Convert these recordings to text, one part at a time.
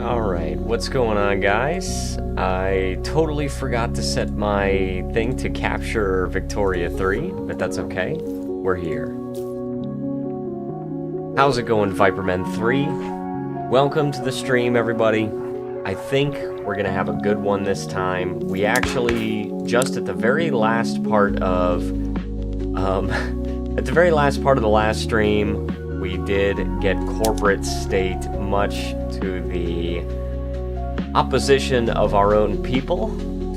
Alright, what's going on, guys? I totally forgot to set my thing to capture Victoria 3, but that's okay. We're here. How's it going, Vipermen 3? Welcome to the stream, everybody. I think we're gonna have a good one this time. We actually, just at the very last part of, at the very last part of the last stream, we did get corporate state, much to the opposition of our own people.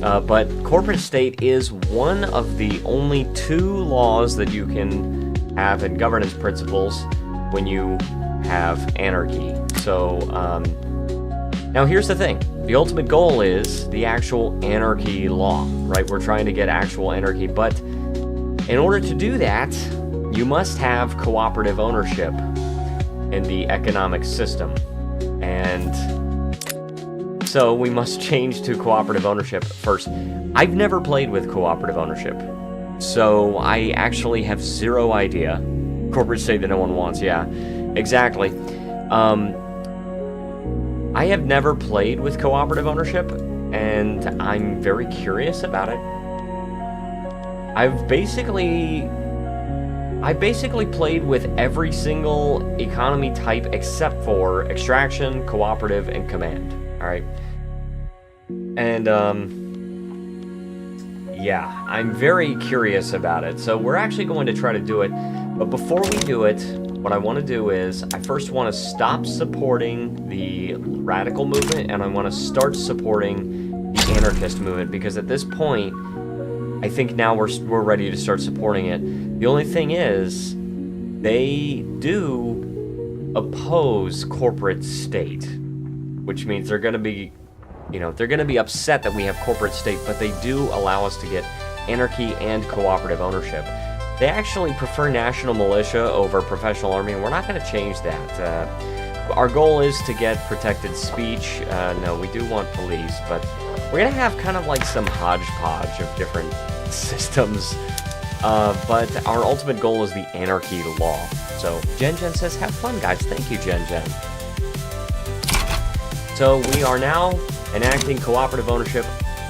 But corporate state is one of the only two laws that you can have in governance principles when you have anarchy. So, now here's the thing. The ultimate goal is the actual anarchy law, right? We're trying to get actual anarchy, but in order to do that, you must have cooperative ownership in the economic system. And so we must change to cooperative ownership first. I've never played with cooperative ownership, so I actually have zero idea. Corporate state that no one wants, yeah, exactly. I have never played with cooperative ownership, and I'm very curious about it. I've basically played with every single economy type except for extraction, cooperative, and command. Alright? And, yeah, I'm very curious about it. So we're actually going to try to do it. But before we do it, what I want to do is, I first want to stop supporting the radical movement, and I want to start supporting the anarchist movement, because at this point, I think now we're ready to start supporting it. The only thing is, they do oppose corporate state, which means they're going to be, they're going to be upset that we have corporate state, but they do allow us to get anarchy and cooperative ownership. They actually prefer national militia over professional army, and we're not going to change that. Our goal is to get protected speech. No, we do want police, but we're going to have kind of like some hodgepodge of different systems, but our ultimate goal is the anarchy law. So Jen says, have fun, guys. Thank you, Jen. So we are now enacting cooperative ownership.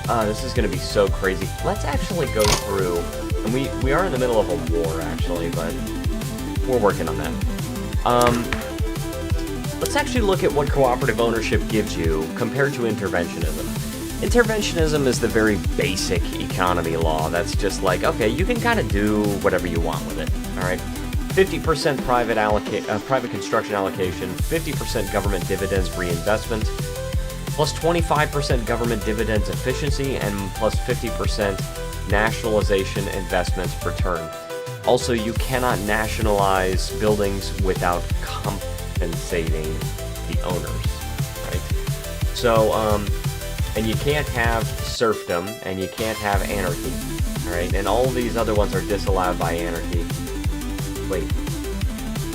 This is going to be so crazy. Let's actually go through, and we are in the middle of a war, actually, but we're working on that. Let's actually look at what cooperative ownership gives you compared to interventionism. Interventionism is the very basic economy law that's just like, okay, you can kind of do whatever you want with it, all right? 50% private construction allocation, 50% government dividends reinvestment, plus 25% government dividends efficiency, and plus 50% nationalization investment return. Also, you cannot nationalize buildings without compensating the owners, right? So, and you can't have serfdom, and you can't have anarchy, alright? And all these other ones are disallowed by anarchy. Wait.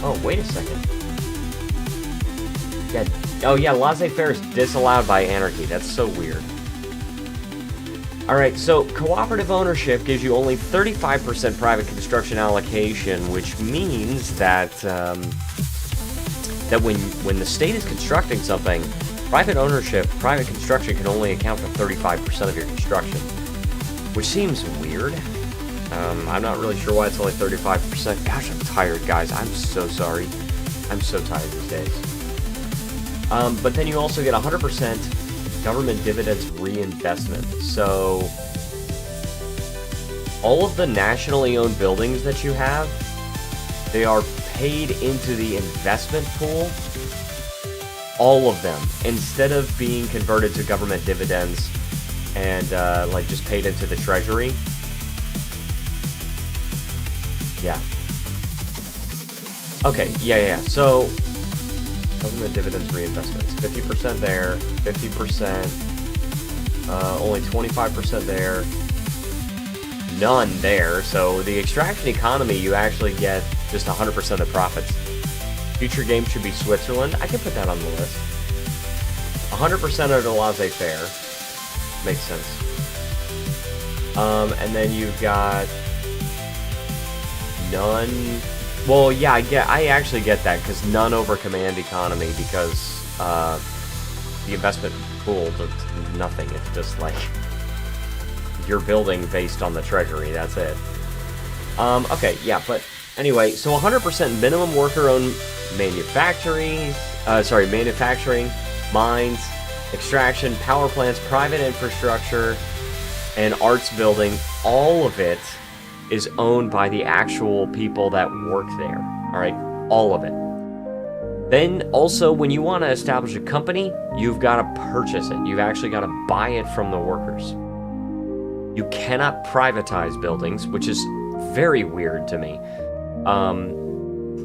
Oh, wait a second. Yeah. Oh, yeah, laissez-faire is disallowed by anarchy. That's so weird. Alright, so cooperative ownership gives you only 35% private construction allocation, which means that, that when the state is constructing something, private construction can only account for 35% of your construction, which seems weird. I'm not really sure why it's only 35%. Gosh, I'm tired, guys. I'm so sorry. I'm so tired these days. But then you also get 100% government dividends reinvestment. So, all of the nationally owned buildings that you have, they are paid into the investment pool. All of them, instead of being converted to government dividends and like just paid into the treasury. Yeah. Okay, yeah. So, government dividends reinvestments. 50% there, 50%, only 25% there, none there. So the extraction economy, you actually get just 100% of the profits. Future game should be Switzerland. I can put that on the list. 100% of the laissez-faire. Makes sense. And then you've got none. Well, yeah, I actually get that, because none over command economy, because the investment pool to nothing. It's just like you're building based on the treasury. That's it. Okay, yeah, but anyway, so 100% minimum worker-owned manufacturing, mines, extraction, power plants, private infrastructure, and arts building. All of it is owned by the actual people that work there. All right, all of it. Then also, when you want to establish a company, you've got to purchase it. You've actually got to buy it from the workers. You cannot privatize buildings, which is very weird to me.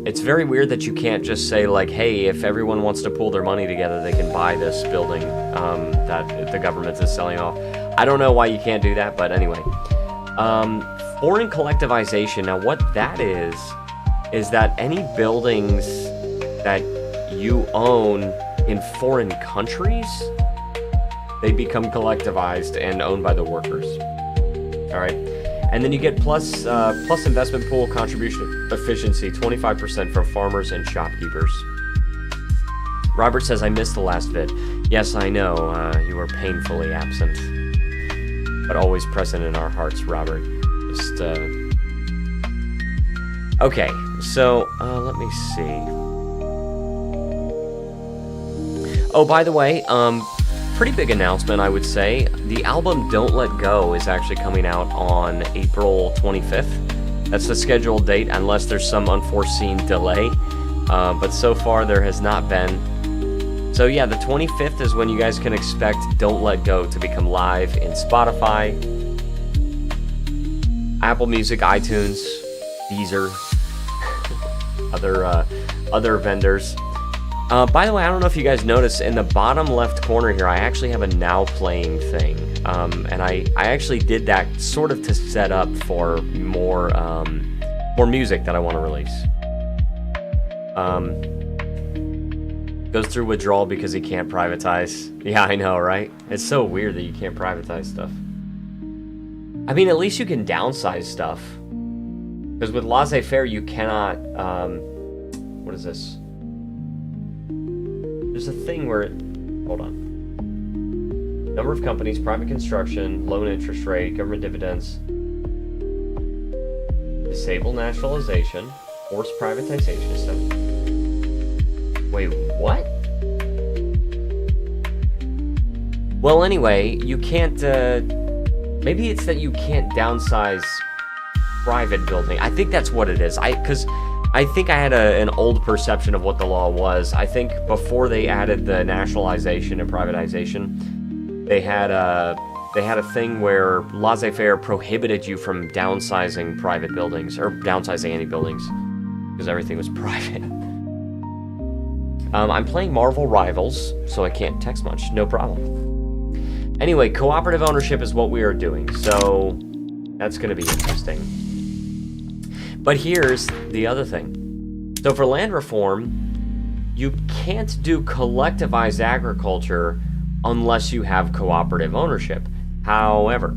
It's very weird that you can't just say, like, hey, if everyone wants to pool their money together, they can buy this building that the government is selling off. I don't know why you can't do that, but anyway. Foreign collectivization. Now, what that is that any buildings that you own in foreign countries, they become collectivized and owned by the workers. All right? And then you get plus investment pool contribution efficiency, 25% for farmers and shopkeepers. Robert says, I missed the last vid. Yes, I know, you were painfully absent. But always present in our hearts, Robert. Just, okay, so, let me see. Oh, by the way, pretty big announcement, I would say. The album Don't Let Go is actually coming out on April 25th. That's the scheduled date, unless there's some unforeseen delay. But so far, there has not been. So yeah, the 25th is when you guys can expect Don't Let Go to become live in Spotify, Apple Music, iTunes, Deezer, other vendors. By the way, I don't know if you guys noticed, in the bottom left corner here, I actually have a now playing thing. And I actually did that sort of to set up for more music that I want to release. Goes through withdrawal because he can't privatize. Yeah, I know, right? It's so weird that you can't privatize stuff. I mean, at least you can downsize stuff. Because with laissez-faire, you cannot, what is this? There's a thing where hold on. Number of companies, private construction, low interest rate, government dividends, disable nationalization, force privatization stuff. Wait, what? Well, anyway, you can't, maybe it's that you can't downsize private building. I think that's what it is. Because I think I had an old perception of what the law was. I think before they added the nationalization and privatization, they had a thing where laissez-faire prohibited you from downsizing private buildings, or downsizing any buildings, because everything was private. I'm playing Marvel Rivals, so I can't text much. No problem. Anyway, cooperative ownership is what we are doing, so that's going to be interesting. But here's the other thing. So for land reform, you can't do collectivized agriculture unless you have cooperative ownership. However,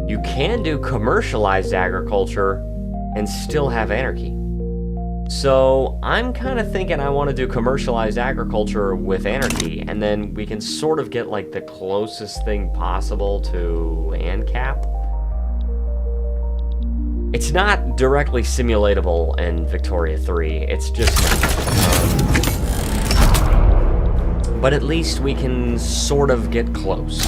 you can do commercialized agriculture and still have anarchy. So I'm kind of thinking I want to do commercialized agriculture with anarchy, and then we can sort of get like the closest thing possible to ANCAP. It's not directly simulatable in Victoria 3, it's just but at least we can sort of get close.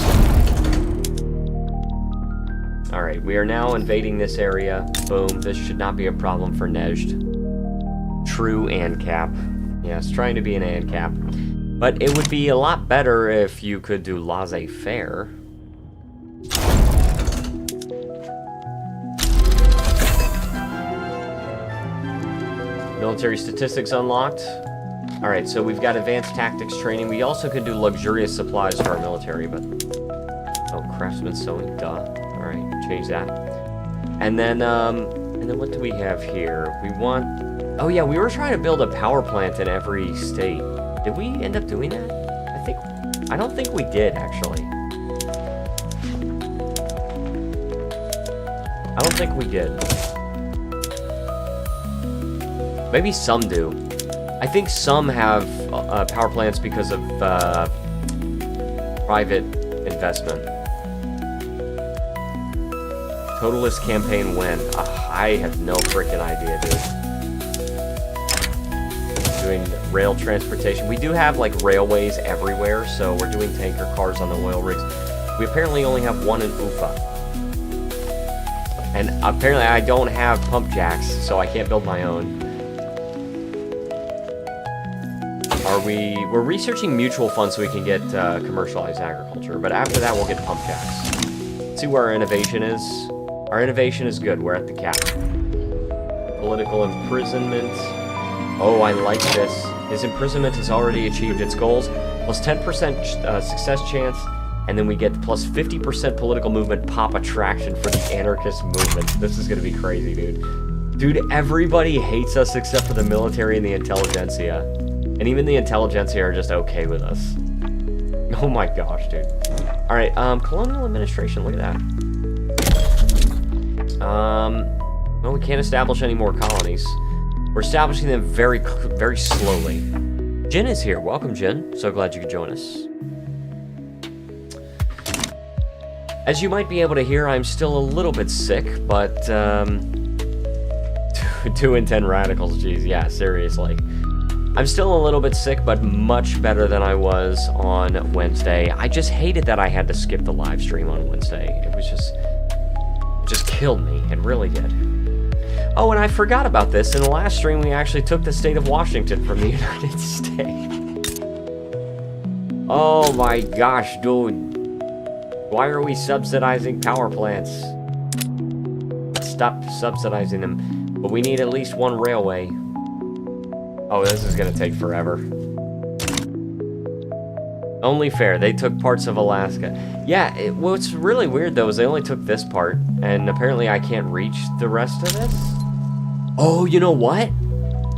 Alright, we are now invading this area. Boom, this should not be a problem for Nejd. True ANCAP. Yes, trying to be an ANCAP. But it would be a lot better if you could do laissez-faire. Military statistics unlocked. Alright, so we've got advanced tactics training. We also could do luxurious supplies for our military, but... Oh, craftsman sewing, duh. Alright, change that. And then what do we have here? We want... Oh yeah, we were trying to build a power plant in every state. Did we end up doing that? I don't think we did, actually. I don't think we did. Maybe some do. I think some have power plants because of private investment. Totalist campaign win. I have no freaking idea, dude. Doing rail transportation. We do have, like, railways everywhere, so we're doing tanker cars on the oil rigs. We apparently only have one in Ufa. And apparently I don't have pump jacks, so I can't build my own. We're researching mutual funds so we can get commercialized agriculture, but after that we'll get pump jacks. Let's see where our innovation is. Our innovation is good, we're at the cap. Political imprisonment. Oh, I like this. His imprisonment has already achieved its goals, plus 10% success chance, and then we get plus 50% political movement pop attraction for the anarchist movement. This is gonna be crazy, dude. Dude, everybody hates us except for the military and the intelligentsia. And even the intelligentsia are just okay with us. Oh my gosh, dude. Alright, colonial administration, look at that. Well, we can't establish any more colonies. We're establishing them very, very slowly. Jin is here. Welcome, Jin. So glad you could join us. As you might be able to hear, I'm still a little bit sick, but, 2 in 10 radicals, geez, yeah, seriously. I'm still a little bit sick, but much better than I was on Wednesday. I just hated that I had to skip the live stream on Wednesday. It was just... it just killed me. It really did. Oh, and I forgot about this. In the last stream, we actually took the state of Washington from the United States. Oh my gosh, dude. Why are we subsidizing power plants? Stop subsidizing them. But we need at least one railway. Oh, this is gonna take forever. Only fair, they took parts of Alaska. Yeah, what's really weird though is they only took this part, and apparently I can't reach the rest of this. Oh, you know what?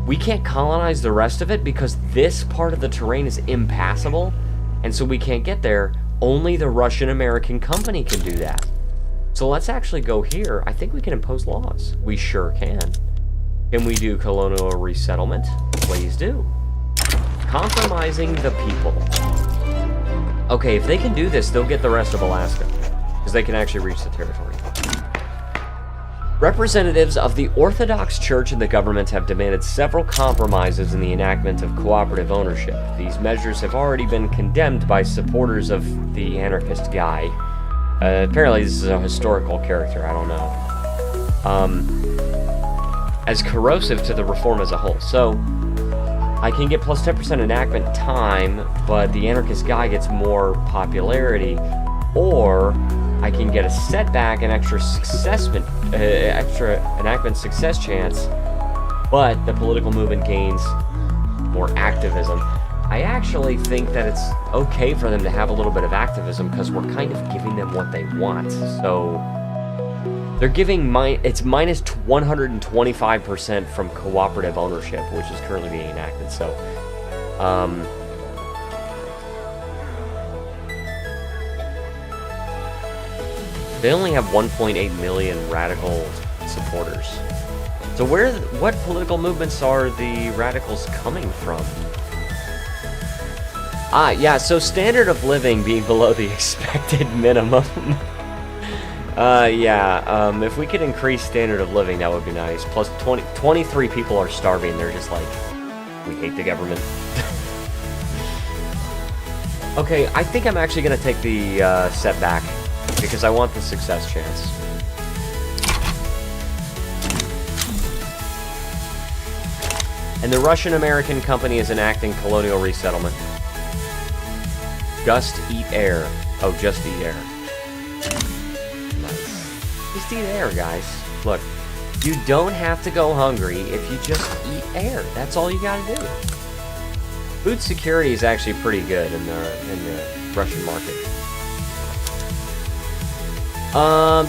We can't colonize the rest of it because this part of the terrain is impassable, and so we can't get there. Only the Russian-American company can do that. So let's actually go here. I think we can impose laws. We sure can. Can we do colonial resettlement? Please do. Compromising the people. Okay, if they can do this, they'll get the rest of Alaska, because they can actually reach the territory. Representatives of the Orthodox Church and the government have demanded several compromises in the enactment of cooperative ownership. These measures have already been condemned by supporters of the anarchist guy. Apparently this is a historical character, I don't know. As corrosive to the reform as a whole. So, I can get plus 10% enactment time, but the anarchist guy gets more popularity, or I can get a setback, an extra enactment success chance, but the political movement gains more activism. I actually think that it's okay for them to have a little bit of activism because we're kind of giving them what they want. So they're giving it's minus 125% from cooperative ownership, which is currently being enacted. So, they only have 1.8 million radical supporters. So what political movements are the radicals coming from? Ah, yeah, so standard of living being below the expected minimum. If we could increase standard of living, that would be nice. Plus 23 people are starving. They're just like, we hate the government. Okay, I think I'm actually going to take the setback, because I want the success chance. And the Russian-American company is enacting colonial resettlement. Just eat air. Oh, just eat air. Nice. Just eat air, guys. Look, you don't have to go hungry if you just eat air. That's all you gotta do. Food security is actually pretty good in the Russian market.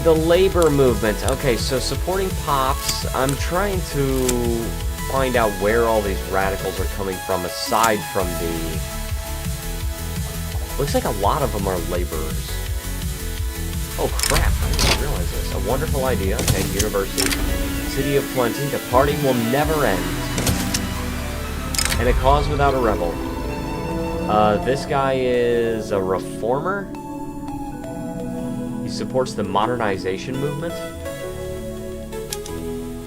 The labor movement. Okay, so supporting POPs. I'm trying to find out where all these radicals are coming from, aside from the... Looks like a lot of them are laborers. Oh crap, I didn't realize this. A wonderful idea. Okay, university. City of Plenty. The party will never end. And a cause without a rebel. This guy is a reformer. He supports the modernization movement.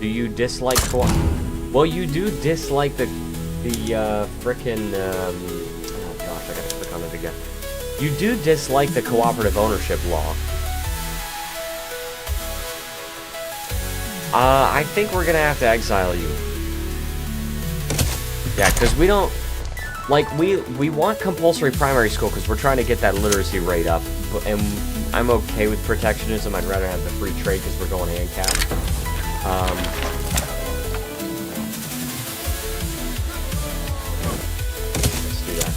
Do you dislike Well, you do dislike the frickin', oh gosh, I gotta click on it again. You do dislike the cooperative ownership law. I think we're gonna have to exile you. Yeah, because we don't, like, we want compulsory primary school because we're trying to get that literacy rate up, and I'm okay with protectionism. I'd rather have the free trade because we're going ANCAP.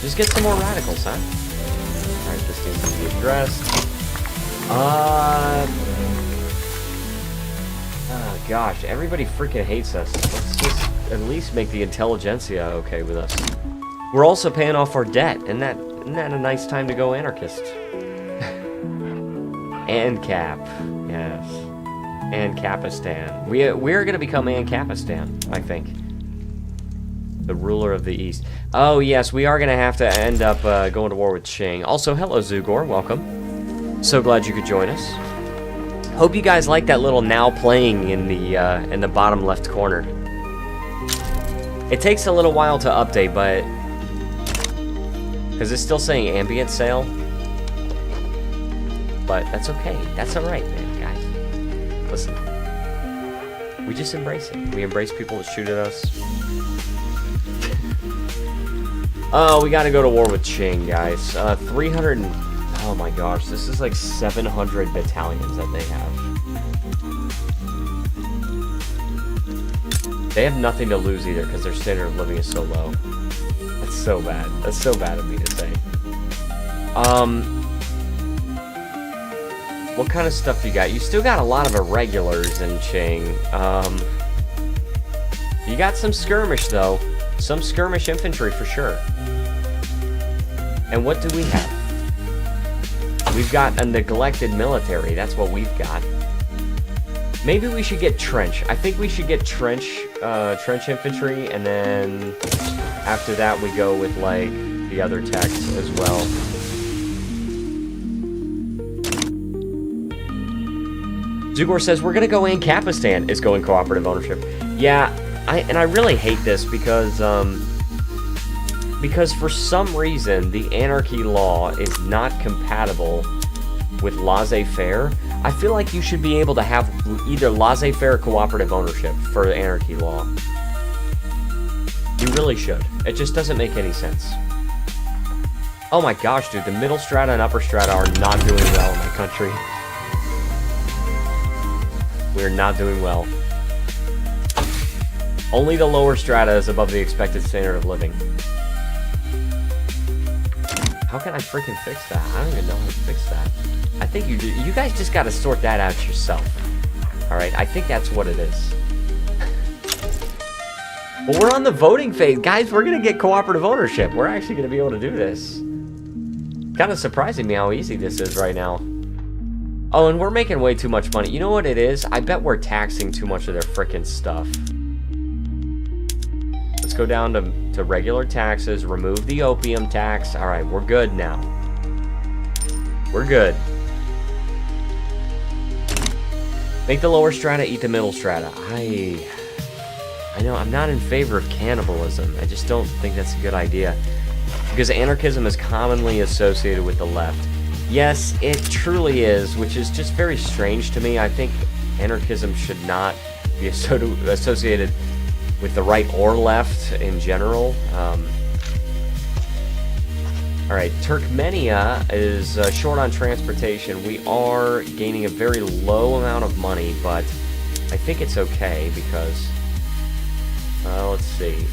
Just get some more radicals, huh? Alright, this needs to be addressed. Oh gosh, everybody freaking hates us. Let's just at least make the intelligentsia okay with us. We're also paying off our debt. Isn't that a nice time to go anarchist? ANCAP, yes. ANCAPistan. We're gonna become ANCAPistan, I think. The ruler of the East. Oh, yes, we are going to have to end up going to war with Qing. Also, hello, Zugor. Welcome. So glad you could join us. Hope you guys like that little now playing in the bottom left corner. It takes a little while to update, but... because it's still saying ambient sale. But that's okay. That's alright, man, guys. Listen. We just embrace it. We embrace people that shoot at us. Oh, we gotta go to war with Qing, guys. 300 and... oh my gosh, this is like 700 battalions that they have. They have nothing to lose either, because their standard of living is so low. That's so bad. That's so bad of me to say. What kind of stuff you got? You still got a lot of irregulars in Qing. You got some skirmish, though. Some skirmish infantry for sure. And what do we have? We've got a neglected military. That's what we've got. Maybe we should get trench. I think we should get trench infantry, and then after that we go with like the other techs as well. Zugor says we're gonna go ANCAPistan is going cooperative ownership. Yeah. I really hate this because for some reason the anarchy law is not compatible with laissez-faire. I feel like you should be able to have either laissez-faire or cooperative ownership for the anarchy law. You really should. It just doesn't make any sense. Oh my gosh, dude, the middle strata and upper strata are not doing well in my country. We're not doing well. Only the lower strata is above the expected standard of living. How can I freaking fix that? I don't even know how to fix that. I think you guys just gotta sort that out yourself. Alright, I think that's what it is. Well, we're on the voting phase. Guys, we're gonna get cooperative ownership. We're actually gonna be able to do this. Kind of surprising me how easy this is right now. Oh, and we're making way too much money. You know what it is? I bet we're taxing too much of their frickin' stuff. Let's go down to regular taxes, remove the opium tax. All right, we're good now. We're good. Make the lower strata eat the middle strata. I know, I'm not in favor of cannibalism. I just don't think that's a good idea. Because anarchism is commonly associated with the left. Yes, it truly is, which is just very strange to me. I think anarchism should not be associated with the right or left in general. Alright, Turkmenia is short on transportation. We are gaining a very low amount of money, but I think it's okay because... let's see.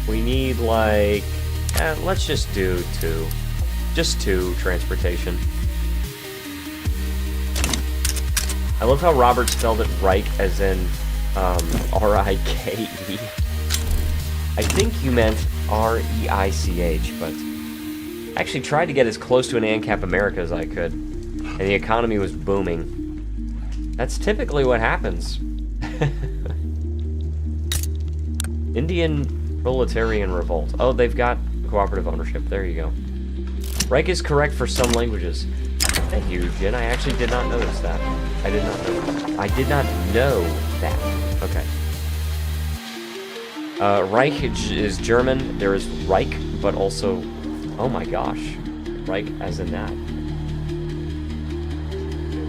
We need like... let's just do 2. Just 2 transportation. I love how Robert spelled it Reich as in R-I-K-E. I think you meant R-E-I-C-H, but I actually tried to get as close to an ANCAP America as I could, and the economy was booming. That's typically what happens. Indian Proletarian revolt. Oh, they've got cooperative ownership. There you go. Reich is correct for some languages. Thank you, Jin. I actually did not notice that. I did not know that. I did not know that. Okay. Reich is German. There is Reich, but also... Oh my gosh. Reich as in that.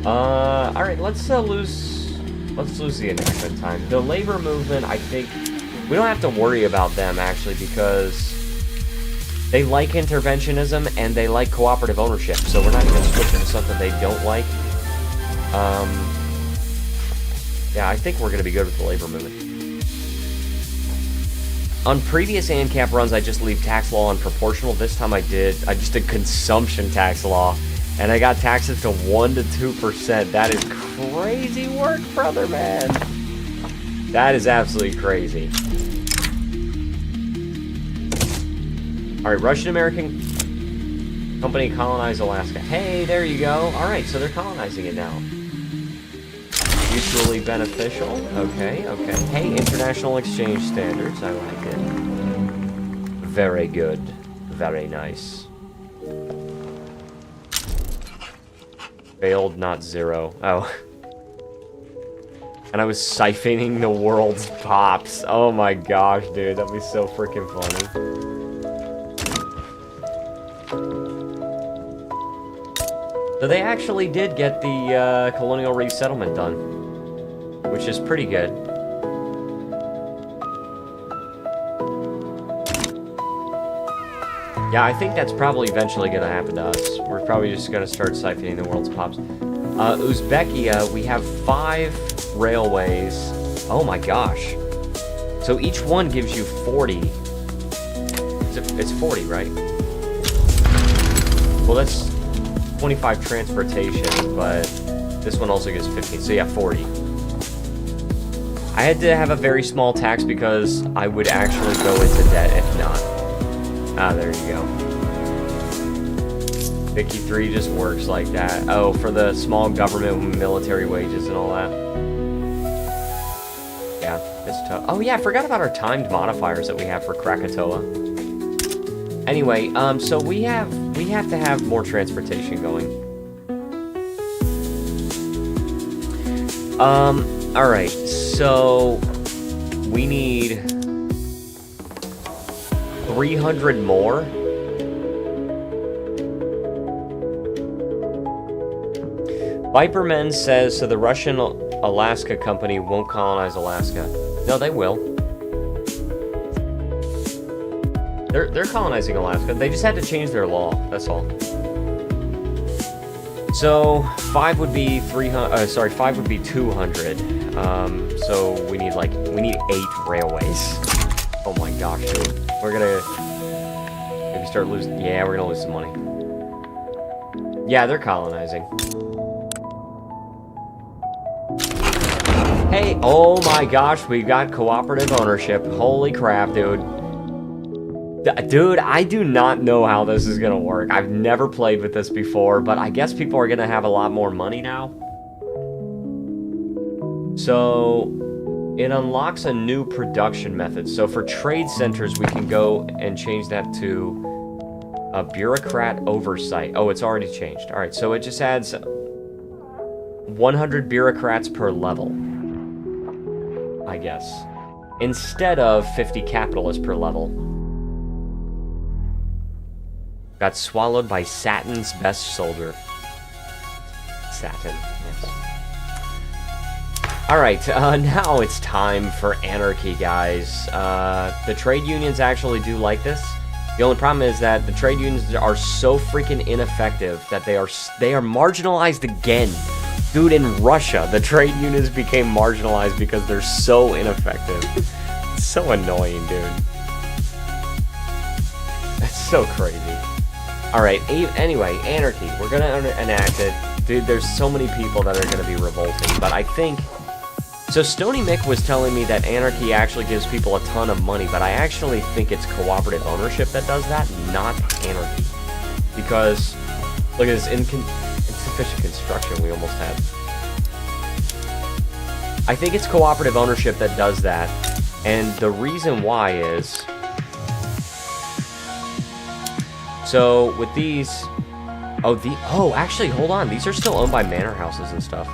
Alright, let's lose the enactment time. The labor movement, I think... We don't have to worry about them, actually, because... They like interventionism, and they like cooperative ownership, so we're not going to switch into something they don't like. Yeah, I think we're going to be good with the labor movement. On previous ANCAP runs, I just leave tax law on proportional. This time I just did consumption tax law, and I got taxes to 1 to 2%. That is crazy work, brother, man. That is absolutely crazy. Alright, Russian-American company colonized Alaska. Hey, there you go. Alright, so they're colonizing it now. Mutually beneficial. Okay, okay. Hey, international exchange standards. I like it. Very good. Very nice. Failed, not zero. Oh. And I was siphoning the world's pops. Oh my gosh, dude. That'd be so freaking funny. So they actually did get the colonial resettlement done, which is pretty good. Yeah, I think that's probably eventually going to happen to us. We're probably just going to start siphoning the world's pops. Uzbekia, we have 5 railways. Oh my gosh. So each one gives you 40. It's 40, right? Well, that's 25 transportation, but this one also gives 15, so yeah, 40. I had to have a very small tax because I would actually go into debt if not. Ah, there you go. 53 just works like that. Oh, for the small government military wages and all that. Yeah, it's tough. Oh yeah, I forgot about our timed modifiers that we have for Krakatoa. Anyway, so we have to have more transportation going. Alright, so we need 300 more. Viperman says, so the Russian Alaska company won't colonize Alaska. No, they will. They're colonizing Alaska. They just had to change their law. That's all. So 5 would be 300. Sorry, 5 would be 200. So we need 8 railways. Oh my gosh, dude. We're gonna maybe start losing. Yeah, we're gonna lose some money. Yeah, they're colonizing. Hey, oh my gosh, we got cooperative ownership. Holy crap, dude. Dude, I do not know how this is gonna work. I've never played with this before, but I guess people are gonna have a lot more money now. So, it unlocks a new production method. So for trade centers, we can go and change that to a bureaucrat oversight. Oh, it's already changed. Alright, so it just adds 100 bureaucrats per level, I guess, instead of 50 capitalists per level. Got swallowed by Satin's best soldier. Satin, yes. Alright, now it's time for anarchy, guys. The trade unions actually do like this. The only problem is that the trade unions are so freaking ineffective that they are marginalized again. Dude, in Russia, the trade unions became marginalized because they're so ineffective. It's so annoying, dude. That's so crazy. Alright, anyway, anarchy. We're gonna enact it. Dude, there's so many people that are gonna be revolting, but I think... So Stony Mick was telling me that anarchy actually gives people a ton of money, but I actually think it's cooperative ownership that does that, not anarchy. Because, look at this insufficient construction we almost had. I think it's cooperative ownership that does that, and the reason why is So with these, oh, actually, hold on. These are still owned by manor houses and stuff.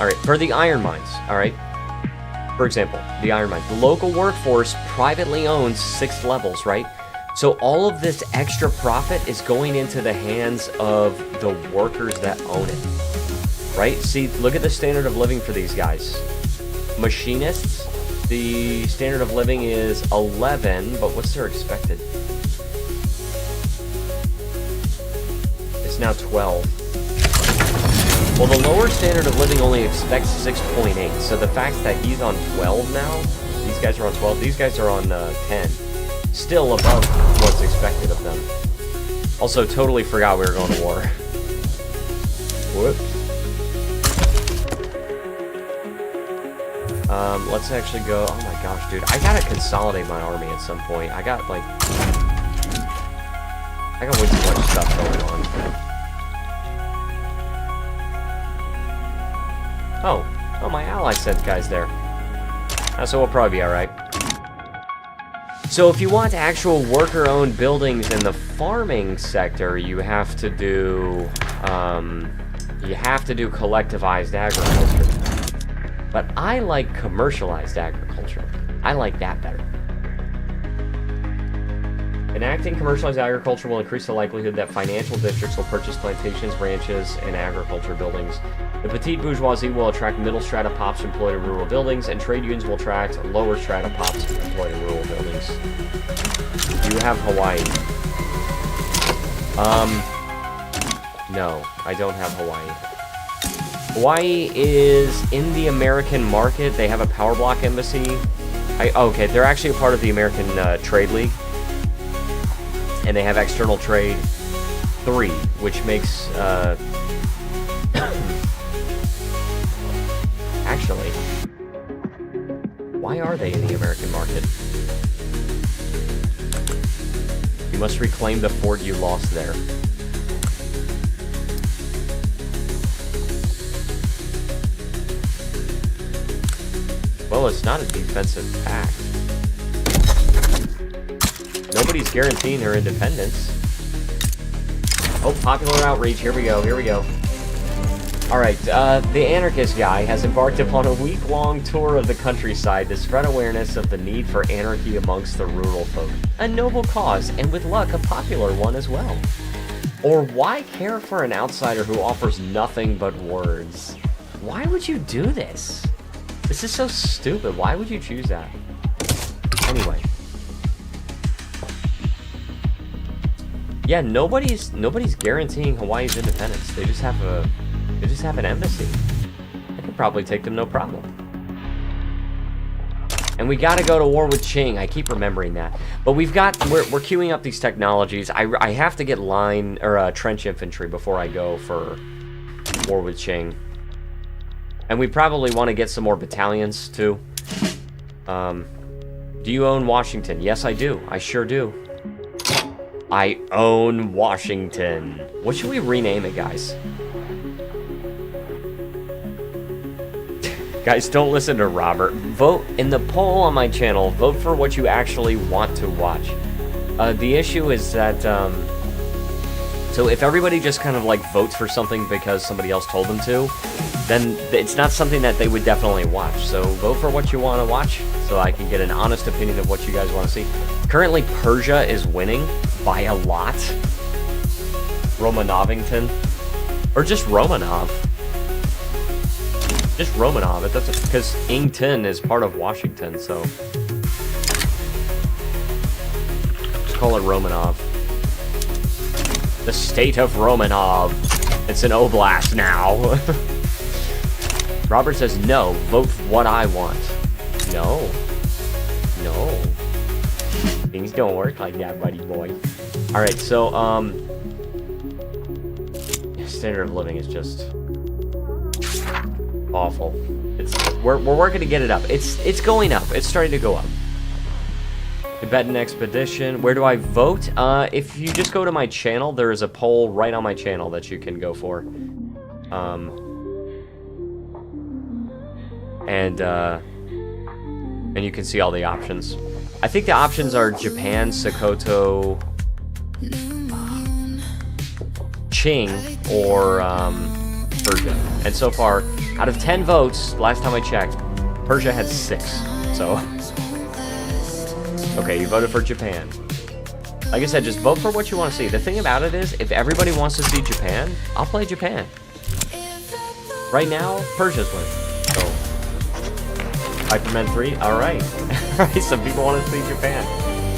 All right, for the iron mines. All right. For example, the iron mines. The local workforce privately owns 6 levels, right? So all of this extra profit is going into the hands of the workers that own it, right? See, look at the standard of living for these guys. Machinists, the standard of living is 11, but what's their expected? It's now 12. Well, the lower standard of living only expects 6.8, so the fact that he's on 12 now, these guys are on 12, these guys are on 10. Still above what's expected of them. Also, totally forgot we were going to war. Whoops. Let's actually go... Oh my gosh, dude. I gotta consolidate my army at some point. I got, like... I got way too much stuff going on. Oh, my ally sent guys there. So we'll probably be alright. So if you want actual worker-owned buildings in the farming sector, you have to do collectivized agriculture. But I like commercialized agriculture. I like that better. Enacting commercialized agriculture will increase the likelihood that financial districts will purchase plantations, ranches, and agriculture buildings. The petite bourgeoisie will attract middle strata pops employed in rural buildings, and trade unions will attract lower strata pops employed in rural buildings. You have Hawaii. No, I don't have Hawaii. Hawaii is in the American market. They have a power block embassy. Okay, they're actually a part of the American Trade League. And they have external trade 3, which makes, actually, why are they in the American market? You must reclaim the fort you lost there. Well, it's not a defensive pact. Nobody's guaranteeing her independence. Oh, popular outreach. Here we go. Here we go. Alright, the anarchist guy has embarked upon a week-long tour of the countryside to spread awareness of the need for anarchy amongst the rural folk. A noble cause, and with luck, a popular one as well. Or why care for an outsider who offers nothing but words? Why would you do this? This is so stupid. Why would you choose that? Anyway. Yeah, nobody's guaranteeing Hawaii's independence. They just have an embassy. I could probably take them no problem. And we gotta go to war with Qing. I keep remembering that. But we're queuing up these technologies. I have to get line or trench infantry before I go for war with Qing. And we probably want to get some more battalions too. Do you own Washington? Yes, I do. I sure do. I own Washington. What should we rename it, guys? Guys, don't listen to Robert. Vote in the poll on my channel. Vote for what you actually want to watch. The issue is that, so if everybody just kind of like votes for something because somebody else told them to, then it's not something that they would definitely watch. So vote for what you want to watch so I can get an honest opinion of what you guys want to see. Currently, Persia is winning by a lot. Romanovington. Or just Romanov. Just Romanov. It doesn't, because Ington is part of Washington, so just call it Romanov. The state of Romanov. It's an oblast now. Robert says no. Vote what I want. No. No. Things don't work like that, buddy boy. All right, so standard of living is just awful. We're working to get it up. It's going up. It's starting to go up. Tibetan expedition. Where do I vote? If you just go to my channel, there is a poll right on my channel that you can go for. And you can see all the options. I think the options are Japan, Sokoto, Qing, or Persia. And so far, out of 10 votes, last time I checked, Persia had 6. So, okay, you voted for Japan. Like I said, just vote for what you want to see. The thing about it is, if everybody wants to see Japan, I'll play Japan. Right now, Persia's winning. So, Hyperman 3, alright. Alright, some people want to see Japan.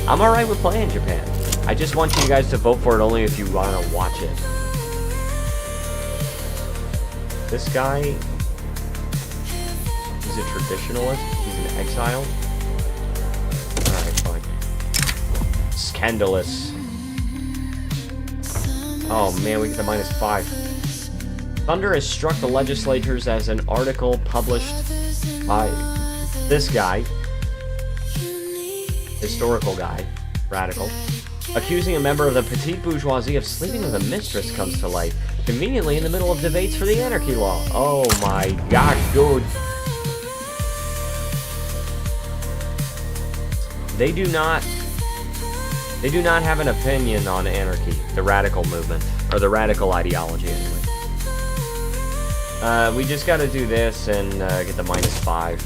I'm alright with playing Japan. I just want you guys to vote for it only if you want to watch it. This guy, he's a traditionalist. He's an exile. Alright, fine. Scandalous. Oh man, we get the -5. Thunder has struck the legislatures as an article published by this guy, historical guy, radical, accusing a member of the petite bourgeoisie of sleeping with a mistress comes to light, conveniently in the middle of debates for the anarchy law. Oh my gosh, dude. They do not have an opinion on anarchy, the radical movement, or the radical ideology anyway. We just gotta do this and get the -5.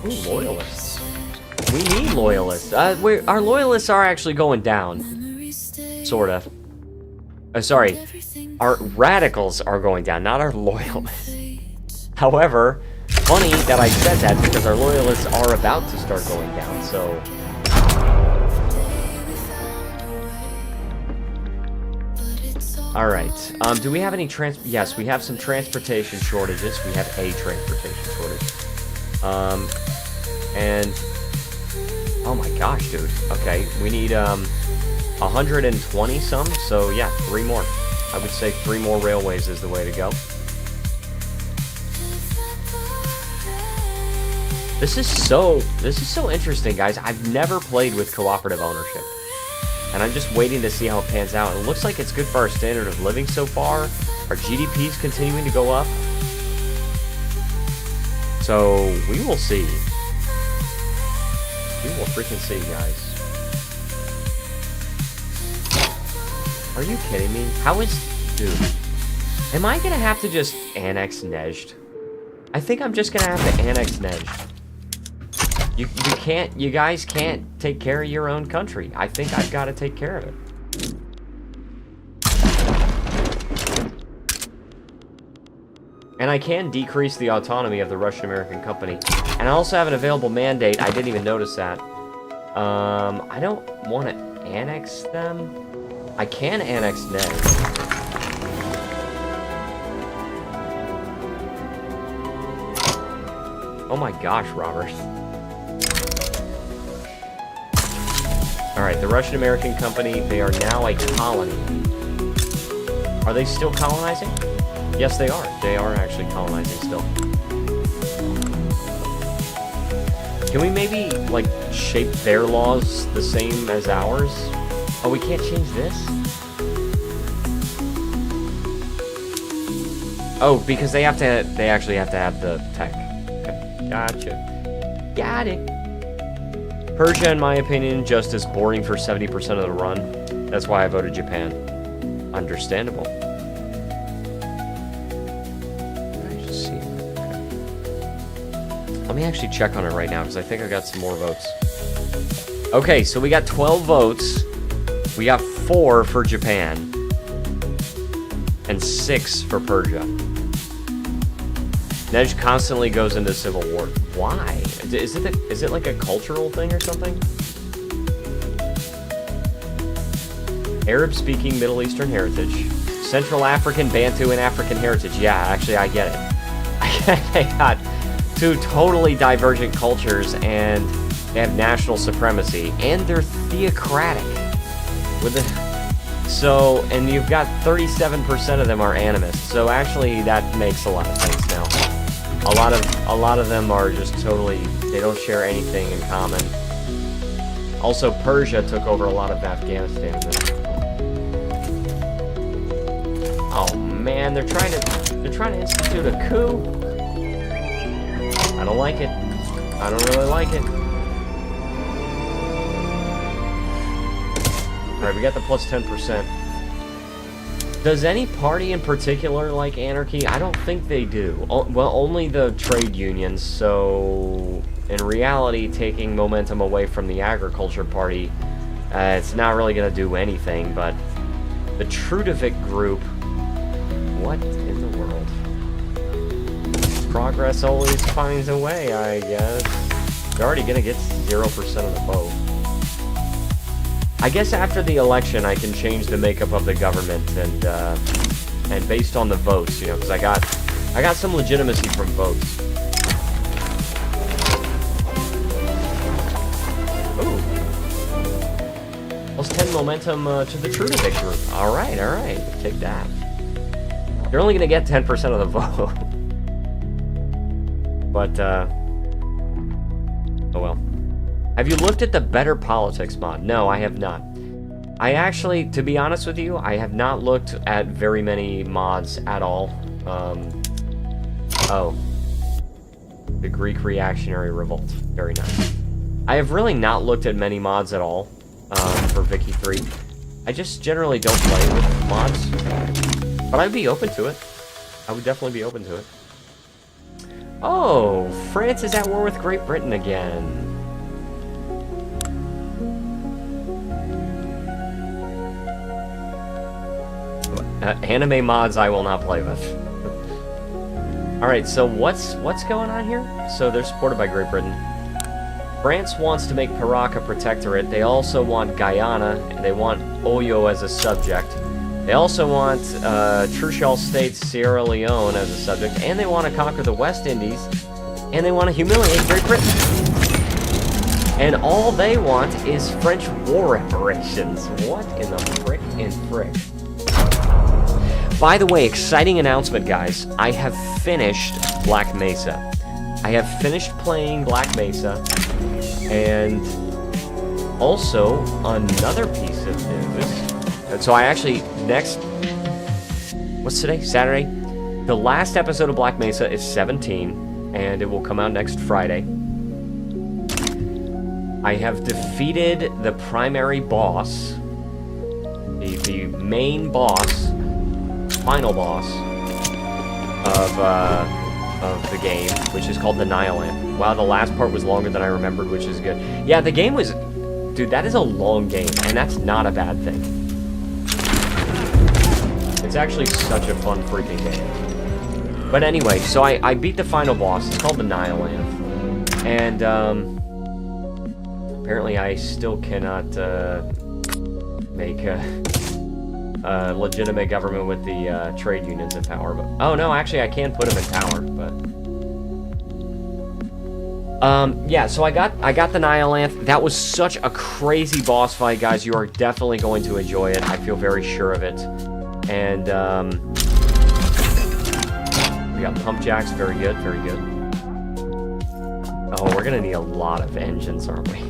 Ooh, loyalists. We need loyalists. Our loyalists are actually going down. Sort of. Sorry. Our radicals are going down, not our loyalists. However, funny that I said that because our loyalists are about to start going down, so... Alright, do we have any yes, we have some transportation shortages. We have a transportation shortage. And... Oh my gosh, dude. Okay, we need, 120 some, so yeah, 3 more. I would say 3 more railways is the way to go. This is so interesting, guys. I've never played with cooperative ownership. And I'm just waiting to see how it pans out. It looks like it's good for our standard of living so far. Our GDP is continuing to go up. So, we will see. We will freaking see, guys. Are you kidding me? How is... Dude. Am I gonna have to just annex Nejd? I think I'm just gonna have to annex Nejd. You guys can't take care of your own country. I think I've got to take care of it. And I can decrease the autonomy of the Russian-American company. And I also have an available mandate. I didn't even notice that. I don't want to annex them. I can annex Nejd. Oh my gosh, Robert. Alright, the Russian-American company, they are now a colony. Are they still colonizing? Yes, they are. They are actually colonizing still. Can we maybe, like, shape their laws the same as ours? Oh, we can't change this? Oh, because they actually have to have the tech. Okay, gotcha. Got it. Persia, in my opinion, just as boring for 70% of the run. That's why I voted Japan. Understandable. Let me just see. Okay. Let me actually check on it right now, because I think I got some more votes. Okay, so we got 12 votes. We got 4 for Japan. And 6 for Persia. Nejd constantly goes into civil war. Why? Is it like a cultural thing or something? Arab-speaking Middle Eastern heritage. Central African, Bantu, and African heritage. Yeah, actually, I get it. They got 2 totally divergent cultures, and they have national supremacy, and they're theocratic. So, and you've got 37% of them are animists. So actually, that makes a lot of sense now. A lot of them are just totally, they don't share anything in common. Also, Persia took over a lot of Afghanistan. Oh man, they're trying to They're trying to institute a coup. I don't like it. I don't really like it. Alright, we got the plus 10%. Does any party in particular like anarchy? I don't think they do. Well, only the trade unions, so in reality, taking momentum away from the agriculture party, it's not really going to do anything, but the Trudovik group, what in the world? Progress always finds a way, I guess. They're already going to get 0% of the vote. I guess after the election, I can change the makeup of the government and based on the votes, you know, because I got some legitimacy from votes. Ooh, plus 10 momentum to the Trudovik group. All right, take that. You're only gonna get 10% of the vote, but oh well. Have you looked at the Better Politics mod? No, I have not. I actually, to be honest with you, I have not looked at very many mods at all. Oh. The Greek Reactionary Revolt. Very nice. I have really not looked at many mods at all for Vicky 3. I just generally don't play with mods. But I'd be open to it. I would definitely be open to it. Oh, France is at war with Great Britain again. Anime mods I will not play with. Alright, so what's going on here? So they're supported by Great Britain. France wants to make Paraka protectorate. They also want Guyana. They want Oyo as a subject. They also want Trucial State Sierra Leone as a subject. And they want to conquer the West Indies. And they want to humiliate Great Britain. And all they want is French war reparations. What in the frick and frick? By the way, exciting announcement, guys. I have finished Black Mesa. I have finished playing Black Mesa. And also, another piece of news. And so I actually, what's today? Saturday? The last episode of Black Mesa is 17, and it will come out next Friday. I have defeated the primary boss, the main boss, final boss of the game, which is called the Nihilant. Wow, the last part was longer than I remembered, which is good. Yeah, the game was... Dude, that is a long game, and that's not a bad thing. It's actually such a fun freaking game. But anyway, so I beat the final boss. It's called the Nihilant. And, apparently I still cannot, make a legitimate government with the trade unions in power. But oh no, actually I can put them in power. But yeah, so I got the Nihilant. That was such a crazy boss fight, guys. You are definitely going to enjoy it. I feel very sure of it. And we got pump jacks. Very good, very good. Oh, we're gonna need a lot of engines, aren't we?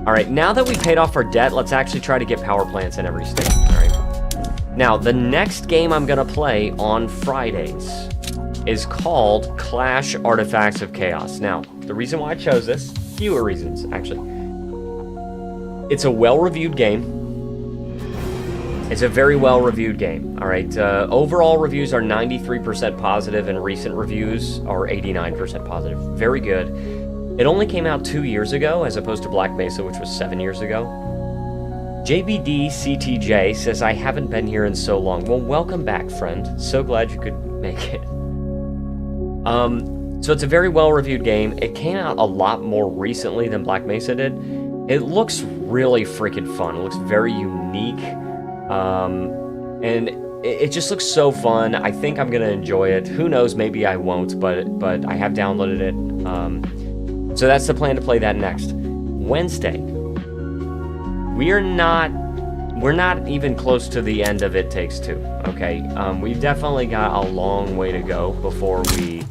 Alright, now that we paid off our debt, let's actually try to get power plants in every state. Alright. Now, the next game I'm gonna play on Fridays is called Clash Artifacts of Chaos. Now, the reason why I chose this, fewer reasons, actually. It's a well-reviewed game. It's a very well-reviewed game, alright? Overall reviews are 93% positive, and recent reviews are 89% positive. Very good. It only came out 2 years ago, as opposed to Black Mesa, which was 7 years ago. JBDCTJ says, I haven't been here in so long. Well, welcome back, friend. So glad you could make it. So it's a very well-reviewed game. It came out a lot more recently than Black Mesa did. It looks really freaking fun. It looks very unique. And it just looks so fun. I think I'm going to enjoy it. Who knows, maybe I won't, but I have downloaded it. So that's the plan to play that next. Wednesday. We're not even close to the end of It Takes Two, okay? We've definitely got a long way to go before we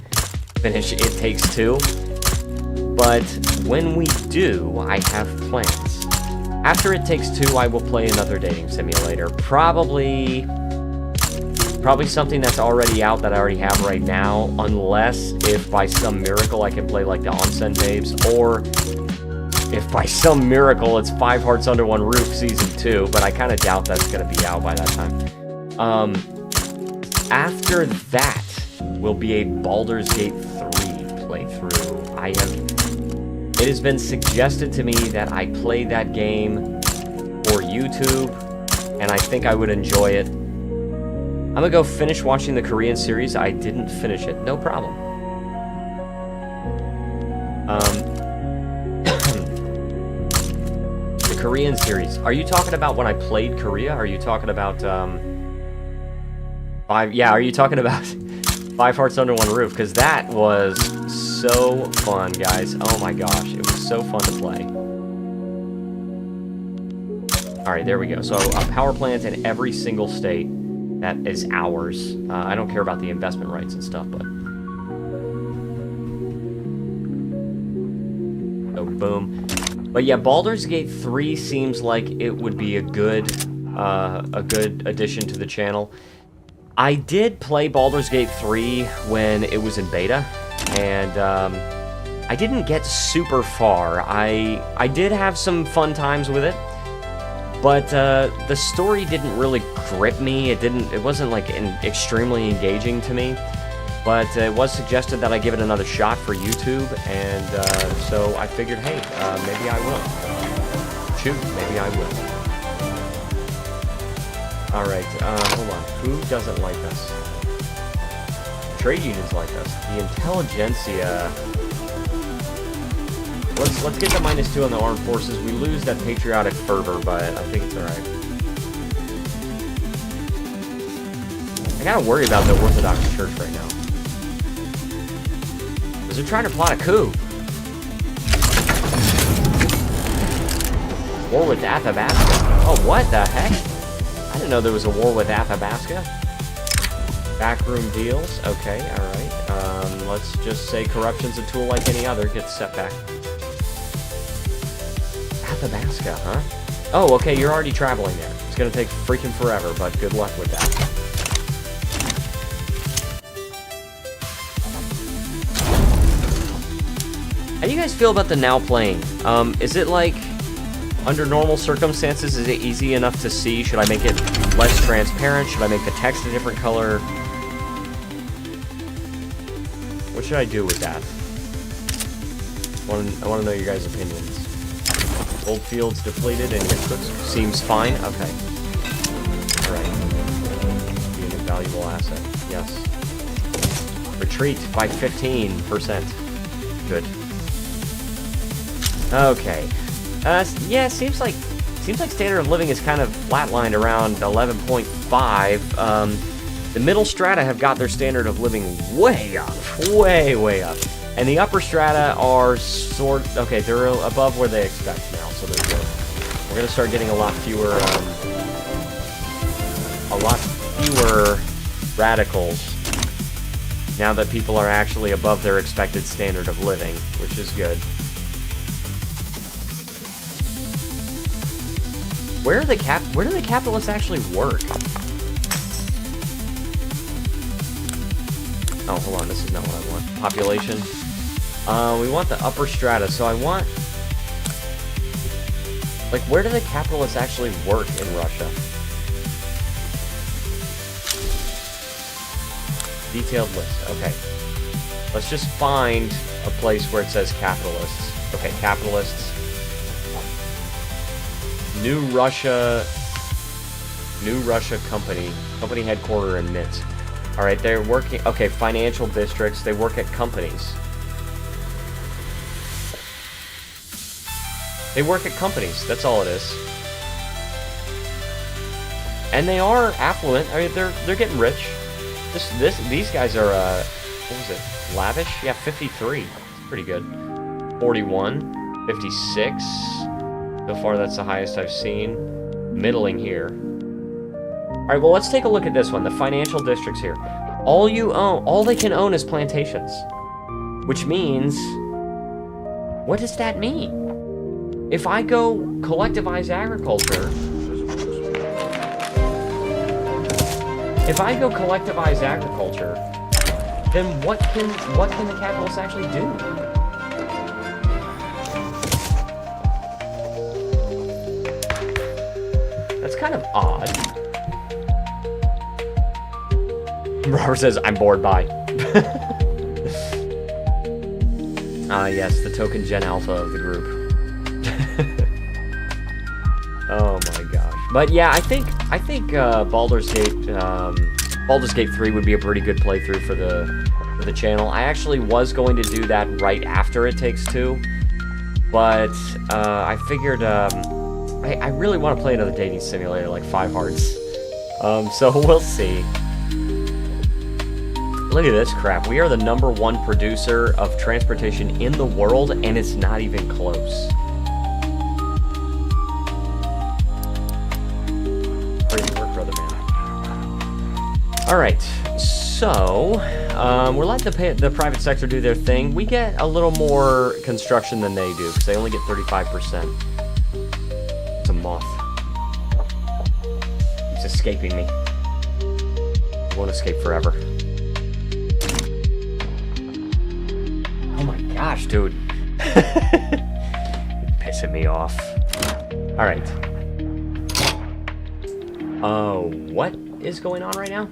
finish It Takes Two. But when we do, I have plans. After It Takes Two, I will play another dating simulator. Probably Probably something that's already out that I already have right now, unless if by some miracle I can play like the Onsen Babes, or if by some miracle it's 5 Hearts Under One Roof Season 2, but I kind of doubt that's going to be out by that time. After that will be a Baldur's Gate 3 playthrough. It has been suggested to me that I play that game for YouTube, and I think I would enjoy it. I'm gonna go finish watching the Korean series. I didn't finish it. No problem. The Korean series. Are you talking about when I played Korea? Are you talking about, are you talking about 5 Hearts Under One Roof? Because that was so fun, guys. Oh my gosh, it was so fun to play. Alright, there we go. So a power plant in every single state. That is ours. I don't care about the investment rights and stuff, but... Oh, boom. But yeah, Baldur's Gate 3 seems like it would be a good addition to the channel. I did play Baldur's Gate 3 when it was in beta, and I didn't get super far. I did have some fun times with it. But the story didn't really grip me. It wasn't like extremely engaging to me. But it was suggested that I give it another shot for YouTube, and so I figured, hey, maybe I will. Shoot, maybe I will. All right, hold on. Who doesn't like us? Trade unions like us. The intelligentsia. Let's get the -2 on the armed forces. We lose that patriotic fervor, but I think it's alright. I gotta worry about the Orthodox Church right now. Because they're trying to plot a coup. War with Athabasca. Oh, what the heck? I didn't know there was a war with Athabasca. Backroom deals. Okay, alright. Let's just say corruption's a tool like any other. Gets set back. Athabasca, huh? Oh, okay, you're already traveling there. It's gonna take freaking forever, but good luck with that. How do you guys feel about the now playing? Is it like, under normal circumstances, is it easy enough to see? Should I make it less transparent? Should I make the text a different color? What should I do with that? I want to know your guys' opinions. Old fields depleted and your cooks seems fine? Okay. Alright. Being a valuable asset. Yes. Retreat by 15%. Good. Okay. Yeah, seems like standard of living is kind of flatlined around 11.5. The middle strata have got their standard of living way up. Way up. And the upper strata are okay, they're above where they expect now, so they're good. We're gonna start getting a lot fewer radicals now that people are actually above their expected standard of living, which is good. Where do the capitalists actually work? Oh, hold on, this is not what I want. Population. We want the upper strata, so I want... Like, where do the capitalists actually work in Russia? Detailed list, okay. Let's just find a place where it says capitalists. Okay, capitalists. New Russia company headquarter in Minsk. All right, they're working, okay, financial districts, they work at companies. They work at companies, that's all it is. And they are affluent, I mean, they're getting rich. These guys are, what was it, lavish? Yeah, 53, that's pretty good. 41, 56. So far, that's the highest I've seen. Middling here. Alright, well, let's take a look at this one. The financial districts here. All they can own is plantations. Which means... What does that mean? If I go collectivize agriculture... If I go collectivize agriculture, then what can the capitalists actually do? That's kind of odd. Robert says, I'm bored, bye. Yes, the token Gen Alpha of the group. Oh my gosh. But yeah, I think Baldur's Gate 3 would be a pretty good playthrough for the channel. I actually was going to do that right after It Takes Two, but I figured I really want to play another dating simulator like Five Hearts. So we'll see. Look at this crap. We are the #1 producer of transportation in the world, and it's not even close. Crazy work, brother man. Alright, so we're letting the private sector do their thing. We get a little more construction than they do, because they only get 35%. It's a moth. He's escaping me. He won't escape forever. Oh my gosh, dude. Pissing me off. Alright. What is going on right now?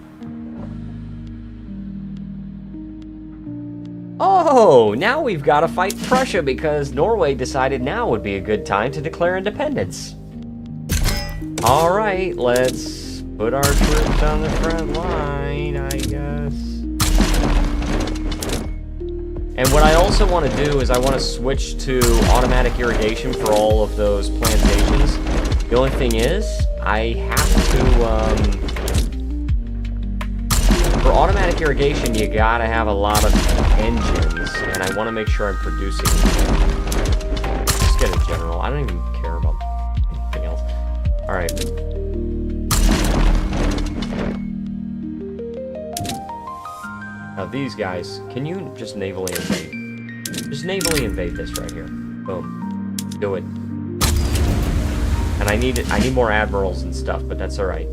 Oh, now we've got to fight Prussia because Norway decided now would be a good time to declare independence. Alright, let's put our troops on the front line, I guess. And what I also want to do is I want to switch to automatic irrigation for all of those plantations. The only thing is, I have to, for automatic irrigation, you gotta have a lot of engines, and I want to make sure I'm producing. Just get a general. I don't even care about anything else. Alright. Now these guys, can you just navally invade? Just navally invade this right here. Boom. Do it. And I need more admirals and stuff, but that's alright.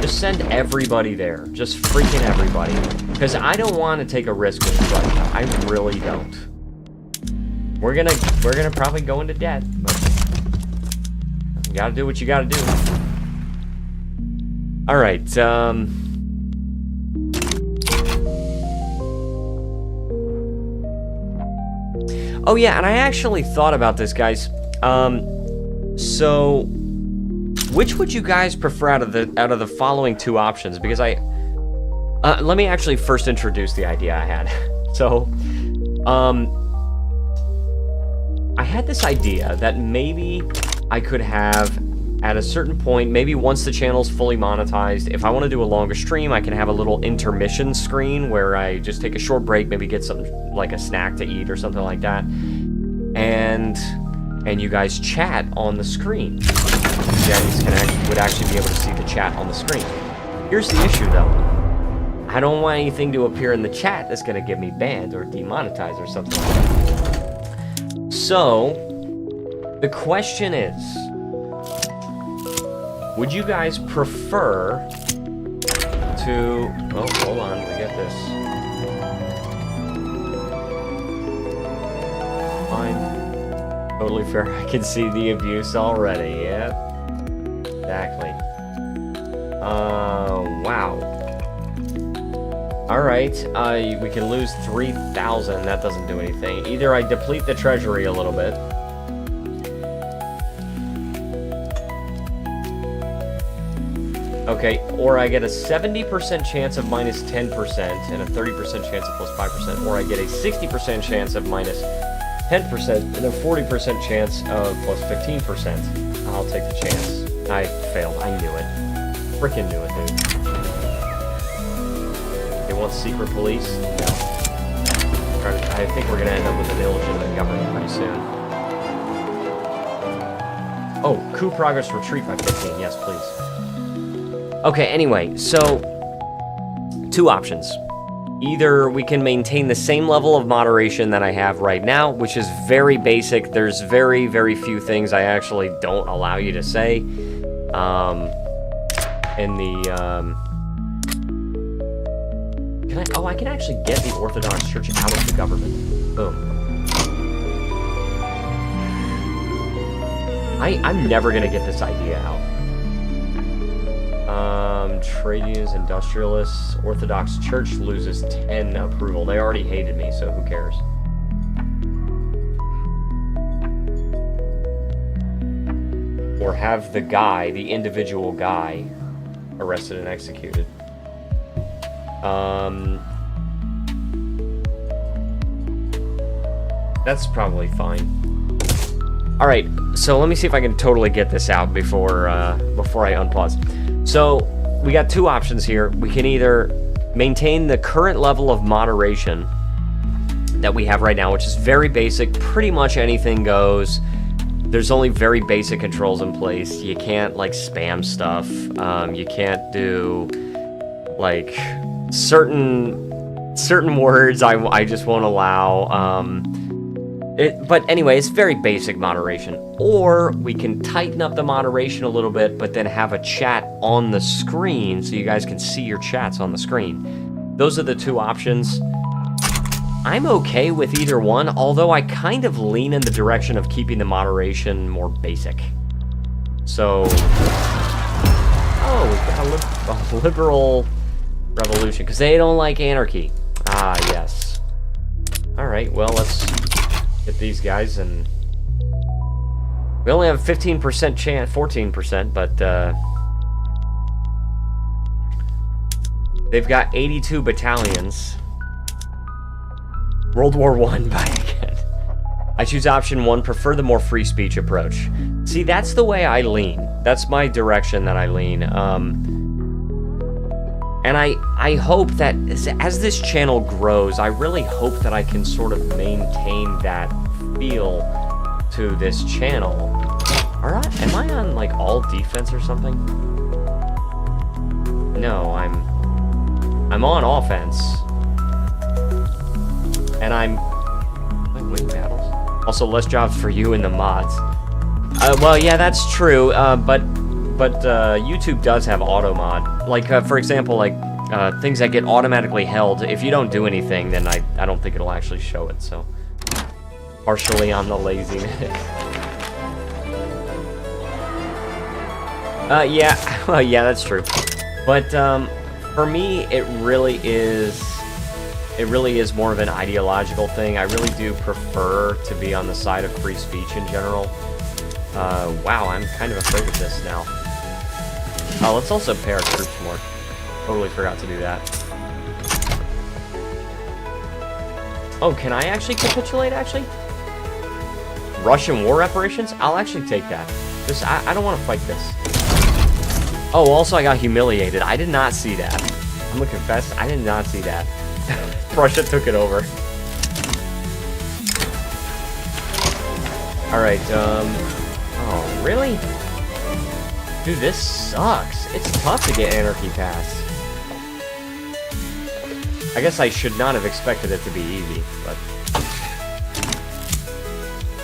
Just send everybody there. Just freaking everybody. Because I don't want to take a risk with Russia. I really don't. We're gonna probably go into debt, but you gotta do what you gotta do. Alright, oh yeah, and I actually thought about this, guys. So which would you guys prefer out of the following two options? Because let me actually first introduce the idea I had. So, I had this idea that maybe I could have, at a certain point, maybe once the channel's fully monetized, if I want to do a longer stream, I can have a little intermission screen where I just take a short break, maybe get something like a snack to eat or something like that, and you guys chat on the screen. You guys would actually be able to see the chat on the screen. Here's the issue, though. I don't want anything to appear in the chat that's going to get me banned or demonetized or something like that. So, the question is, would you guys prefer to... Oh, hold on, we get this. Fine. Totally fair. I can see the abuse already. Yep. Exactly. Wow. Alright, we can lose 3,000. That doesn't do anything. Either I deplete the treasury a little bit. Okay, or I get a 70% chance of minus 10% and a 30% chance of plus 5%, or I get a 60% chance of minus 10% and a 40% chance of plus 15%. I'll take the chance. I failed. I knew it. Frickin' knew it, dude. They want secret police? No. I think we're gonna end up with an illegitimate government pretty soon. Oh, coup progress retreat by 15. Yes, please. Okay, anyway, so two options. either we can maintain the same level of moderation that I have right now, which is very basic. There's very, very few things I actually don't allow you to say. I can actually get the Orthodox Church out of the government. Boom. I'm never gonna get this idea out. Trade unions, industrialists, Orthodox Church loses 10 approval. They already hated me, so who cares? Or have the guy, the individual guy, arrested and executed. That's probably fine. Alright, so let me see if I can totally get this out before I unpause. So, we got two options here. We can either maintain the current level of moderation that we have right now, which is very basic, pretty much anything goes. There's only very basic controls in place. You can't, like, spam stuff. You can't do, like, certain words I just won't allow. But anyway, it's very basic moderation. Or we can tighten up the moderation a little bit, but then have a chat on the screen so you guys can see your chats on the screen. Those are the two options. I'm okay with either one, although I kind of lean in the direction of keeping the moderation more basic. So, we got a liberal revolution, because they don't like anarchy. Ah, yes. Alright, well, let's get these guys, and we only have 15% chance, 14%, but they've got 82 battalions. World War I by again. I choose option 1, prefer the more free speech approach. See, that's the way I lean. That's my direction that I lean. And I hope that as this channel grows, I really hope that I can sort of maintain that feel to this channel. Am I on, like, all defense or something? No, I'm on offense. And I'm winning battles. Also, less jobs for you in the mods. Well, yeah, that's true. But YouTube does have auto mod. Like, for example, like things that get automatically held. If you don't do anything, then I don't think it'll actually show it. So, partially on the laziness. Yeah, well, yeah, that's true. But for me, it really is more of an ideological thing. I really do prefer to be on the side of free speech in general. Wow, I'm kind of afraid of this now. Oh, let's also pay our troops more. Totally forgot to do that. Oh, can I actually capitulate, actually? Russian war reparations? I'll actually take that. I don't want to fight this. Oh, also I got humiliated. I did not see that. I'm gonna confess, I did not see that. Russia took it over. Alright, oh, really? Dude, this sucks. It's tough to get anarchy passed. I guess I should not have expected it to be easy, but...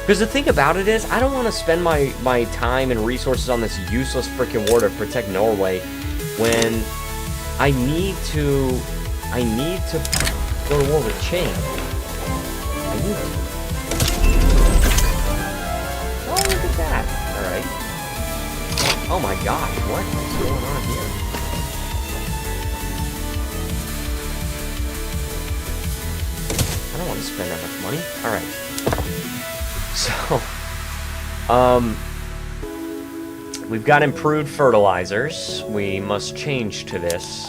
Because the thing about it is, I don't want to spend my time and resources on this useless freaking war to protect Norway when I need to go to war with Ching. I need to. Oh, look at that. Alright. Oh my gosh, what is going on here? I don't want to spend that much money. Alright. So, we've got improved fertilizers. We must change to this.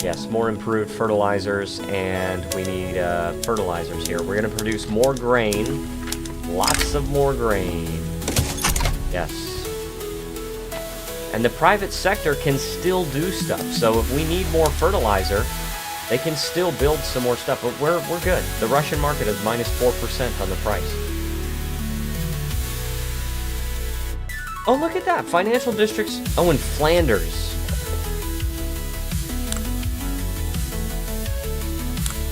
Yes, more improved fertilizers, and we need fertilizers here. We're going to produce more grain. Lots of more grain. Yes. And the private sector can still do stuff. So if we need more fertilizer, they can still build some more stuff. But we're good. The Russian market is minus 4% on the price. Oh, look at that. Financial districts. Oh, in Flanders.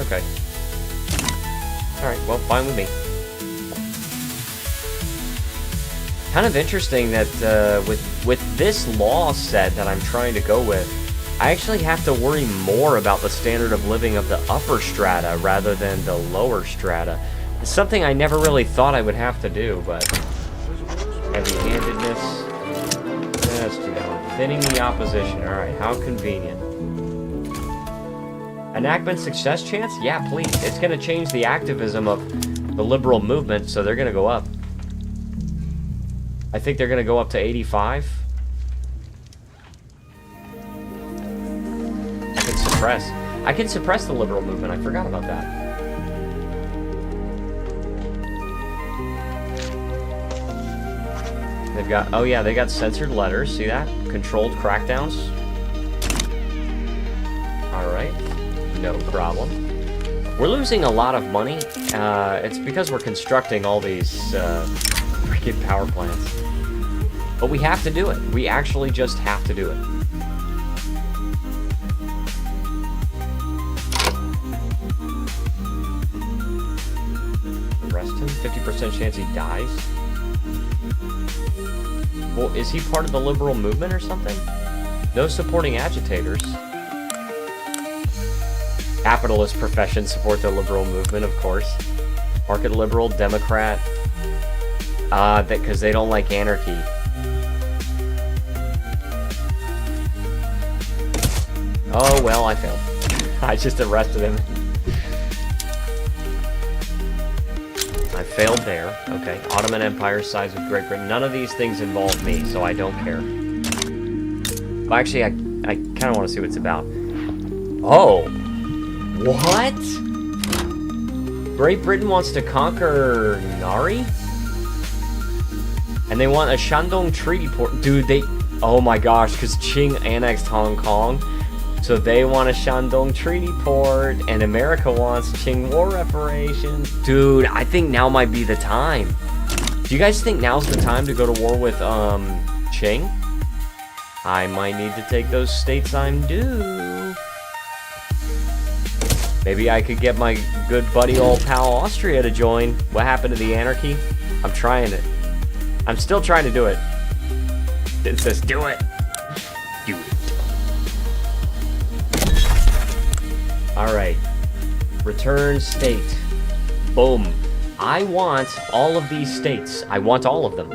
Okay. Alright, well, fine with me. Kind of interesting that with this law set that I'm trying to go with, I actually have to worry more about the standard of living of the upper strata rather than the lower strata. It's something I never really thought I would have to do, but heavy-handedness. Let's do that one. Thinning the opposition. Alright, how convenient. Enactment success chance? Yeah, please. It's going to change the activism of the liberal movement, so they're going to go up. I think they're going to go up to 85. I can suppress the liberal movement. I forgot about that. They've got, oh yeah, they got censored letters. See that? Controlled crackdowns. Alright. No problem. We're losing a lot of money. It's because we're constructing all these freaking power plants. But we have to do it. We actually just have to do it. Arrest him? 50% chance he dies? Well, is he part of the liberal movement or something? No supporting agitators. Capitalist professions support the liberal movement, of course. Market liberal, Democrat. Because they don't like anarchy. Oh, well, I failed. I just arrested him. I failed there. Okay. Ottoman Empire sides with Great Britain. None of these things involve me, so I don't care. Well, actually, I kind of want to see what it's about. Oh! What? Great Britain wants to conquer Nari? And they want a Shandong Treaty port. Dude, they... Oh my gosh, because Qing annexed Hong Kong. So they want a Shandong Treaty port, and America wants Qing war reparations. Dude, I think now might be the time. Do you guys think now's the time to go to war with, Qing? I might need to take those states I'm due. Maybe I could get my good buddy old pal Austria to join. What happened to the anarchy? I'm trying it. I'm still trying to do it. It says do it. Do it. Alright. Return state. Boom. I want all of these states. I want all of them.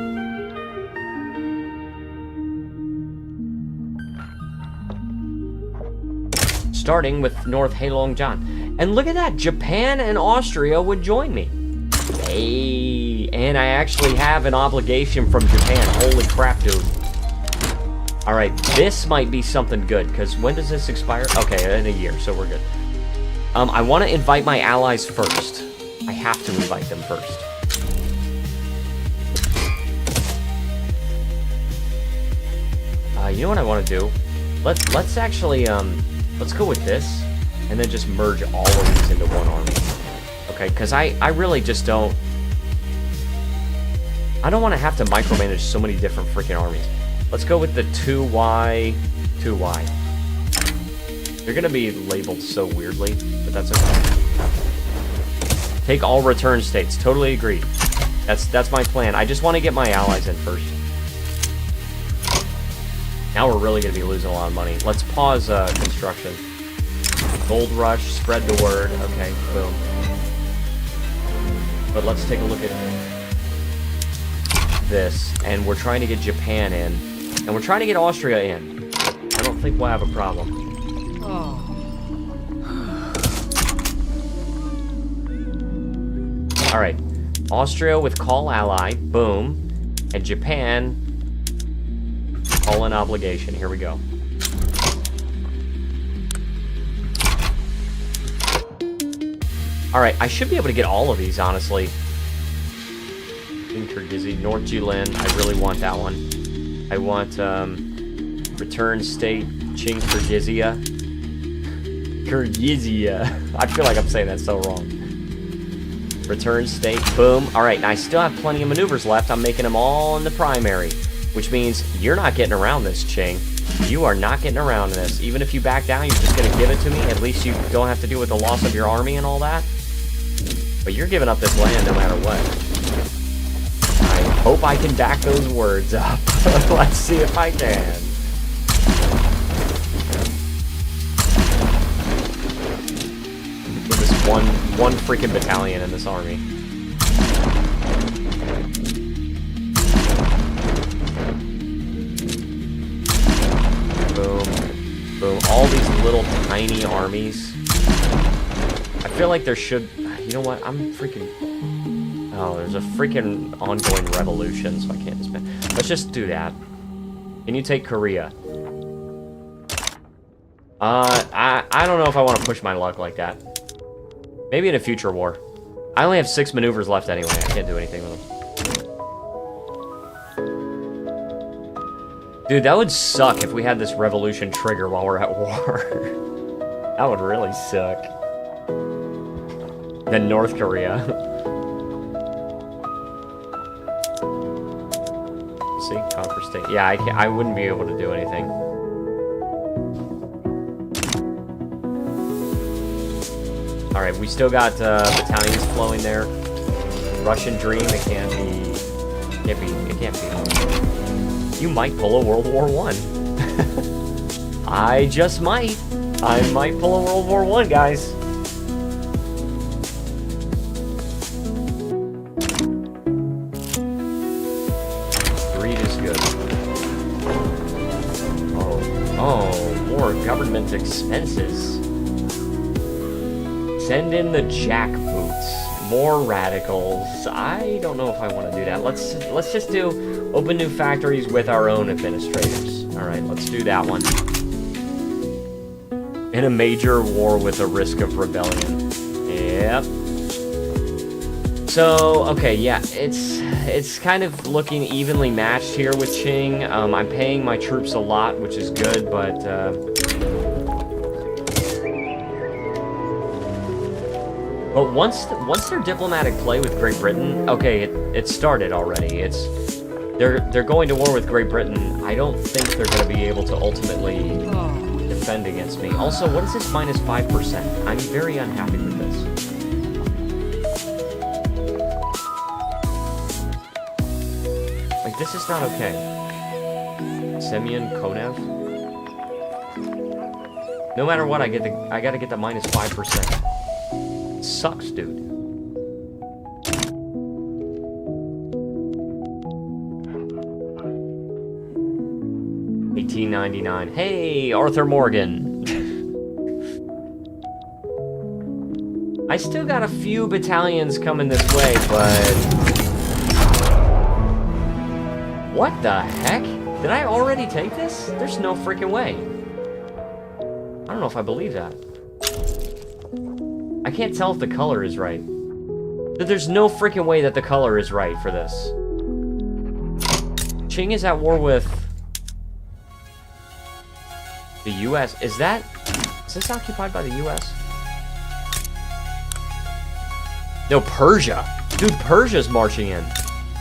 Starting with North Heilongjiang. And look at that, Japan and Austria would join me. Hey, and I actually have an obligation from Japan. Holy crap, dude. Alright, this might be something good, because when does this expire? Okay, in a year, so we're good. I want to invite my allies first. I have to invite them first. You know what I want to do? Let's actually, let's go with this, and then just merge all of these into one army. Okay, because I really just don't... I don't want to have to micromanage so many different freaking armies. Let's go with the 2Y, 2Y. They're going to be labeled so weirdly, but that's okay. Take all return states. Totally agreed. That's my plan. I just want to get my allies in first. Now we're really going to be losing a lot of money. Let's pause construction. Gold rush, spread the word. Okay, boom. But let's take a look at this. And we're trying to get Japan in. And we're trying to get Austria in. I don't think we'll have a problem. Oh. Alright. Austria with call ally. Boom. And Japan... call an obligation. Here we go. Alright, I should be able to get all of these, honestly. In Kyrgyzstan, North Jilin, I really want that one. I want, return state, Qing Kyrgyzia. Kyrgyzia. I feel like I'm saying that so wrong. Return state, boom. Alright, I still have plenty of maneuvers left. I'm making them all in the primary. Which means you're not getting around this, Qing. You are not getting around this. Even if you back down, you're just going to give it to me. At least you don't have to deal with the loss of your army and all that. But you're giving up this land no matter what. I hope I can back those words up. Let's see if I can. With this one freaking battalion in this army. Boom. Boom. All these little tiny armies. I feel like there should... You know what? I'm freaking... Oh, there's a freaking ongoing revolution, so I can't just... Let's just do that. Can you take Korea? I don't know if I want to push my luck like that. Maybe in a future war. I only have 6 maneuvers left anyway. I can't do anything with them. Dude, that would suck if we had this revolution trigger while we're at war. That would really suck. Then North Korea. See, conquer state. Yeah, I wouldn't be able to do anything. All right, we still got battalions flowing there. Russian dream. It can't be. It can't be. You might pull a World War I. I just might. I might pull a World War I, guys. Greed is good. Oh, more government expenses. Send in the jackboots. More radicals. I don't know if I want to do that. Let's just do open new factories with our own administrators. All right, let's do that one. In a major war with a risk of rebellion. Yep. So, okay, yeah, it's kind of looking evenly matched here with Qing. I'm paying my troops a lot, which is good, but once their diplomatic play with Great Britain, okay, it started already. They're going to war with Great Britain. I don't think they're going to be able to ultimately defend against me. Also, what is this minus 5%? I'm very unhappy with this. Like, this is not okay. Semyon Konev. No matter what, I gotta get the minus 5%. Sucks, dude. $18.99. Hey, Arthur Morgan. I still got a few battalions coming this way, but... What the heck? Did I already take this? There's no freaking way. I don't know if I believe that. I can't tell if the color is right. There's no freaking way that the color is right for this. Qing is at war with the U.S. Is this occupied by the U.S.? No, Persia. Dude, Persia's marching in.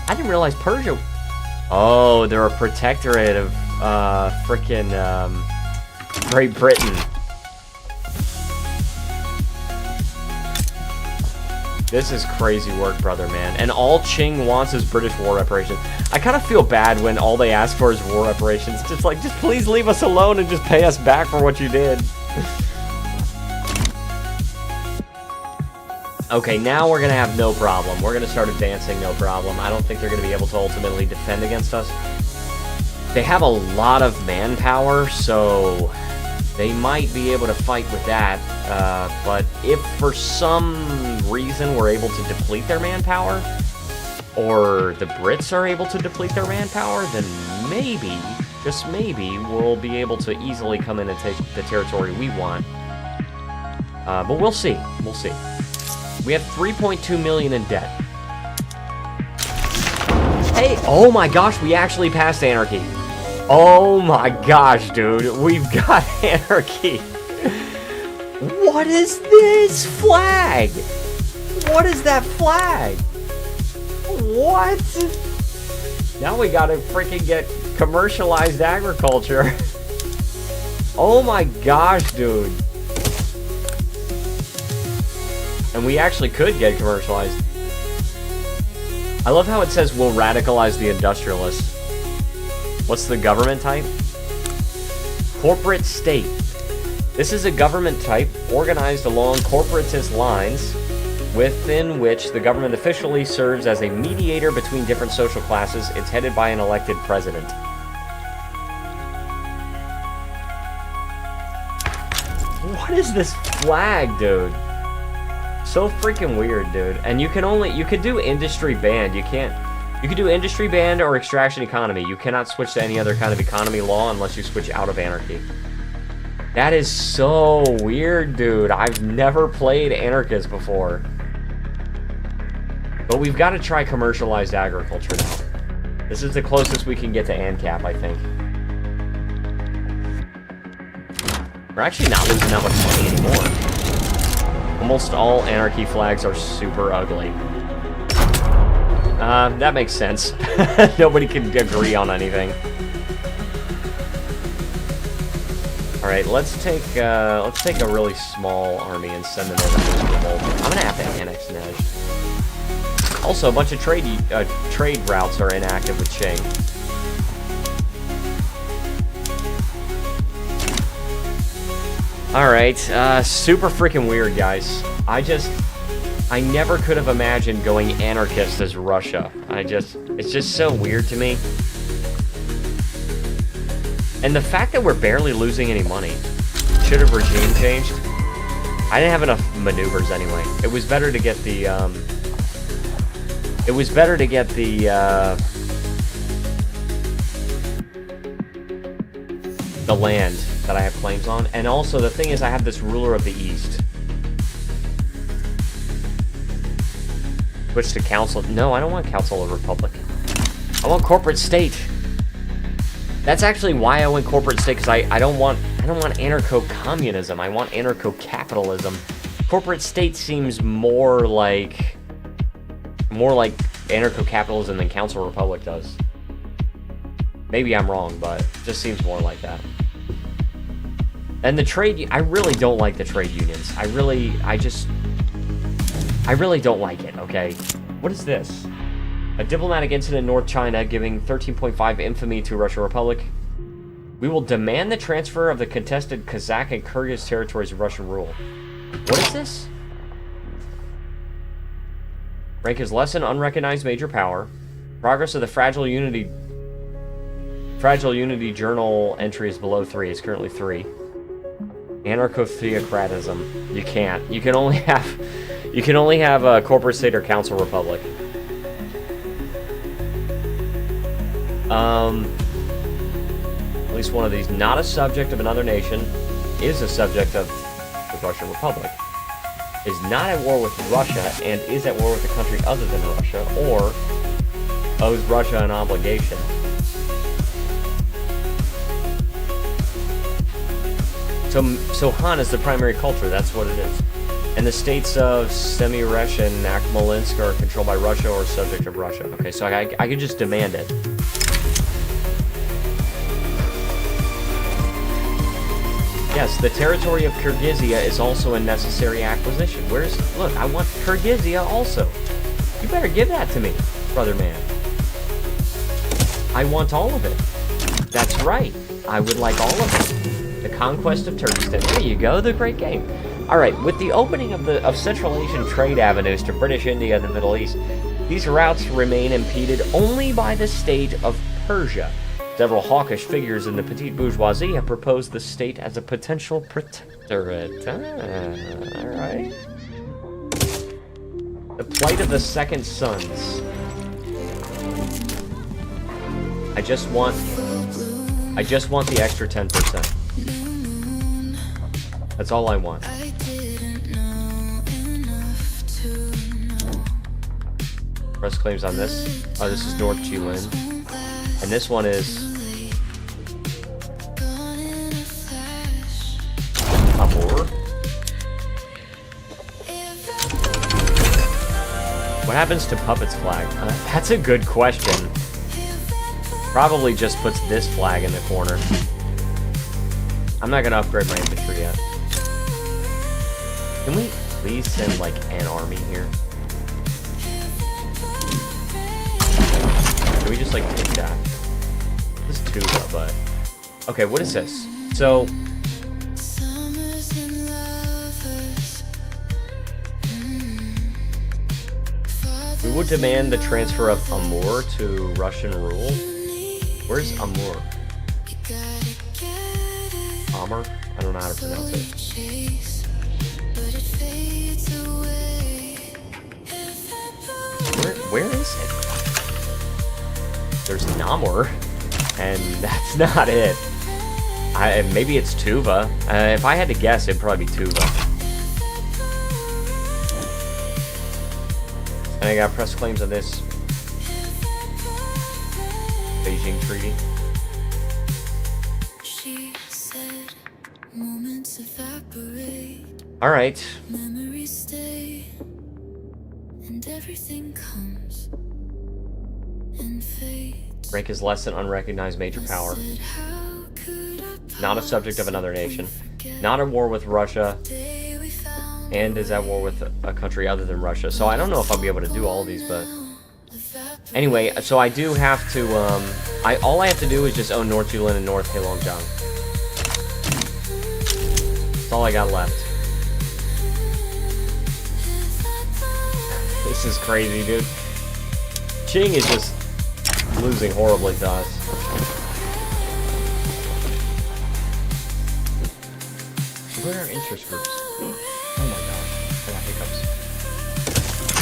I didn't realize Persia... Oh, they're a protectorate of, frickin', Great Britain. This is crazy work, brother, man. And all Qing wants is British war reparations. I kind of feel bad when all they ask for is war reparations. Just like, just please leave us alone and just pay us back for what you did. Okay, now we're going to have no problem. We're going to start advancing, no problem. I don't think they're going to be able to ultimately defend against us. They have a lot of manpower, so they might be able to fight with that. But if for some reason we're able to deplete their manpower, or the Brits are able to deplete their manpower, then maybe, just maybe, we'll be able to easily come in and take the territory we want. But we'll see. We'll see. We have 3.2 million in debt. Hey, oh my gosh, we actually passed anarchy. Oh my gosh, dude, we've got anarchy. What is this flag? What is that flag? What? Now we gotta freaking get commercialized agriculture. Oh my gosh, dude. And we actually could get commercialized. I love how it says we'll radicalize the industrialists. What's the government type? Corporate state. This is a government type organized along corporatist lines within which the government officially serves as a mediator between different social classes. It's headed by an elected president. What is this flag, dude? So freaking weird, dude. And you could do industry banned. You could do industry banned or extraction economy. You cannot switch to any other kind of economy law unless you switch out of anarchy. That is so weird, dude. I've never played anarchist before. But we've got to try commercialized agriculture now. This is the closest we can get to ANCAP, I think. We're actually not losing that much money anymore. Almost all anarchy flags are super ugly. That makes sense. Nobody can agree on anything. All right, let's take a really small army and send them over to revolt. I'm gonna have to annexNej. Also, a bunch of trade routes are inactive with Qing. All right, super freaking weird, guys. I never could have imagined going anarchist as Russia. It's just so weird to me. And the fact that we're barely losing any money. Should have regime changed. I didn't have enough maneuvers anyway. It was better to get the, the land that I have claims on. And also, the thing is, I have this ruler of the East. Switch to council. No, I don't want council of republic. I want corporate state. That's actually why I went corporate state, because I don't want anarcho-communism. I want anarcho-capitalism. Corporate state seems more like anarcho-capitalism than council republic does. Maybe I'm wrong, but it just seems more like that. And the trade, I really don't like the trade unions. I really don't like it, okay? What is this? A diplomatic incident in North China giving 13.5 infamy to Russian Republic. We will demand the transfer of the contested Kazakh and Kyrgyz territories of Russian rule. What is this? Rank is less than unrecognized major power. Progress of the Fragile Unity Journal entry is below 3. It's currently 3. Anarcho-theocratism. You can't. You can only have a corporate state or council republic. At least one of these, not a subject of another nation, is a subject of the Russian Republic, is not at war with Russia, and is at war with a country other than Russia, or owes Russia an obligation. So Han is the primary culture, that's what it is. And the states of Semirash and Akhmalinsk are controlled by Russia or subject of Russia. Okay, so I could just demand it. Yes, the territory of Kyrgyzia is also a necessary acquisition. Look, I want Kyrgyzia also. You better give that to me, brother man. I want all of it. That's right. I would like all of it. The conquest of Turkestan. There you go, the great game. Alright, with the opening of Central Asian trade avenues to British India and the Middle East, these routes remain impeded only by the state of Persia. Several hawkish figures in the petite bourgeoisie have proposed the state as a potential protectorate. Alright. The plight of the second sons. I just want the extra 10%. That's all I want. Press claims on this. Oh, this is North Jilin. And this one is Amur. What happens to Puppet's flag? That's a good question. Probably just puts this flag in the corner. I'm not gonna upgrade my infantry yet. Can we please send, like, an army here? Can we just, like, take that? This is Tuba, but... Okay, what is this? So... We would demand the transfer of Amur to Russian rule. Where's Amur? Amur? I don't know how to pronounce it. Where is it? There's Namur, and that's not it. Maybe it's Tuva. If I had to guess, it'd probably be Tuva. And I got press claims on this Beijing Treaty. All right. Memories stay, and everything comes and fades. Rank is less than unrecognized major power. Not a subject of another nation. Not at war with Russia. And is at war with a country other than Russia. So I don't know if I'll be able to do all these, but... Anyway, so I do have to, all I have to do is just own North Julin and North Heilongjiang. That's all I got left. This is crazy, dude. Qing is just losing horribly to us. What are our interest groups? Oh my gosh, I got hiccups.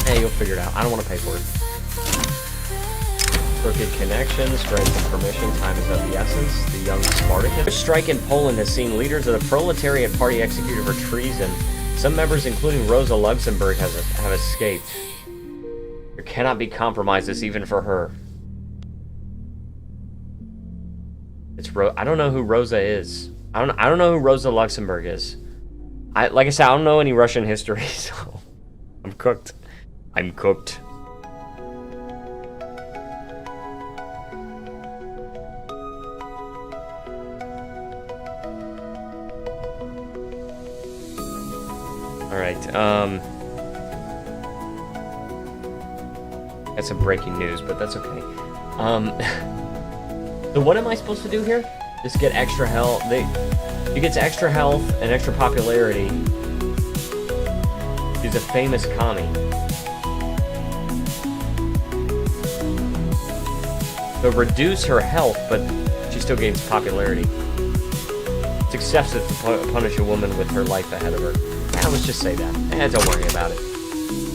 Hey, you'll figure it out. I don't want to pay for it. Crooked connections, strength and permission, time is of the essence. The young Spartacus. The strike in Poland has seen leaders of the proletariat party executed for treason. Some members, including Rosa Luxemburg, have escaped. There cannot be compromises even for her. It's I don't know who Rosa is. I don't know who Rosa Luxemburg is. Like I said, I don't know any Russian history, so I'm cooked. I'm cooked. All right. Got some breaking news, but that's okay. So what am I supposed to do here? Just get extra health. He gets extra health and extra popularity. She's a famous commie. So reduce her health, but she still gains popularity. It's excessive to punish a woman with her life ahead of her. Let's just say that. Don't worry about it.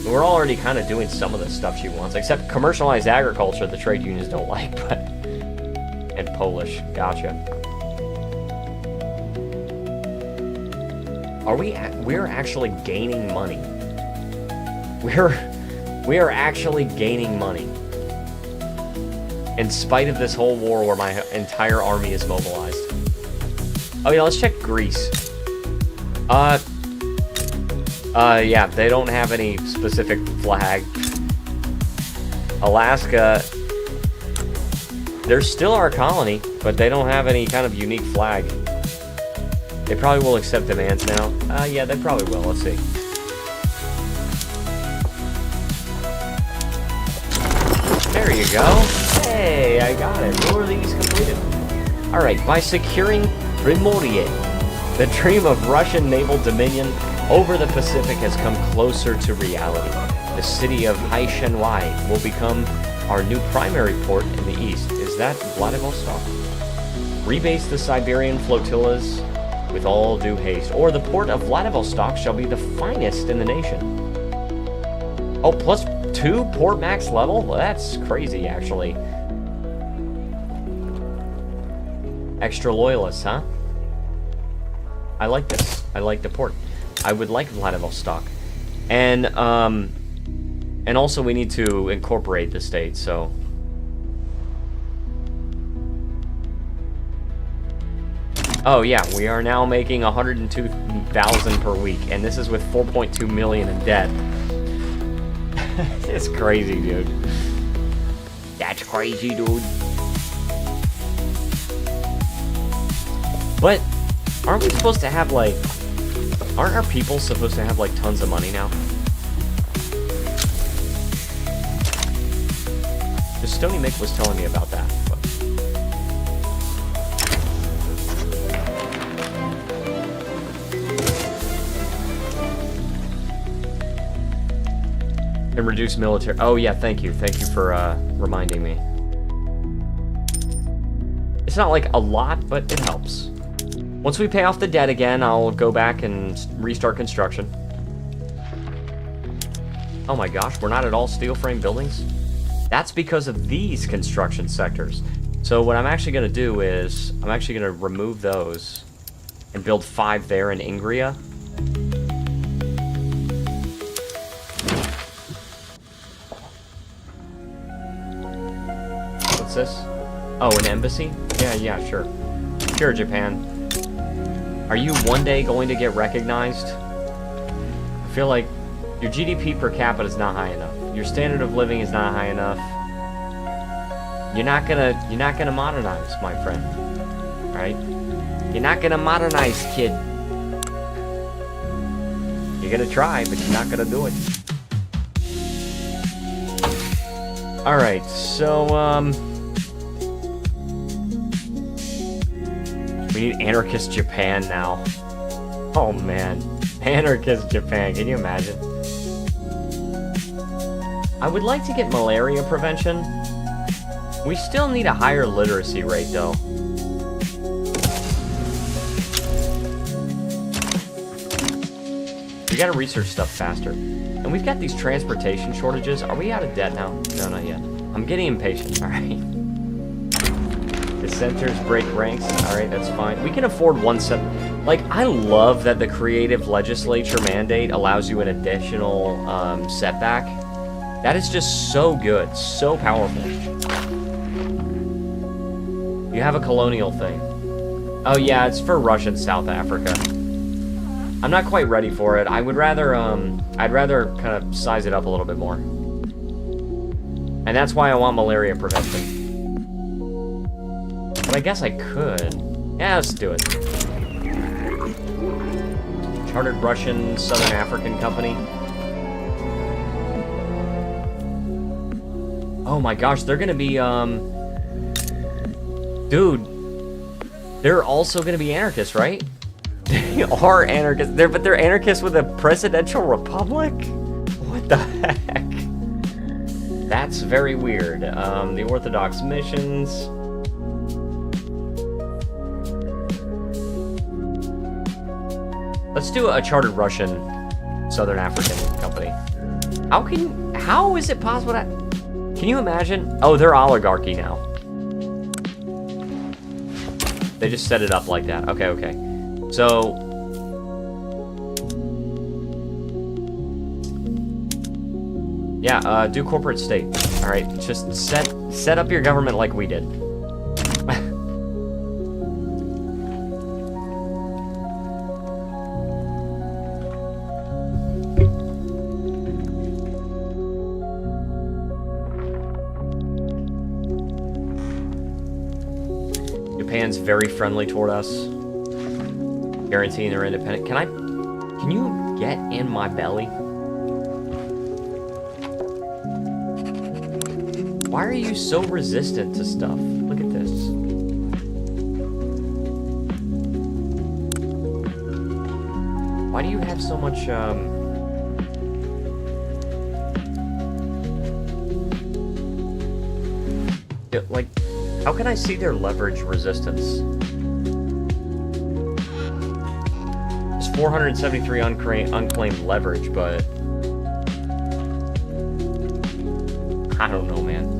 We're already kind of doing some of the stuff she wants, except commercialized agriculture the trade unions don't like, but... And Polish. Gotcha. We're actually gaining money. We are actually gaining money. In spite of this whole war where my entire army is mobilized. Oh yeah, let's check Greece. Yeah, they don't have any specific flag. Alaska, they're still our colony, but they don't have any kind of unique flag. They probably will accept demands now. Yeah, they probably will. Let's see. There you go. Hey, I got it. More of these completed. Alright, by securing Primorye, the dream of Russian naval dominion over the Pacific has come closer to reality. The city of Haishenwai will become our new primary port in the east. Is that Vladivostok? Rebase the Siberian flotillas with all due haste, or the port of Vladivostok shall be the finest in the nation. Oh, +2 port max level? Well, that's crazy, actually. Extra loyalists, huh? I like this. I like the port. I would like Vladivostok. And also we need to incorporate the state, so... Oh yeah, we are now making 102,000 per week, and this is with 4.2 million in debt. It's crazy, dude. That's crazy, dude. But Aren't we supposed to have, like... Aren't our people supposed to have, like, tons of money now? Just Stony Mick was telling me about that. But... And reduce military... Oh, yeah, thank you. Thank you for reminding me. It's not, like, a lot, but it helps. Once we pay off the debt again, I'll go back and restart construction. Oh my gosh, we're not at all steel frame buildings? That's because of these construction sectors. So what I'm actually going to do is, I'm actually going to remove those and build 5 there in Ingria. What's this? Oh, an embassy? Yeah, sure. Sure, Japan. Are you one day going to get recognized? I feel like your GDP per capita is not high enough. Your standard of living is not high enough. You're not gonna modernize, my friend. Right? You're not gonna modernize, kid. You're gonna try, but you're not gonna do it. Alright, so, we need anarchist Japan now. Oh man. Anarchist Japan, can you imagine? I would like to get malaria prevention. We still need a higher literacy rate though. We gotta research stuff faster. And we've got these transportation shortages. Are we out of debt now? No, not yet. I'm getting impatient, alright. Dissenters break ranks. Alright, that's fine. We can afford one set. Like, I love that the creative legislature mandate allows you an additional setback. That is just so good. So powerful. You have a colonial thing. Oh yeah, it's for Russian South Africa. I'm not quite ready for it. I would rather, I'd rather kind of size it up a little bit more. And that's why I want malaria prevention. But I guess I could. Yeah, let's do it. Chartered Russian Southern African Company. Oh my gosh, they're gonna be, Dude. They're also gonna be anarchists, right? They are anarchists. But they're anarchists with a presidential republic? What the heck? That's very weird. The Orthodox missions... Let's do a chartered Russian Southern African company. How is it possible that... Can you imagine? Oh, they're oligarchy now. They just set it up like that. Okay. So... Yeah, do corporate state. Alright, just set up your government like we did. Japan's very friendly toward us, guaranteeing they're independent. Can you get in my belly? Why are you so resistant to stuff? Look at this. Why do you have so much, like, how can I see their leverage resistance? There's 473 unclaimed leverage, but... I don't know, man.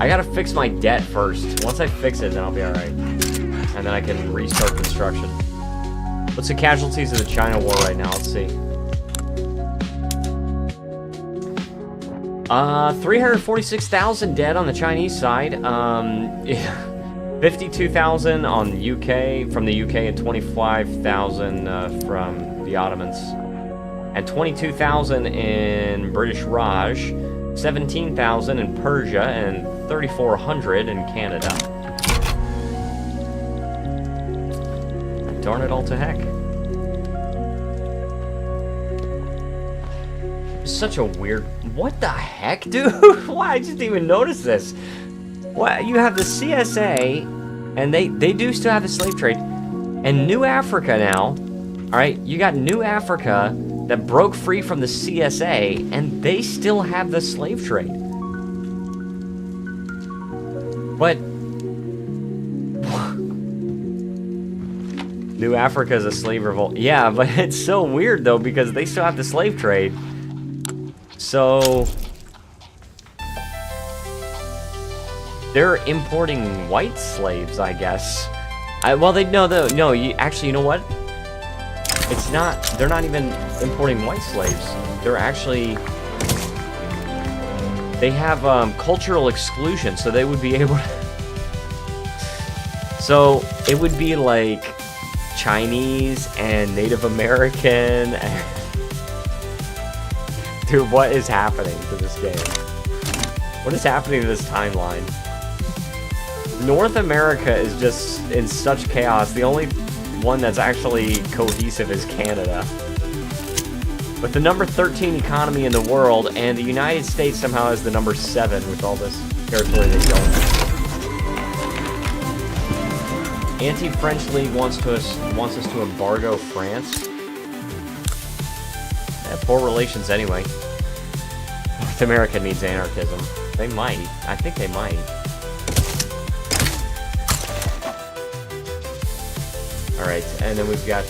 I gotta fix my debt first. Once I fix it, then I'll be alright. And then I can restart construction. What's the casualties of the China War right now? Let's see. 346,000 dead on the Chinese side. 52,000 on the UK, from the UK, and 25,000 from the Ottomans. And 22,000 in British Raj, 17,000 in Persia, and 3,400 in Canada. darn it all to heck. Such a weird... What the heck, dude? Why? I just even noticed this. What? You have the CSA, and they do still have the slave trade. And New Africa now, alright? You got New Africa that broke free from the CSA, and they still have the slave trade. But... New Africa is a slave revolt. Yeah, but it's so weird, though, because they still have the slave trade. So... they're importing white slaves, I guess. Well, they... No, actually, you know what? It's not... They're not even importing white slaves. They're actually... They have cultural exclusion, so they would be able to... So, it would be like... Chinese and Native American. Dude, what is happening to this game? What is happening to this timeline? North America is just in such chaos. The only one that's actually cohesive is Canada. With the number 13 economy in the world, and the United States somehow is the number 7 with all this territory they don't. Anti-French League wants us to embargo France. Poor relations anyway. North America needs anarchism. They might. I think they might. Alright, and then we've got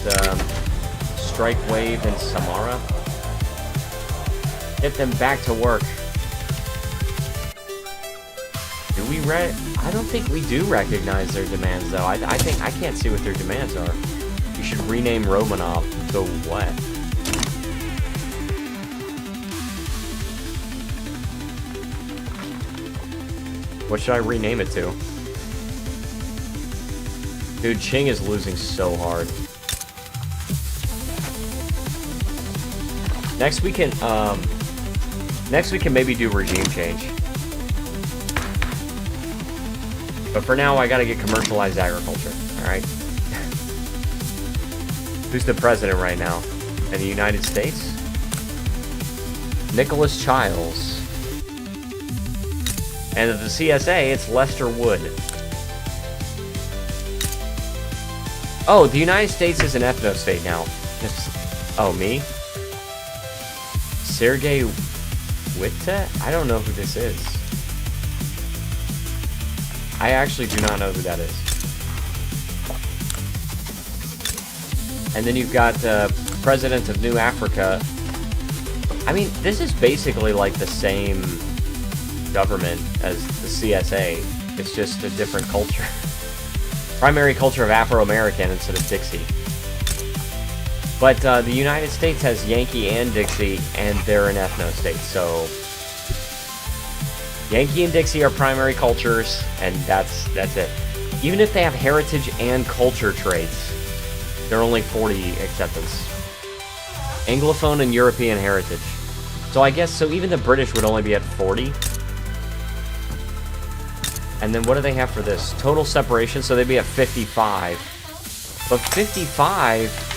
Strike Wave and Samara. Get them back to work. Do we I don't think we do recognize their demands, though. I think I can't see what their demands are. You should rename Romanov to what? What should I rename it to? Dude, Qing is losing so hard. Next we can maybe do regime change. But for now, I gotta get commercialized agriculture, alright? Who's the president right now? In the United States? Nicholas Childs. And at the CSA, it's Lester Wood. Oh, the United States is an ethno-state now. Oh, me? Sergey Witte? I don't know who this is. I actually do not know who that is. And then you've got President of New Africa. I mean, this is basically like the same government as the CSA. It's just a different culture. Primary culture of Afro-American instead of Dixie. But the United States has Yankee and Dixie, and they're an ethno-state, so... Yankee and Dixie are primary cultures, and that's it. Even if they have heritage and culture traits, they're only 40 acceptance. Anglophone and European heritage. So I guess, so even the British would only be at 40. And then what do they have for this? Total separation, so they'd be at 55. But 55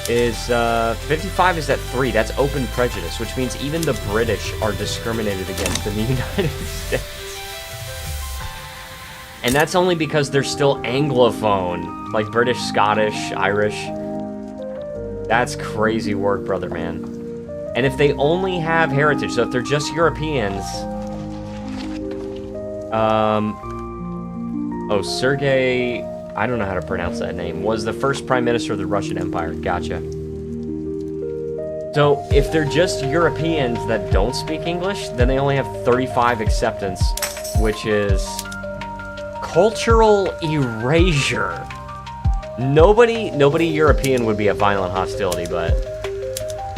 is at 3. That's open prejudice, which means even the British are discriminated against in the United States. And that's only because they're still Anglophone, like British, Scottish, Irish. That's crazy work, brother, man. And if they only have heritage, so if they're just Europeans... Sergey... I don't know how to pronounce that name, was the first prime minister of the Russian Empire. Gotcha. So, if they're just Europeans that don't speak English, then they only have 35 acceptance, which is cultural erasure. Nobody European would be a violent hostility, but...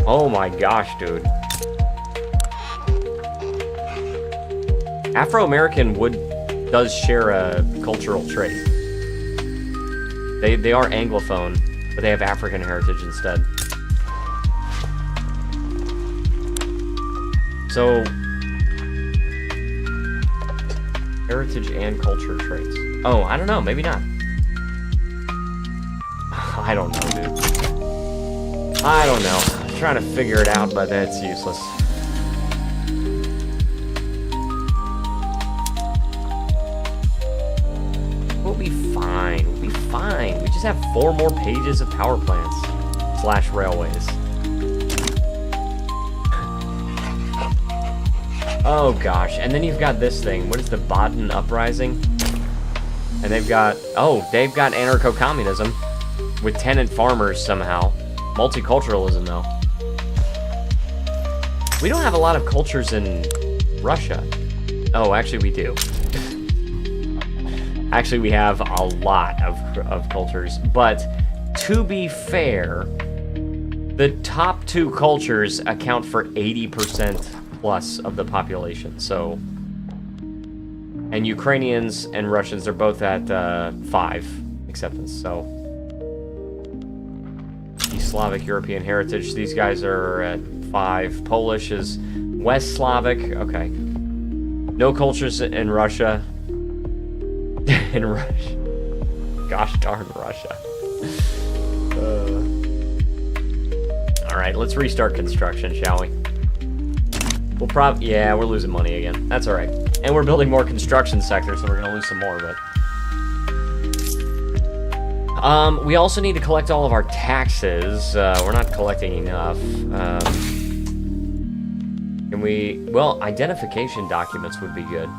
Oh my gosh, dude. Afro-American does share a cultural trait. They are Anglophone, but they have African heritage instead. So, heritage and culture traits. Oh, I don't know, maybe not. I don't know, dude. I don't know. I'm trying to figure it out, but it's useless. We'll be fine. We'll be fine. We just have 4 more pages of power plants / railways. Oh gosh, and then you've got this thing. What is the Baden Uprising? And they've got anarcho-communism with tenant farmers somehow. Multiculturalism though. We don't have a lot of cultures in Russia. Oh, actually we do. Actually, we have a lot of cultures, but to be fair, the top 2 cultures account for 80% plus of the population, so... And Ukrainians and Russians are both at 5 acceptance, so... East Slavic European heritage, these guys are at 5. Polish is West Slavic, okay. No cultures in Russia. In Russia. Gosh darn Russia. Alright, let's restart construction, shall we? We'll yeah, we're losing money again. That's alright. And we're building more construction sectors, so we're gonna lose some more, but... we also need to collect all of our taxes. We're not collecting enough. Can we... Well, identification documents would be good.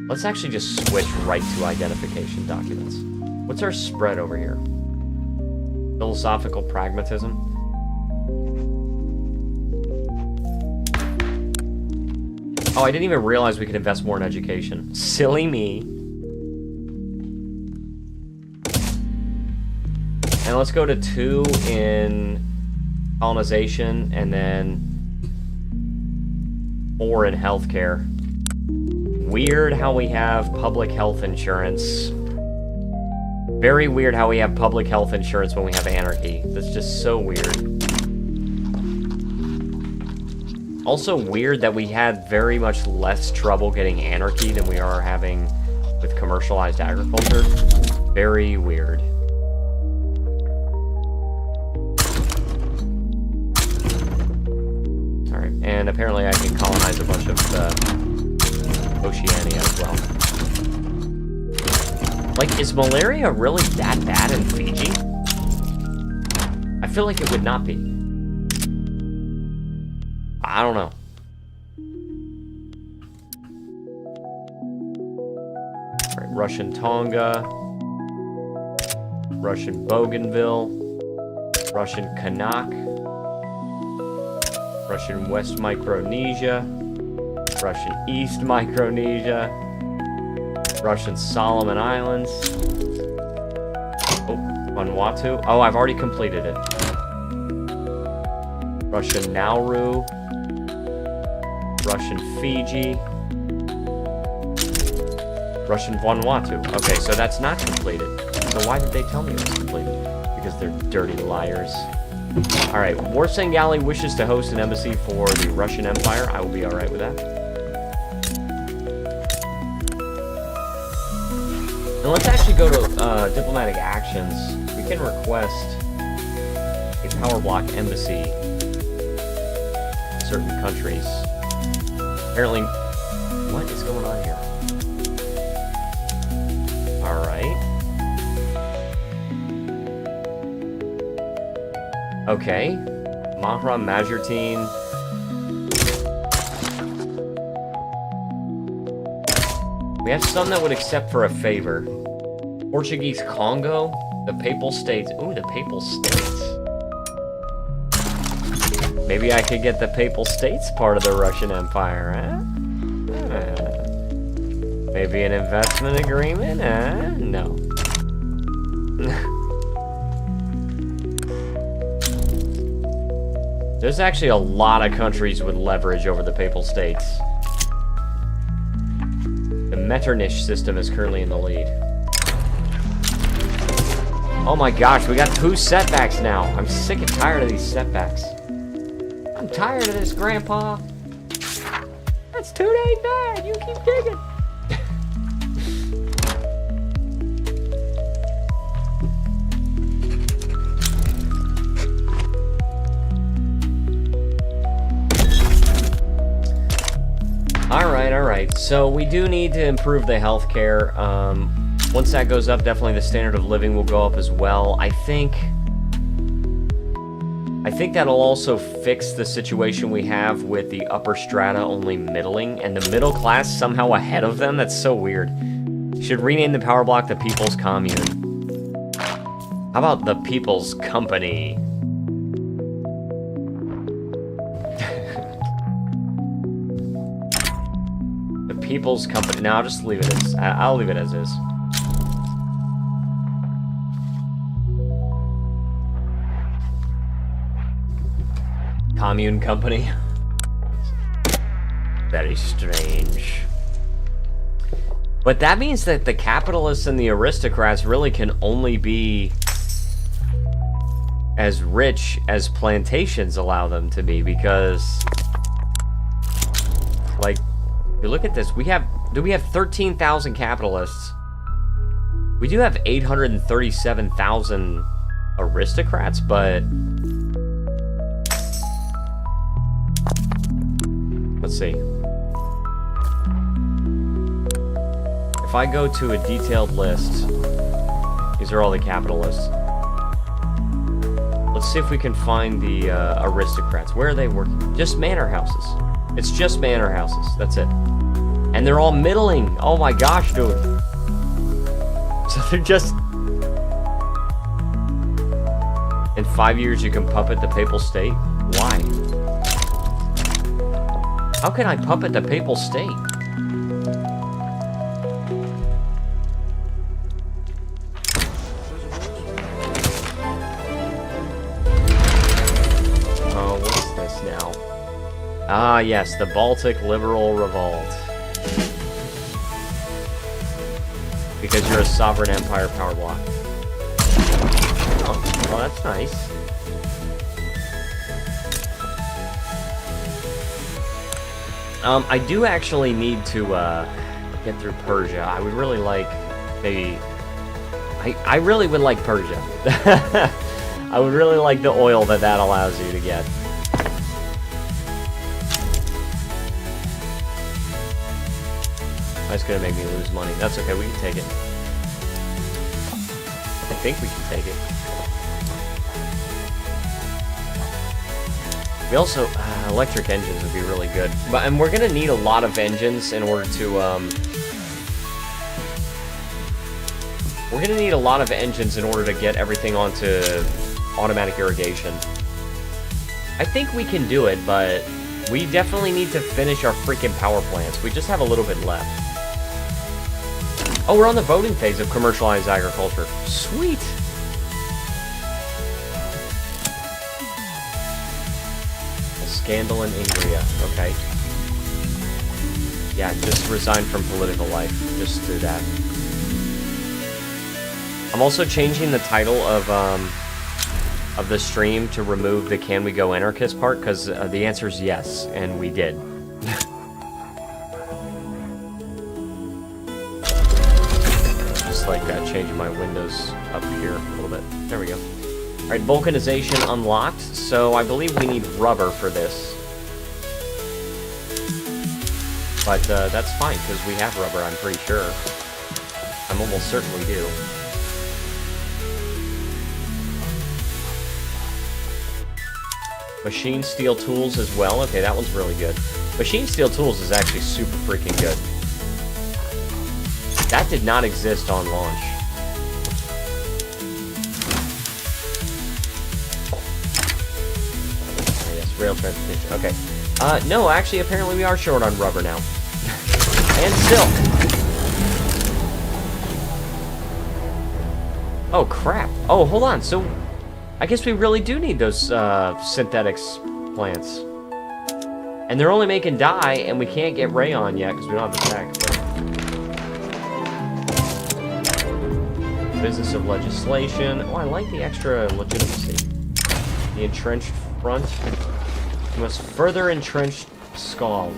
Let's actually just switch right to identification documents. What's our spread over here? Philosophical pragmatism? Oh, I didn't even realize we could invest more in education. Silly me. And let's go to 2 in colonization, and then 4 in healthcare. Weird how we have public health insurance. Very weird how we have public health insurance when we have anarchy. That's just so weird. Also weird that we had very much less trouble getting anarchy than we are having with commercialized agriculture. Very weird. Alright, and apparently I can colonize a bunch of Oceania as well. Like, is malaria really that bad in Fiji? I feel like it would not be. I don't know. Alright, Russian Tonga. Russian Bougainville. Russian Kanak. Russian West Micronesia. Russian East Micronesia. Russian Solomon Islands. Oh, Vanuatu. Oh, I've already completed it. Russian Nauru. Russian Fiji. Russian Vanuatu. Okay, so that's not completed. So why did they tell me it was completed? Because they're dirty liars. Alright, Warsangali wishes to host an embassy for the Russian Empire. I will be alright with that. And let's actually go to diplomatic actions. We can request a power block embassy in certain countries. Apparently, what is going on here? Alright. Okay. Mahra Majortine. We have some that would accept for a favor. Portuguese Congo, the Papal States. Ooh, the Papal States. Maybe I could get the Papal States part of the Russian Empire, huh? Maybe an investment agreement, huh? No. There's actually a lot of countries with leverage over the Papal States. The Metternich system is currently in the lead. Oh my gosh, we got 2 setbacks now. I'm sick and tired of these setbacks. I'm tired of this, Grandpa. That's too dang bad. You keep digging. Alright, so we do need to improve the healthcare. Once that goes up, definitely the standard of living will go up as well. I think that'll also fix the situation we have with the upper strata only middling, and the middle class somehow ahead of them. That's so weird. Should rename the power block the People's Commune. How about the People's Company? The People's Company. No, I'll just leave it as... I'll leave it as is. Commune Company. Very strange. But that means that the capitalists and the aristocrats really can only be as rich as plantations allow them to be, because, like, if you look at this, we have 13,000 capitalists. We do have 837,000 aristocrats, but let's see. If I go to a detailed list, these are all the capitalists. Let's see if we can find the aristocrats. Where are they working? Just manor houses. It's just manor houses. That's it. And they're all middling. Oh my gosh, dude. So they're just... In 5 years you can puppet the papal state? Why? How can I puppet the papal state? Oh, what's this now? Ah, yes, the Baltic Liberal Revolt. Because you're a sovereign empire power block. Oh, well, that's nice. I do actually need to get through Persia. I would really like maybe... I really would like Persia. I would really like the oil that allows you to get. That's gonna make me lose money. That's okay, we can take it. I think we can take it. We also, electric engines would be really good. And we're gonna need a lot of engines in order to, we're gonna need a lot of engines in order to get everything onto automatic irrigation. I think we can do it, but we definitely need to finish our freaking power plants. We just have a little bit left. Oh, we're on the voting phase of commercialized agriculture. Sweet! Scandal in Ingria. Okay. Yeah, just resign from political life. Just do that. I'm also changing the title of the stream to remove the "Can we go anarchist" part, because the answer is yes, and we did. Just like changing my windows up here a little bit. There we go. Alright, vulcanization unlocked, so I believe we need rubber for this. But that's fine, because we have rubber, I'm pretty sure. I'm almost certain we do. Machine steel tools as well. Okay, that one's really good. Machine steel tools is actually super freaking good. That did not exist on launch. Rail transportation. Okay. No, actually, apparently we are short on rubber now. And silk. Oh, crap. Oh, hold on. So, I guess we really do need those synthetics plants. And they're only making dye, and we can't get rayon yet because we don't have the tech. But... Business of legislation. Oh, I like the extra legitimacy. The entrenched front. You must further entrench Skov.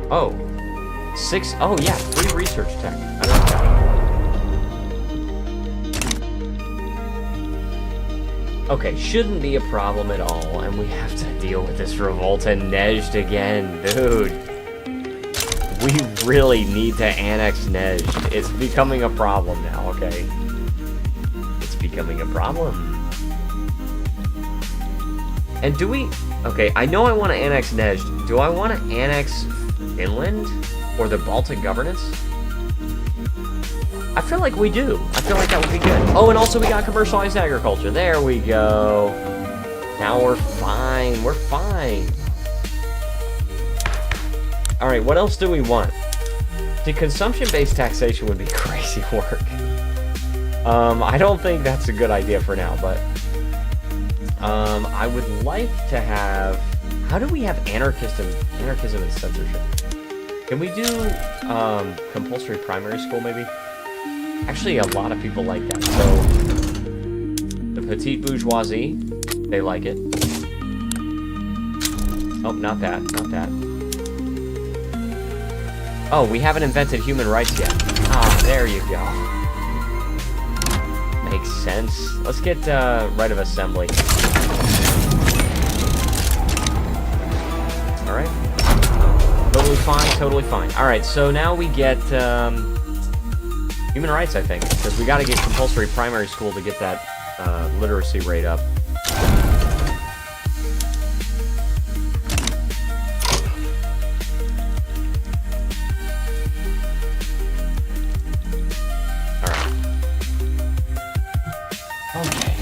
Oh. 6. Oh, yeah. 3 research tech. I don't know. Okay, shouldn't be a problem at all, and we have to deal with this revolt in Nejd again, dude. We really need to annex Nejd. It's becoming a problem now, okay? It's becoming a problem. And do we... Okay, I know I want to annex Nejd. Do I want to annex Finland? Or the Baltic governance? I feel like we do. I feel like that would be good. Oh, and also we got commercialized agriculture. There we go. Now we're fine. We're fine. Alright, what else do we want? See, consumption-based taxation would be crazy work. I don't think that's a good idea for now, but... I would like to have... How do we have anarchism and censorship? Can we do, compulsory primary school, maybe? Actually, a lot of people like that, so... The petite bourgeoisie, they like it. Oh, not that, not that. Oh, we haven't invented human rights yet. Ah, there you go. Makes sense. Let's get, right of assembly. Alright. Totally fine, totally fine. Alright, so now we get, human rights, I think. Because we gotta get compulsory primary school to get that, literacy rate up.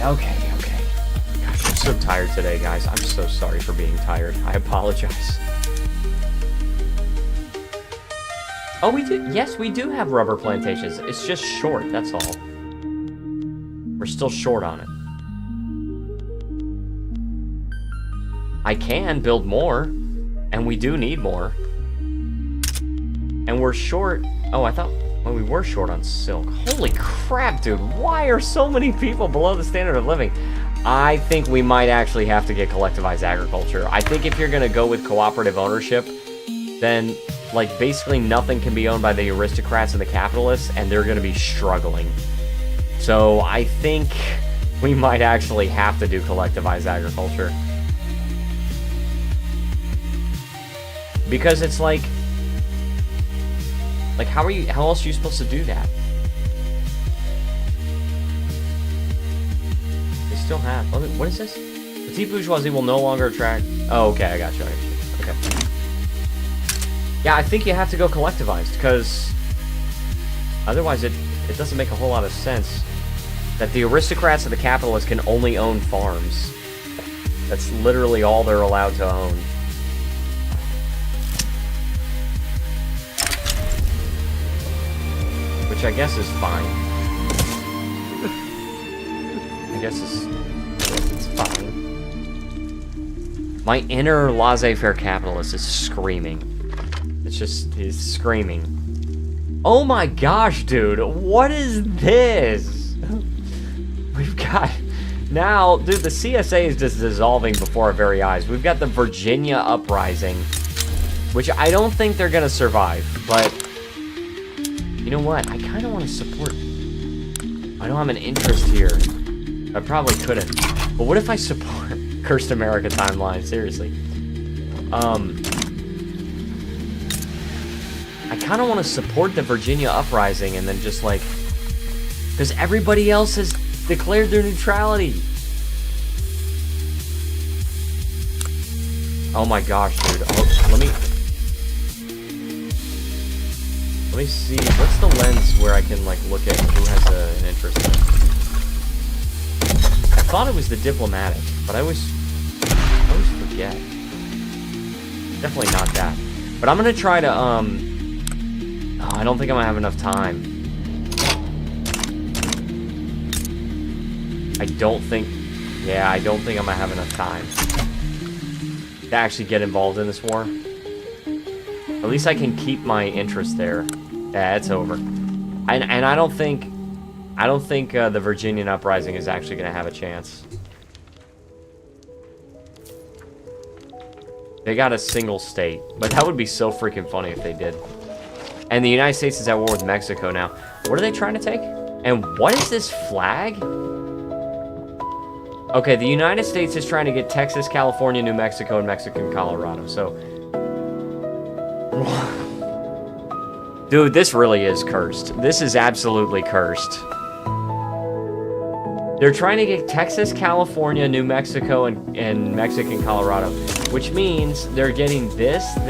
Okay. Gosh, I'm so tired today, guys. I'm so sorry for being tired. I apologize. Oh, we do. Yes, we do have rubber plantations. It's just short, that's all. We're still short on it. I can build more, and we do need more. And we're short. Oh, I thought... Well, we were short on silk. Holy crap, dude. Why are so many people below the standard of living? I think we might actually have to get collectivized agriculture. I think if you're going to go with cooperative ownership, then, like, basically nothing can be owned by the aristocrats and the capitalists, and they're going to be struggling. So I think we might actually have to do collectivized agriculture. Because it's like... Like, how else are you supposed to do that? They still have... Oh, what is this? Petite bourgeoisie will no longer attract... Oh, okay, I got you. Okay. Yeah, I think you have to go collectivized, because... Otherwise, it doesn't make a whole lot of sense that the aristocrats and the capitalists can only own farms. That's literally all they're allowed to own. Which I guess is fine. I guess it's fine. My inner laissez-faire capitalist is screaming. He's screaming. Oh my gosh, dude, what is this? We've got... Now, dude, the CSA is just dissolving before our very eyes. We've got the Virginia Uprising, which I don't think they're gonna survive, but... You know what? I kind of want to support... I don't have an interest here. I probably couldn't. But what if I support Cursed America Timeline? Seriously. I kind of want to support the Virginia Uprising and then just like... Because everybody else has declared their neutrality. Oh my gosh, dude. Oh, let me see, what's the lens where I can, like, look at who has an interest in it? I thought it was the diplomatic, but I always forget. Definitely not that. But I'm gonna try to, oh, I don't think I'm gonna have enough time. I don't think I'm gonna have enough time to actually get involved in this war. At least I can keep my interest there. Yeah, it's over. And I don't think the Virginian Uprising is actually going to have a chance. They got a single state, but that would be so freaking funny if they did. And the United States is at war with Mexico now. What are they trying to take? And what is this flag? Okay, the United States is trying to get Texas, California, New Mexico, and Mexican Colorado, so... Dude, this really is cursed. This is absolutely cursed. They're trying to get Texas, California, New Mexico, and Mexican Colorado, which means they're getting this, and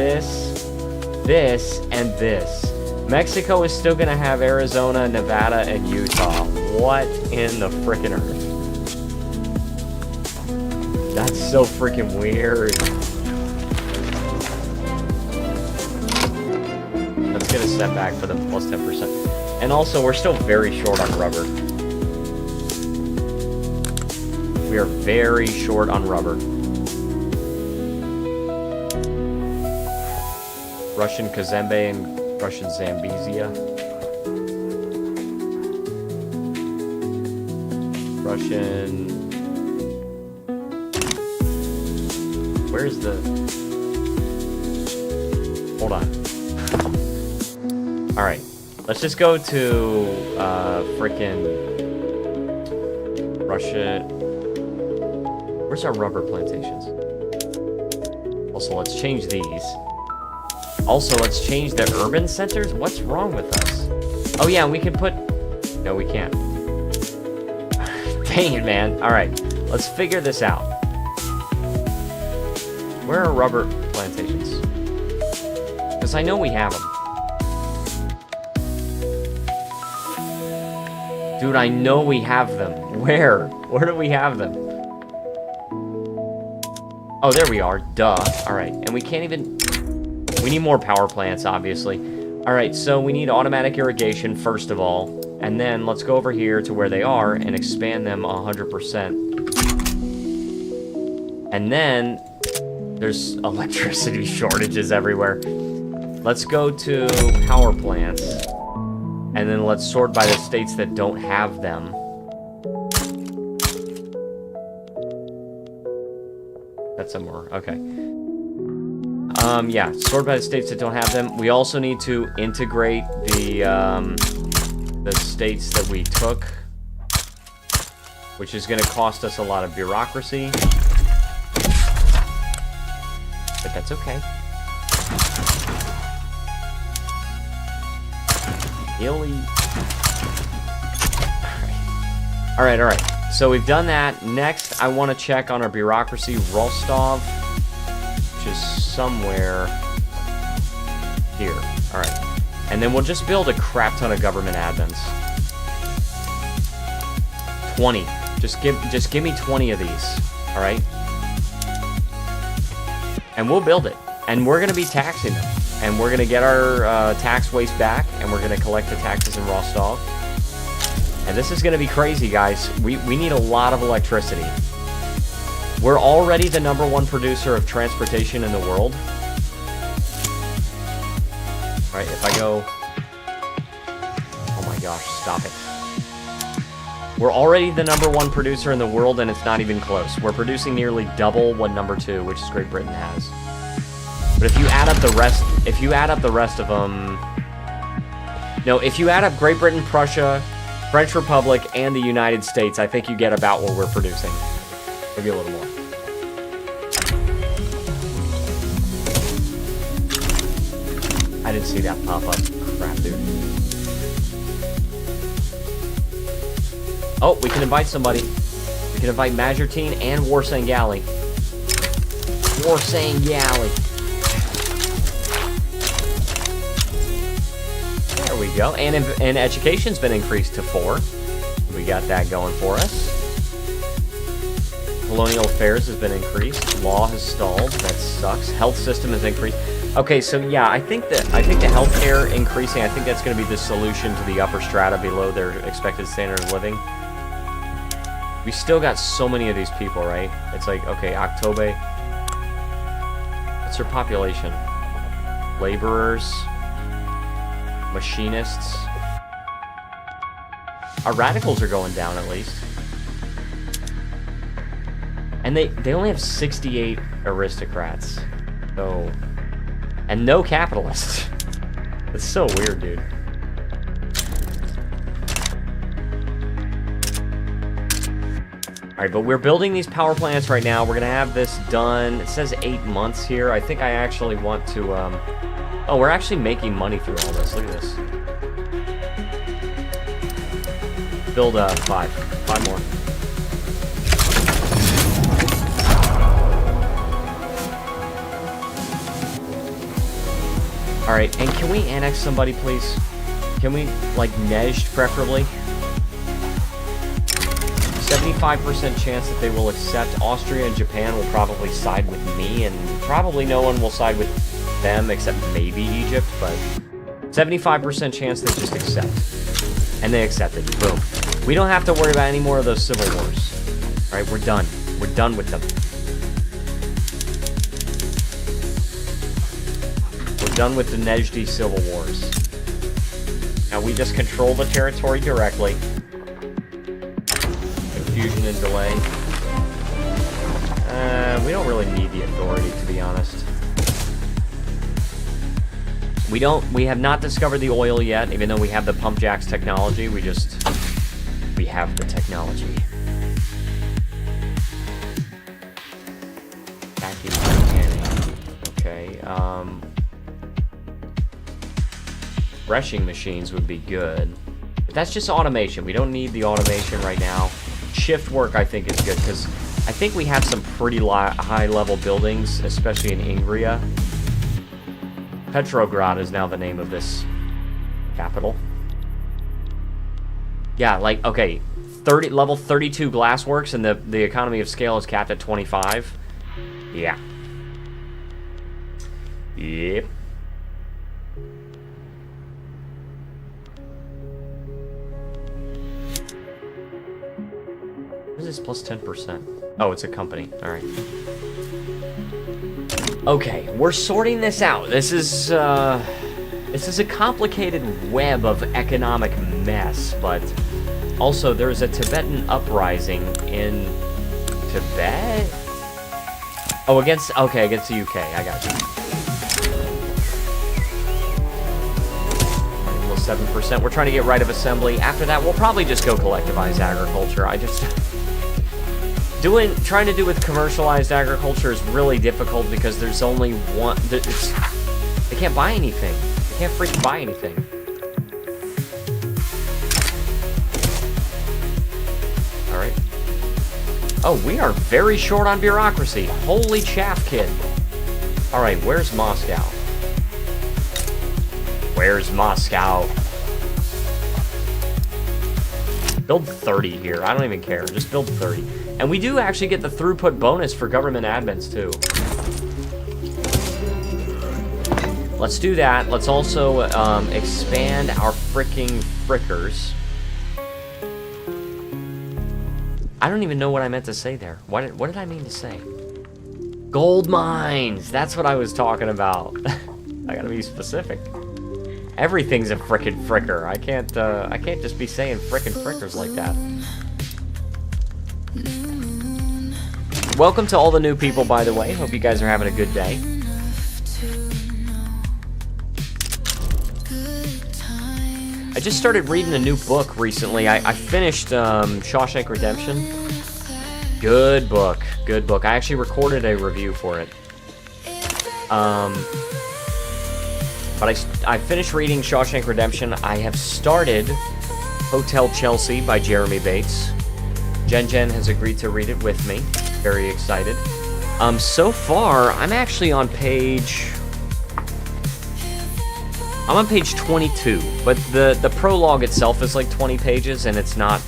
this. Mexico is still gonna have Arizona, Nevada, and Utah. What in the frickin' earth? That's so freaking weird. Let's get a setback for the plus 10%. And also, we're still very short on rubber. We are very short on rubber. Russian Kazembe and Russian Zambezia. Russian... Where's the... Hold on. Alright. Let's just go to, frickin' Russia... Where's our rubber plantations? Also, let's change these. Also, let's change the urban centers? What's wrong with us? Oh yeah, we can put... No, we can't. Dang it, man. Alright, let's figure this out. Where are rubber plantations? Because I know we have them. Dude, I know we have them. Where? Where do we have them? Oh, there we are. Duh. Alright, and we can't even... We need more power plants, obviously. Alright, so we need automatic irrigation, first of all. And then let's go over here to where they are and expand them 100%. And then... There's electricity shortages everywhere. Let's go to power plants. And then let's sort by the states that don't have them. That's somewhere. Okay. Yeah, sort by the states that don't have them. We also need to integrate the states that we took, which is going to cost us a lot of bureaucracy. But that's okay. Alright. So we've done that. Next, I want to check on our bureaucracy. Rostov, which is somewhere here. Alright. And then we'll just build a crap ton of government admins. 20. Just give me 20 of these. Alright? And we'll build it. And we're going to be taxing them. And we're going to get our tax waste back. And we're going to collect the taxes in Rostov. And this is going to be crazy, guys. We need a lot of electricity. We're already the #1 producer of transportation in the world. Alright, if I go... Oh my gosh, stop it. We're already the #1 producer in the world, and it's not even close. We're producing nearly double what #2, which is Great Britain, has. But if you add up the rest... If you add up the rest of them... No, if you add up Great Britain, Prussia... French Republic, and the United States, I think you get about what we're producing. Maybe a little more. I didn't see that pop up. Crap, dude. Oh, we can invite somebody. We can invite Majertine and Warsangali. Warsangali. There we go. And education's been increased to 4. We got that going for us. Colonial affairs has been increased. Law has stalled. That sucks. Health system has increased. Okay, so yeah, I think the healthcare increasing, I think that's going to be the solution to the upper strata below their expected standard of living. We still got so many of these people, right? It's like, okay, October. What's their population? Laborers. Machinists. Our radicals are going down, at least. And they only have 68 aristocrats. So... And no capitalists. It's so weird, dude. Alright, but we're building these power plants right now. We're going to have this done. It says 8 months here. I think I actually want to... Oh, we're actually making money through all this. Look at this. Build 5. 5 more. Alright, and can we annex somebody, please? Can we, like, Nejd, preferably? 75% chance that they will accept. Austria and Japan will probably side with me, and probably no one will side with them except maybe Egypt, but 75% chance they just accept. And they accepted. Boom. We don't have to worry about any more of those civil wars. Alright, we're done. We're done with them. We're done with the Nejdi civil wars. Now we just control the territory directly. Confusion and delay. We don't really need the authority, to be honest. We have not discovered the oil yet, even though we have the pump jacks technology. We have the technology. Vacuum canning. Okay, threshing machines would be good. But that's just automation. We don't need the automation right now. Shift work, I think, is good, because I think we have some pretty high-level buildings, especially in Ingria. Petrograd is now the name of this capital. Yeah, like, okay, level 32 glassworks, and the economy of scale is capped at 25. Yeah. Yep. What is this plus 10%? Oh, it's a company. Alright. Okay, we're sorting this out. This is a complicated web of economic mess, but also there's a Tibetan uprising in Tibet? Oh, against the UK. I got you. Plus 7%. We're trying to get right of assembly. After that, we'll probably just go collectivize agriculture. Trying to do with commercialized agriculture is really difficult because there's only one. They can't buy anything. They can't freaking buy anything. All right. Oh, we are very short on bureaucracy. Holy chaff, kid. All right, where's Moscow? Where's Moscow? Build 30 here. I don't even care. Just build 30. And we do actually get the throughput bonus for government admins, too. Let's do that. Let's also expand our fricking frickers. I don't even know what I meant to say there. What did I mean to say? Gold mines! That's what I was talking about. I gotta be specific. Everything's a frickin' fricker. I can't just be saying frickin' frickers like that. Welcome to all the new people, by the way. Hope you guys are having a good day. I just started reading a new book recently. I finished Shawshank Redemption. Good book. Good book. I actually recorded a review for it. But I finished reading Shawshank Redemption. I have started Hotel Chelsea by Jeremy Bates. Jen has agreed to read it with me. Very excited. So far, I'm actually on page... I'm on page 22, but the prologue itself is like 20 pages, and it's not...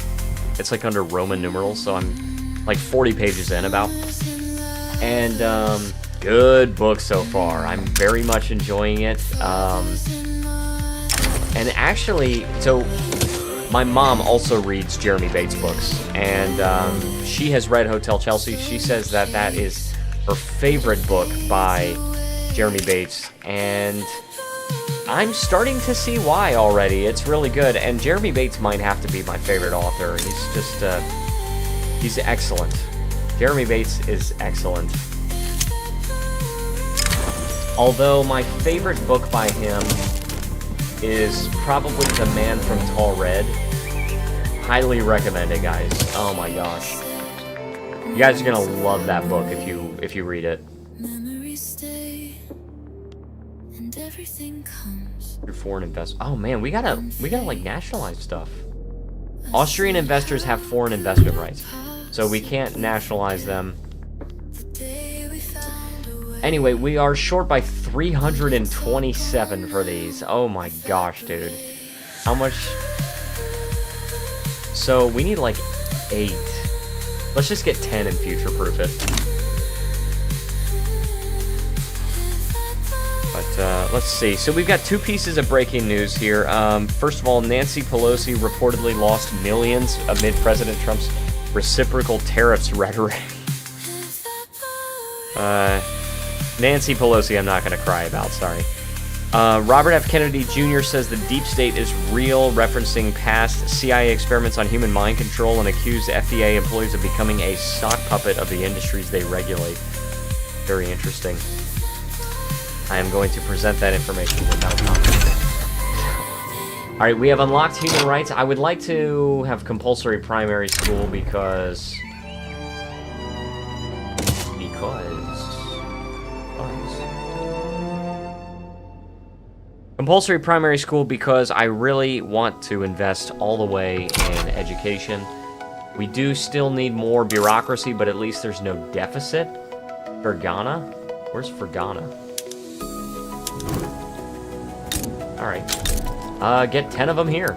It's like under Roman numerals, so I'm like 40 pages in about. And, good book so far. I'm very much enjoying it. And actually, so... My mom also reads Jeremy Bates books, and she has read Hotel Chelsea. She says that that is her favorite book by Jeremy Bates, and I'm starting to see why already. It's really good, and Jeremy Bates might have to be my favorite author. He's just, he's excellent. Jeremy Bates is excellent. Although my favorite book by him is probably The Man from Tall Red. Highly recommend it, guys. Oh my gosh. You guys are gonna love that book if you read it. Through foreign investors. Oh man, we gotta like nationalize stuff. Austrian investors have foreign investment rights, so we can't nationalize them. Anyway, we are short by 327 for these. Oh my gosh, dude. How much? So we need like 8. Let's just get 10 and future-proof it. But let's see. So we've got 2 pieces of breaking news here. First of all, Nancy Pelosi reportedly lost millions amid President Trump's reciprocal tariffs rhetoric. Nancy Pelosi, I'm not going to cry about, sorry. Robert F. Kennedy Jr. says the deep state is real, referencing past CIA experiments on human mind control, and accused FDA employees of becoming a sock puppet of the industries they regulate. Very interesting. I am going to present that information without comment. Alright, we have unlocked human rights. I would like to have compulsory primary school because... Compulsory primary school because I really want to invest all the way in education. We do still need more bureaucracy, but at least there's no deficit. Fergana? Where's Fergana? Alright. Get 10 of them here.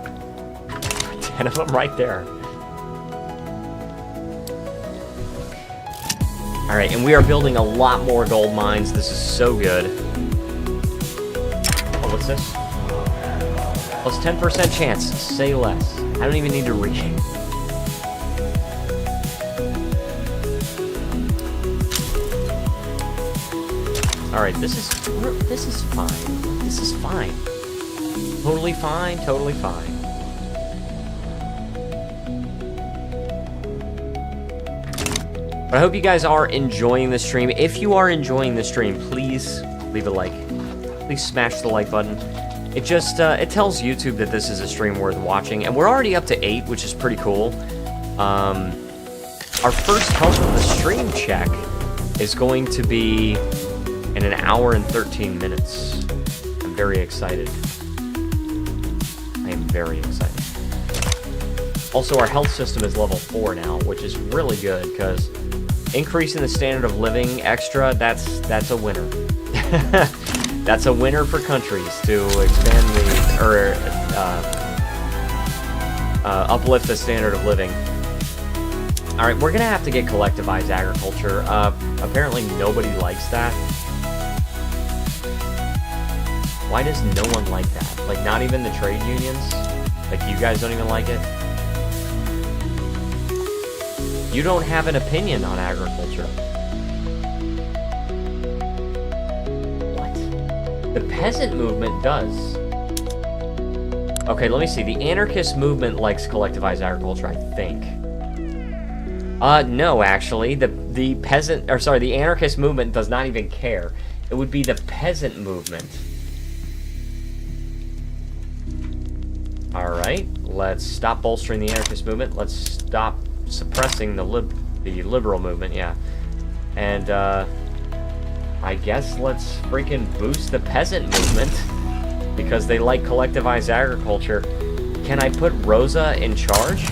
10 of them right there. Alright, and we are building a lot more gold mines. This is so good. What's this? Plus 10% chance. Say less. I don't even need to read. Alright, this is fine. This is fine. Totally fine, totally fine. But I hope you guys are enjoying the stream. If you are enjoying the stream, please leave a like. Please smash the like button. It just, it tells YouTube that this is a stream worth watching. And we're already up to 8, which is pretty cool. Our first health of the stream check is going to be in an hour and 13 minutes. I'm very excited. I am very excited. Also, our health system is level 4 now, which is really good, because increasing the standard of living extra, that's a winner. That's a winner for countries to expand the, or uplift the standard of living. Alright, we're gonna have to get collectivized agriculture. Apparently nobody likes that. Why does no one like that? Like, not even the trade unions? Like, you guys don't even like it? You don't have an opinion on agriculture. The peasant movement does. Okay, let me see. The anarchist movement likes collectivized agriculture, I think. No, actually. The peasant, or sorry, the anarchist movement does not even care. It would be the peasant movement. Alright, let's stop bolstering the anarchist movement. Let's stop suppressing the liberal movement, yeah. And, I guess let's freaking boost the peasant movement because they like collectivized agriculture. Can I put Rosa in charge?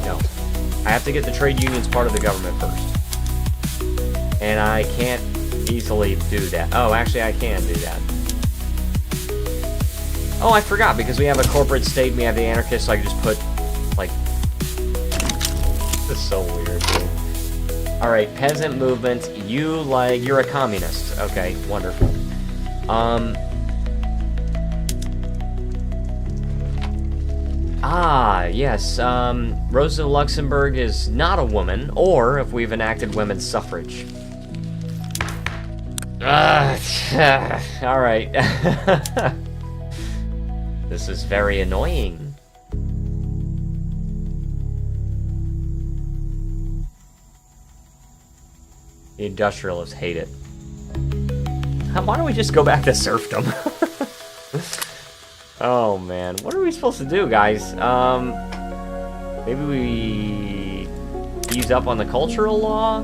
No. I have to get the trade unions part of the government first. And I can't easily do that. Oh, actually I can do that. Oh, I forgot, because we have a corporate state and we have the anarchists, so I can just put, like... This is so weird, dude. Alright, peasant movement, you're a communist. Okay, wonderful. Yes, Rosa Luxemburg is not a woman, or if we've enacted women's suffrage. Alright. This is very annoying. The industrialists hate it. Why don't we just go back to serfdom? Oh man, what are we supposed to do, guys? Maybe we... ease up on the cultural law.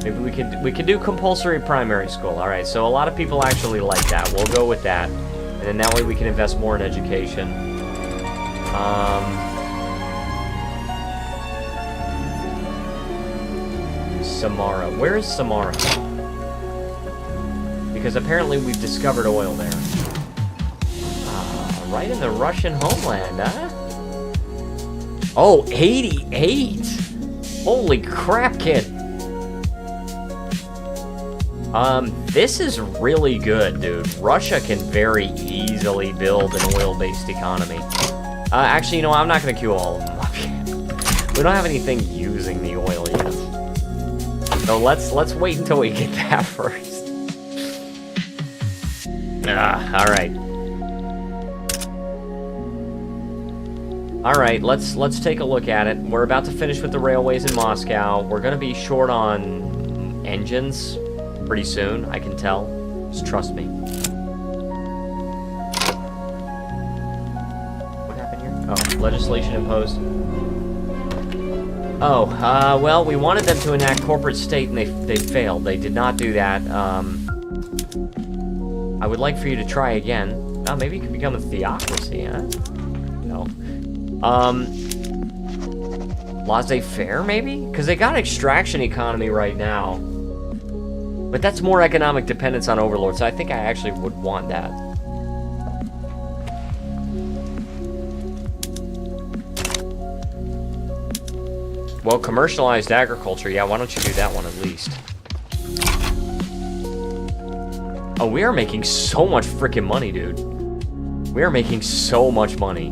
Maybe we could do compulsory primary school. All right, so a lot of people actually like that. We'll go with that, and then that way we can invest more in education. Samara. Where is Samara? Because apparently we've discovered oil there. Right in the Russian homeland, huh? Oh, 88! Holy crap, kid! This is really good, dude. Russia can very easily build an oil-based economy. Actually, you know, I'm not gonna queue all of them up yet. We don't have anything using the oil yet. So let's wait until we get that first. Alright. Alright, let's take a look at it. We're about to finish with the railways in Moscow. We're gonna be short on engines pretty soon, I can tell. Just trust me. What happened here? Oh, legislation imposed. Oh, well, we wanted them to enact corporate state and they failed. They did not do that. I would like for you to try again. Oh, maybe you could become a theocracy, huh? No. Laissez-faire, maybe? Because they got extraction economy right now. But that's more economic dependence on overlords, so I think I actually would want that. Well, commercialized agriculture, yeah, why don't you do that one at least? Oh, we are making so much freaking money, dude. We are making so much money.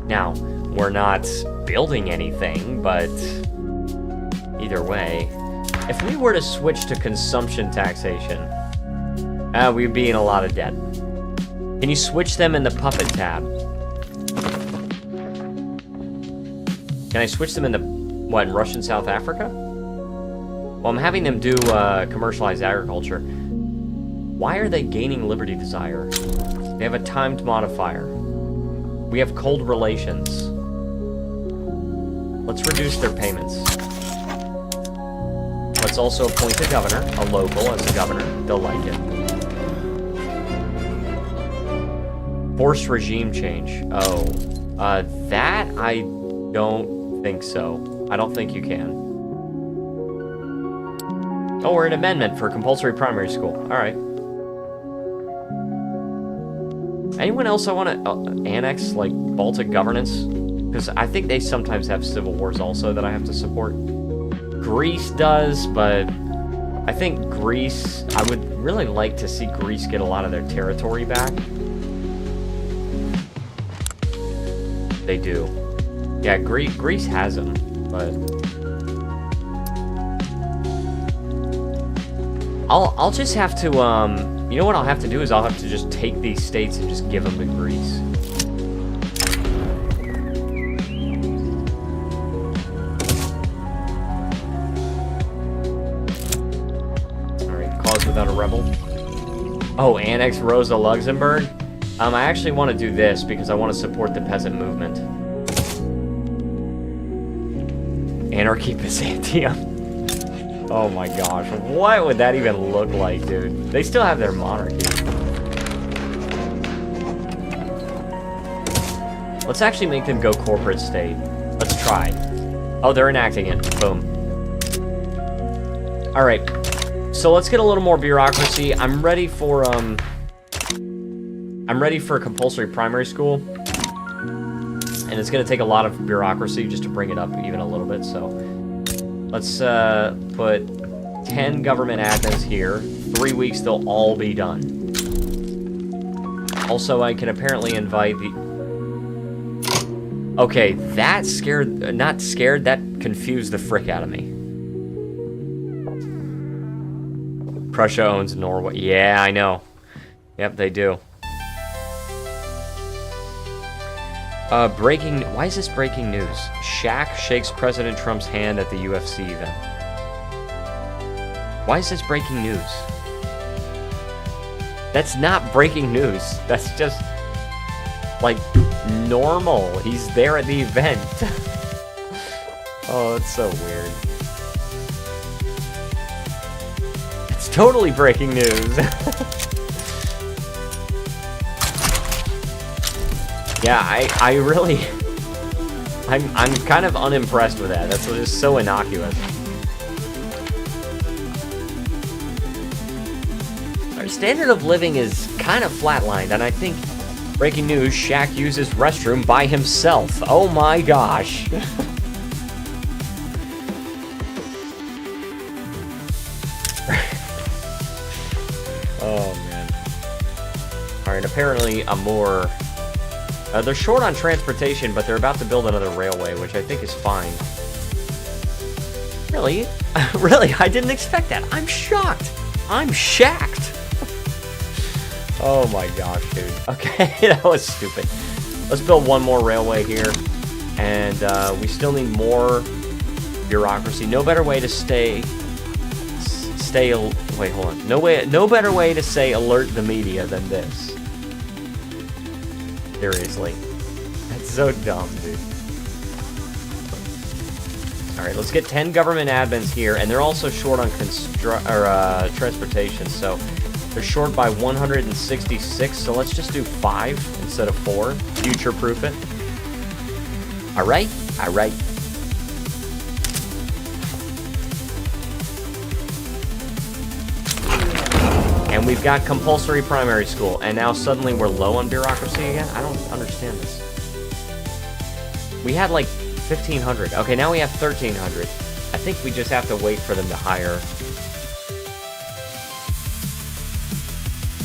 Now, we're not building anything, but either way, if we were to switch to consumption taxation, we'd be in a lot of debt. Can you switch them in the puppet tab? Can I switch them in the, what, in Russian South Africa? Well, I'm having them do commercialized agriculture. Why are they gaining liberty desire? They have a timed modifier. We have cold relations. Let's reduce their payments. Let's also appoint a governor, a local as a governor. They'll like it. Forced regime change. Oh. That I don't think so. I don't think you can. Oh, we're an amendment for compulsory primary school. Alright. Anyone else I want to annex, like, Baltic governance? Because I think they sometimes have civil wars also that I have to support. Greece does, but I think Greece... I would really like to see Greece get a lot of their territory back. They do. Yeah, Greece has them, but... I'll just have to, you know what I'll have to do is I'll have to just take these states and just give them to Greece. Alright, cause without a rebel. Oh, annex Rosa Luxembourg? I actually want to do this because I want to support the peasant movement. Anarchy Byzantium. Oh my gosh, what would that even look like, dude? They still have their monarchy. Let's actually make them go corporate state. Let's try. Oh, they're enacting it. Boom. Alright. So let's get a little more bureaucracy. I'm ready for compulsory primary school. And it's gonna take a lot of bureaucracy just to bring it up even a little bit, so... Let's put 10 government admins here. 3 weeks, they'll all be done. Also, I can apparently invite the... Okay, that scared... Not scared, that confused the frick out of me. Prussia owns Norway. Yeah, I know. Yep, they do. Breaking... Why is this breaking news? Shaq shakes President Trump's hand at the UFC event. Why is this breaking news? That's not breaking news. That's just... like, normal. He's there at the event. Oh, it's so weird. It's totally breaking news. Yeah, I really... I'm kind of unimpressed with that. That's just so innocuous. Our standard of living is kind of flatlined, and I think... Breaking news, Shaq uses restroom by himself. Oh my gosh. Oh, man. Alright, apparently a more... they're short on transportation, but they're about to build another railway, which I think is fine. Really? Really? I didn't expect that. I'm shocked. I'm shacked. Oh my gosh, dude. Okay, that was stupid. Let's build one more railway here. And we still need more bureaucracy. No better way to wait, hold on. No better way to say alert the media than this. Seriously. That's so dumb, dude. Alright, let's get 10 government admins here, and they're also short on transportation, so they're short by 166, so let's just do 5 instead of 4. Future-proof it. Alright? Alright. And we've got compulsory primary school, and now suddenly we're low on bureaucracy again? I don't understand this. We had like 1,500. Okay, now we have 1,300. I think we just have to wait for them to hire.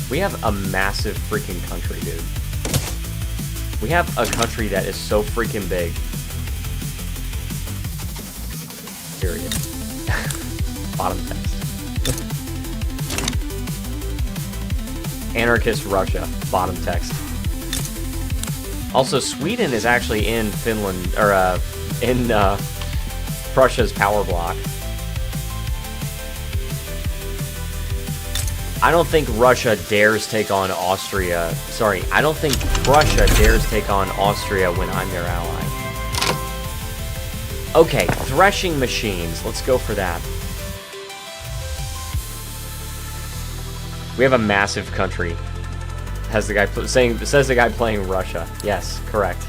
We have a massive freaking country, dude. We have a country that is so freaking big. Period. Bottom text. Anarchist Russia. Bottom text. Also, Sweden is actually in Finland, or in Prussia's power block. I don't think Russia dares take on Austria. Sorry, I don't think Prussia dares take on Austria when I'm their ally. Okay, threshing machines. Let's go for that. We have a massive country. Has the guy says the guy playing Russia. Yes, correct.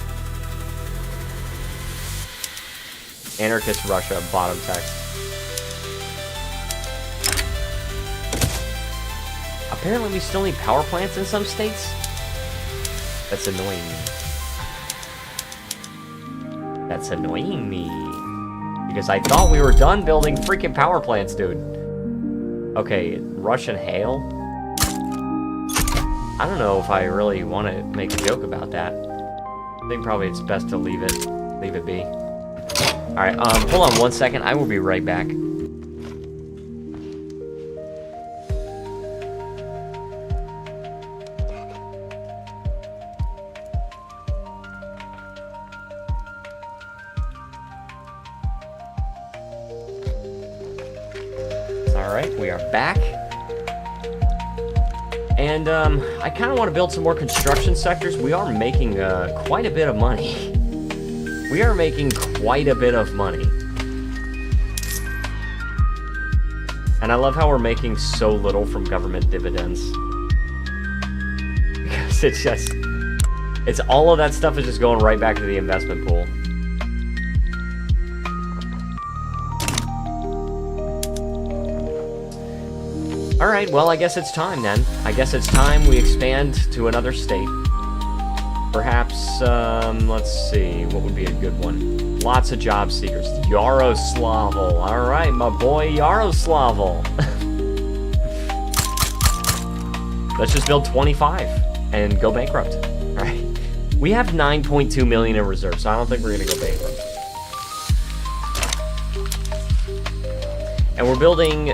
Anarchist Russia, bottom text. Apparently we still need power plants in some states? That's annoying me. That's annoying me. Because I thought we were done building freaking power plants, dude. Okay, Russian hail? I don't know if I really want to make a joke about that. I think probably it's best to leave it be. Alright, hold on one second. I will be right back. Alright, we are back. And, I kind of want to build some more construction sectors. We are making, quite a bit of money. We are making quite a bit of money. And I love how we're making so little from government dividends. Because it's just... It's all of that stuff is just going right back to the investment pool. Alright, well, I guess it's time then. I guess it's time we expand to another state. Perhaps, let's see, what would be a good one? Lots of job seekers. Yaroslavl. Alright, my boy Yaroslavl. Let's just build 25 and go bankrupt. Alright. We have 9.2 million in reserves, so I don't think we're gonna go bankrupt. And we're building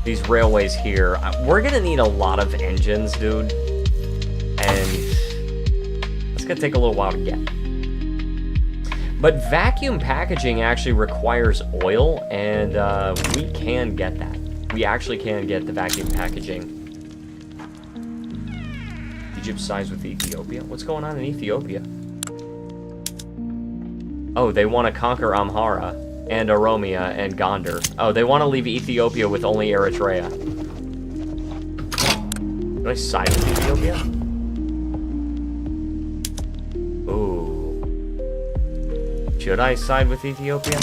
these railways here. We're gonna need a lot of engines, dude. And it's gonna take a little while to get. But vacuum packaging actually requires oil, and we can get that. We actually can get the vacuum packaging. Egypt sides with Ethiopia? What's going on in Ethiopia? Oh, they want to conquer Amhara and Oromia and Gondar. Oh, they want to leave Ethiopia with only Eritrea. Should I side with Ethiopia? Ooh. Should I side with Ethiopia?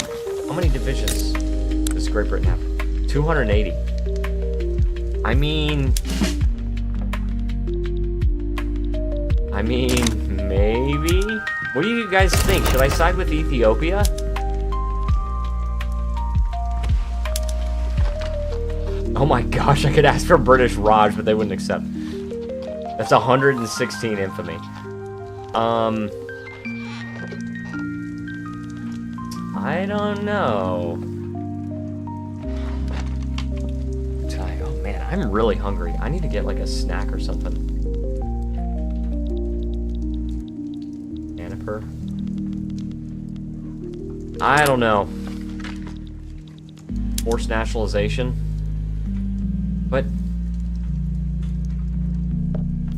How many divisions does Great Britain have? 280. I mean, maybe? What do you guys think? Should I side with Ethiopia? Oh my gosh, I could ask for British Raj, but they wouldn't accept. That's 116 infamy. I don't know. Oh man, I'm really hungry. I need to get like a snack or something. I don't know. Forced nationalization. But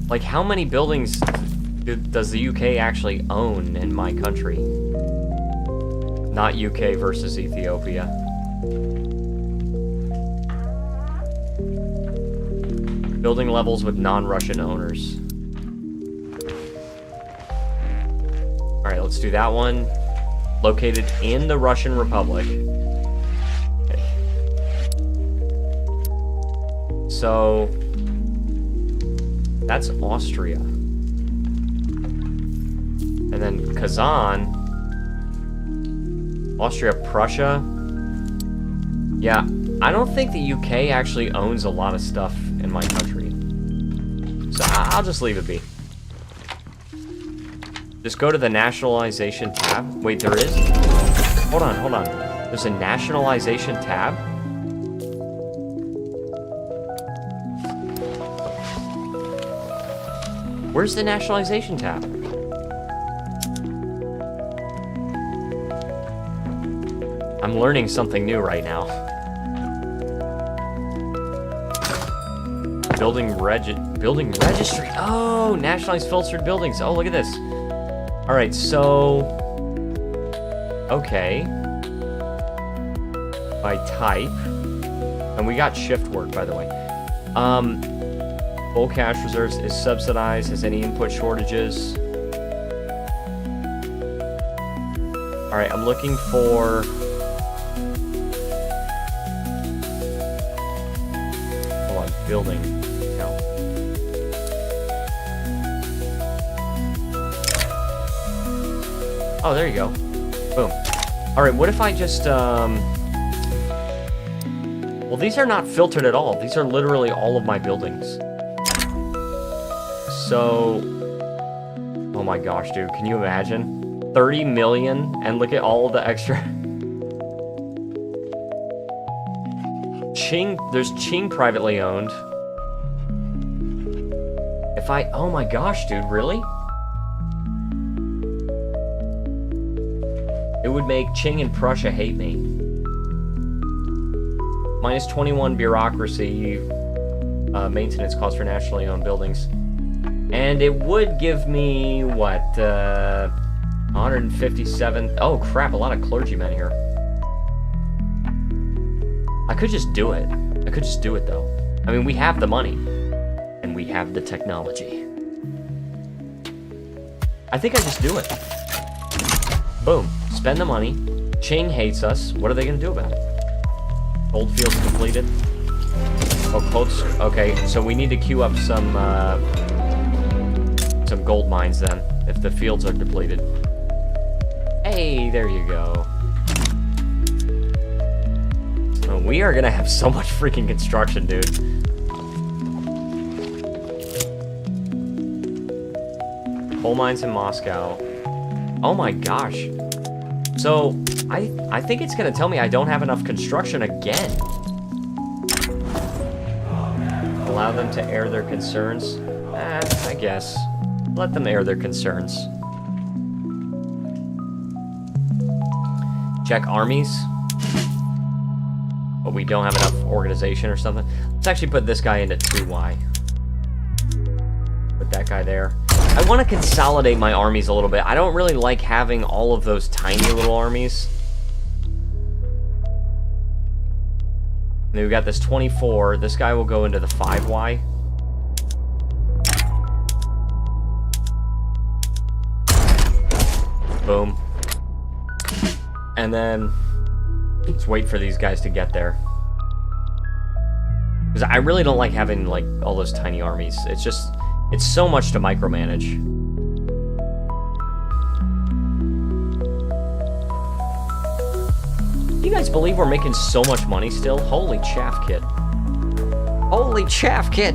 like, how many buildings does the UK actually own in my country? Not UK versus Ethiopia. Building levels with non-Russian owners. Alright, let's do that one. Located in the Russian Republic. Okay. So that's Austria. And then Kazan. Austria, Prussia. Yeah, I don't think the UK actually owns a lot of stuff in my country. So I'll just leave it be. Just go to the nationalization tab. Wait, there is? Hold on. There's a nationalization tab? Where's the nationalization tab? I'm learning something new right now. Building registry. Oh, nationalized filtered buildings. Oh, look at this. All right, so, okay, by type, and we got shift work, by the way. Full cash reserves is subsidized. Has any input shortages? All right, I'm looking for, hold on, building. Oh, there you go. Boom. Alright, what if I just, well, these are not filtered at all. These are literally all of my buildings. So, oh my gosh, dude, can you imagine? 30 million, and look at all of the extra. There's Qing privately owned. Oh my gosh, dude, really? It would make Qing and Prussia hate me. Minus 21 bureaucracy, maintenance costs for nationally owned buildings. And it would give me, what, 157... Oh, crap, a lot of clergymen here. I could just do it. Though. I mean, we have the money. And we have the technology. I think I just do it. Boom. Spend the money. Qing hates us. What are they going to do about it? Goldfields completed. Oh, close. Okay, so we need to queue up some gold mines then, if the fields are depleted. Hey, there you go. Oh, we are going to have so much freaking construction, dude. Coal mines in Moscow. Oh my gosh. So, I think it's going to tell me I don't have enough construction again. Allow them to air their concerns. I guess. Let them air their concerns. Check armies. But we don't have enough organization or something. Let's actually put this guy into 2Y. Put that guy there. I want to consolidate my armies a little bit. I don't really like having all of those tiny little armies. And then we got this 24. This guy will go into the 5Y. Boom. And then let's wait for these guys to get there. Because I really don't like having, like, all those tiny armies. It's just, it's so much to micromanage. Do you guys believe we're making so much money still? Holy chaff kit. Holy chaff kit!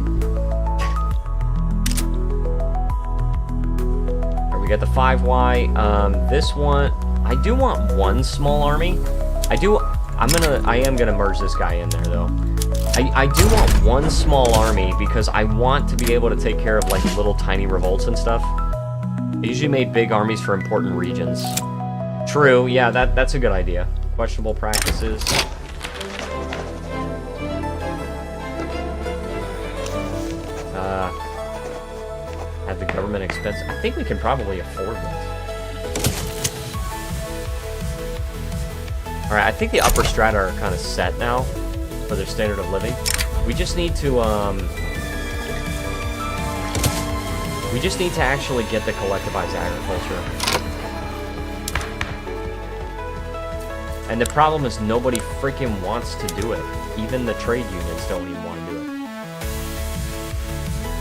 Alright, we got the 5Y. This one, I do want one small army. I am gonna merge this guy in there, though. I do want one small army because I want to be able to take care of, like, little tiny revolts and stuff. I usually made big armies for important regions. True, yeah, that's a good idea. Questionable practices. Have the government expense. I think we can probably afford this. Alright, I think the upper strata are kind of set now for their standard of living. We just need to, actually get the collectivized agriculture. And the problem is nobody freaking wants to do it. Even the trade unions don't even want to do it.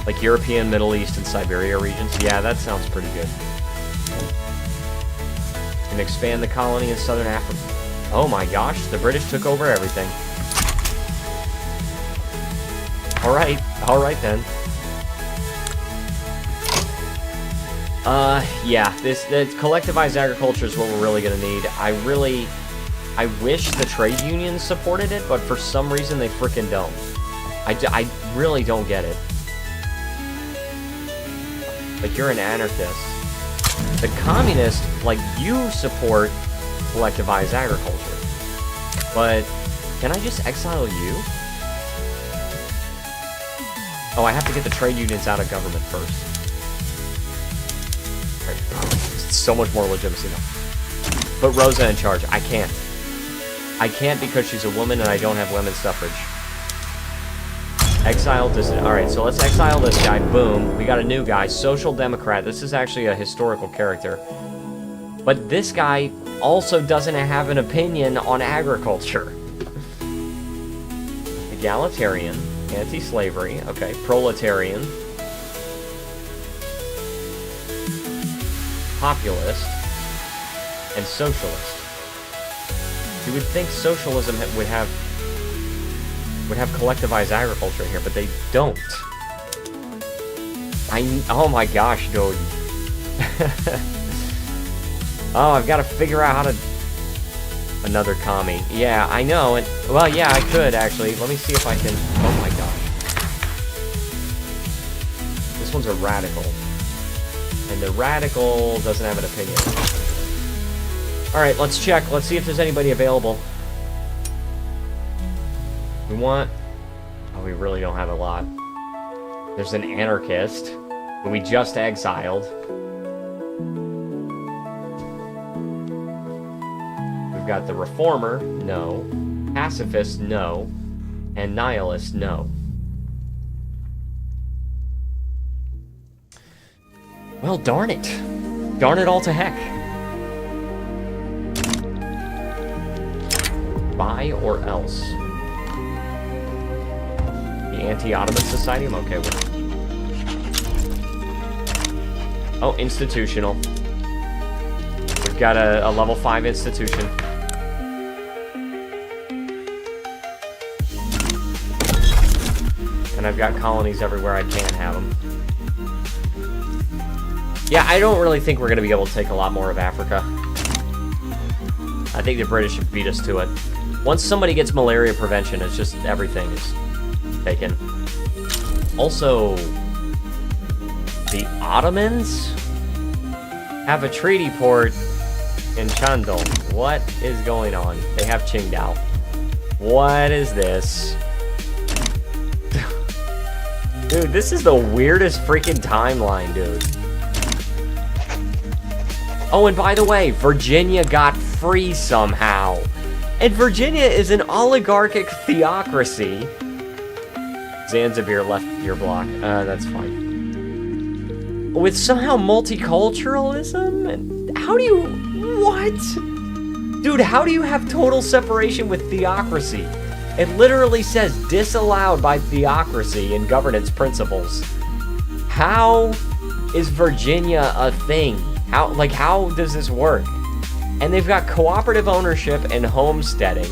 Like European, Middle East, and Siberia regions. Yeah, that sounds pretty good. And expand the colony in Southern Africa. Oh my gosh, the British took over everything. Alright then. Yeah, the collectivized agriculture is what we're really gonna need. I wish the trade unions supported it, but for some reason they frickin' don't. I really don't get it. Like, you're an anarchist. The communists, like, you support collectivized agriculture. But, can I just exile you? Oh, I have to get the trade unions out of government first. It's so much more legitimacy now. Put Rosa in charge. I can't. I can't because she's a woman and I don't have women's suffrage. Exile dissident. Alright, so let's exile this guy. Boom. We got a new guy. Social Democrat. This is actually a historical character. But this guy also doesn't have an opinion on agriculture. Egalitarian. Anti-slavery. Okay. Proletarian. Populist. And socialist. You would think socialism would have collectivized agriculture here, but they don't. Oh my gosh, dude. Oh, I've got to figure out how to... Another commie. Yeah, I know, and... Well, yeah, I could, actually. Let me see if I can... Oh my gosh. This one's a radical. And the radical doesn't have an opinion. Alright, let's check. Let's see if there's anybody available. We want... Oh, we really don't have a lot. There's an anarchist who we just exiled. We've got the reformer, no. Pacifist, no. And nihilist, no. Well, darn it. Darn it all to heck. Buy or else. The Anti-Ottoman Society? I'm okay with it. Oh, institutional. We've got a level 5 institution. And I've got colonies everywhere I can have them. Yeah, I don't really think we're going to be able to take a lot more of Africa. I think the British should beat us to it. Once somebody gets malaria prevention, it's just everything is taken. Also, the Ottomans have a treaty port in Chandon. What is going on? They have Qingdao. What is this? Dude, this is the weirdest freaking timeline, dude. Oh, and by the way, Virginia got free somehow. And Virginia is an oligarchic theocracy. Zanzibar left your block. That's fine. With somehow multiculturalism? And how do you... What? Dude, how do you have total separation with theocracy? It literally says disallowed by theocracy and governance principles. How is Virginia a thing? How does this work? And they've got cooperative ownership and homesteading.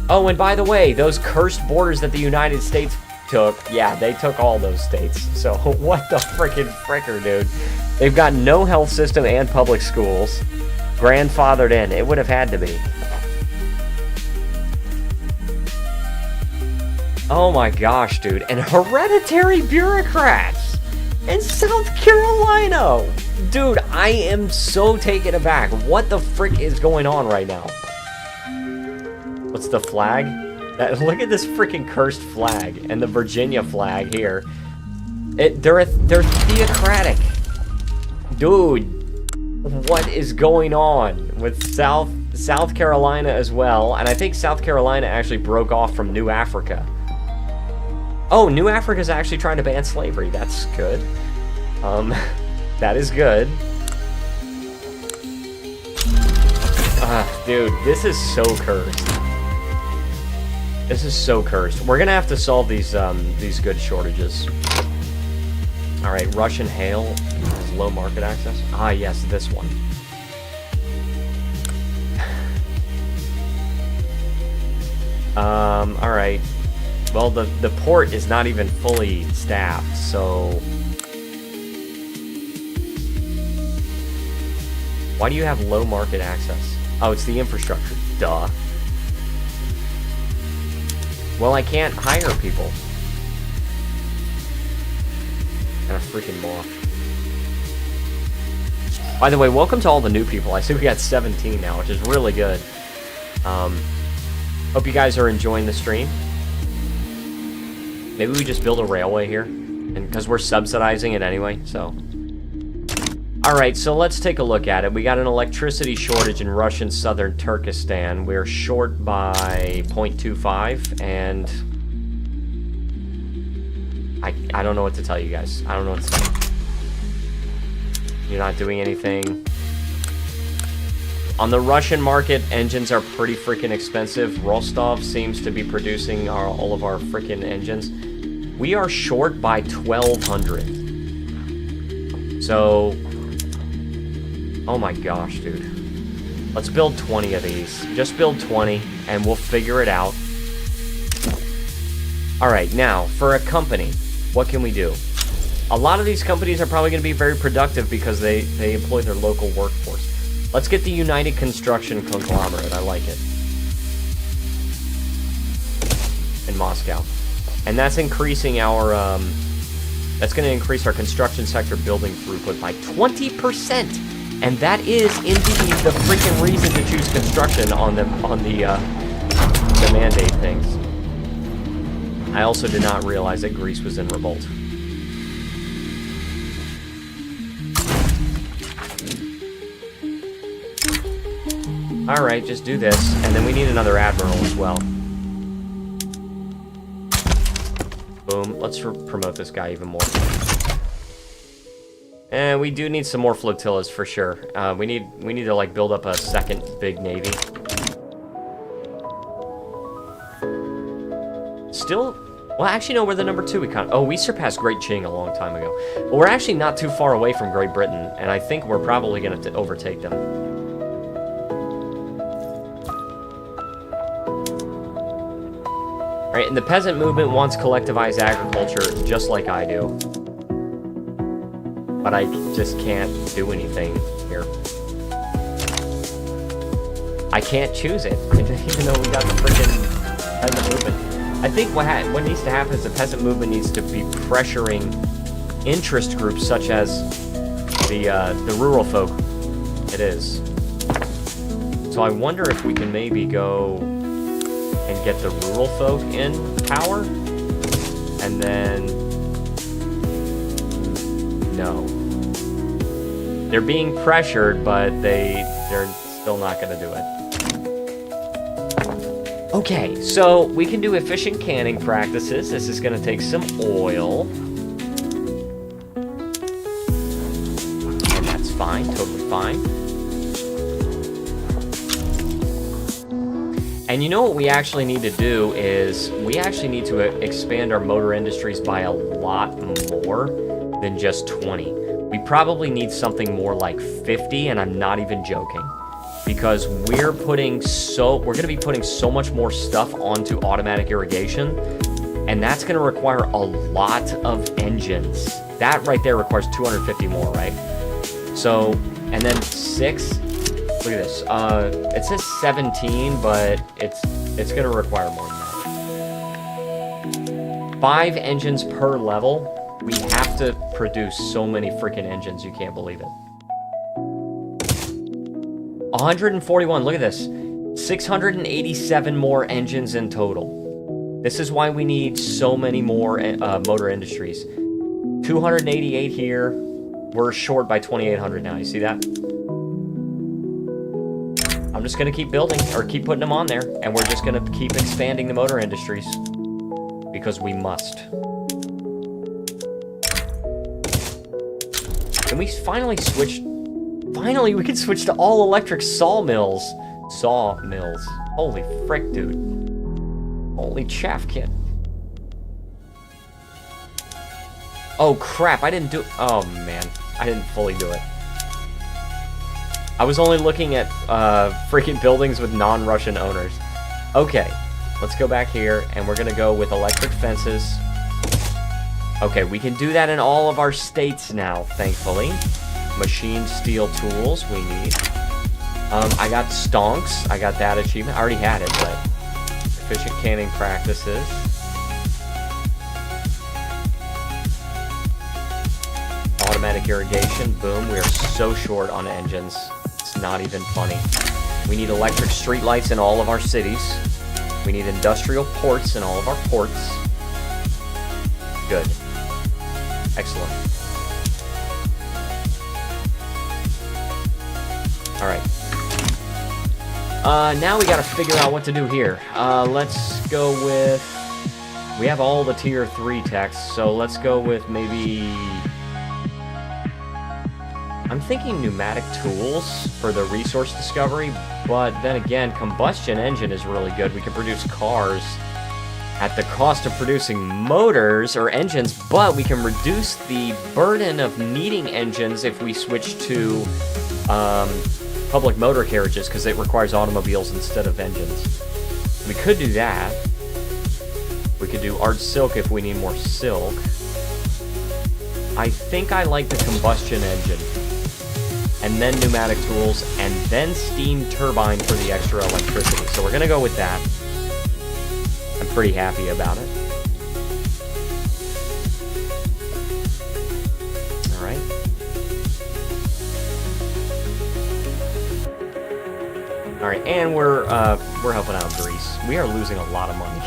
Oh, and by the way, those cursed borders that the United States took, yeah, they took all those states. So what the frickin' fricker, dude? They've got no health system and public schools. Grandfathered in. It would have had to be. Oh my gosh, dude. And hereditary bureaucrats in South Carolina. Dude, I am so taken aback. What the frick is going on right now? What's the flag? Look at this freaking cursed flag and the Virginia flag here. They're theocratic. Dude, what is going on with South Carolina as well? And I think South Carolina actually broke off from New Africa. Oh, New Africa's actually trying to ban slavery. That's good. That is good. Dude, this is so cursed. This is so cursed. We're gonna have to solve these goods shortages. All right, Russian hail has low market access. Ah, yes, this one. All right. Well, the port is not even fully staffed, so why do you have low market access? Oh, it's the infrastructure. Duh. Well, I can't hire people. Kind of freaking moth. By the way, welcome to all the new people. I see we got 17 now, which is really good. Hope you guys are enjoying the stream. Maybe we just build a railway here, and because we're subsidizing it anyway, so. All right, so let's take a look at it. We got an electricity shortage in Russian southern Turkestan. We're short by 0.25, and I don't know what to tell you guys. I don't know what to tell you. You're not doing anything. On the Russian market, engines are pretty freaking expensive. Rostov seems to be producing all of our freaking engines. We are short by 1,200. So, oh my gosh, dude. Let's build 20 of these. Just build 20, and we'll figure it out. Alright, now, for a company, what can we do? A lot of these companies are probably going to be very productive because they employ their local workforce. Let's get the United Construction Conglomerate. I like it. In Moscow. And that's increasing our, that's going to increase our construction sector building throughput by 20%. And that is indeed the freaking reason to choose construction on the mandate things. I also did not realize that Greece was in revolt. Alright, just do this, and then we need another admiral as well. Boom, let's promote this guy even more. And we do need some more flotillas for sure. We need to like build up a second big navy. Still, well actually no, we're the number 2 economy. Oh, we surpassed Great Qing a long time ago. But we're actually not too far away from Great Britain, and I think we're probably going to overtake them. Alright, and the peasant movement wants collectivized agriculture, just like I do. But I just can't do anything here. I can't choose it, even though we got the freaking peasant movement. I think what needs to happen is the peasant movement needs to be pressuring interest groups such as the rural folk. It is. So I wonder if we can maybe go and get the rural folk in power, and then no. They're being pressured, but they're still not going to do it. Okay, so we can do efficient canning practices. This is going to take some oil. And that's fine, totally fine. And you know what we actually need to do is we actually need to expand our motor industries by a lot more than just 20. We probably need something more like 50, and I'm not even joking. Because we're going to be putting so much more stuff onto automatic irrigation, and that's going to require a lot of engines. That right there requires 250 more, right? So, and then 6, look at this. It says 17, but it's going to require more than that. 5 engines per level. We have to produce so many freaking engines, you can't believe it. 141, look at this. 687 more engines in total. This is why we need so many more motor industries. 288 here. We're short by 2,800 now. You see that? I'm just going to keep building, or keep putting them on there, and we're just going to keep expanding the motor industries. Because we must. Can we finally switch... Finally, we can switch to all-electric sawmills. Sawmills. Holy frick, dude. Holy chaff kit. Oh, crap. I didn't do... Oh, man. I didn't fully do it. I was only looking at freaking buildings with non-Russian owners. Okay. Let's go back here, and we're going to go with electric fences. Okay, we can do that in all of our states now, thankfully. Machine steel tools we need. I got stonks. I got that achievement. I already had it, but efficient canning practices. Automatic irrigation. Boom. We are so short on engines. It's not even funny. We need electric streetlights in all of our cities. We need industrial ports in all of our ports. Good. Excellent. Alright. Now we gotta figure out what to do here. Let's go with... We have all the tier 3 techs, so let's go with maybe... I'm thinking pneumatic tools for the resource discovery, but then again, combustion engine is really good. We can produce cars at the cost of producing motors or engines, but we can reduce the burden of needing engines if we switch to public motor carriages, because it requires automobiles instead of engines. We could do that. We could do art silk if we need more silk. I think I like the combustion engine. And then pneumatic tools, and then steam turbine for the extra electricity. So we're going to go with that. I'm pretty happy about it. Alright. Alright, and we're helping out Greece. We are losing a lot of money.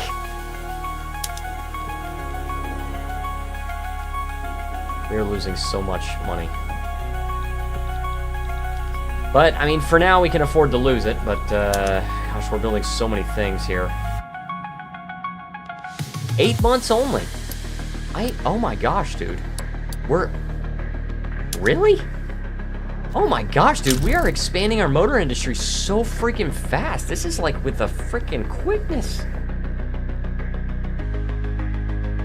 We are losing so much money. But, I mean, for now we can afford to lose it, but, gosh, we're building so many things here. 8 months only. Oh my gosh, dude. Really? Oh my gosh, dude, we are expanding our motor industry so freaking fast. This is like with a freaking quickness.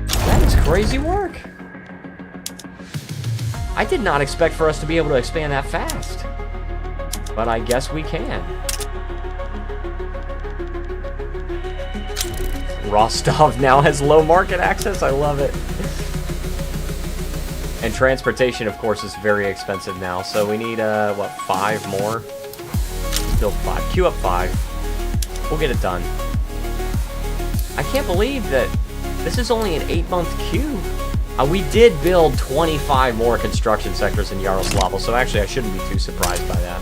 That is crazy work. I did not expect for us to be able to expand that fast. But I guess we can. Rostov now has low market access. I love it. And transportation, of course, is very expensive now. So we need, what, 5 more? Build 5. Queue up 5. We'll get it done. I can't believe that this is only an 8-month queue. We did build 25 more construction sectors in Yaroslavl, so actually I shouldn't be too surprised by that.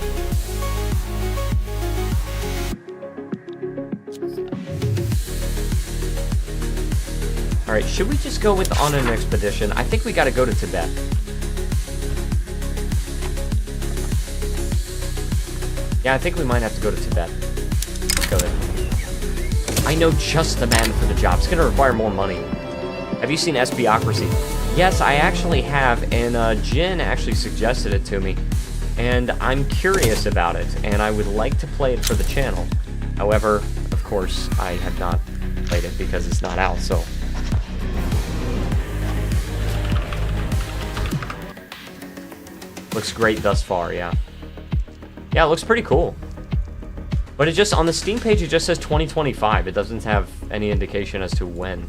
Alright, should we just go on an expedition? I think we gotta go to Tibet. Yeah, I think we might have to go to Tibet. Let's go there. I know just the man for the job. It's going to require more money. Have you seen SBocracy? Yes, I actually have, and Jin actually suggested it to me. And I'm curious about it, and I would like to play it for the channel. However, of course, I have not played it because it's not out, so... Looks great thus far, yeah. Yeah, it looks pretty cool. But it just, on the Steam page, it just says 2025. It doesn't have any indication as to when.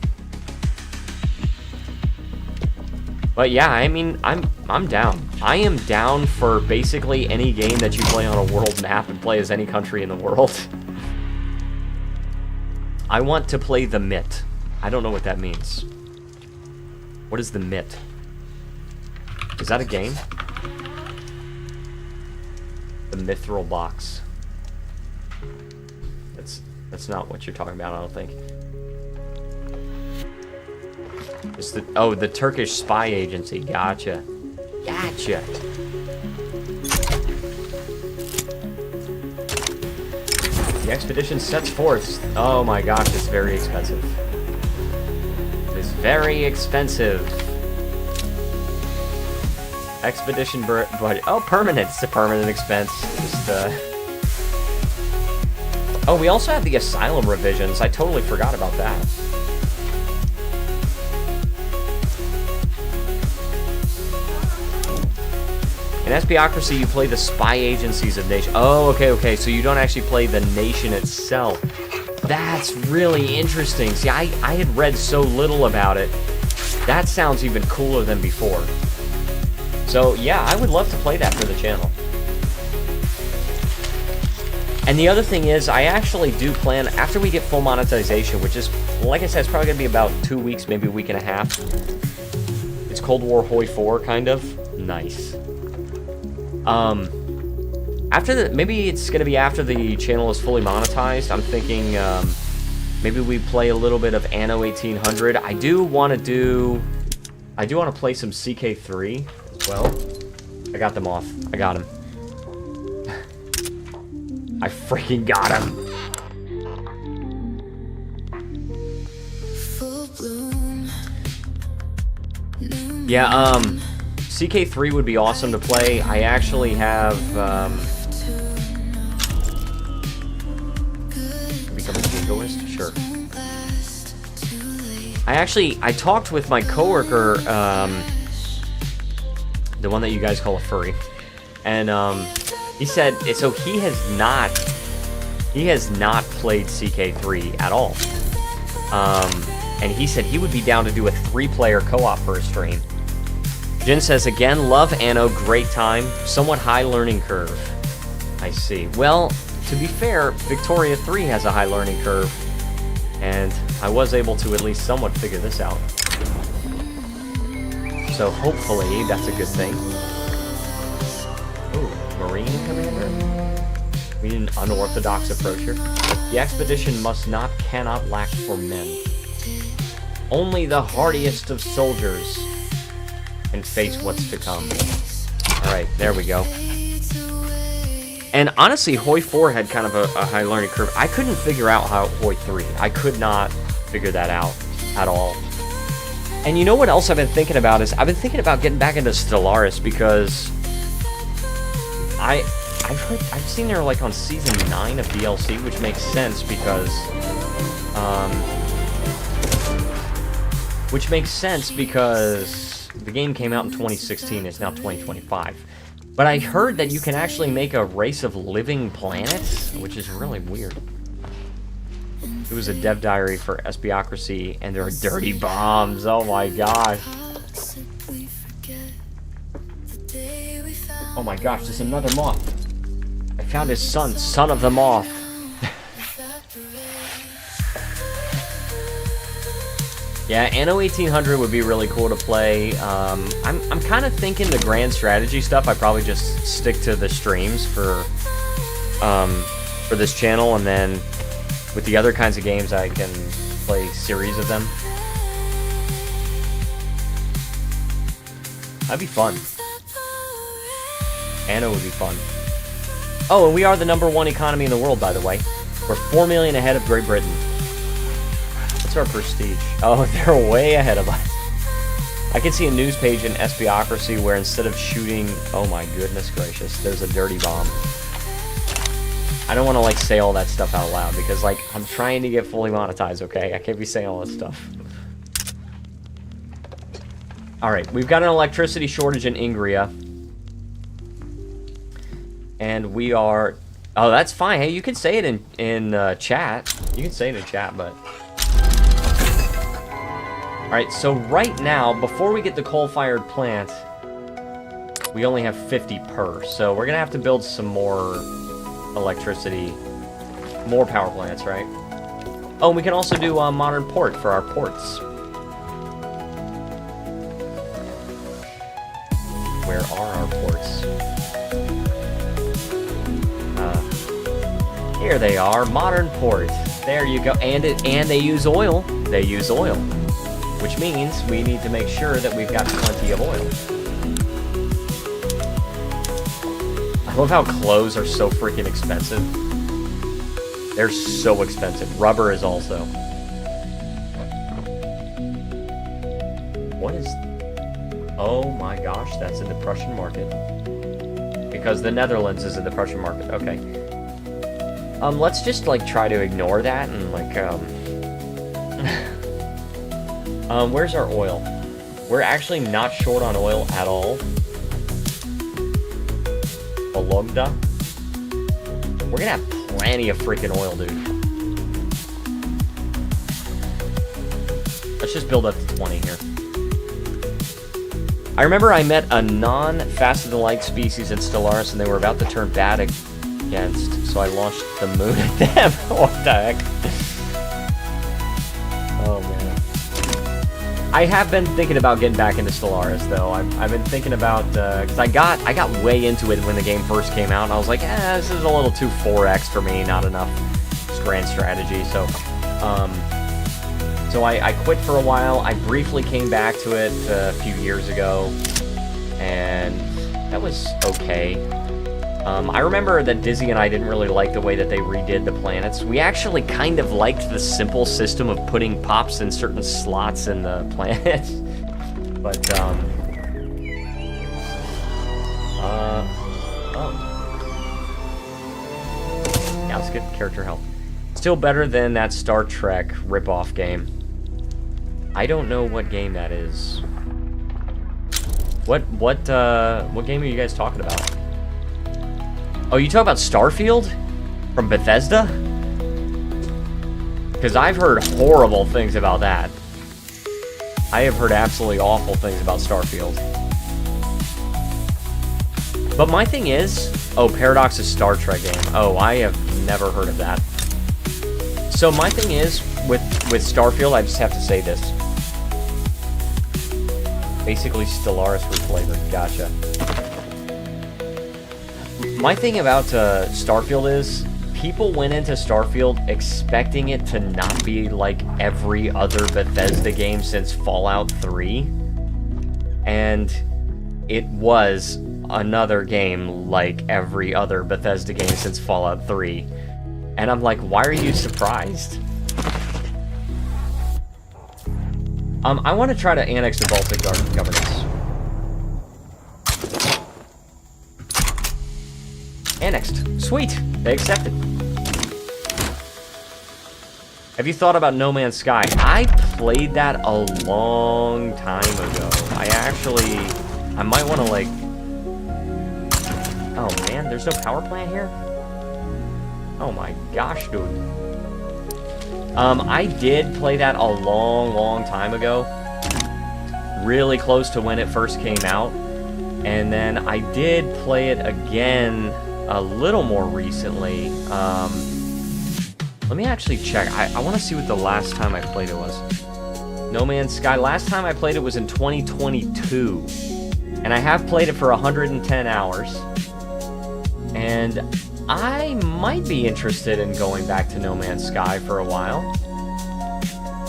But yeah, I mean, I'm down. I am down for basically any game that you play on a world map and play as any country in the world. I want to play the Mitt. I don't know what that means. What is the Mitt? Is that a game? The Mithril Box. That's not what you're talking about, I don't think. It's the... Oh, the Turkish spy agency. Gotcha. Gotcha. The expedition sets forth. Oh my gosh, it's very expensive. It's very expensive. Expedition budget. Oh, permanent. It's a permanent expense. Just, Oh, we also have the asylum revisions. I totally forgot about that. In SBocracy, you play the spy agencies of nation. Oh, okay. So you don't actually play the nation itself. That's really interesting. See, I had read so little about it. That sounds even cooler than before. So, yeah, I would love to play that for the channel. And the other thing is, I actually do plan, after we get full monetization, which is, like I said, it's probably going to be about 2 weeks, maybe a week and a half. It's Cold War Hoi 4, kind of. Nice. After the, maybe it's going to be after the channel is fully monetized. I'm thinking, maybe we play a little bit of Anno 1800. I do want to play some CK3 as well. I got them off. I got him. I freaking got him. Yeah, CK3 would be awesome to play. I actually have, become a jingoist? Sure. I talked with my coworker, the one that you guys call a furry, and, he said, so he has not played CK3 at all. And he said he would be down to do a 3-player co-op for a stream. Jin says, again, love Anno, great time, somewhat high learning curve. I see. Well, to be fair, Victoria 3 has a high learning curve, and I was able to at least somewhat figure this out. So hopefully that's a good thing. Marine Commander? We need an unorthodox approach here. The expedition cannot lack for men. Only the hardiest of soldiers can face what's to come. Alright, there we go. And honestly, Hoi 4 had kind of a high learning curve. I couldn't figure out how Hoi 3. I could not figure that out at all. And you know what else I've been thinking about is, I've been thinking about getting back into Stellaris because... I've seen they're like on season 9 of DLC, which makes sense because, the game came out in 2016, it's now 2025. But I heard that you can actually make a race of living planets, which is really weird. It was a dev diary for SBocracy, and there are dirty bombs, oh my gosh. Oh my gosh, there's another moth. I found his son, son of the moth. Yeah, Anno 1800 would be really cool to play. I'm kind of thinking the grand strategy stuff, I probably just stick to the streams for this channel, and then with the other kinds of games I can play series of them. That'd be fun. Anno would be fun. Oh, and we are the #1 economy in the world, by the way. We're 4 million ahead of Great Britain. What's our prestige? Oh, they're way ahead of us. I can see a news page in Espiocracy where instead of shooting... Oh my goodness gracious, there's a dirty bomb. I don't want to, like, say all that stuff out loud because, like, I'm trying to get fully monetized, okay? I can't be saying all this stuff. Alright, we've got an electricity shortage in Ingria. And we are... Oh, that's fine. Hey, you can say it in chat. You can say it in chat, but... Alright, so right now, before we get the coal-fired plant, we only have 50 per. So we're going to have to build some more electricity, more power plants, right? Oh, and we can also do a modern port for our ports. Where are our ports? Here they are, modern port. There you go, and they use oil. They use oil, which means we need to make sure that we've got plenty of oil. I love how clothes are so freaking expensive. They're so expensive. Rubber is also. What is... Oh my gosh, that's in the Prussian market. Because the Netherlands is in the Prussian market. Okay. Let's just, like, try to ignore that and, like, where's our oil? We're actually not short on oil at all. Bologna. We're gonna have plenty of freaking oil, dude. Let's just build up to 20 here. I remember I met a non-faster-than-light species in Stellaris, and they were about to turn bad against, so I launched the moon at them. What the heck? Oh, man. I have been thinking about getting back into Stellaris, though. I've been thinking about, because I got way into it when the game first came out, and I was like, this is a little too 4X for me, not enough grand strategy, so, so I quit for a while. I briefly came back to it a few years ago, and that was okay. I remember that Dizzy and I didn't really like the way that they redid the planets. We actually kind of liked the simple system of putting pops in certain slots in the planets. But, oh. Yeah, let's get character health. Still better than that Star Trek ripoff game. I don't know what game that is. What game are you guys talking about? Oh, you talk about Starfield? From Bethesda? Because I've heard horrible things about that. I have heard absolutely awful things about Starfield. But my thing is... Oh, Paradox's Star Trek game. Oh, I have never heard of that. So my thing is, with Starfield, I just have to say this. Basically, Stellaris reflavored. Gotcha. My thing about Starfield is, people went into Starfield expecting it to not be like every other Bethesda game since Fallout 3. And it was another game like every other Bethesda game since Fallout 3. And I'm like, why are you surprised? I want to try to annex the Baltic governance. Annexed. Sweet. They accepted. Have you thought about No Man's Sky? I played that a long time ago. I might want to, like... Oh, man, there's no power plant here? Oh my gosh, dude. I did play that a long time ago. Really close to when it first came out. And then I did play it again a little more recently. Let me actually check. I want to see what the last time I played it was. No Man's Sky. Last time I played it was in 2022. And I have played it for 110 hours. And I might be interested in going back to No Man's Sky for a while.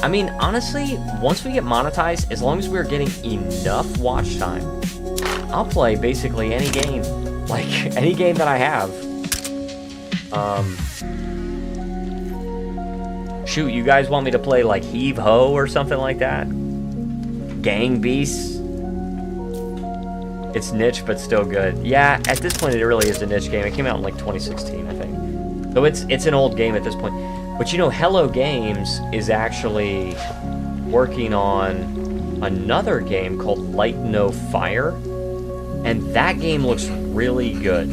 I mean, honestly, once we get monetized, as long as we're getting enough watch time, I'll play basically any game. Like, any game that I have. Shoot, you guys want me to play like Heave Ho or something like that? Gang Beasts? It's niche, but still good. Yeah, at this point, it really is a niche game. It came out in like 2016, I think. So it's an old game at this point. But you know, Hello Games is actually working on another game called Light No Fire. And that game looks really good.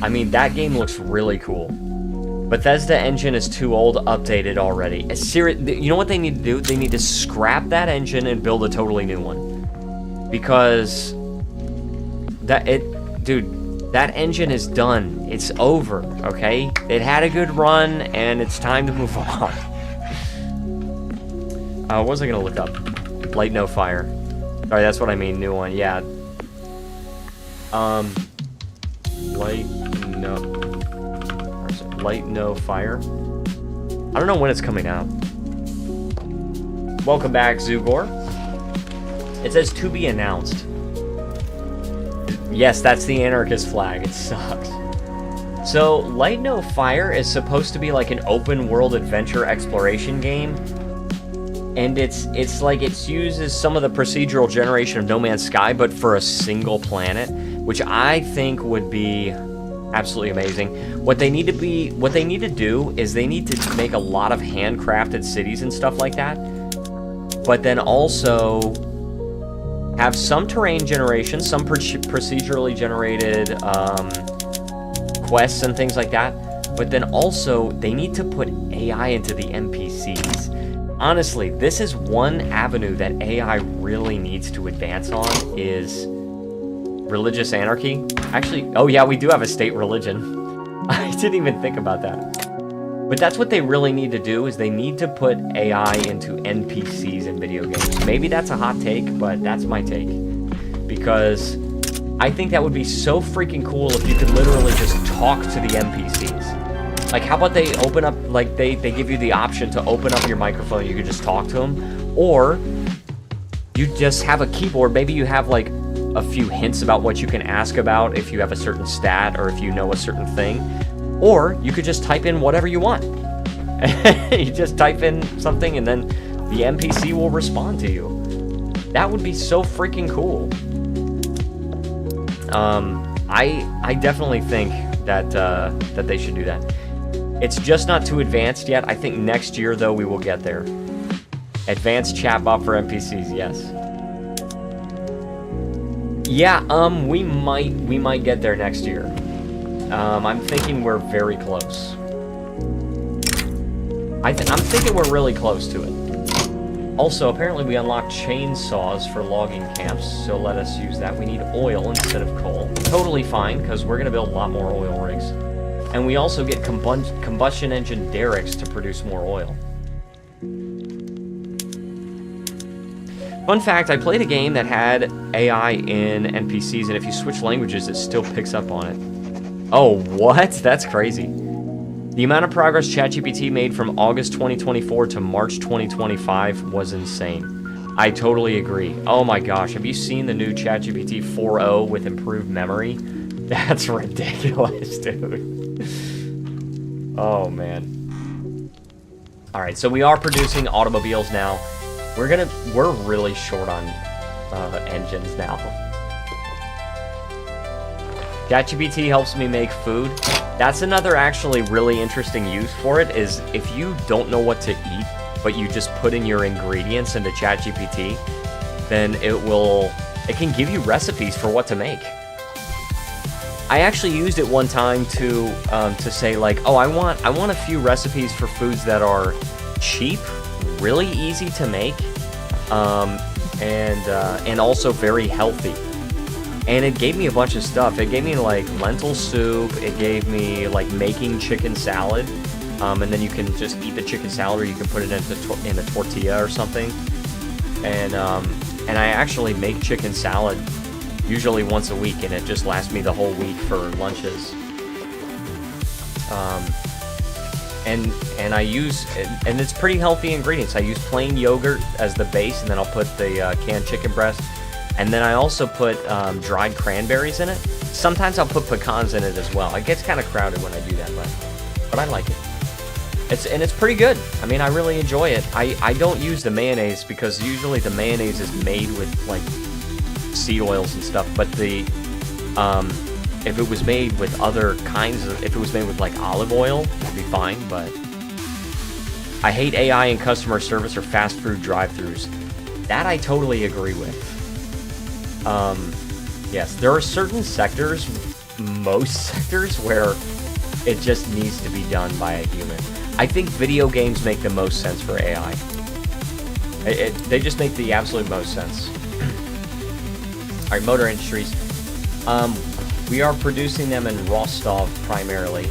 I mean, that game looks really cool. Bethesda engine is too old, updated already. You know what they need to do? They need to scrap that engine and build a totally new one. Because dude, that engine is done. It's over, okay? It had a good run, and it's time to move on. What was I gonna look up? Light No Fire. Sorry, that's what I mean, new one, yeah. Light No Fire. I don't know when it's coming out. Welcome back, Zugor. It says to be announced. Yes, that's the anarchist flag. It sucks. So, Light No Fire is supposed to be like an open world adventure exploration game. And it uses some of the procedural generation of No Man's Sky, but for a single planet, which I think would be absolutely amazing. What they need to do is they need to make a lot of handcrafted cities and stuff like that, but then also have some terrain generation, some procedurally generated quests and things like that, but then also they need to put AI into the NPCs. Honestly, this is one avenue that AI really needs to advance on, is religious anarchy. Actually, oh yeah, we do have a state religion. I didn't even think about that. But that's what they really need to do, is they need to put AI into NPCs in video games. Maybe that's a hot take, but that's my take. Because I think that would be so freaking cool if you could literally just talk to the NPCs. Like, how about they open up, like, they give you the option to open up your microphone, you could just talk to them. Or you just have a keyboard, maybe you have, like, a few hints about what you can ask about if you have a certain stat or if you know a certain thing. Or you could just type in whatever you want. You just type in something and then the NPC will respond to you. That would be so freaking cool. I definitely think that that they should do that. It's just not too advanced yet. I think next year, though, we will get there. Advanced chatbot for NPCs, yes. Yeah, we might get there next year. I'm thinking we're very close. I'm thinking we're really close to it. Also, apparently we unlocked chainsaws for logging camps, so let us use that. We need oil instead of coal. Totally fine, because we're going to build a lot more oil rigs. And we also get combustion engine derricks to produce more oil. Fun fact, I played a game that had AI in NPCs, and if you switch languages, it still picks up on it. Oh, what? That's crazy. The amount of progress ChatGPT made from August 2024 to March 2025 was insane. I totally agree. Oh my gosh, have you seen the new ChatGPT 4.0 with improved memory? That's ridiculous, dude. Oh, man. Alright, so we are producing automobiles now. We're really short on engines now. ChatGPT helps me make food. That's another actually really interesting use for it, is if you don't know what to eat, but you just put in your ingredients into ChatGPT, then it can give you recipes for what to make. I actually used it one time to say, like, oh, I want a few recipes for foods that are cheap, really easy to make, and also very healthy. And it gave me a bunch of stuff. It gave me, like, lentil soup. It gave me, like, making chicken salad. And then you can just eat the chicken salad, or you can put it in a tortilla or something. And I actually make chicken salad usually once a week, and it just lasts me the whole week for lunches. And I use, and it's pretty healthy ingredients. I use plain yogurt as the base, and then I'll put the canned chicken breast. And then I also put dried cranberries in it. Sometimes I'll put pecans in it as well. It gets kind of crowded when I do that, but but I like it. It's pretty good. I mean, I really enjoy it. I don't use the mayonnaise because usually the mayonnaise is made with like seed oils and stuff, but the if it was made with other kinds of, if it was made with like olive oil, it'd be fine, but I hate AI in customer service or fast food drive-thrus. That I totally agree with. Yes, there are certain sectors, most sectors, where it just needs to be done by a human. I think video games make the most sense for AI. They just make the absolute most sense. Alright, motor industries. We are producing them in Rostov primarily.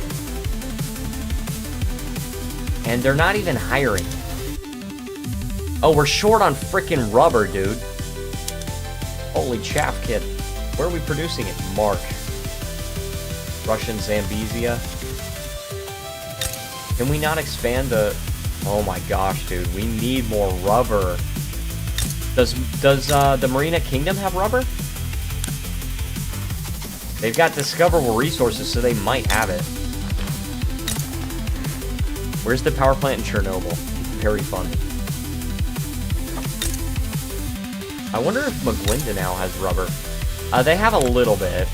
And they're not even hiring. Oh, we're short on frickin' rubber, dude. Holy chaff kit. Where are we producing it? Mark. Russian Zambezia. Can we not expand the... Oh my gosh, dude. We need more rubber. Does the Marina Kingdom have rubber? They've got discoverable resources, so they might have it. Where's the power plant in Chernobyl? Very fun. I wonder if Maguindanao has rubber. They have a little bit.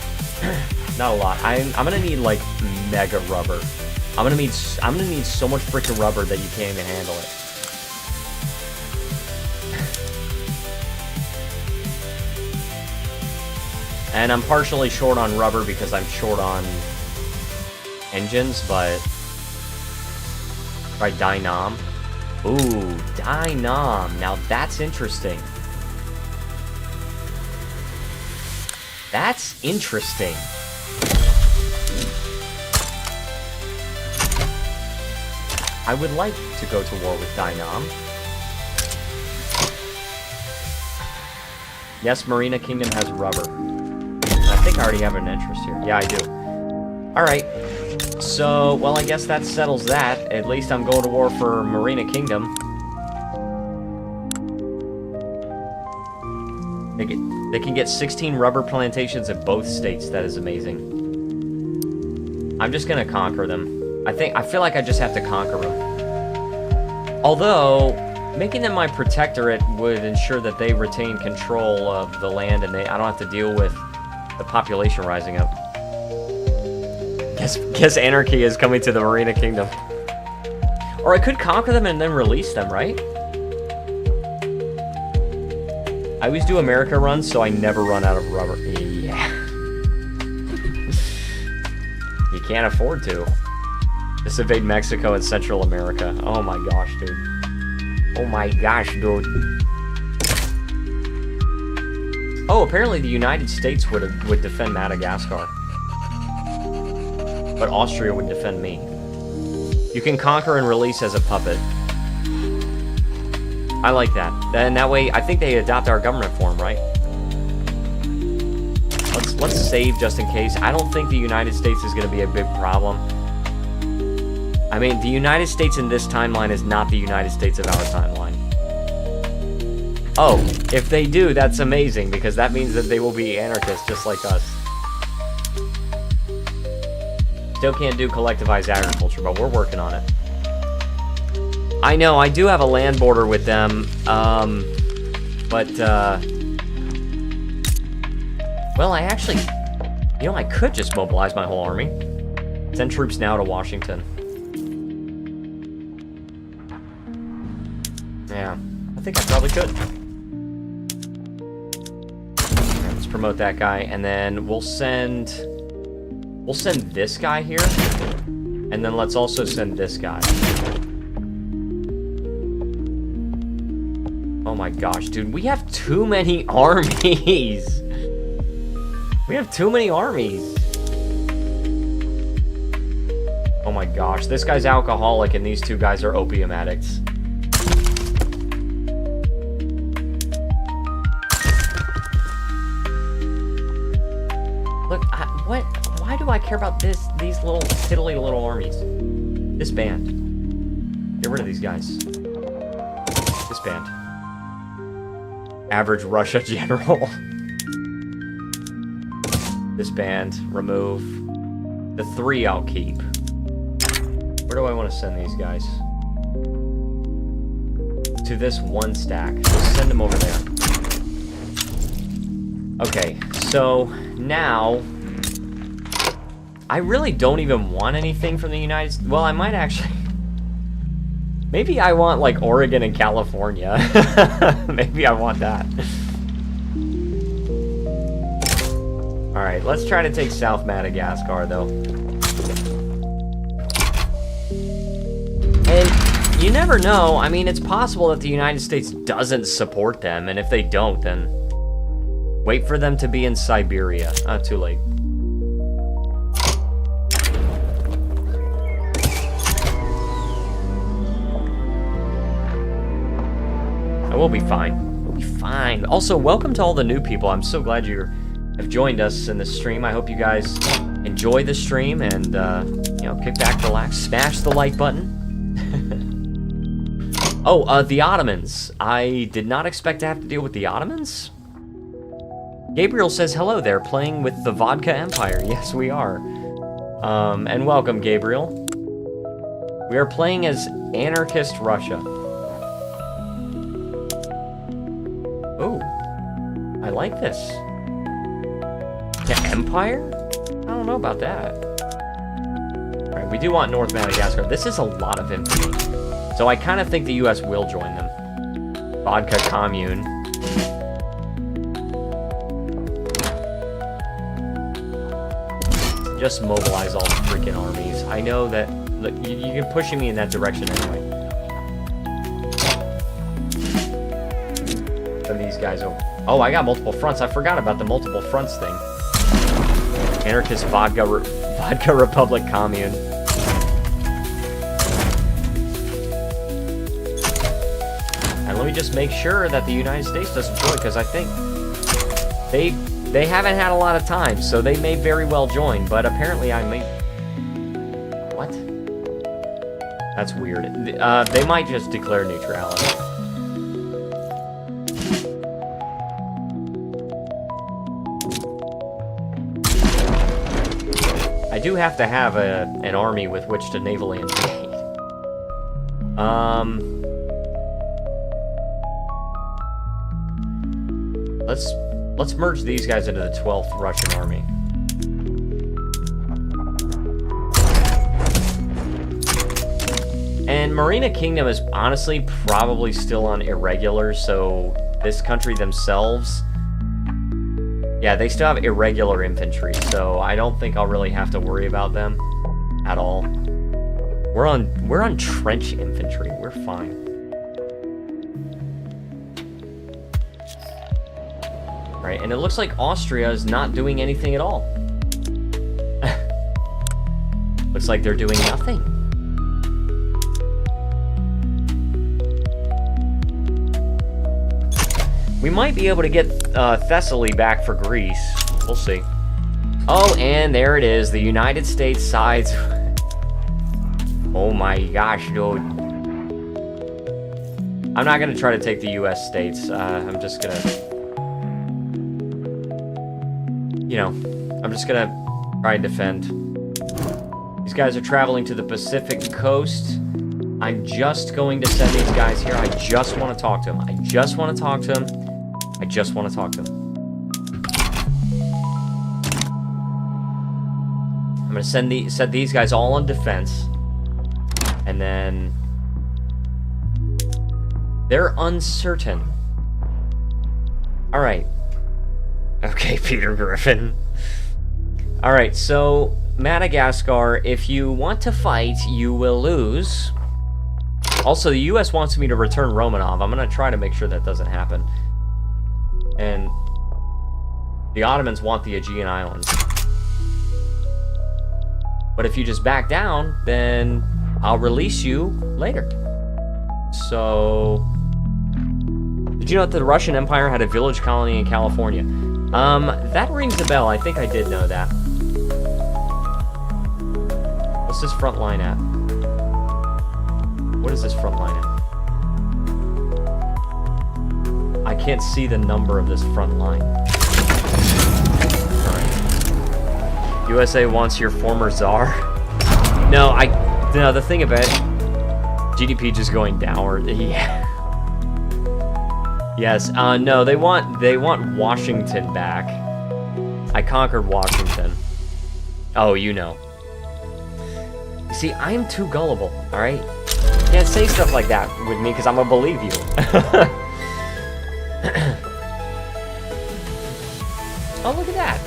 Not a lot. I'm gonna need, like, mega rubber. I'm gonna need so much freaking rubber that you can't even handle it. And I'm partially short on rubber because I'm short on engines, but... Try Dynam. Ooh, Dynam. Now that's interesting. That's interesting. I would like to go to war with Dynam. Yes, Marina Kingdom has rubber. I think I already have an interest here. Yeah, I do. Alright. So, well, I guess that settles that. At least I'm going to war for Marina Kingdom. They can get 16 rubber plantations in both states. That is amazing. I'm just gonna conquer them. I feel like I just have to conquer them. Although, making them my protectorate would ensure that they retain control of the land and I don't have to deal with the population rising up. Guess anarchy is coming to the Marina Kingdom. Or I could conquer them and then release them, right? I always do America runs, so I never run out of rubber. Yeah. You can't afford to. Just invade Mexico and Central America. Oh my gosh, dude. Oh my gosh, dude. Oh, apparently the United States would defend Madagascar. But Austria would defend me. You can conquer and release as a puppet. I like that. And that way, I think they adopt our government form, right? Let's save just in case. I don't think the United States is going to be a big problem. I mean, the United States in this timeline is not the United States of our timeline. Oh, if they do, that's amazing, because that means that they will be anarchists just like us. Still can't do collectivized agriculture, but we're working on it. I know, I do have a land border with them, but, well, I actually, you know, I could just mobilize my whole army. Send troops now to Washington. Yeah, I think I probably could. Right, let's promote that guy, and then we'll send this guy here, and then let's also send this guy. Oh my gosh, dude, we have too many armies. We have too many armies. Oh my gosh, this guy's alcoholic and these two guys are opium addicts. Look, why do I care about these little tiddly little armies? This band. Get rid of these guys. This band. Average Russia general. This band, remove. The 3 I'll keep. Where do I want to send these guys? To this one stack. Just send them over there. Okay, so now I really don't even want anything from the United States. Well, I might actually. Maybe I want like Oregon and California. Maybe I want that. Alright, let's try to take South Madagascar though. And you never know. I mean, it's possible that the United States doesn't support them, and if they don't, then wait for them to be in Siberia. Too late. We'll be fine. We'll be fine. Also, welcome to all the new people. I'm so glad you have joined us in this stream. I hope you guys enjoy the stream and, you know, kick back, relax, smash the like button. Oh, the Ottomans. I did not expect to have to deal with the Ottomans. Gabriel says, hello there, playing with the Vodka Empire. Yes, we are. And welcome, Gabriel. We are playing as Anarchist Russia. Oh, I like this. To Empire? I don't know about that. Alright, we do want North Madagascar. This is a lot of infamy. So I kind of think the US will join them. Vodka Commune. Just mobilize all the freaking armies. I know that... Look, you're pushing me in that direction anyway. Send these guys over. Oh, I got multiple fronts. I forgot about the multiple fronts thing. Anarchist Vodka Republic Commune. And let me just make sure that the United States doesn't join, because I think they haven't had a lot of time, so they may very well join, but apparently I may... What? That's weird. They might just declare neutrality. I do have to have an army with which to navally invade. Let's merge these guys into the 12th Russian army. And Marina Kingdom is honestly probably still on irregular, so this country themselves... Yeah, they still have irregular infantry, so I don't think I'll really have to worry about them at all. We're on trench infantry. We're fine. Right, and it looks like Austria is not doing anything at all. Looks like they're doing nothing. We might be able to get Thessaly back for Greece. We'll see. Oh, and there it is. The United States sides. Oh my gosh, dude. I'm not going to try to take the U.S. states. I'm just going to... You know, I'm just going to try and defend. These guys are traveling to the Pacific coast. I'm just going to send these guys here. I just want to talk to them. I just want to talk to them. I just want to talk to them. I'm going to set these guys all on defense. And then... They're uncertain. Alright. Okay, Peter Griffin. Alright, so... Madagascar, if you want to fight, you will lose. Also, the US wants me to return Romanov. I'm going to try to make sure that doesn't happen. And the Ottomans want the Aegean Islands. But if you just back down, then I'll release you later. So... Did you know that the Russian Empire had a village colony in California? That rings a bell. I think I did know that. What's this front line at? What is this front line at? I can't see the number of this front line. Alright. USA wants your former czar? No, No, the thing about GDP just going downward. Yeah. Yes. No, they want Washington back. I conquered Washington. Oh, you know. You see, I'm too gullible. All right. You can't say stuff like that with me because I'm gonna believe you. Oh, look at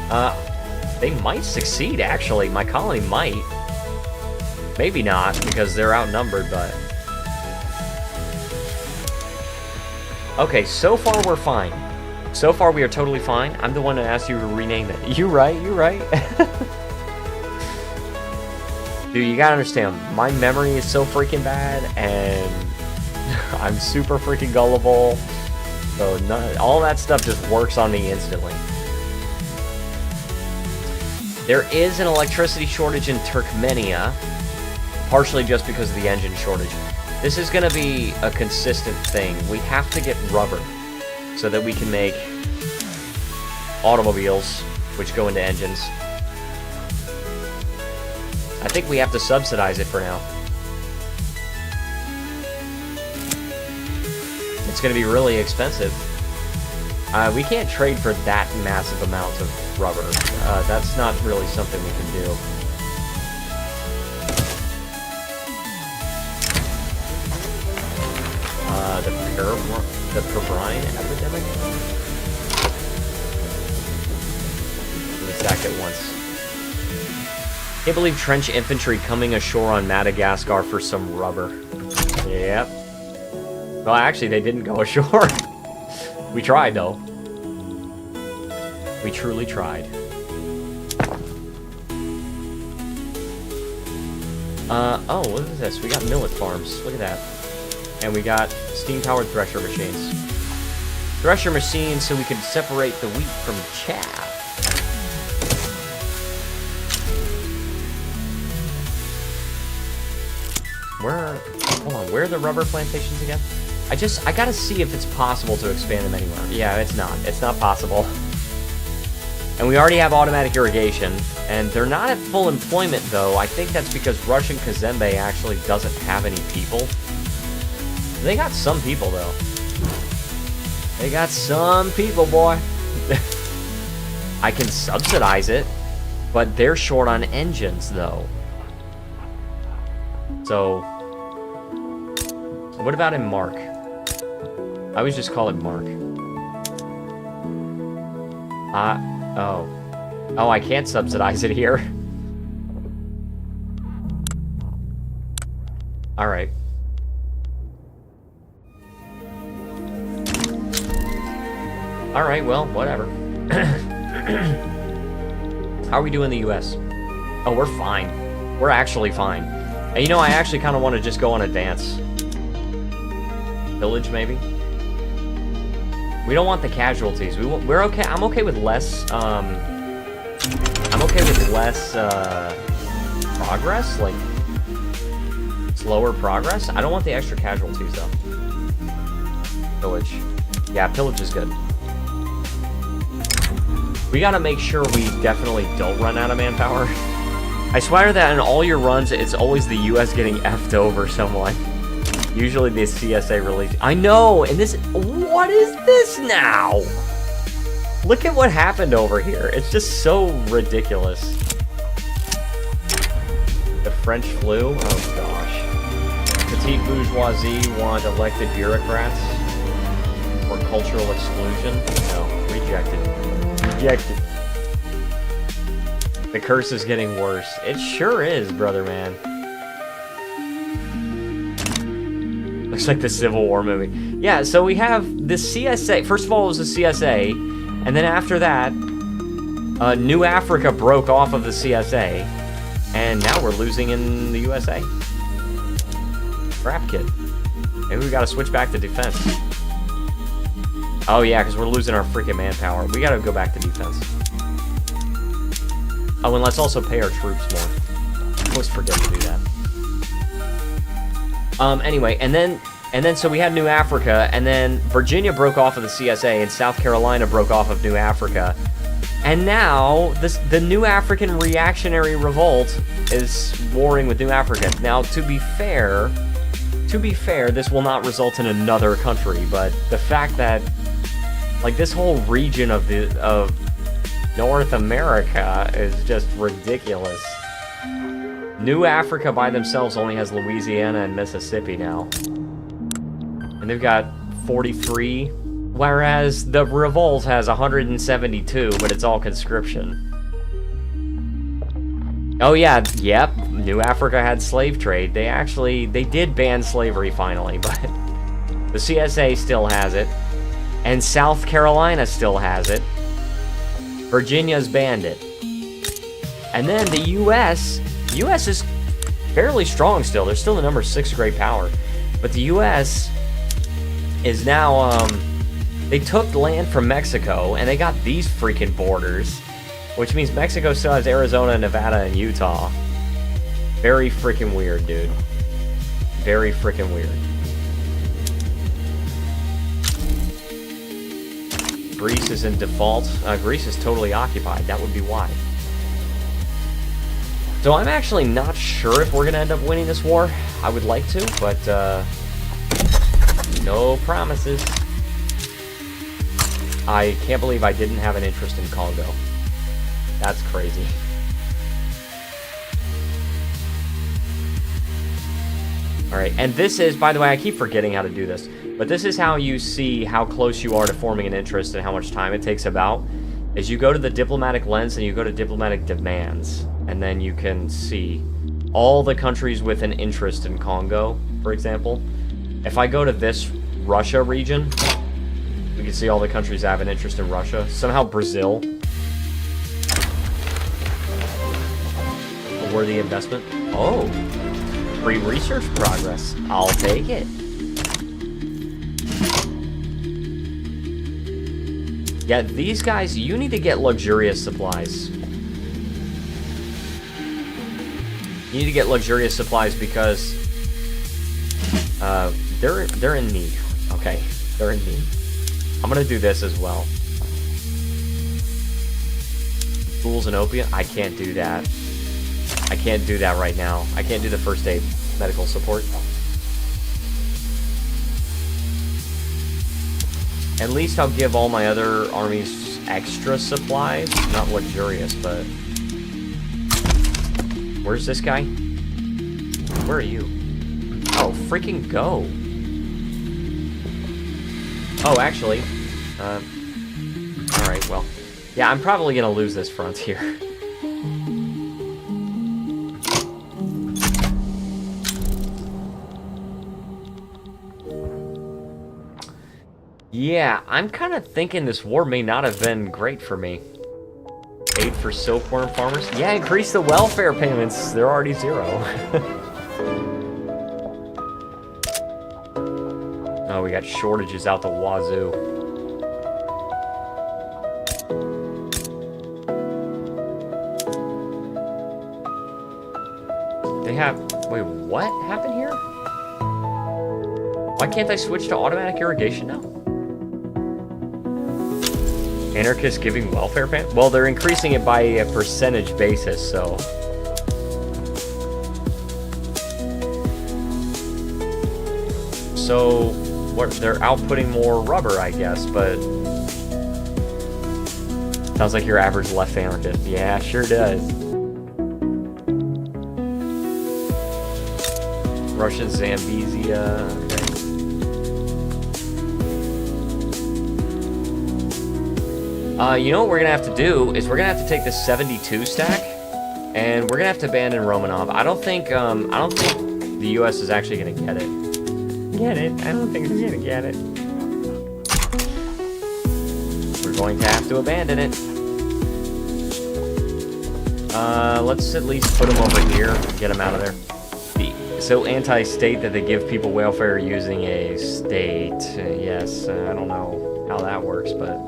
that. They might succeed, actually. My colony might. Maybe not, because they're outnumbered, but... Okay, so far we're fine. So far we are totally fine. I'm the one that asked you to rename it. You right, you right. Dude, you gotta understand, my memory is so freaking bad, and I'm super freaking gullible. So all that stuff just works on me instantly. There is an electricity shortage in Turkmenia, partially just because of the engine shortage. This is going to be a consistent thing. We have to get rubber so that we can make automobiles, which go into engines. I think we have to subsidize it for now. It's going to be really expensive. We can't trade for that massive amount of rubber. That's not really something we can do. The Perbrine epidemic? Let me sack it once. Can't believe trench infantry coming ashore on Madagascar for some rubber. Yep. Well, actually, they didn't go ashore. We tried, though. We truly tried. Oh, what is this? We got millet farms. Look at that. And we got steam-powered thresher machines. Thresher machines so we can separate the wheat from chaff. Hold on, where are the rubber plantations again? I gotta see if it's possible to expand them anywhere. Yeah, it's not. It's not possible. And we already have automatic irrigation, and they're not at full employment, though. I think that's because Russian Kazembe actually doesn't have any people. They got some people, though. They got some people, boy. I can subsidize it, but they're short on engines, though. So, what about in Mark? I always just call it Mark. Oh. Oh, I can't subsidize it here. Alright. Alright, well, whatever. How are we doing in the US? Oh, we're fine. We're actually fine. And you know, I actually kind of want to just go on advance. Village, maybe? We don't want the casualties. We're okay. I'm okay with less, I'm okay with less, progress, like, slower progress. I don't want the extra casualties, though. Village. Yeah, pillage is good. We gotta make sure we definitely don't run out of manpower. I swear that in all your runs, it's always the US getting effed over someone. Usually the CSA release. I know, and this... What is this now? Look at what happened over here. It's just so ridiculous. The French flu? Oh, gosh. Petite bourgeoisie want elected bureaucrats? Or cultural exclusion? No, rejected. Rejected. The curse is getting worse. It sure is, brother man. Looks like the Civil War movie. Yeah, so we have the CSA. First of all, it was the CSA. And then after that, New Africa broke off of the CSA. And now we're losing in the USA. Crap, kid. Maybe we gotta switch back to defense. Oh yeah, because we're losing our freaking manpower. We gotta go back to defense. Oh, and let's also pay our troops more. I always forget to do that. Anyway, and then so we had New Africa, and then Virginia broke off of the CSA, and South Carolina broke off of New Africa. And now, the New African Reactionary Revolt is warring with New Africa. Now, to be fair, this will not result in another country, but the fact that, like, this whole region of North America is just ridiculous. New Africa by themselves only has Louisiana and Mississippi now. And they've got 43, whereas the Revolt has 172, but it's all conscription. Oh yeah, yep, New Africa had slave trade. They did ban slavery finally, but the CSA still has it. And South Carolina still has it. Virginia's banned it. And then the US is fairly strong still. They're still the number 6 great power. But the US is now, they took land from Mexico, and they got these freaking borders, which means Mexico still has Arizona, Nevada, and Utah. Very freaking weird, dude. Very freaking weird. Greece is in default. Greece is totally occupied. That would be why. So I'm actually not sure if we're going to end up winning this war. I would like to, but no promises. I can't believe I didn't have an interest in Congo. That's crazy. Alright, and this is, by the way, I keep forgetting how to do this, but this is how you see how close you are to forming an interest and how much time it takes about, is you go to the diplomatic lens and you go to diplomatic demands, and then you can see all the countries with an interest in Congo, for example. If I go to this Russia region, we can see all the countries that have an interest in Russia. Somehow Brazil, a worthy investment. Oh, free research progress. I'll take it. Yeah, these guys, you need to get luxurious supplies. You need to get luxurious supplies because they're in need. Okay, they're in need. I'm gonna do this as well. Fools and opium. I can't do that. I can't do that right now. I can't do the first aid medical support. At least I'll give all my other armies extra supplies. Not luxurious, but... Where's this guy? Where are you? Oh, freaking go. Oh, actually. Alright, well. Yeah, I'm probably gonna lose this frontier. Yeah, I'm kind of thinking this war may not have been great for me. Aid for silkworm farmers? Yeah, increase the welfare payments. They're already 0. Oh, we got shortages out the wazoo. They have... Wait, what happened here? Why can't I switch to automatic irrigation now? Anarchists giving welfare payments? Well, they're increasing it by a percentage basis, so... So, what? They're outputting more rubber, I guess, but... Sounds like your average left anarchist. Yeah, sure does. Russian Zambezia, okay. You know what we're gonna have to do is we're gonna have to take this 72 stack, and we're gonna have to abandon Romanov. I don't think the U.S. is actually gonna get it. Get it? I don't think it's gonna get it. We're going to have to abandon it. Let's at least put them over here and get them out of there. So anti-state that they give people welfare using a state. Yes, I don't know how that works, but...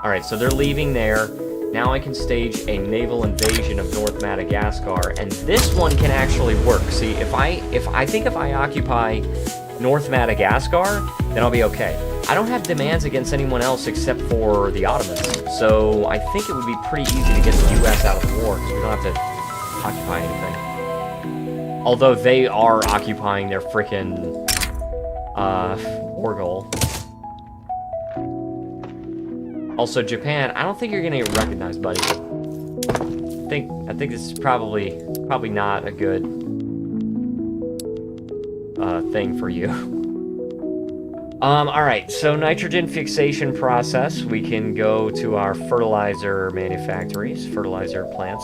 Alright, so they're leaving there. Now I can stage a naval invasion of North Madagascar, and this one can actually work. See, if I occupy North Madagascar, then I'll be okay. I don't have demands against anyone else except for the Ottomans, so I think it would be pretty easy to get the U.S. out of the war, because we don't have to occupy anything. Although they are occupying their frickin' war goal. Also, Japan, I don't think you're gonna get recognized, buddy. I think this is probably not a good thing for you. Alright, so nitrogen fixation process. We can go to our fertilizer manufactories, fertilizer plants.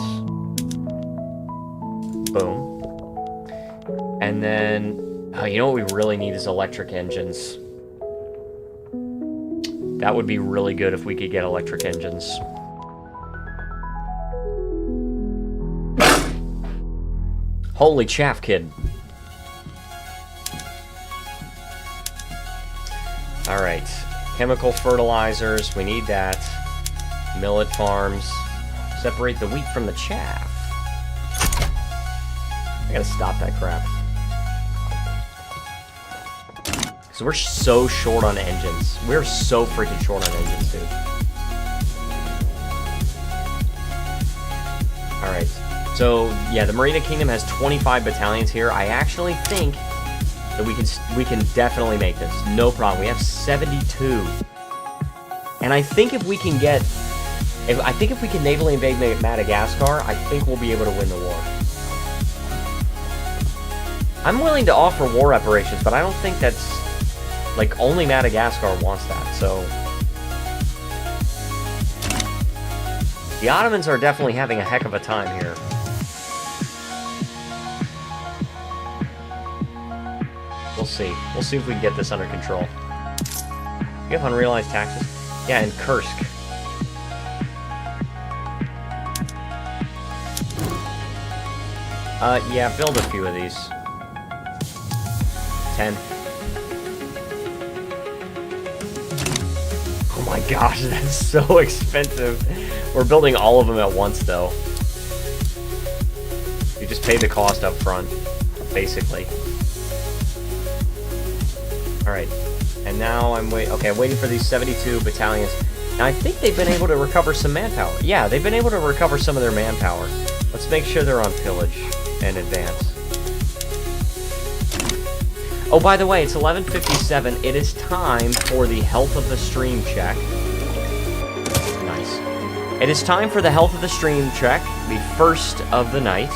Boom. And then, you know what we really need is electric engines. That would be really good if we could get electric engines. Holy chaff, kid. Alright. Chemical fertilizers, we need that. Millet farms. Separate the wheat from the chaff. I gotta stop that crap. Because we're so short on engines. We're so freaking short on engines, dude. Alright. So, yeah, the Marina Kingdom has 25 battalions here. I actually think that we can definitely make this. No problem. We have 72. And I think if we can get... if we can navally invade Madagascar, I think we'll be able to win the war. I'm willing to offer war reparations, but I don't think that's... like, only Madagascar wants that, so... The Ottomans are definitely having a heck of a time here. We'll see. We'll see if we can get this under control. You have unrealized taxes? Yeah, in Kursk. Yeah, build a few of these. 10. Oh my gosh, that's so expensive. We're building all of them at once, though. You just pay the cost up front, basically. Alright, and now I'm waiting for these 72 battalions. Now, I think they've been able to recover some manpower. Yeah, they've been able to recover some of their manpower. Let's make sure they're on pillage and advance. Oh, by the way, it's 11:57. It is time for the health of the stream check. Nice. It is time for the health of the stream check, the first of the night.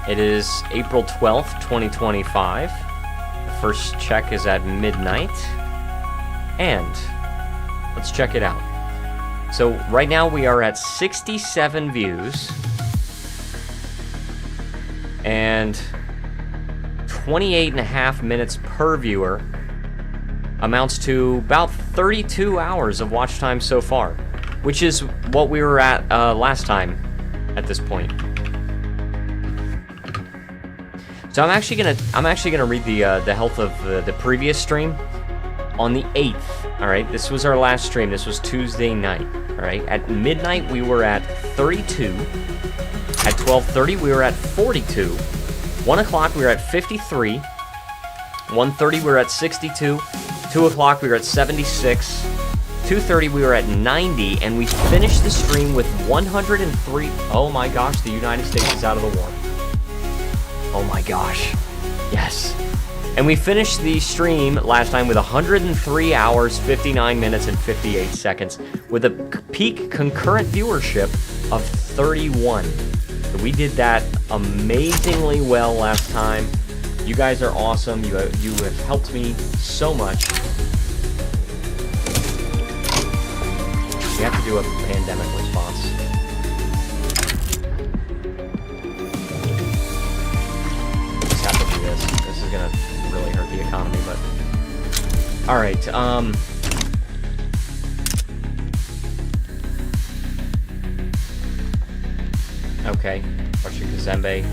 It is April 12th, 2025. The first check is at midnight. And let's check it out. So right now we are at 67 views. And 28.5 minutes per viewer amounts to about 32 hours of watch time so far, which is what we were at last time at this point. So I'm actually gonna read the health of the previous stream on the 8th. All right, this was our last stream. This was Tuesday night. All right, at midnight we were at 32. At 12:30 we were at 42. 1 o'clock we were at 53. 1:30 we were at 62. 2 o'clock we were at 76. 2:30 we were at 90, and we finished the stream with 103. Oh my gosh, the United States is out of the war. Oh my gosh. Yes. And we finished the stream last time with 103 hours, 59 minutes, and 58 seconds, with a peak concurrent viewership of 31. So we did that amazingly well last time. You guys are awesome. You have helped me so much. We have to do a pandemic response. Just have to do this. This is gonna really hurt the economy, but... Alright, okay, Russian Kazembe,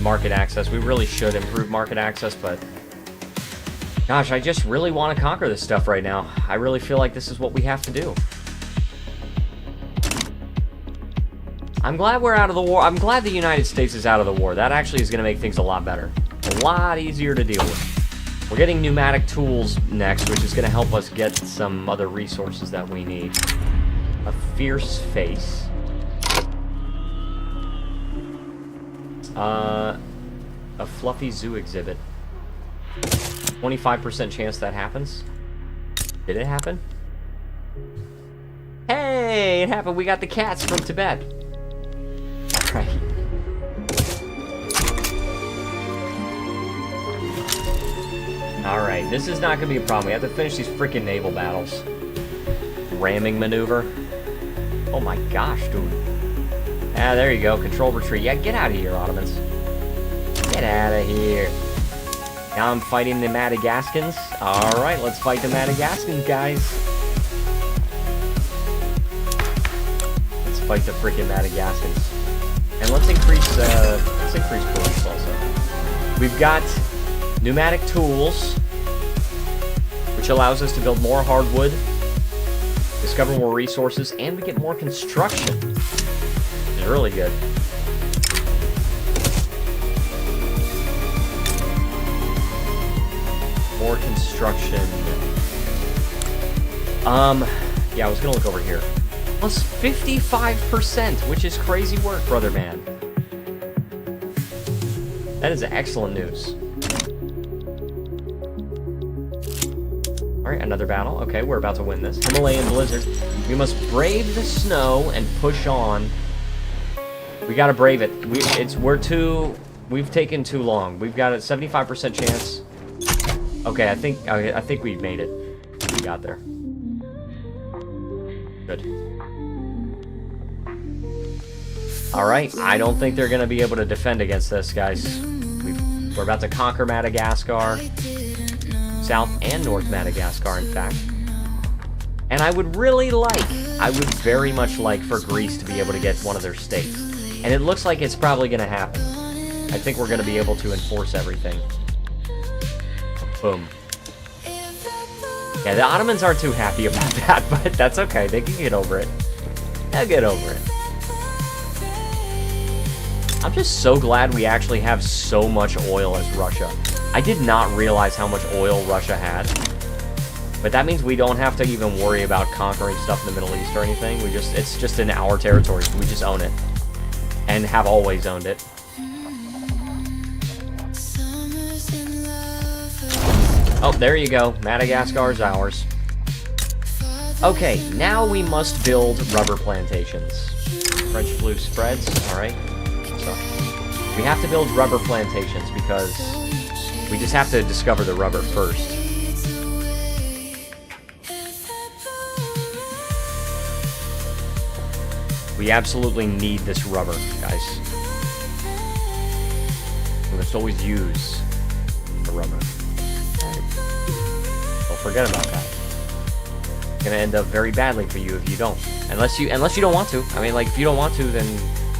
market access. We really should improve market access, but... Gosh, I just really want to conquer this stuff right now. I really feel like this is what we have to do. I'm glad we're out of the war. I'm glad the United States is out of the war. That actually is going to make things a lot better. A lot easier to deal with. We're getting pneumatic tools next, which is going to help us get some other resources that we need. A fierce face. A fluffy zoo exhibit. 25% chance that happens. Did it happen? Hey, it happened. We got the cats from Tibet. Right. Alright, this is not going to be a problem. We have to finish these freaking naval battles. Ramming maneuver. Oh my gosh, dude. Ah, there you go. Control retreat. Yeah, get out of here, Ottomans. Get out of here. Now I'm fighting the Madagascans. Alright, let's fight the Madagascans, guys. Let's fight the freaking Madagascans. And let's increase police also. We've got pneumatic tools, which allows us to build more hardwood, discover more resources, and we get more construction. Which is really good. More construction. Yeah, I was gonna look over here. Plus 55%, which is crazy work, brother man. That is excellent news. Alright, another battle. Okay, we're about to win this. Himalayan blizzard. We must brave the snow and push on. We gotta brave it. We've taken too long. We've got a 75% chance. Okay, I think we made it. We got there. Good. Alright, I don't think they're gonna be able to defend against this, guys. We're about to conquer Madagascar. South and North Madagascar, in fact. And I would very much like for Greece to be able to get one of their states. And it looks like it's probably gonna happen. I think we're gonna be able to enforce everything. Boom. Yeah, the Ottomans aren't too happy about that, but that's okay. They can get over it. They'll get over it. I'm just so glad we actually have so much oil as Russia. I did not realize how much oil Russia had. But that means we don't have to even worry about conquering stuff in the Middle East or anything. It's just in our territory. We just own it. And have always owned it. Oh, there you go. Madagascar's ours. Okay, now we must build rubber plantations. French flu spreads. Alright. So, we have to build rubber plantations because we just have to discover the rubber first. We absolutely need this rubber, guys. We must always use the rubber. Don't forget about that. It's gonna end up very badly for you if you don't. Unless you don't want to. I mean, like, if you don't want to, then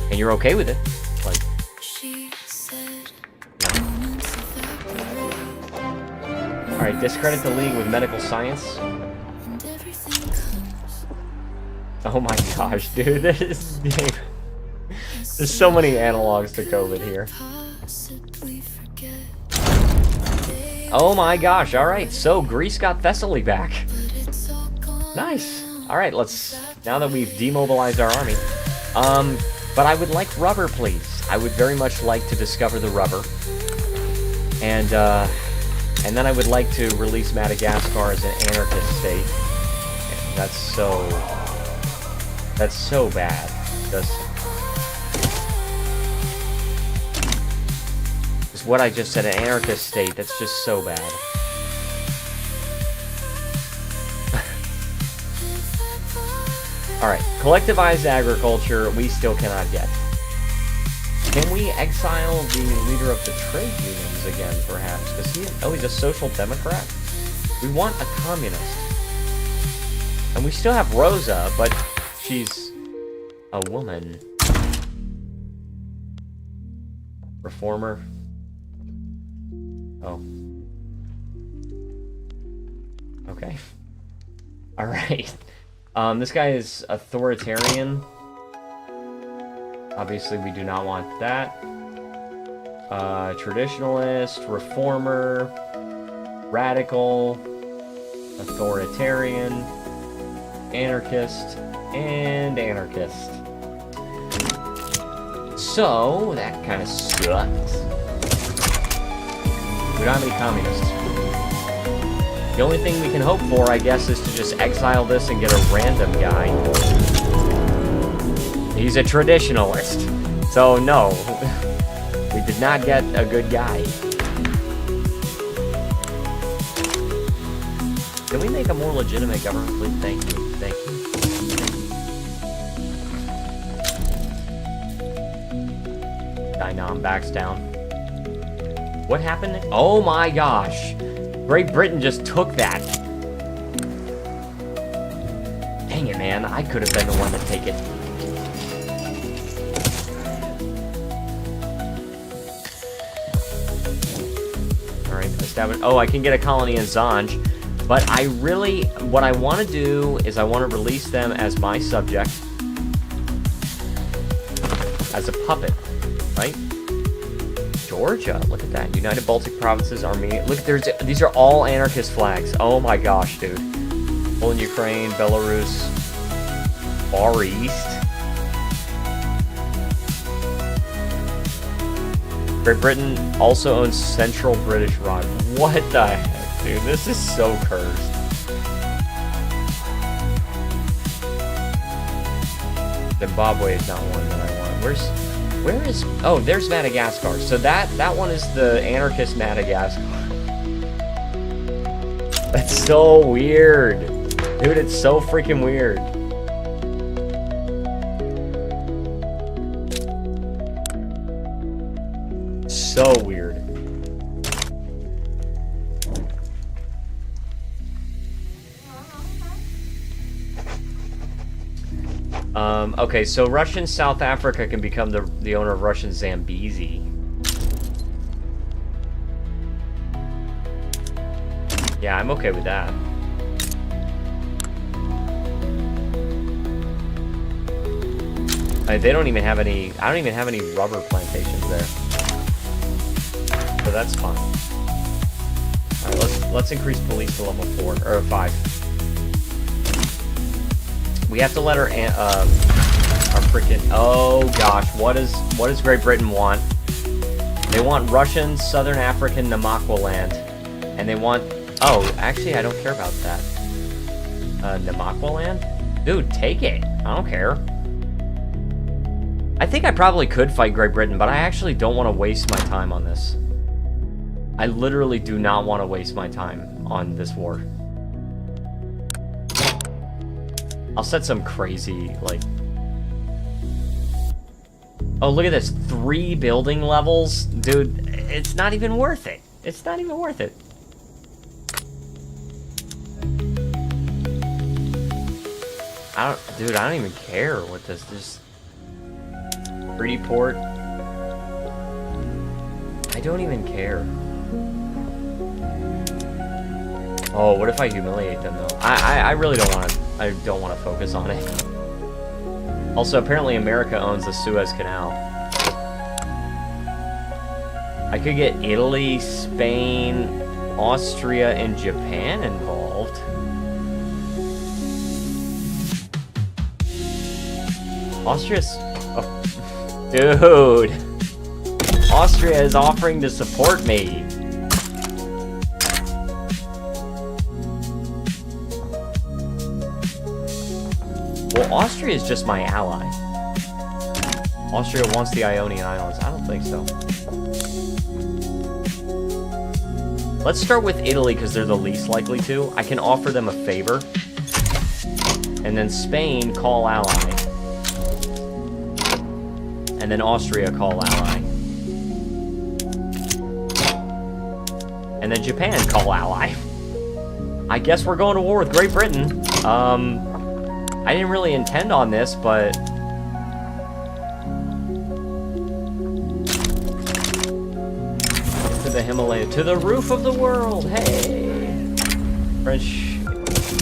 and you're okay with it. Like, yeah. All right, discredit the league with medical science. Oh my gosh, dude, this game. There's so many analogs to COVID here. Oh my gosh, alright, so Greece got Thessaly back. Nice. Alright, now that we've demobilized our army. But I would like rubber, please. I would very much like to discover the rubber. And then I would like to release Madagascar as an anarchist state. That's so bad. Just what I just said, an anarchist state. That's just so bad. Alright, collectivized agriculture, we still cannot get. Can we exile the leader of the trade unions again, perhaps? He's a social democrat? We want a communist. And we still have Rosa, but she's a woman. Reformer. Oh. Okay. Alright. This guy is authoritarian. Obviously, we do not want that. Traditionalist, reformer. radical, authoritarian, anarchist, and anarchist. So, that kind of sucks. We don't have any communists. The only thing we can hope for, I guess, is to just exile this and get a random guy. He's a traditionalist. So, no. We did not get a good guy. Can we make a more legitimate government, please? Thank you. Thank you. Dynam backs down. What happened? Oh my gosh. Great Britain just took that. Dang it, man. I could have been the one to take it. Alright, establish. Oh, I can get a colony in Zanj. But I really, what I want to do is I want to release them as my subject. As a puppet, right? Georgia, look at that. United Baltic Provinces, Armenia. Look, these are all anarchist flags. Oh my gosh, dude. Poland, Ukraine, Belarus, Far East. Great Britain also owns Central British Rod. What the heck, dude? This is so cursed. Zimbabwe is not one that I want. Where is... Oh, there's Madagascar. So that one is the anarchist Madagascar. That's so weird. Dude, it's so freaking weird. So weird. Okay, so Russian South Africa can become the owner of Russian Zambezi. Yeah, I'm okay with that. They don't even have any... I don't even have any rubber plantations there. So that's fine. Alright, let's increase police to level 4, or 5. We have to let our freaking... Oh gosh, what does Great Britain want? They want Russian, Southern African, Namakwa land. And they want... Oh, actually, I don't care about that. Namakwa land? Dude, take it. I don't care. I think I probably could fight Great Britain, but I actually don't want to waste my time on this. I literally do not want to waste my time on this war. I'll set some crazy, like... Oh, look at this. 3 building levels? Dude, it's not even worth it. It's not even worth it. Dude, I don't even care what this... Just... Treaty port. I don't even care. Oh, what if I humiliate them, though? I really don't want to... I don't want to focus on it. Also, apparently America owns the Suez Canal. I could get Italy, Spain, Austria, and Japan involved. Austria's... Oh. Dude! Austria is offering to support me. Well, Austria is just my ally. Austria wants the Ionian Islands. I don't think so. Let's start with Italy because they're the least likely to. I can offer them a favor. And then Spain, call ally. And then Austria, call ally. And then Japan, call ally. I guess we're going to war with Great Britain. I didn't really intend on this, but... To the Himalaya, to the roof of the world, hey! French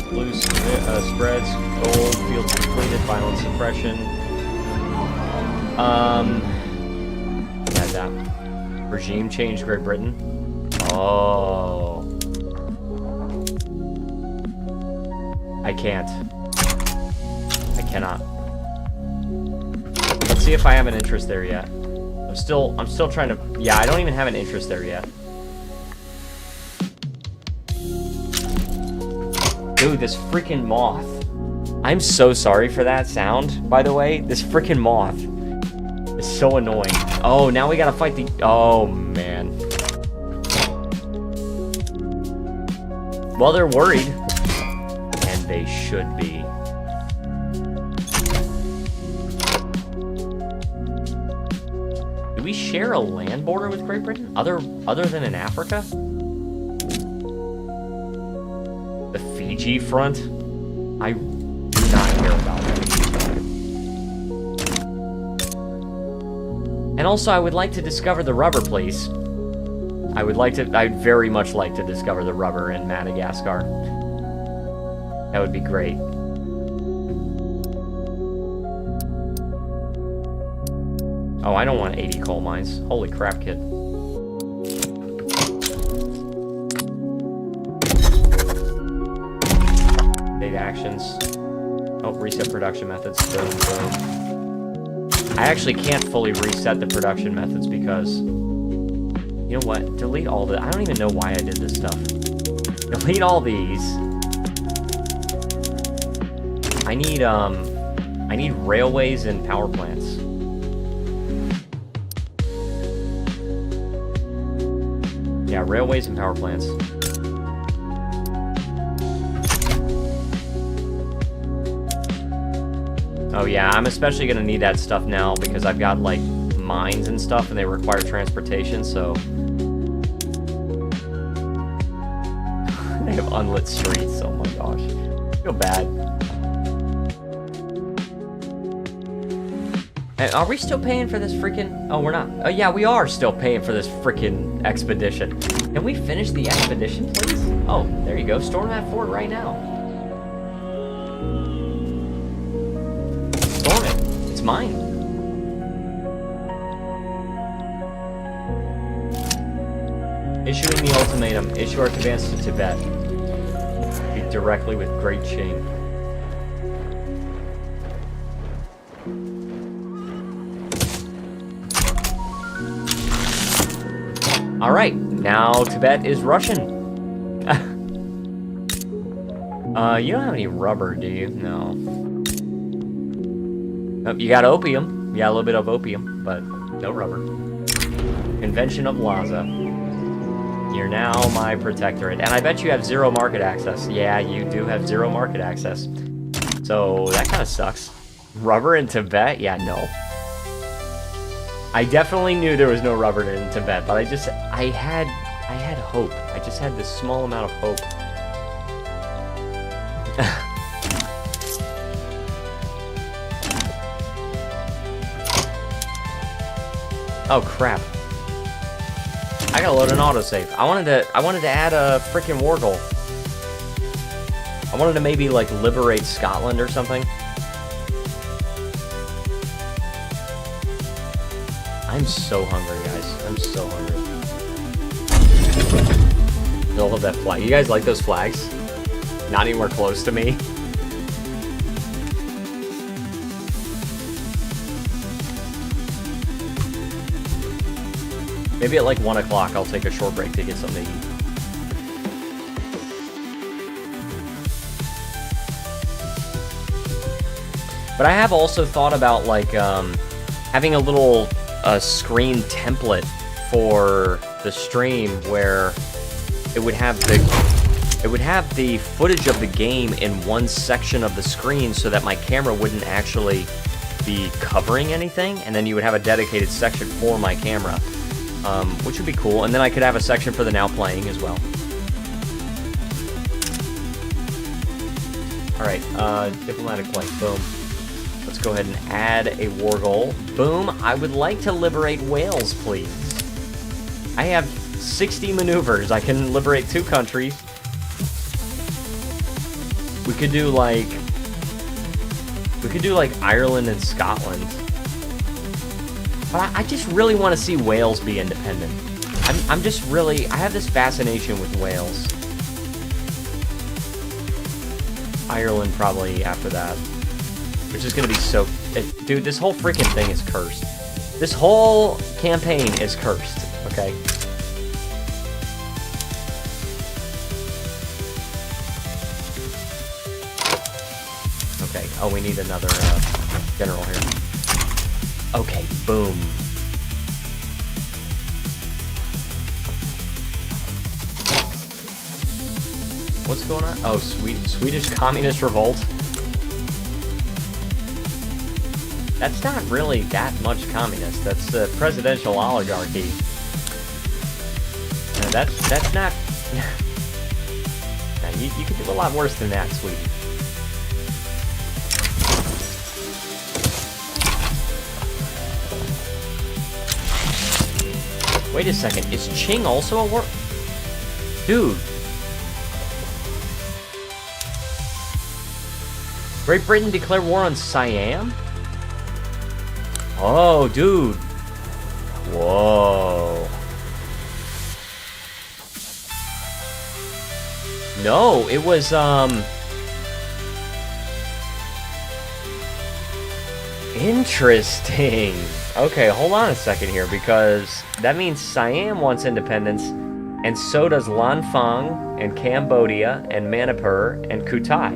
blue spreads, gold, fields completed, violent suppression. Yeah, that. Regime change, Great Britain. Oh. I can't. I cannot. Let's see if I have an interest there yet. I'm still trying to... Yeah, I don't even have an interest there yet. Dude, this freaking moth. I'm so sorry for that sound, by the way. This freaking moth is so annoying. Oh, now we gotta fight the... Oh, man. Well, they're worried. And they should be. Do we share a land border with Great Britain? Other than in Africa? The Fiji front? I do not care about that. And also, I would like to discover the rubber, please. I'd very much like to discover the rubber in Madagascar. That would be great. Oh, I don't want 80 coal mines. Holy crap, kid. Data actions. Oh, reset production methods. Boom, boom. I actually can't fully reset the production methods because... You know what? Delete all the... I don't even know why I did this stuff. Delete all these. I need railways and power plants. Yeah, railways and power plants. Oh yeah, I'm especially gonna need that stuff now because I've got, like, mines and stuff and they require transportation, so... They have unlit streets, oh my gosh. I feel bad. And are we still paying for this freaking... Oh, we're not. Oh yeah, we are still paying for this freaking expedition. Can we finish the expedition, please? Oh, there you go. Storm that fort right now. Storm it. It's mine. Issuing the ultimatum. Issue our advance to Tibet. Speak directly with great shame. Alright, now Tibet is Russian. You don't have any rubber, do you? No. Oh, you got opium. You got a little bit of opium, but no rubber. Convention of Lhasa. You're now my protectorate. And I bet you have 0 market access. Yeah, you do have 0 market access. So, that kind of sucks. Rubber in Tibet? Yeah, no. I definitely knew there was no rubber in Tibet, but I had hope. I just had this small amount of hope. Oh crap. I gotta load an autosave. I wanted to add a freaking war goal. I wanted to maybe like liberate Scotland or something. I'm so hungry, guys. I'm so hungry. I love that flag. You guys like those flags? Not anywhere close to me. Maybe at like 1 o'clock I'll take a short break to get something to eat. But I have also thought about like having a little screen template for the stream where it would have the footage of the game in one section of the screen so that my camera wouldn't actually be covering anything, and then you would have a dedicated section for my camera, which would be cool, and then I could have a section for the now playing as well. Alright, diplomatic flight, boom. Let's go ahead and add a war goal. Boom, I would like to liberate Wales, please. I have 60 maneuvers. I can liberate 2 countries. We could do like Ireland and Scotland. But I just really want to see Wales be independent. I'm just really, I have this fascination with Wales. Ireland probably after that. Which is gonna be so... dude, this whole freaking thing is cursed. This whole campaign is cursed, okay? Okay, oh, we need another general here. Okay, boom. What's going on? Oh, Swedish Communist Revolt. That's not really that much communist. That's a presidential oligarchy. That's not... you could do a lot worse than that, Sweden. Wait a second, is Qing also a war? Dude. Great Britain declared war on Siam? Oh, dude. Whoa. No, it was, interesting. Okay, hold on a second here, because that means Siam wants independence, and so does Lanfang, and Cambodia, and Manipur, and Kutai.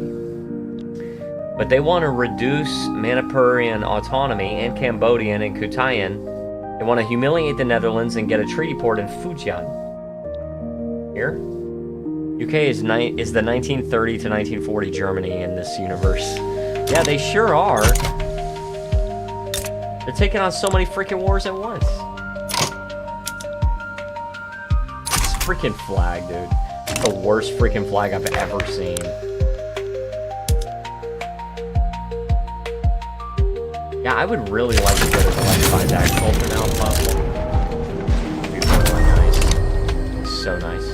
But they want to reduce Manipurian autonomy, and Cambodian, and Kutayan. They want to humiliate the Netherlands and get a treaty port in Fujian. Here? UK is the 1930 to 1940 Germany in this universe. Yeah, they sure are. They're taking on so many freaking wars at once. This freaking flag, dude. It's the worst freaking flag I've ever seen. Yeah, I would really like to go to the electrified agriculture now if possible. It'd be really nice. So nice.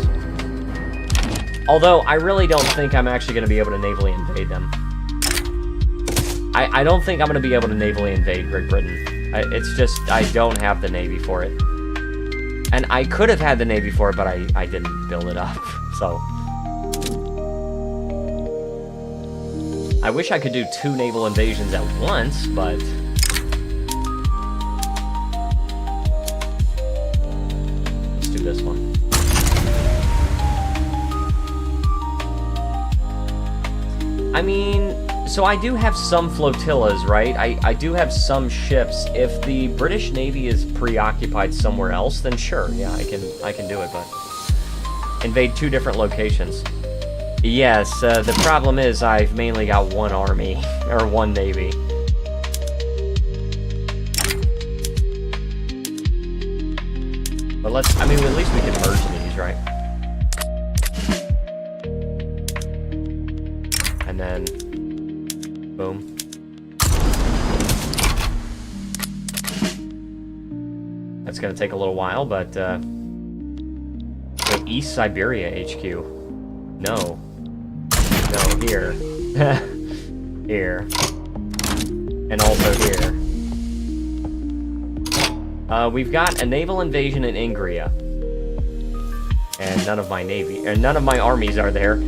Although, I really don't think I'm actually going to be able to navally invade them. I don't think I'm going to be able to navally invade Great Britain. It's just, I don't have the Navy for it. And I could have had the Navy for it, but I didn't build it up, so... I wish I could do 2 naval invasions at once, but... Let's do this one. I mean, so I do have some flotillas, right? I do have some ships. If the British Navy is preoccupied somewhere else, then sure, yeah, I can do it, but... Invade 2 different locations. Yes, the problem is I've mainly got 1 army, or 1 navy. But let's, I mean, at least we can merge these, right? And then, boom. That's gonna take a little while, but, wait, East Siberia HQ. No. No, here. Here. And also here. We've got a naval invasion in Ingria. And none of my navy, or none of my armies are there.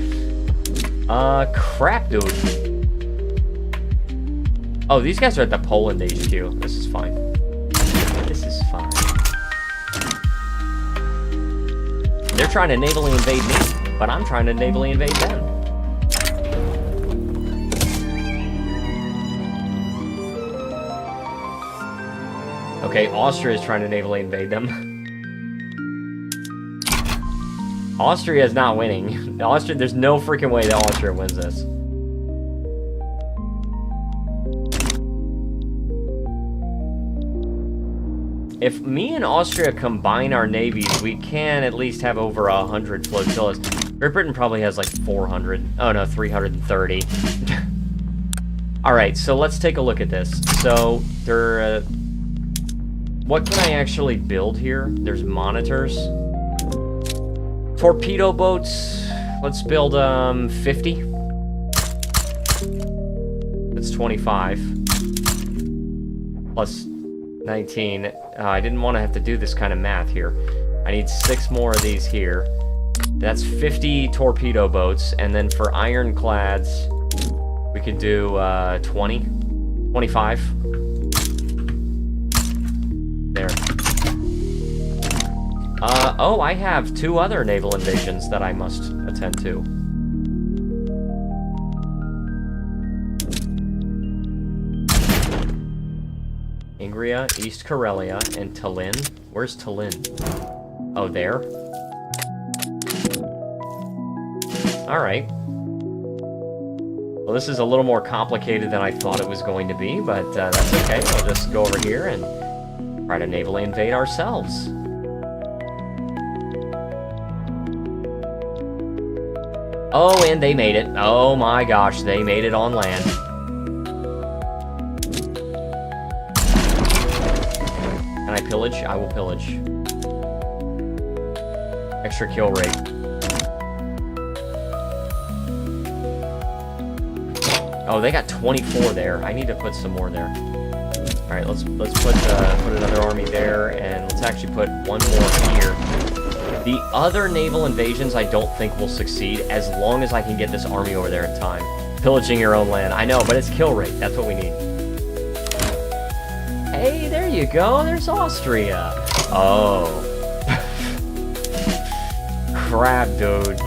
Crap, dude. Oh, these guys are at the Poland HQ. This is fine. This is fine. They're trying to navally invade me, but I'm trying to navally invade them. Okay, Austria is trying to navally invade them. Austria is not winning. Austria, there's no freaking way that Austria wins this. If me and Austria combine our navies, we can at least have over 100 flotillas. Great Britain probably has like 400. Oh no, 330. Alright, so let's take a look at this. So, there... what can I actually build here? There's monitors. Torpedo boats. Let's build 50. That's 25. Plus 19. I didn't want to have to do this kind of math here. I need 6 more of these here. That's 50 torpedo boats. And then for ironclads, We could do 20, 25. There. Oh, I have 2 other naval invasions that I must attend to. Ingria, East Karelia, and Tallinn. Where's Tallinn? Oh, there? Alright. Well, this is a little more complicated than I thought it was going to be, but that's okay. We'll just go over here and try to navally invade ourselves. Oh, and they made it. Oh my gosh, they made it on land. Can I pillage? I will pillage. Extra kill rate. Oh, they got 24 there. I need to put some more there. All right, let's put another army there, and let's actually put one more here. The other naval invasions I don't think will succeed as long as I can get this army over there in time. Pillaging your own land. I know, but it's kill rate. That's what we need. Hey, there you go. There's Austria. Oh. Crap, dude.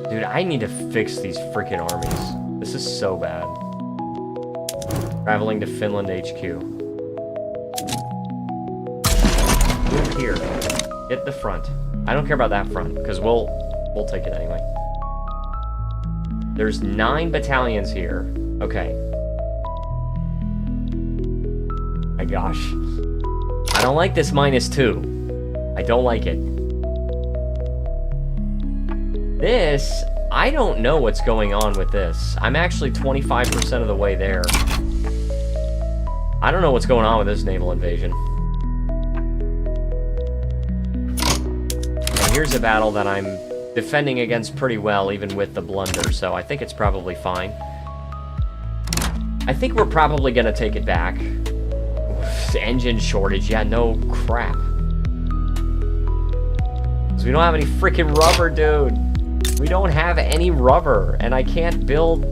Dude, I need to fix these freaking armies. This is so bad. Traveling to Finland HQ. Move here. Hit the front. I don't care about that front, because we'll take it anyway. There's 9 battalions here. Okay. My gosh. I don't like this -2. I don't like it. This, I don't know what's going on with this. I'm actually 25% of the way there. I don't know what's going on with this naval invasion. And here's a battle that I'm defending against pretty well, even with the blunder, so I think it's probably fine. I think we're probably gonna take it back. Engine shortage, yeah, no crap. Because we don't have any freaking rubber, dude. We don't have any rubber, and I can't build...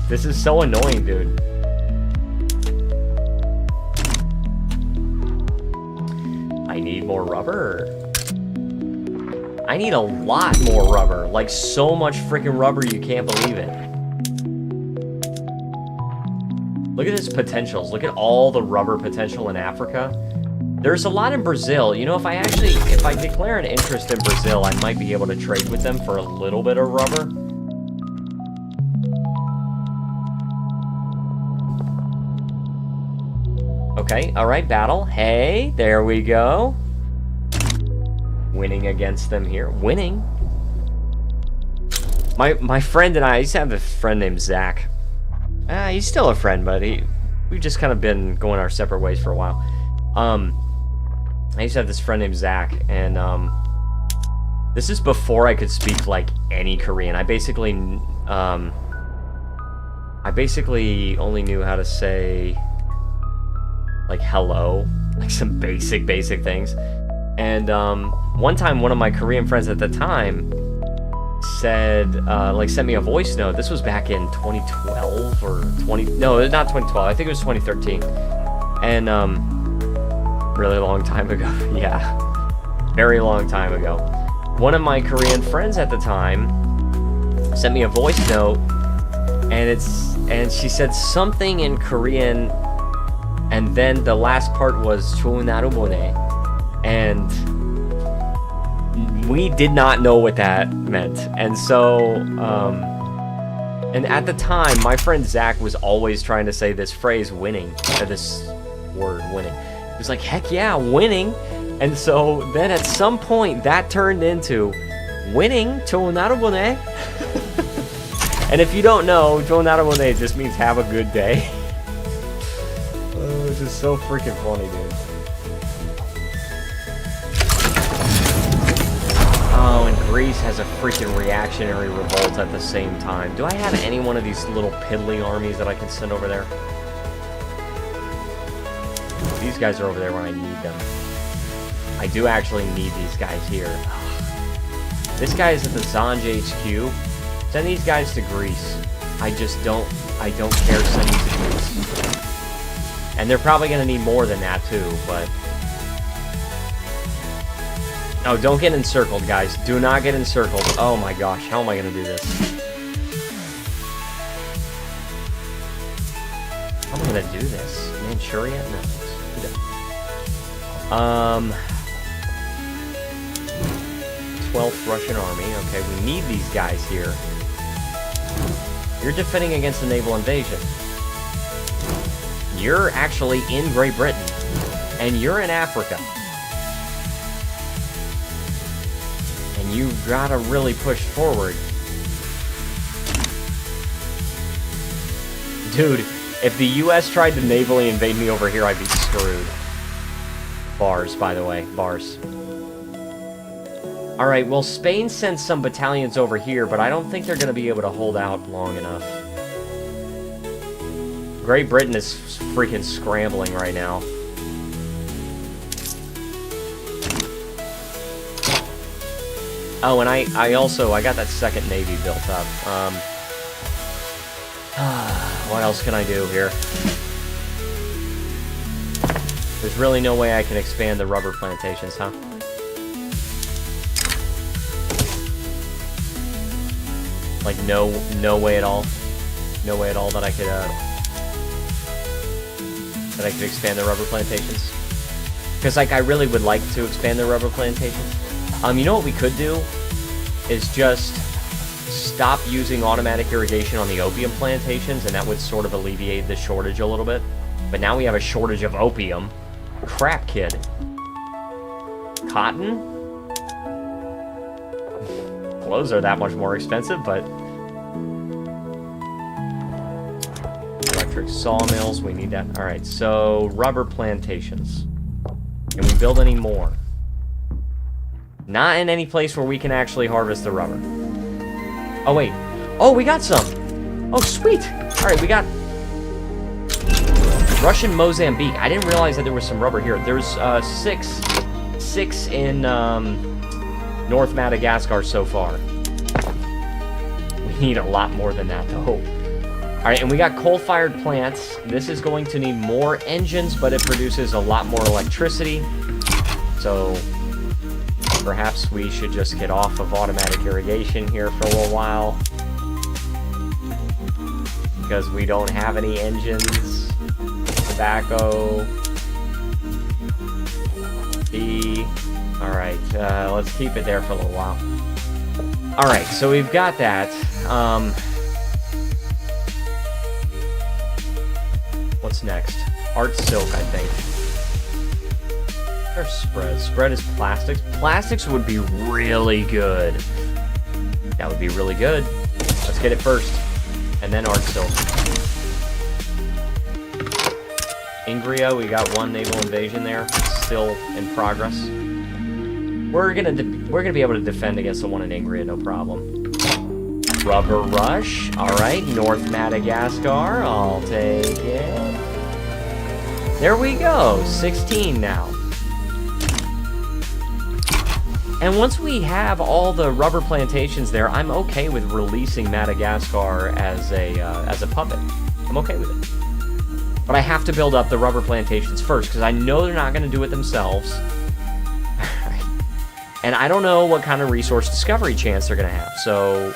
This is so annoying, dude. I need more rubber. I need a lot more rubber. Like, so much freaking rubber, you can't believe it. Look at its potentials. Look at all the rubber potential in Africa. There's a lot in Brazil. You know, if I declare an interest in Brazil, I might be able to trade with them for a little bit of rubber. Okay, alright, battle. Hey, there we go. Winning against them here. Winning? My friend and I used to have a friend named Zach. He's still a friend, but we've just kind of been going our separate ways for a while. I used to have this friend named Zach, and this is before I could speak like any Korean. I basically only knew how to say like hello, like some basic things. And one time, one of my Korean friends at the time said, sent me a voice note. This was back in 2012 or no, not 2012. I think it was 2013. And really long time ago. Yeah, very long time ago. One of my Korean friends at the time sent me a voice note, and she said something in Korean, and then the last part was 좋은 하루 보내, and we did not know what that meant. And so and at the time, my friend Zach was always trying to say this phrase winning, or this word winning. He was like, heck yeah, winning. And so then at some point that turned into winning, 좋은 하루 보내. And if you don't know, 좋은 하루 보내 just means have a good day. Oh, this is so freaking funny, dude. Oh, and Greece has a freaking reactionary revolt at the same time. Do I have any one of these little piddly armies that I can send over there? These guys are over there when I need them. I do actually need these guys here. This guy is at the Zanj HQ. Send these guys to Greece. I don't care, send them to Greece. And they're probably going to need more than that too, but... Oh, don't get encircled, guys. Do not get encircled. Oh my gosh, how am I going to do this? How am I going to do this? Manchuria? No. 12th Russian Army. Okay, we need these guys here. You're defending against a naval invasion. You're actually in Great Britain. And you're in Africa. And you've got to really push forward. Dude, if the US tried to navally invade me over here, I'd be screwed. Bars, by the way. Bars. Alright, well, Spain sent some battalions over here, but I don't think they're going to be able to hold out long enough. Great Britain is freaking scrambling right now. Oh, and I also got that second navy built up. What else can I do here? There's really no way I can expand the rubber plantations, huh? Like, no way at all? No way at all that I could expand the rubber plantations? Because, like, I really would like to expand the rubber plantations. You know what we could do? Is just stop using automatic irrigation on the opium plantations, and that would sort of alleviate the shortage a little bit. But now we have a shortage of opium. Crap, kid. Cotton? Clothes are that much more expensive, but... Electric sawmills, we need that. Alright, so rubber plantations. Can we build any more? Not in any place where we can actually harvest the rubber. Oh, wait. Oh, we got some! Oh, sweet! Alright, we got... Russian Mozambique. I didn't realize that there was some rubber here. There's six in North Madagascar so far. We need a lot more than that, though. Alright, and we got coal-fired plants. This is going to need more engines, but it produces a lot more electricity. So, perhaps we should just get off of automatic irrigation here for a little while. Because we don't have any engines. Tobacco. Tea. Alright, let's keep it there for a little while. Alright, so we've got that. What's next? Art silk, I think. Or spread. Spread is plastics. Plastics would be really good. That would be really good. Let's get it first. And then art silk. Ingria, we got one naval invasion there. Still in progress. We're gonna be able to defend against the one in Ingria, no problem. Rubber Rush. Alright, North Madagascar. I'll take it. There we go. 16 now. And once we have all the rubber plantations there, I'm okay with releasing Madagascar as a puppet. I'm okay with it. But I have to build up the rubber plantations first, because I know they're not going to do it themselves. And I don't know what kind of resource discovery chance they're going to have, so...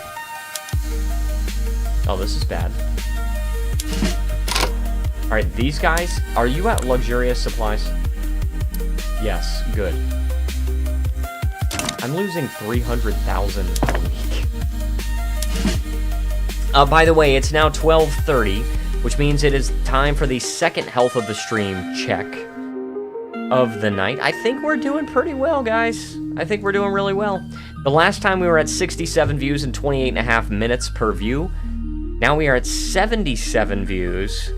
Oh, this is bad. Alright, these guys, are you at luxurious supplies? Yes, good. I'm losing 300,000 a week. By the way, it's now 12:30, which means it is time for the second health of the stream check of the night. I think we're doing pretty well, guys. I think we're doing really well. The last time we were at 67 views and 28.5 minutes per view. Now we are at 77 views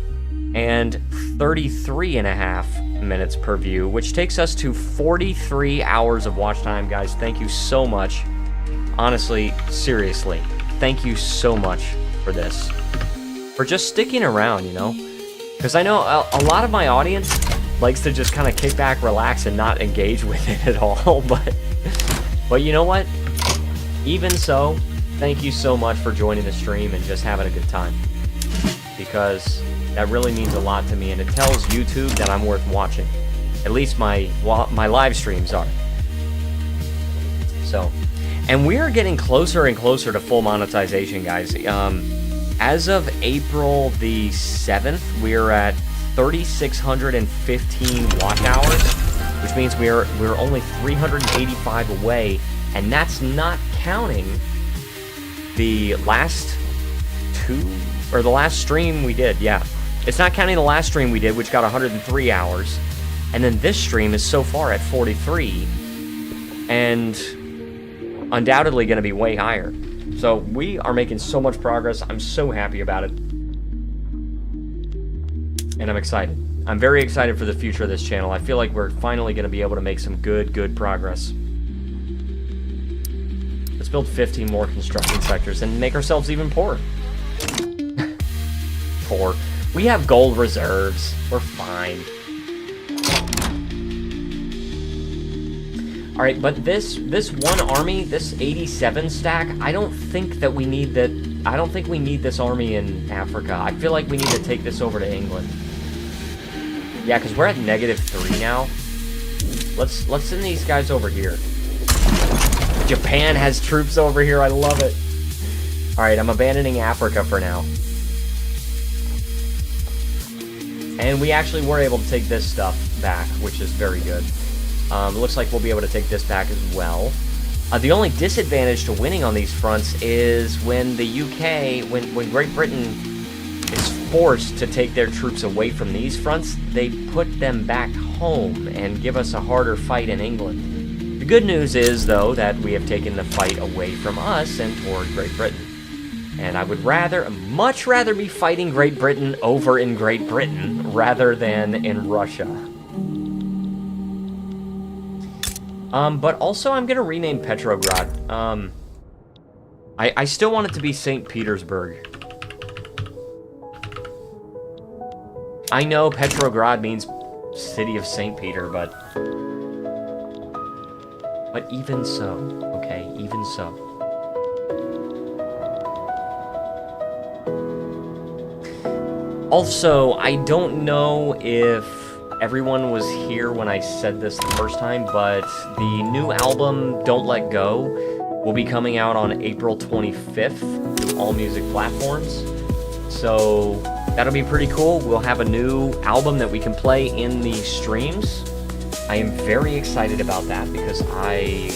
and 33.5 minutes per view, which takes us to 43 hours of watch time, guys. Thank you so much. Honestly, seriously, thank you so much for this. For just sticking around, you know? Because I know a lot of my audience, likes to just kind of kick back, relax, and not engage with it at all. But you know what? Even so, thank you so much for joining the stream and just having a good time. Because that really means a lot to me, and it tells YouTube that I'm worth watching. At least my live streams are. So, and we're getting closer and closer to full monetization, guys. As of April the 7th, we're at 3,615 watch hours, which means we're only 385 away, and that's not counting the last stream we did. Yeah, it's not counting the last stream we did, which got 103 hours, and then this stream is so far at 43, and undoubtedly going to be way higher. So we are making so much progress. I'm so happy about it. And I'm excited. I'm very excited for the future of this channel. I feel like we're finally going to be able to make some good progress. Let's build 15 more construction sectors and make ourselves even poorer. Poor. We have gold reserves. We're fine. Alright, but this one army, this 87 stack, I don't think we need this army in Africa. I feel like we need to take this over to England. Yeah, because we're at -3 now. Let's send these guys over here. Japan has troops over here. I love it. Alright, I'm abandoning Africa for now. And we actually were able to take this stuff back, which is very good. It looks like we'll be able to take this back as well. The only disadvantage to winning on these fronts is when the UK, when Great Britain is forced to take their troops away from these fronts, they put them back home and give us a harder fight in England. The good news is, though, that we have taken the fight away from us and toward Great Britain. And I would much rather be fighting Great Britain over in Great Britain rather than in Russia. But also I'm gonna rename Petrograd. I still want it to be St. Petersburg. I know Petrograd means City of St. Peter, but even so, okay, even so. Also, I don't know if everyone was here when I said this the first time, but the new album, Don't Let Go, will be coming out on April 25th through all music platforms. So that'll be pretty cool. We'll have a new album that we can play in the streams. I am very excited about that because I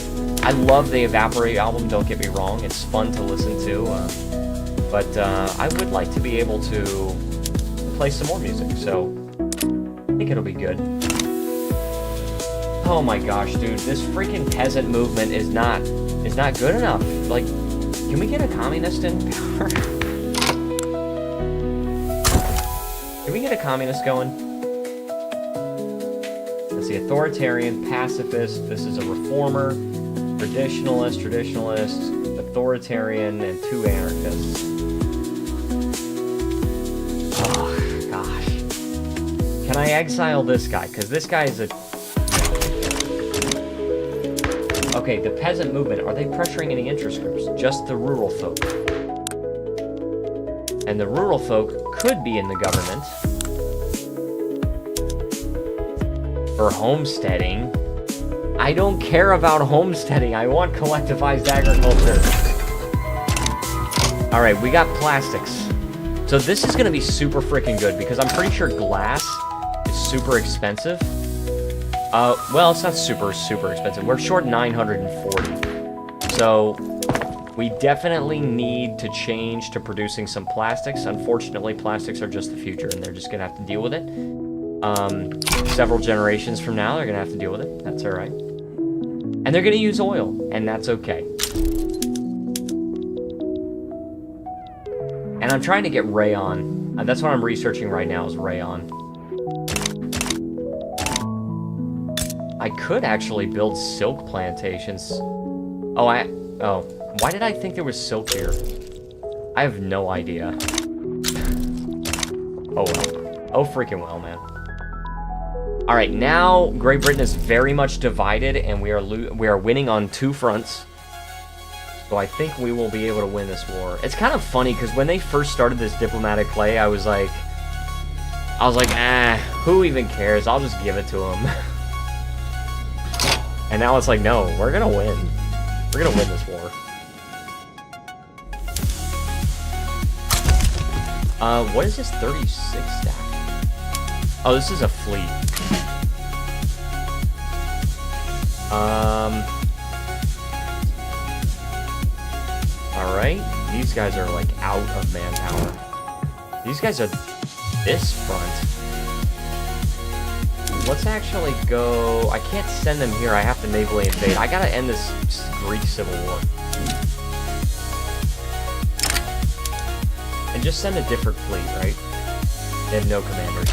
love the Evaporate album, don't get me wrong. It's fun to listen to, but I would like to be able to play some more music, so I think it'll be good. Oh my gosh, dude, this freaking peasant movement is not good enough. Like, can we get a communist in power? Can we get a communist going? Let's see, authoritarian, pacifist, this is a reformer, traditionalist, authoritarian, and 2 anarchists. Oh, gosh. Can I exile this guy? Because this guy is a... Okay, the peasant movement, are they pressuring any interest groups? Just the rural folk. And the rural folk could be in the government. For homesteading. I don't care about homesteading. I want collectivized agriculture. Alright, we got plastics. So this is going to be super freaking good because I'm pretty sure glass is super expensive. Well, it's not super expensive. We're short 940. So we definitely need to change to producing some plastics. Unfortunately, plastics are just the future and they're just going to have to deal with it. Several generations from now, they're going to have to deal with it. That's all right. And they're going to use oil, and that's okay. And I'm trying to get rayon. That's what I'm researching right now is rayon. I could actually build silk plantations. Oh, why did I think there was silk here? I have no idea. Oh well. Oh freaking well, man. All right, now Great Britain is very much divided, and we are winning on 2 fronts. So I think we will be able to win this war. It's kind of funny because when they first started this diplomatic play, I was like, who even cares? I'll just give it to them. And now it's like, no, we're gonna win. We're gonna win this war. What is this 36 stack? Oh, this is a fleet. Alright, these guys are like out of manpower. These guys are this front. Let's actually go... I can't send them here, I have to navally invade. I gotta end this Greek Civil War. And just send a different fleet, right? They have no commanders.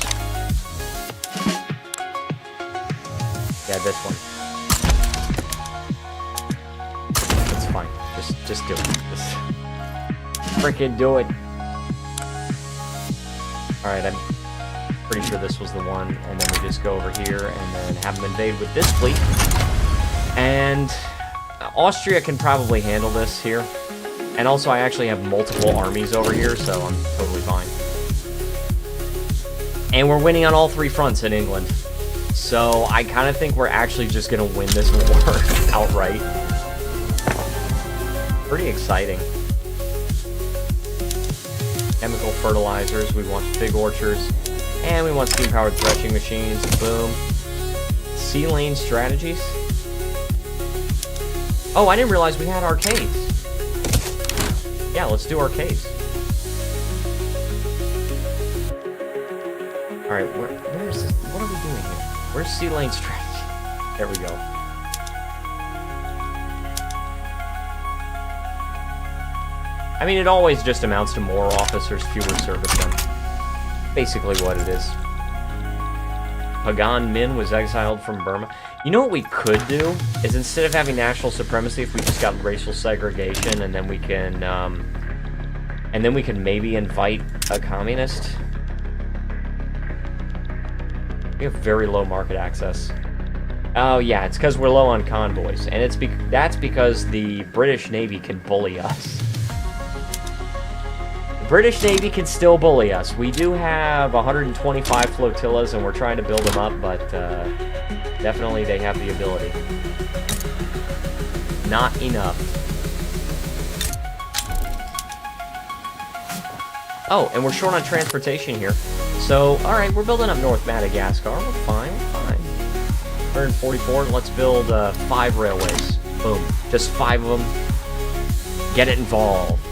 Yeah, this one. It's fine. Just do it. Just freaking do it. Alright, I'm pretty sure this was the one. And then we just go over here and then have them invade with this fleet. And Austria can probably handle this here. And also, I actually have multiple armies over here, so I'm totally fine. And we're winning on all 3 fronts in England. So I kind of think we're actually just going to win this war outright. Pretty exciting. Chemical fertilizers, we want big orchards, and we want steam-powered threshing machines. Boom. Sea lane strategies. Oh, I didn't realize we had arcades. Yeah, let's do arcades. Alright, where is this? What are we doing here? Where's sea lane strategy? There we go. I mean, it always just amounts to more officers, fewer servicemen. Basically what it is. Pagan Min was exiled from Burma. You know what we could do? Is instead of having national supremacy, if we just got racial segregation, and then we can maybe invite a communist. We have very low market access. Oh yeah, it's because we're low on convoys, and that's because the British Navy can bully us. The British Navy can still bully us. We do have 125 flotillas, and we're trying to build them up, but definitely they have the ability. Not enough. Oh, and we're short on transportation here. So, alright, we're building up North Madagascar. We're fine, we're fine. 144, let's build 5 railways. Boom. Just 5 of them. Get it involved.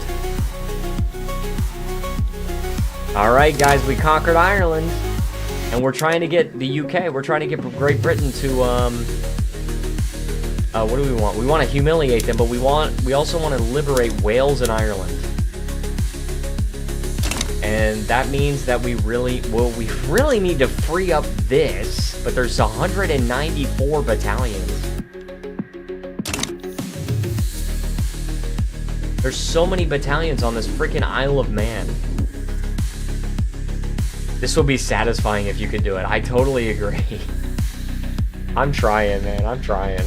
Alright, guys, we conquered Ireland. And we're trying to get the UK, we're trying to get Great Britain to, what do we want? We want to humiliate them, but we also want to liberate Wales and Ireland. And that means that we really need to free up this, but there's 194 battalions. There's so many battalions on this freaking Isle of Man. This would be satisfying if you could do it. I totally agree. I'm trying, man. I'm trying.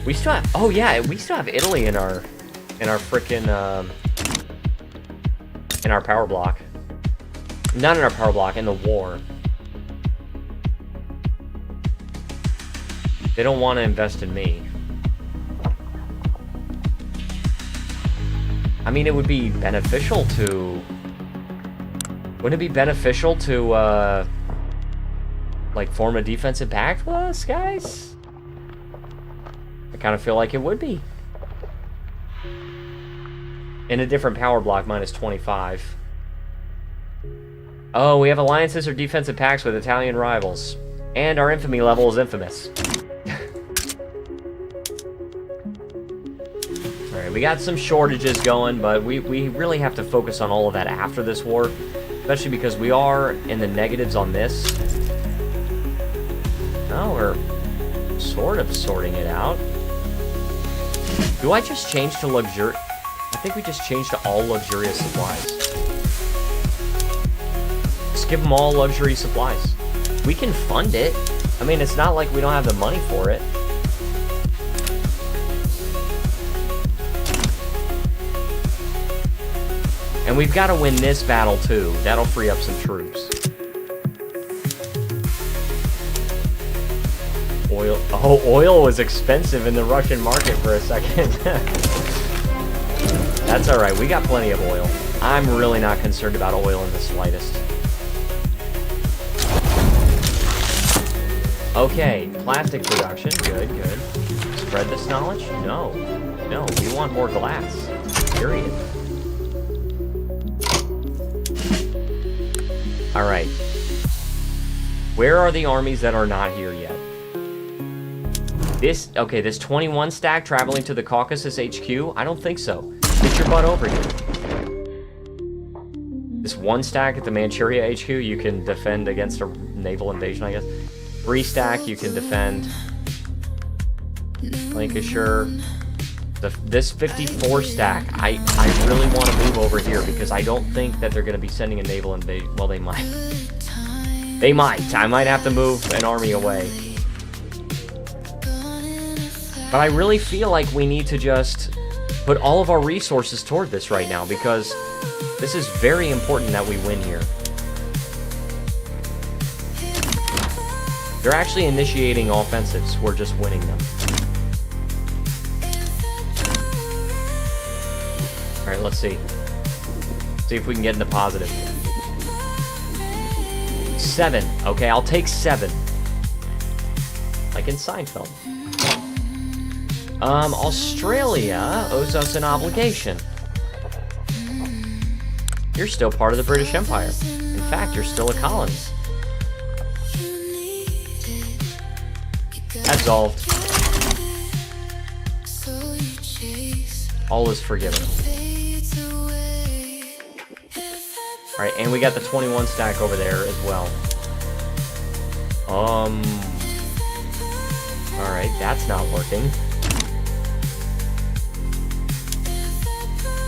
We still have... Oh, yeah. We still have Italy in our freaking... in our power block. Not in our power block, in the war. They don't want to invest in me. I mean, it would be beneficial to... Wouldn't it be beneficial to, like, form a defensive pact with us, guys? I kind of feel like it would be. In a different power block, minus 25. Oh, we have alliances or defensive pacts with Italian rivals. And our infamy level is infamous. Alright, we got some shortages going, but we really have to focus on all of that after this war. Especially because we are in the negatives on this. Now we're sort of sorting it out. Do I just change to luxury? I think we just changed to all luxurious supplies. give them all luxury supplies. We can fund it. I mean, it's not like we don't have the money for it. And we've got to win this battle, too. That'll free up some troops. Oil. Oh, oil was expensive in the Russian market for a second. That's alright. We got plenty of oil. I'm really not concerned about oil in the slightest. Okay, plastic production. Good, good. Spread this knowledge? No. No, we want more glass. Period. Alright. Where are the armies that are not here yet? This 21 stack traveling to the Caucasus HQ? I don't think so. Get your butt over here. This 1 stack at the Manchuria HQ, you can defend against a naval invasion, I guess. 3 stack, you can defend Lancashire. This 54 stack, I really want to move over here because I don't think that they're going to be sending a naval invasion. Well, they might. They might. I might have to move an army away. But I really feel like we need to just put all of our resources toward this right now because this is very important that we win here. They're actually initiating offensives. We're just winning them. Alright, let's see. See if we can get into positive. 7. Okay, I'll take 7. Like in Seinfeld. Australia owes us an obligation. You're still part of the British Empire. In fact, you're still a colony. Absolved. All is forgiven. Alright, and we got the 21 stack over there as well. Alright, that's not working.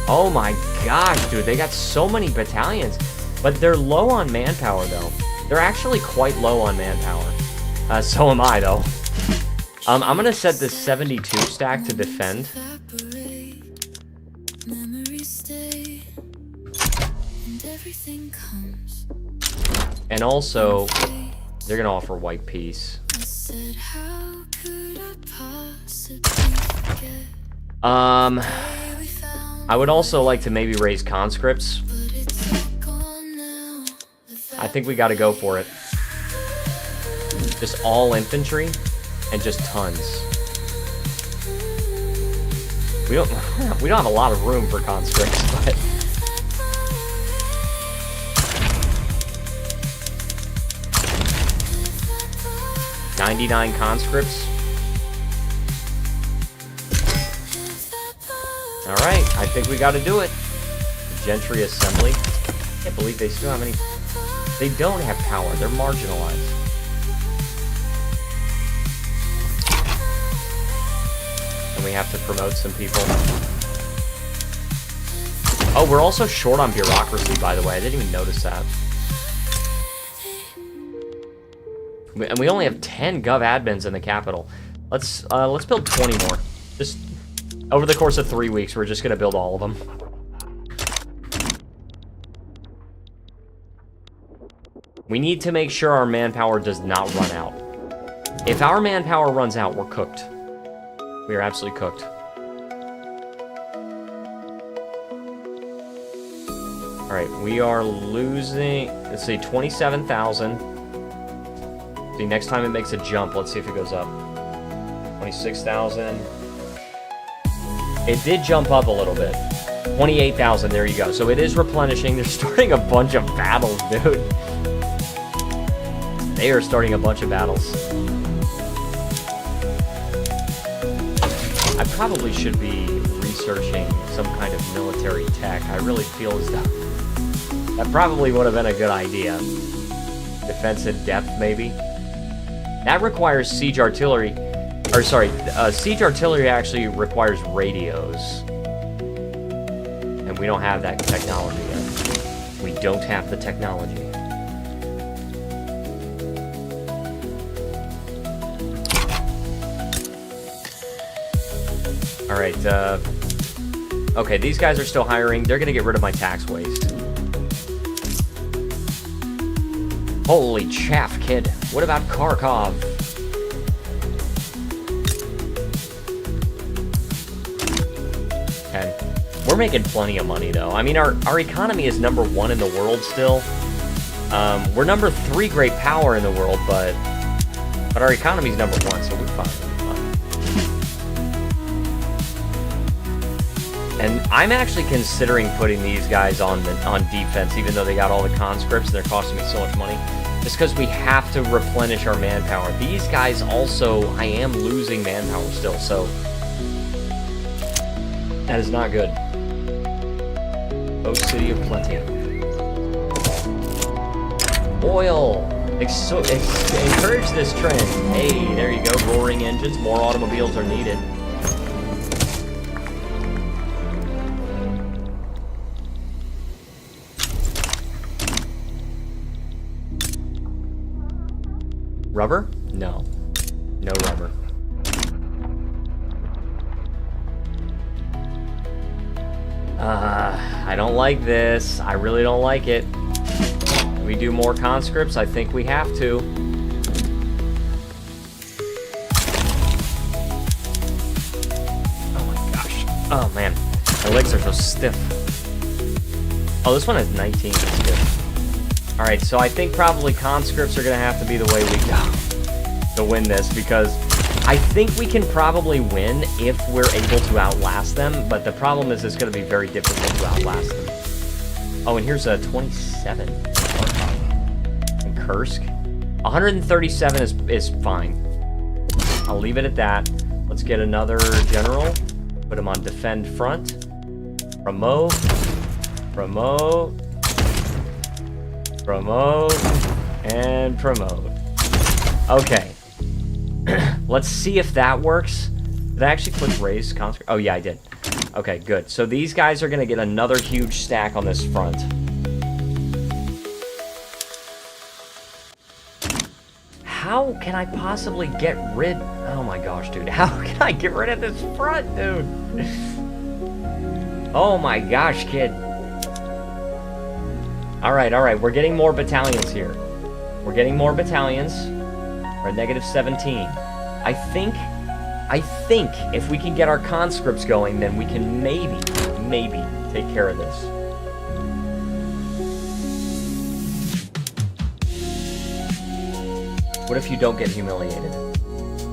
Oh my gosh, dude, they got so many battalions. But they're low on manpower, though. They're actually quite low on manpower. So am I, though. I'm gonna set this 72 stack to defend. And also, they're gonna offer white peace. I would also like to maybe raise conscripts. I think we gotta go for it. Just all infantry and just tons. We don't have a lot of room for conscripts, but 99 conscripts. Alright, I think we gotta do it. Gentry Assembly. Can't believe they still have any... They don't have power, they're marginalized. And we have to promote some people. Oh, we're also short on bureaucracy, by the way. I didn't even notice that. And we only have 10 gov admins in the capital. Let's build 20 more. Just over the course of 3 weeks, we're just gonna build all of them. We need to make sure our manpower does not run out. If our manpower runs out, we're cooked. We are absolutely cooked. Alright, we are losing, let's see, 27,000. See, next time it makes a jump, let's see if it goes up. 26,000. It did jump up a little bit. 28,000, there you go. So it is replenishing. They're starting a bunch of battles, dude. They are starting a bunch of battles. I probably should be researching some kind of military tech. I really feel as though that probably would have been a good idea. Defense in depth, maybe. That requires siege artillery. Or, sorry, siege artillery actually requires radios. And we don't have that technology yet. We don't have the technology. Alright, okay, these guys are still hiring. They're gonna get rid of my tax waste. Holy chaff, kid. What about Kharkov? Okay. We're making plenty of money, though. I mean, our economy is #1 in the world still. We're #3 great power in the world, but our economy's #1, so we're fine. And I'm actually considering putting these guys on defense, even though they got all the conscripts and they're costing me so much money. Just because we have to replenish our manpower. These guys also, I am losing manpower still, so that is not good. Oh, City of Plenty. Oil! Encourage this trend. Hey, there you go, roaring engines. More automobiles are needed. Rubber? No. No rubber. I don't like this. I really don't like it. Can we do more conscripts? I think we have to. Oh my gosh. Oh man. My legs are so stiff. Oh, this one has 19. That's good. Alright, so I think probably conscripts are going to have to be the way we go to win this, because I think we can probably win if we're able to outlast them, but the problem is it's going to be very difficult to outlast them. Oh, and here's a 27. And Kursk. 137 is fine. I'll leave it at that. Let's get another general. Put him on defend front. Promote. Promote. Promote, and promote. Okay. Let's see if that works. Did I actually click raise conscript? Oh, yeah, I did. Okay, good. So these guys are going to get another huge stack on this front. How can I possibly get rid... Oh my gosh, dude. How can I get rid of this front, dude? Oh my gosh, kid. Alright, we're getting more battalions here. We're getting more battalions. We're at -17. I think if we can get our conscripts going, then we can maybe take care of this. What if you don't get humiliated?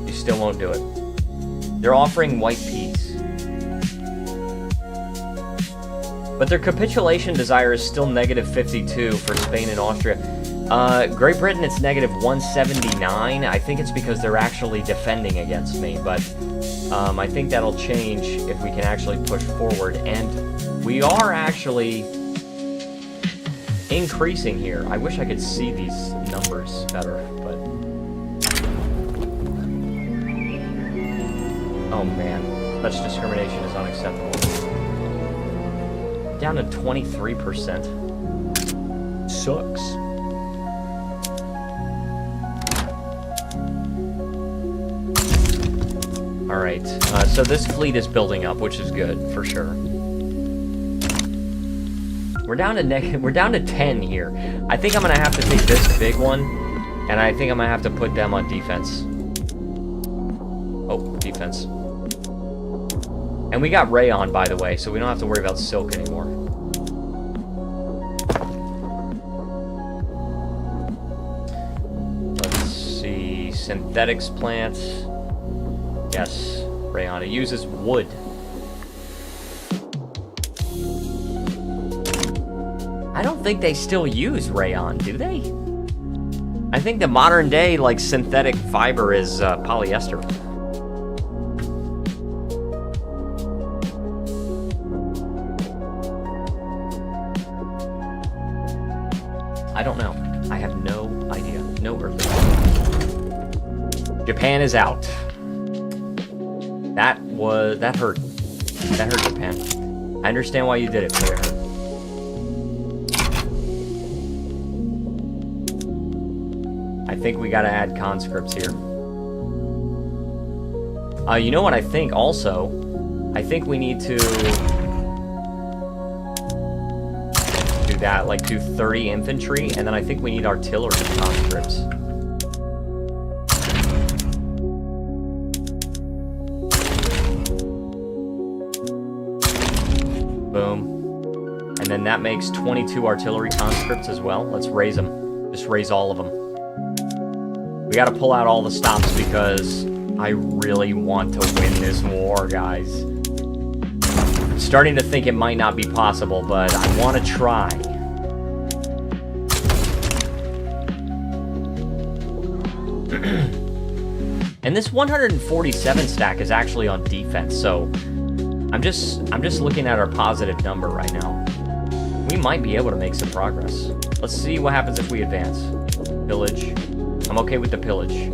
You still won't do it. They're offering white peace. But their capitulation desire is still -52 for Spain and Austria. Great Britain, it's -179. I think it's because they're actually defending against me, but I think that'll change if we can actually push forward. And we are actually increasing here. I wish I could see these numbers better, but... Oh man, such discrimination is unacceptable. Down to 23%. Sucks. Alright, so this fleet is building up, which is good, for sure. We're down to 10 here. I think I'm gonna have to take this big one, and I think I'm gonna have to put them on defense. Oh, defense. And we got rayon, by the way, so we don't have to worry about silk anymore. Let's see, synthetics plants. Yes, rayon. It uses wood. I don't think they still use rayon, do they? I think the modern day, like, synthetic fiber is polyester. I don't know. I have no idea. No earthly idea. Japan is out. That hurt. That hurt, Japan. I understand why you did it, but it hurt. I think we gotta add conscripts here. You know what I think also? I think we need to do that, like do 30 infantry, and then I think we need artillery conscripts. Boom. And then that makes 22 artillery conscripts as well. Let's raise them. Just raise all of them. We gotta pull out all the stops because I really want to win this war, guys. I'm starting to think it might not be possible, but I want to try. And this 147 stack is actually on defense, so I'm just looking at our positive number right now. We might be able to make some progress. Let's see what happens if we advance. Pillage. I'm okay with the pillage.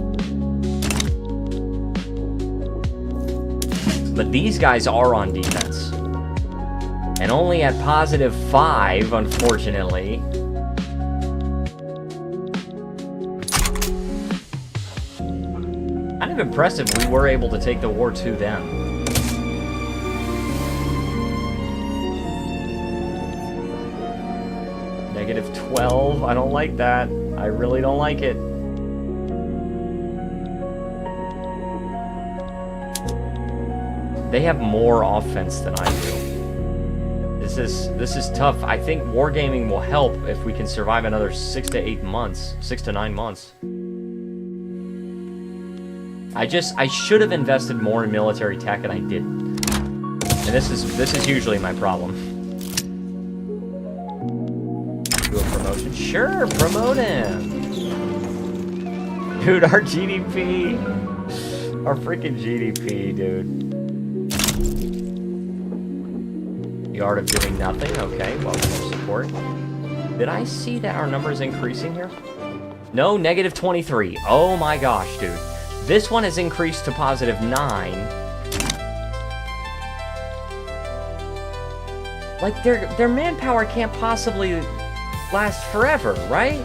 But these guys are on defense. And only at positive 5, unfortunately. Kind of impressive we were able to take the war to them. Negative 12. I don't like that. I really don't like it. They have more offense than I do. This is tough. I think wargaming will help if we can survive another 6 to 8 months, 6 to 9 months. I should have invested more in military tech, and I didn't. And this is usually my problem. Do a promotion. Sure, promote him. Dude, our GDP. Our freaking GDP, dude. The art of doing nothing. Okay, welcome to support. Did I see that our number is increasing here? No, negative 23. Oh my gosh, dude. This one has increased to positive 9. Like, their manpower can't possibly last forever, right?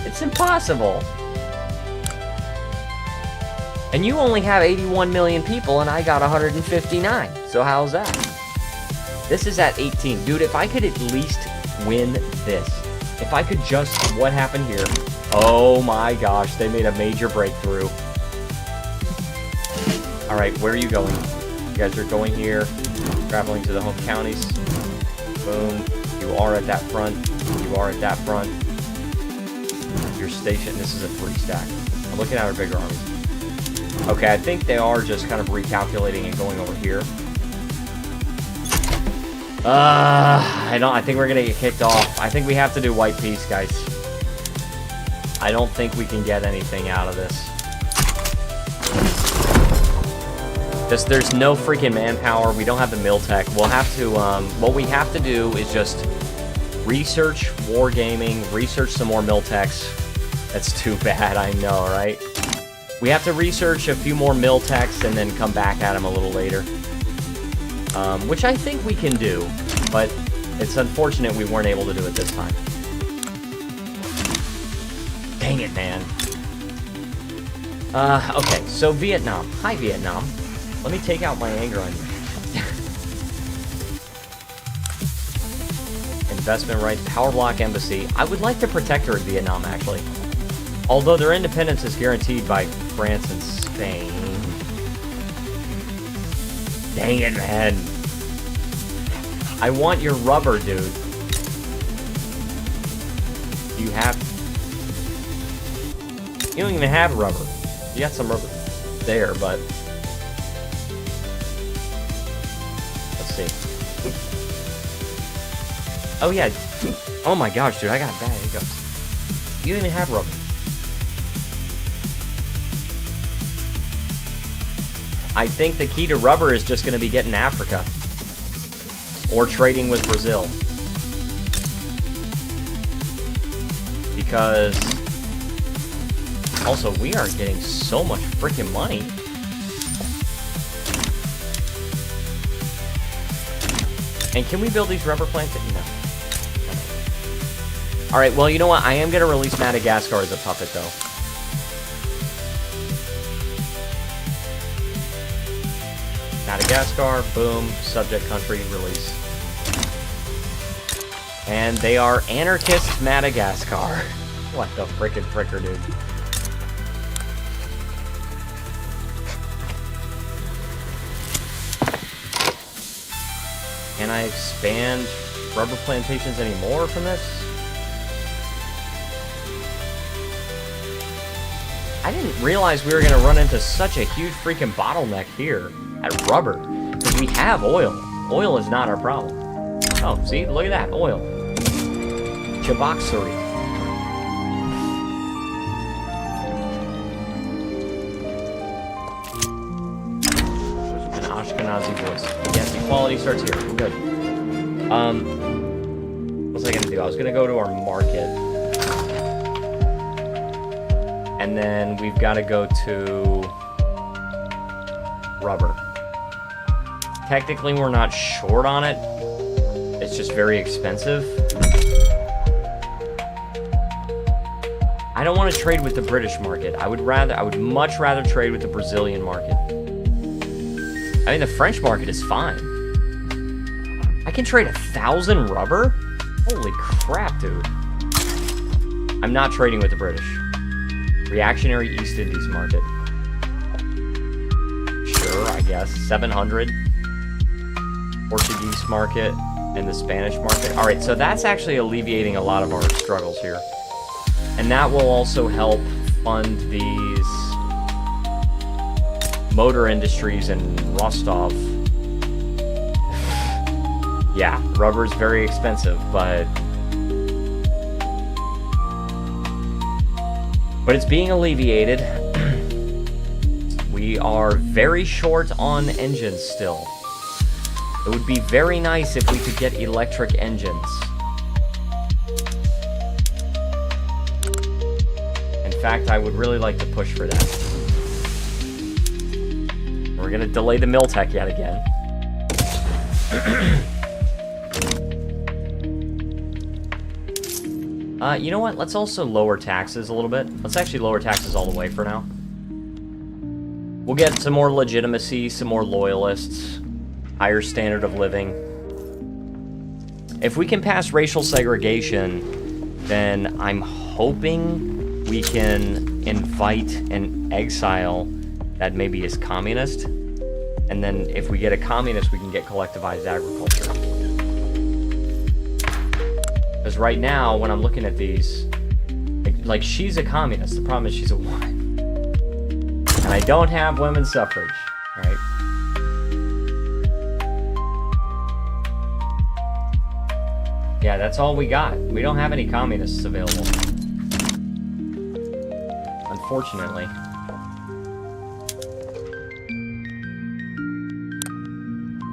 It's impossible. And you only have 81 million people, and I got 159. So how's that? This is at 18. Dude, if I could at least win this. If I could just... What happened here? Oh my gosh, they made a major breakthrough. Alright, where are you going? You guys are going here. Traveling to the home counties. Boom. You are at that front. You are at that front. Your station. This is a 3 stack. I'm looking at our bigger armies. Okay, I think they are just kind of recalculating and going over here. I think we're gonna get kicked off. I think we have to do white peace, guys. I don't think we can get anything out of this. There's no freaking manpower. We don't have the mill tech. We'll have to, what we have to do is just research wargaming, research some more mill techs. That's too bad, I know, right? We have to research a few more mill techs and then come back at them a little later. Which I think we can do, but it's unfortunate we weren't able to do it this time. Dang it, man. Okay, so Vietnam. Hi, Vietnam. Let me take out my anger on you. Investment rights, power block embassy. I would like the protectorate of Vietnam, actually. Although their independence is guaranteed by France and Spain. Dang it, man. I want your rubber, dude. You have... You don't even have rubber. You got some rubber there, but... Let's see. Oh, yeah. Oh my gosh, dude, I got bad hiccups. You don't even have rubber. I think the key to rubber is just going to be getting Africa. Or trading with Brazil. Because... Also, we are getting so much freaking money. And can we build these rubber plants? No. Alright, well, you know what? I am going to release Madagascar as a puppet, though. Madagascar, boom, subject country, release. And they are anarchist Madagascar. What the frickin' fricker, dude. Can I expand rubber plantations anymore from this? I didn't realize we were going to run into such a huge freaking bottleneck here at rubber. Because we have oil. Oil is not our problem. Oh, see? Look at that. Oil. Chaboxery. An Ashkenazi voice. Yes, equality starts here. We're good. What was I going to do? I was going to go to our market. And then we've got to go to rubber. Technically, we're not short on it. It's just very expensive. I don't want to trade with the British market. I would much rather trade with the Brazilian market. I mean, the French market is fine. I can trade 1,000 rubber? Holy crap, dude. I'm not trading with the British. Reactionary East Indies market. Sure, I guess. 700. Portuguese market and the Spanish market. Alright, so that's actually alleviating a lot of our struggles here. And that will also help fund these motor industries in Rostov. Yeah, rubber's very expensive, but it's being alleviated. We are very short on engines still. It would be very nice if we could get electric engines. In fact, I would really like to push for that. We're gonna delay the Miltech yet again. You know what? Let's also lower taxes a little bit. Let's actually lower taxes all the way for now. We'll get some more legitimacy, some more loyalists, higher standard of living. If we can pass racial segregation, then I'm hoping we can invite an exile that maybe is communist. And then if we get a communist, we can get collectivized agriculture. Because right now, when I'm looking at these, like she's a communist. The problem is she's a woman. And I don't have women's suffrage, right? Yeah, that's all we got. We don't have any communists available. Unfortunately.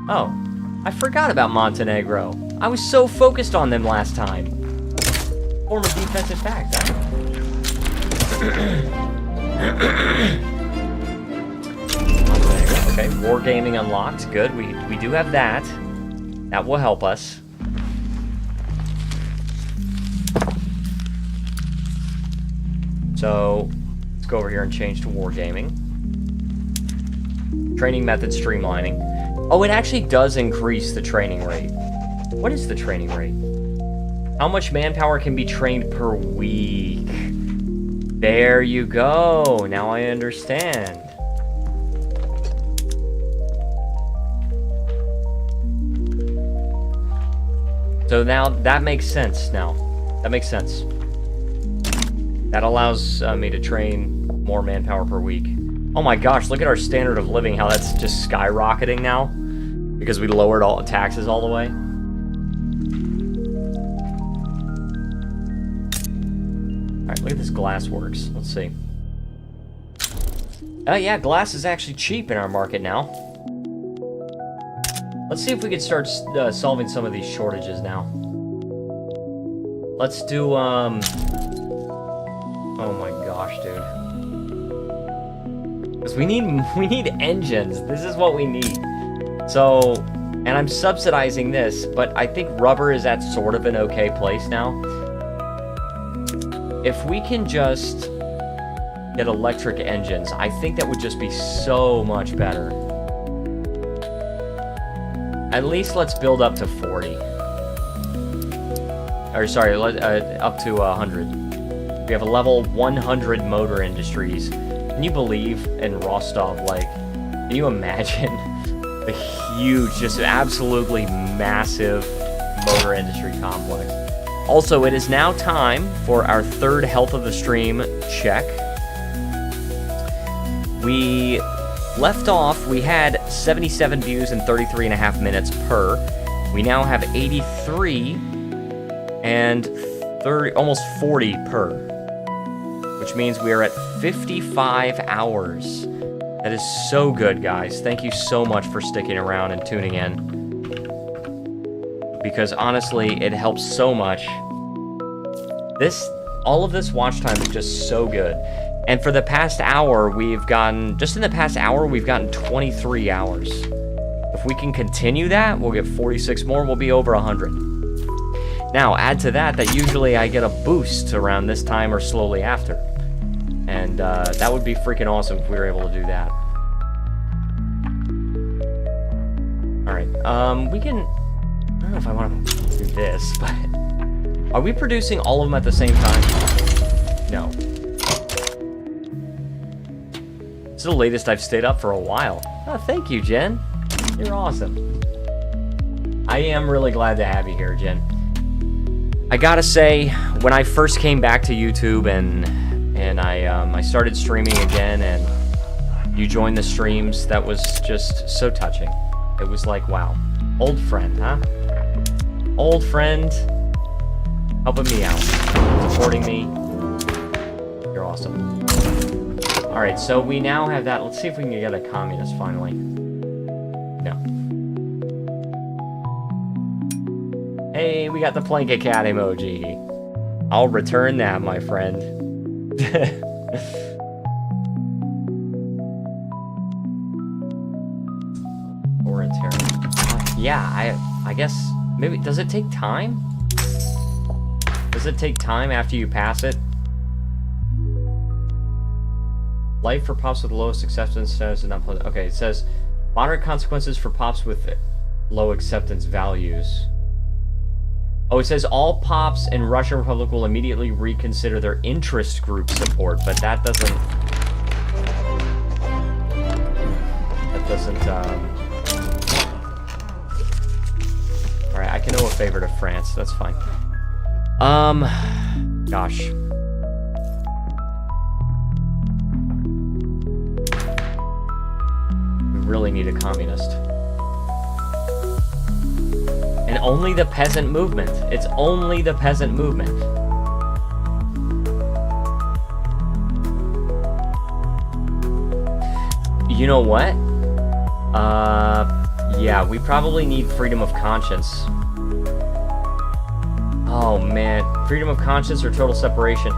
Oh, I forgot about Montenegro. I was so focused on them last time. Form a defensive pact, huh? Montenegro, okay. Wargaming unlocked. Good. We do have that. That will help us. So, let's go over here and change to wargaming. Training method streamlining. Oh, it actually does increase the training rate. What is the training rate? How much manpower can be trained per week? There you go. Now I understand. So now that makes sense now. That makes sense. That allows me to train more manpower per week. Oh my gosh, look at our standard of living, how that's just skyrocketing now. Because we lowered all the taxes all the way. Alright, look at this glass works. Let's see. Oh yeah, glass is actually cheap in our market now. Let's see if we can start solving some of these shortages now. Let's do, oh my gosh, dude. Because we need engines. This is what we need. So, and I'm subsidizing this, but I think rubber is at sort of an okay place now. If we can just get electric engines, I think that would just be so much better. At least let's build up to 40. Or sorry, up to 100. We have a level 100 motor industries. Can you believe in Rostov, like, can you imagine the huge, just absolutely massive motor industry complex? Also, it is now time for our third health of the stream check. We left off, we had 77 views in 33.5 minutes per. We now have 83 and 30, almost 40 per, which means we are at 55 hours. That is so good, guys. Thank you so much for sticking around and tuning in, because honestly, it helps so much. All of this watch time is just so good. And for the past hour, we've gotten, just in the past hour, we've gotten 23 hours. If we can continue that, we'll get 46 more, we'll be over 100. Now, add to that usually I get a boost around this time or slowly after. And that would be freaking awesome if we were able to do that. Alright, we can, I don't know if I want to do this, but are we producing all of them at the same time? No. This is the latest I've stayed up for a while. Oh, thank you, Jen. You're awesome. I am really glad to have you here, Jen. I gotta say, when I first came back to YouTube and I started streaming again and you joined the streams, that was just so touching. It was like, wow. Old friend, huh? Old friend helping me out, supporting me. You're awesome. Alright, so we now have that. Let's see if we can get a communist finally. No. Hey, we got the Plankicorn emoji. I'll return that, my friend. Yeah, I guess, maybe, does it take time? Does it take time after you pass it? Life for pops with the lowest acceptance status is not pleasant. Okay, it says moderate consequences for pops with low acceptance values. Oh, it says all pops in Russian Republic will immediately reconsider their interest group support, but that doesn't. Alright, I can owe a favor to France. That's fine. Gosh. Really need a communist. And only the peasant movement. It's only the peasant movement. You know what? Yeah, we probably need freedom of conscience. Oh man, freedom of conscience or total separation.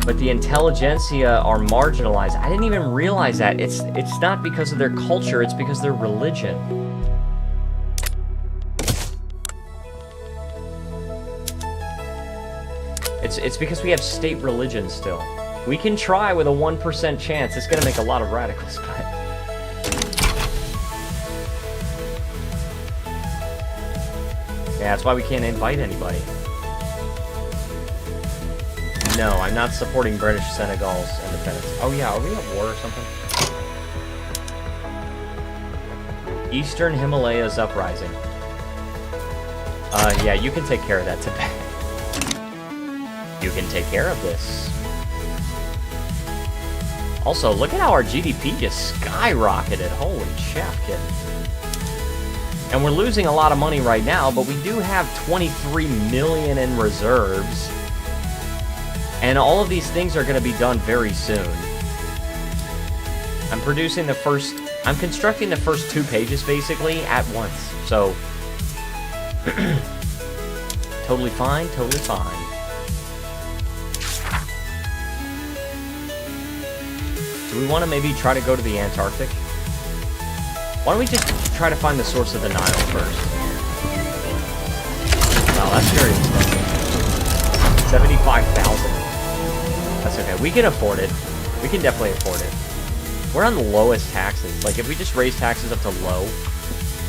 But the intelligentsia are marginalized. I didn't even realize that. It's not because of their culture, it's because of their religion. It's because we have state religion still. We can try with a 1% chance. It's gonna make a lot of radicals, but... yeah, that's why we can't invite anybody. No, I'm not supporting British Senegal's independence. Oh yeah, are we at war or something? Eastern Himalayas uprising. Yeah, you can take care of that, Tibet. You can take care of this. Also, look at how our GDP just skyrocketed. Holy shit. And we're losing a lot of money right now, but we do have 23 million in reserves. And all of these things are going to be done very soon. I'm constructing the first 2 pages, basically, at once. So, totally fine, totally fine. Do we want to maybe try to go to the Antarctic? Why don't we just try to find the source of the Nile first? Wow, that's very expensive. 75,000. That's okay. We can afford it. We can definitely afford it. We're on the lowest taxes. Like, if we just raise taxes up to low,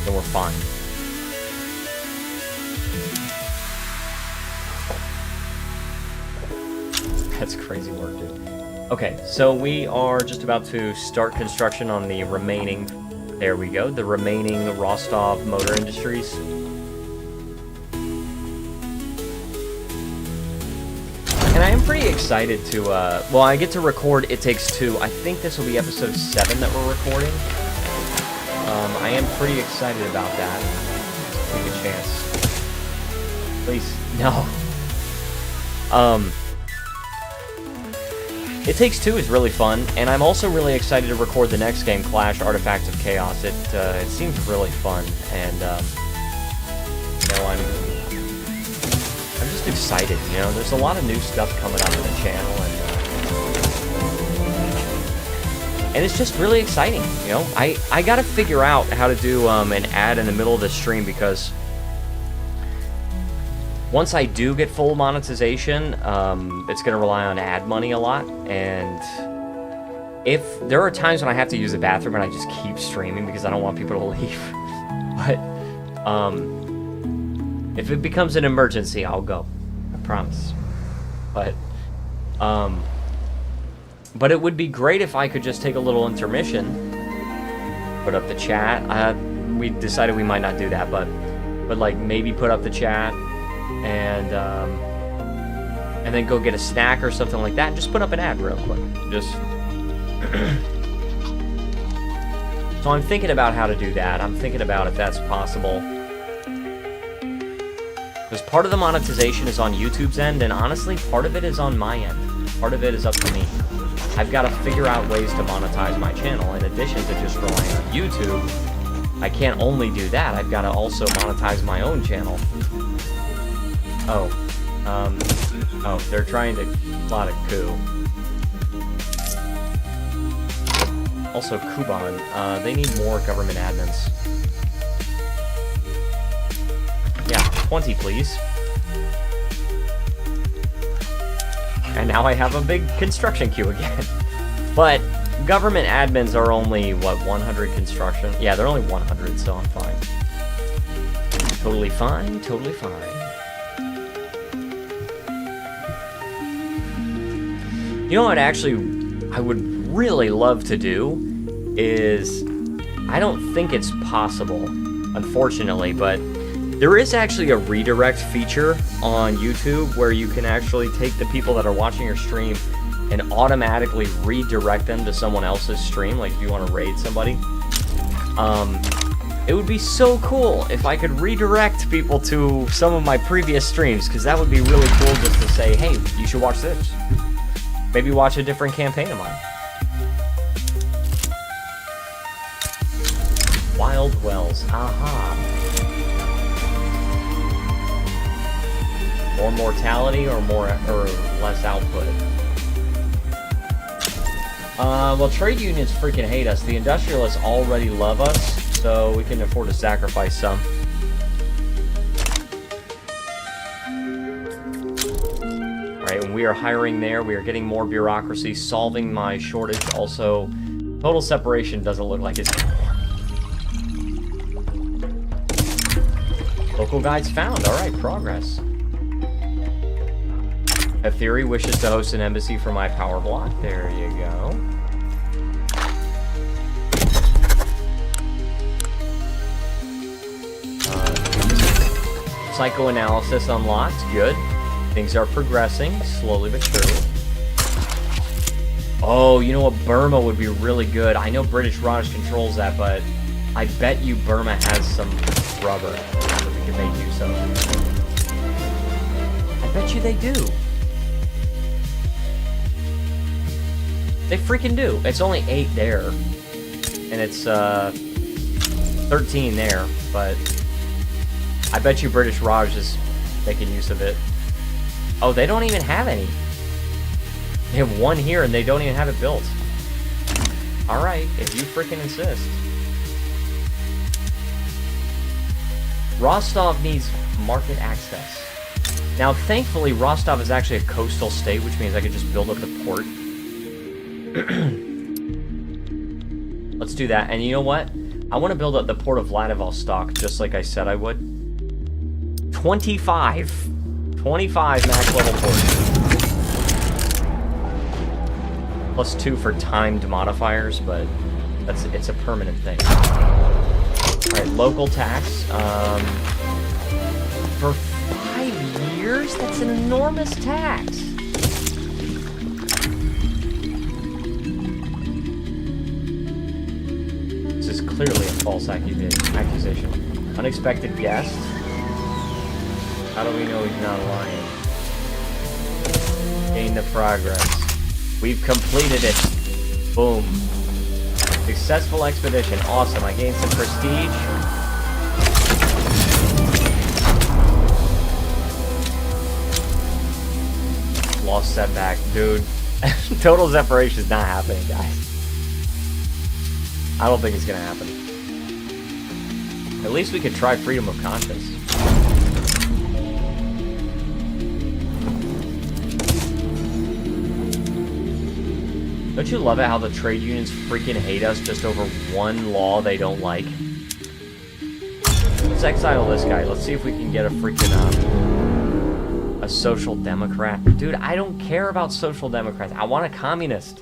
then we're fine. That's crazy work, dude. Okay, so we are just about to start construction on the remaining... There we go, the remaining Rostov Motor Industries. And I am pretty excited to, well, I get to record It Takes Two. I think this will be episode 7 that we're recording. I am pretty excited about that. Take a chance. Please, no. It Takes Two is really fun, and I'm also really excited to record the next game, Clash Artifacts of Chaos. It seems really fun, and, you know, I'm just excited, you know? There's a lot of new stuff coming up on the channel, and it's just really exciting, you know? I gotta figure out how to do an ad in the middle of the stream, because once I do get full monetization, it's going to rely on ad money a lot, and if there are times when I have to use the bathroom and I just keep streaming because I don't want people to leave, but if it becomes an emergency, I'll go, I promise. But it would be great if I could just take a little intermission, put up the chat. We decided we might not do that, but like maybe put up the chat, and then go get a snack or something like that, and just put up an ad real quick. Just so I'm thinking about how to do that. I'm thinking about if that's possible, because part of the monetization is on YouTube's end, and honestly, part of it is on my end. Part of it is up to me. I've got to figure out ways to monetize my channel in addition to just relying on YouTube. I can't only do that. I've got to also monetize my own channel. Oh, they're trying to plot a coup. Also, Kuban, they need more government admins. Yeah, 20, please. And now I have a big construction queue again. But government admins are only, what, 100 construction? Yeah, they're only 100, so I'm fine. Totally fine, totally fine. You know what actually I would really love to do is, I don't think it's possible, unfortunately, but there is actually a redirect feature on YouTube where you can actually take the people that are watching your stream and automatically redirect them to someone else's stream, like if you want to raid somebody. It would be so cool if I could redirect people to some of my previous streams, because that would be really cool just to say, hey, you should watch this. Maybe watch a different campaign of mine. Wild Wells. Aha. More mortality or less output? Well, trade unions freaking hate us. The industrialists already love us, so we can afford to sacrifice some. Right, and we are hiring there. We are getting more bureaucracy, solving my shortage. Also, total separation doesn't look like it's... Local guides found. All right, progress. A theory wishes to host an embassy for my power block. There you go. Psychoanalysis unlocked. Good. Things are progressing, slowly but surely. Oh, you know what? Burma would be really good. I know British Raj controls that, but I bet you Burma has some rubber that we can make use of. I bet you they do. They freaking do. It's only 8 there. And it's 13 there, but I bet you British Raj is making use of it. Oh, they don't even have any. They have 1 here and they don't even have it built. Alright, if you freaking insist. Rostov needs market access. Now, thankfully, Rostov is actually a coastal state, which means I could just build up the port. Let's do that. And you know what? I want to build up the port of Vladivostok, just like I said I would. 25 max level port. +2 for timed modifiers, but it's a permanent thing. Alright, local tax. For 5 years? That's an enormous tax. This is clearly a false accusation. Unexpected guest? How do we know he's not lying? Gain the progress. We've completed it. Boom. Successful expedition. Awesome. I gained some prestige. Lost setback. Dude. Total separation is not happening, guys. I don't think it's gonna happen. At least we could try freedom of conscience. Don't you love it how the trade unions freaking hate us just over one law they don't like? Let's exile this guy. Let's see if we can get a freaking, a social democrat. Dude, I don't care about social democrats. I want a communist.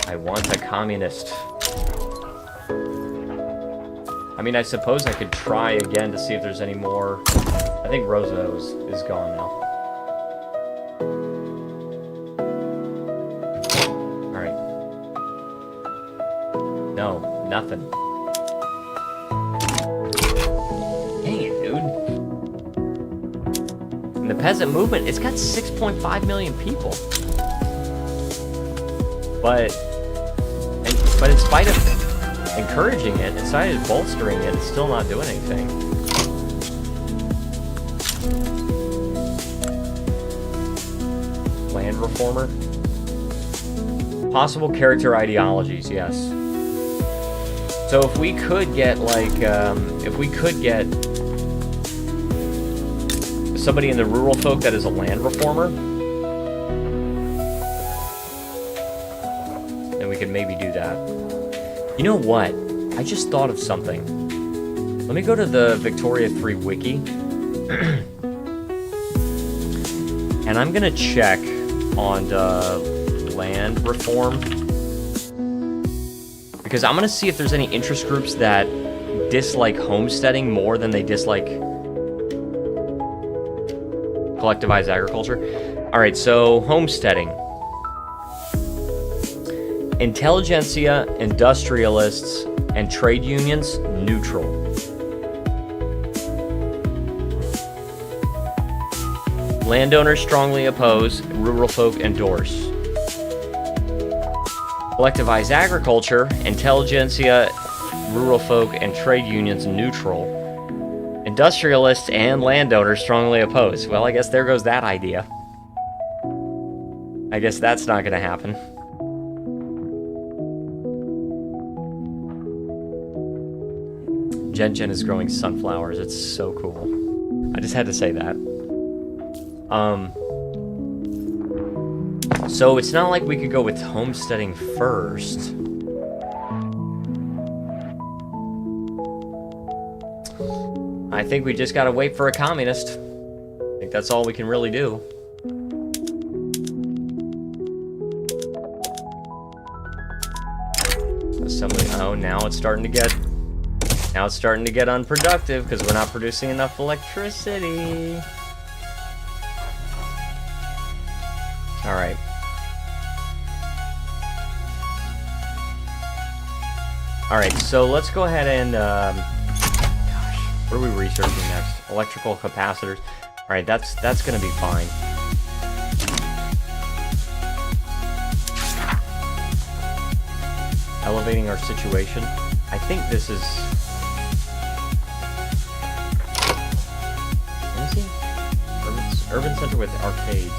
I want a communist. I mean, I suppose I could try again to see if there's any more. I think Rosa is gone now. Alright. No, nothing. Dang it, dude. And the peasant movement, it's got 6.5 million people. But in spite of encouraging it, in spite of bolstering it, it's still not doing anything. Land reformer? Possible character ideologies, yes. So if we could get, like, if we could get somebody in the rural folk that is a land reformer, then we could maybe do that. You know what? I just thought of something. Let me go to the Victoria 3 wiki. And I'm gonna check on the land reform. Because I'm gonna see if there's any interest groups that dislike homesteading more than they dislike collectivized agriculture. Alright, so homesteading. Intelligentsia, industrialists, and trade unions, neutral. Landowners strongly oppose, rural folk endorse. Collectivized agriculture, intelligentsia, rural folk, and trade unions, neutral. Industrialists and landowners strongly oppose. Well, I guess there goes that idea. I guess that's not gonna happen. Gen is growing sunflowers. It's so cool. I just had to say that. So it's not like we could go with homesteading first. I think we just gotta wait for a communist. I think that's all we can really do. Assembly. Oh, now it's starting to get... Now it's starting to get unproductive because we're not producing enough electricity. Alright. Alright, so let's go ahead and, gosh, what are we researching next? Electrical capacitors. Alright, that's gonna be fine. Elevating our situation. I think this is... Let me see. Urban center with arcades.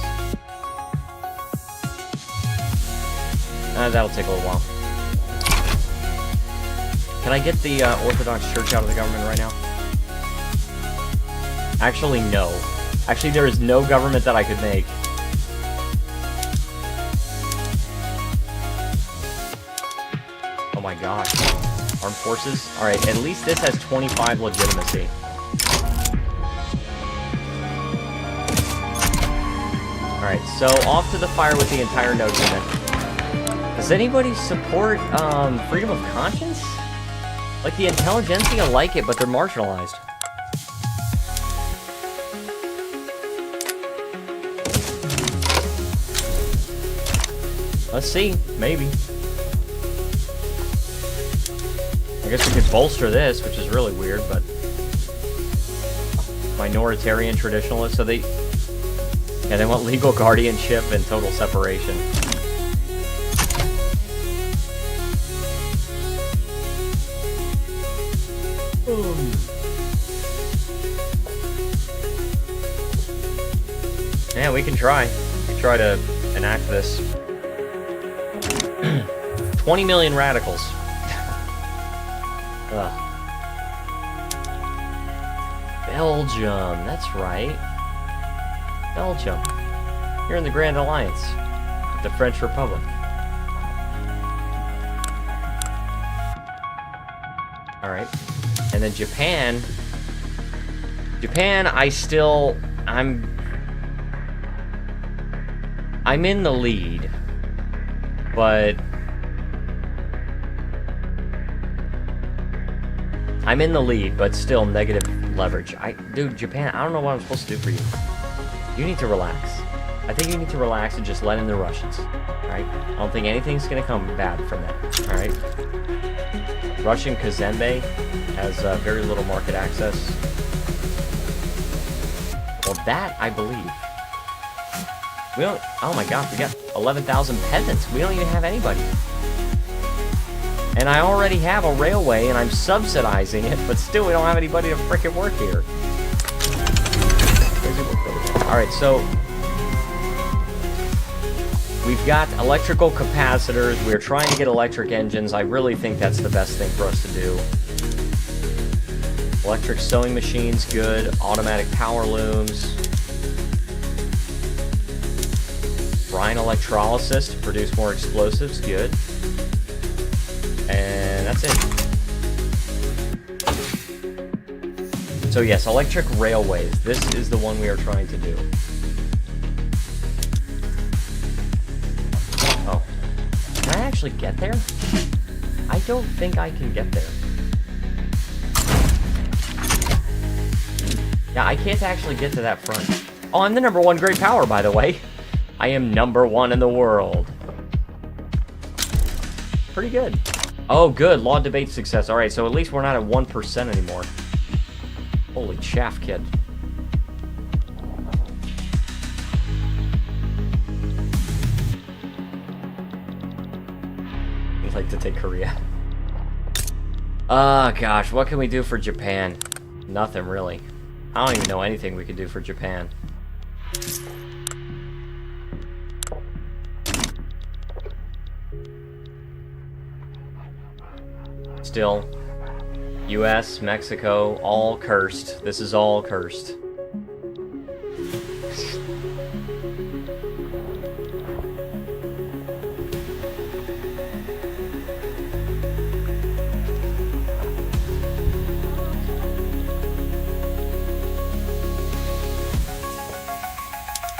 That'll take a little while. Can I get the Orthodox Church out of the government right now? Actually, no. Actually, there is no government that I could make. Oh my gosh. Armed forces. All right, at least this has 25 legitimacy. All right, so off to the fire with the entire node unit. Does anybody support freedom of conscience? Like, the intelligentsia like it, but they're marginalized. Let's see, maybe. I guess we could bolster this, which is really weird, but... Minoritarian traditionalists, so they... Yeah, they want legal guardianship and total separation. Yeah, we can try. We try to enact this. 20 million radicals. Belgium, that's right. Belgium. You're in the Grand Alliance with the French Republic. Alright. And then Japan. Japan, I'm in the lead. But... I'm in the lead, but still negative leverage. Dude, Japan, I don't know what I'm supposed to do for you. You need to relax. I think you need to relax and just let in the Russians. Alright? I don't think anything's gonna come bad from that. Alright? Russian Kazembe has very little market access. Well, that, I believe. We don't... Oh my gosh, we got 11,000 peasants. We don't even have anybody. And I already have a railway, and I'm subsidizing it, but still we don't have anybody to frickin' work here. Alright, so... We've got electrical capacitors. We're trying to get electric engines. I really think that's the best thing for us to do. Electric sewing machines, good. Automatic power looms. Brine electrolysis to produce more explosives, good. And that's it. So yes, electric railways. This is the one we are trying to do. Oh. Can I actually get there? I don't think I can get there. Yeah, I can't actually get to that front. Oh, I'm the #1 great power, by the way. I am #1 in the world. Pretty good. Oh, good. Law debate success. Alright, so at least we're not at 1% anymore. Holy chaff, kid. I'd like to take Korea. Oh, gosh. What can we do for Japan? Nothing, really. I don't even know anything we can do for Japan. Still, US, Mexico, all cursed. This is all cursed.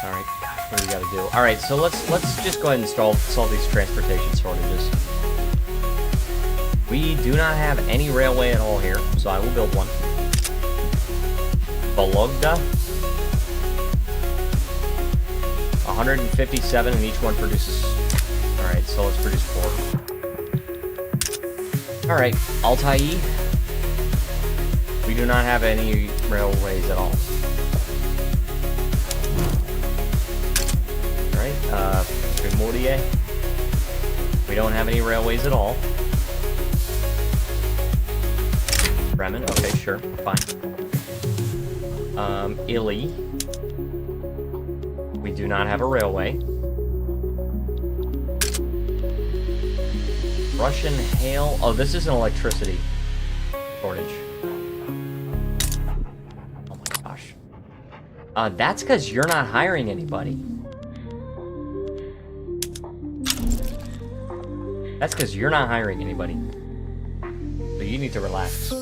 Alright, gosh, what do we gotta do? Alright, so let's just go ahead and solve these transportation shortages. We do not have any railway at all here, so I will build one. Vologda. 157, and each one produces... Alright, so let's produce 4. Alright, Altai. We do not have any railways at all. Alright, Primordier. We don't have any railways at all. Bremen, okay, sure, fine. Italy. We do not have a railway. Russian hail. Oh, this is an electricity shortage. Oh my gosh. That's because you're not hiring anybody. That's because you're not hiring anybody. So to relax.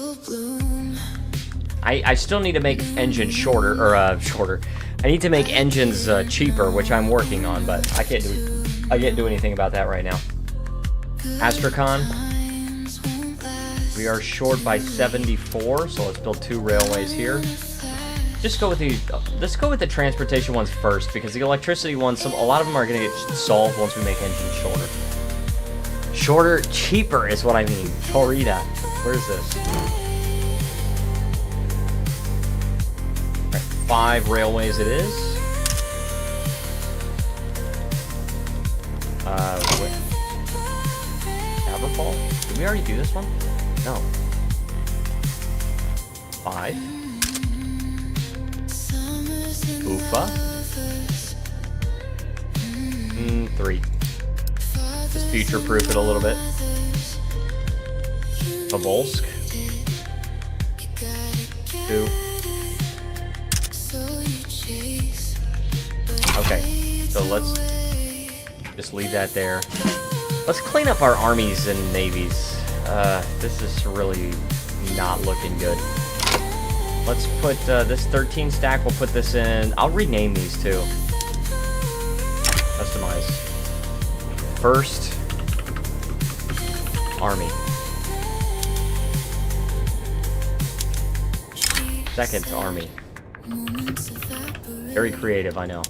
I still need to make engines shorter, or shorter. I need to make engines cheaper, which I'm working on, but I can't do anything about that right now. Astrakhan. We are short by 74, so let's build 2 railways here. Just go with let's go with the transportation ones first, because the electricity ones, a lot of them are going to get solved once we make engines shorter. Shorter, cheaper is what I mean. Torita. Where is this? Right, 5 railways it is. Wait. Aberfall? Did we already do this one? No. 5. Ufa. 3. Just future-proof it a little bit. Tobolsk. 2. Okay, so let's just leave that there. Let's clean up our armies and navies. This is really not looking good. Let's put this 13 stack, we'll put this in. I'll rename these too. Customize. First army. Second army. Very creative, I know.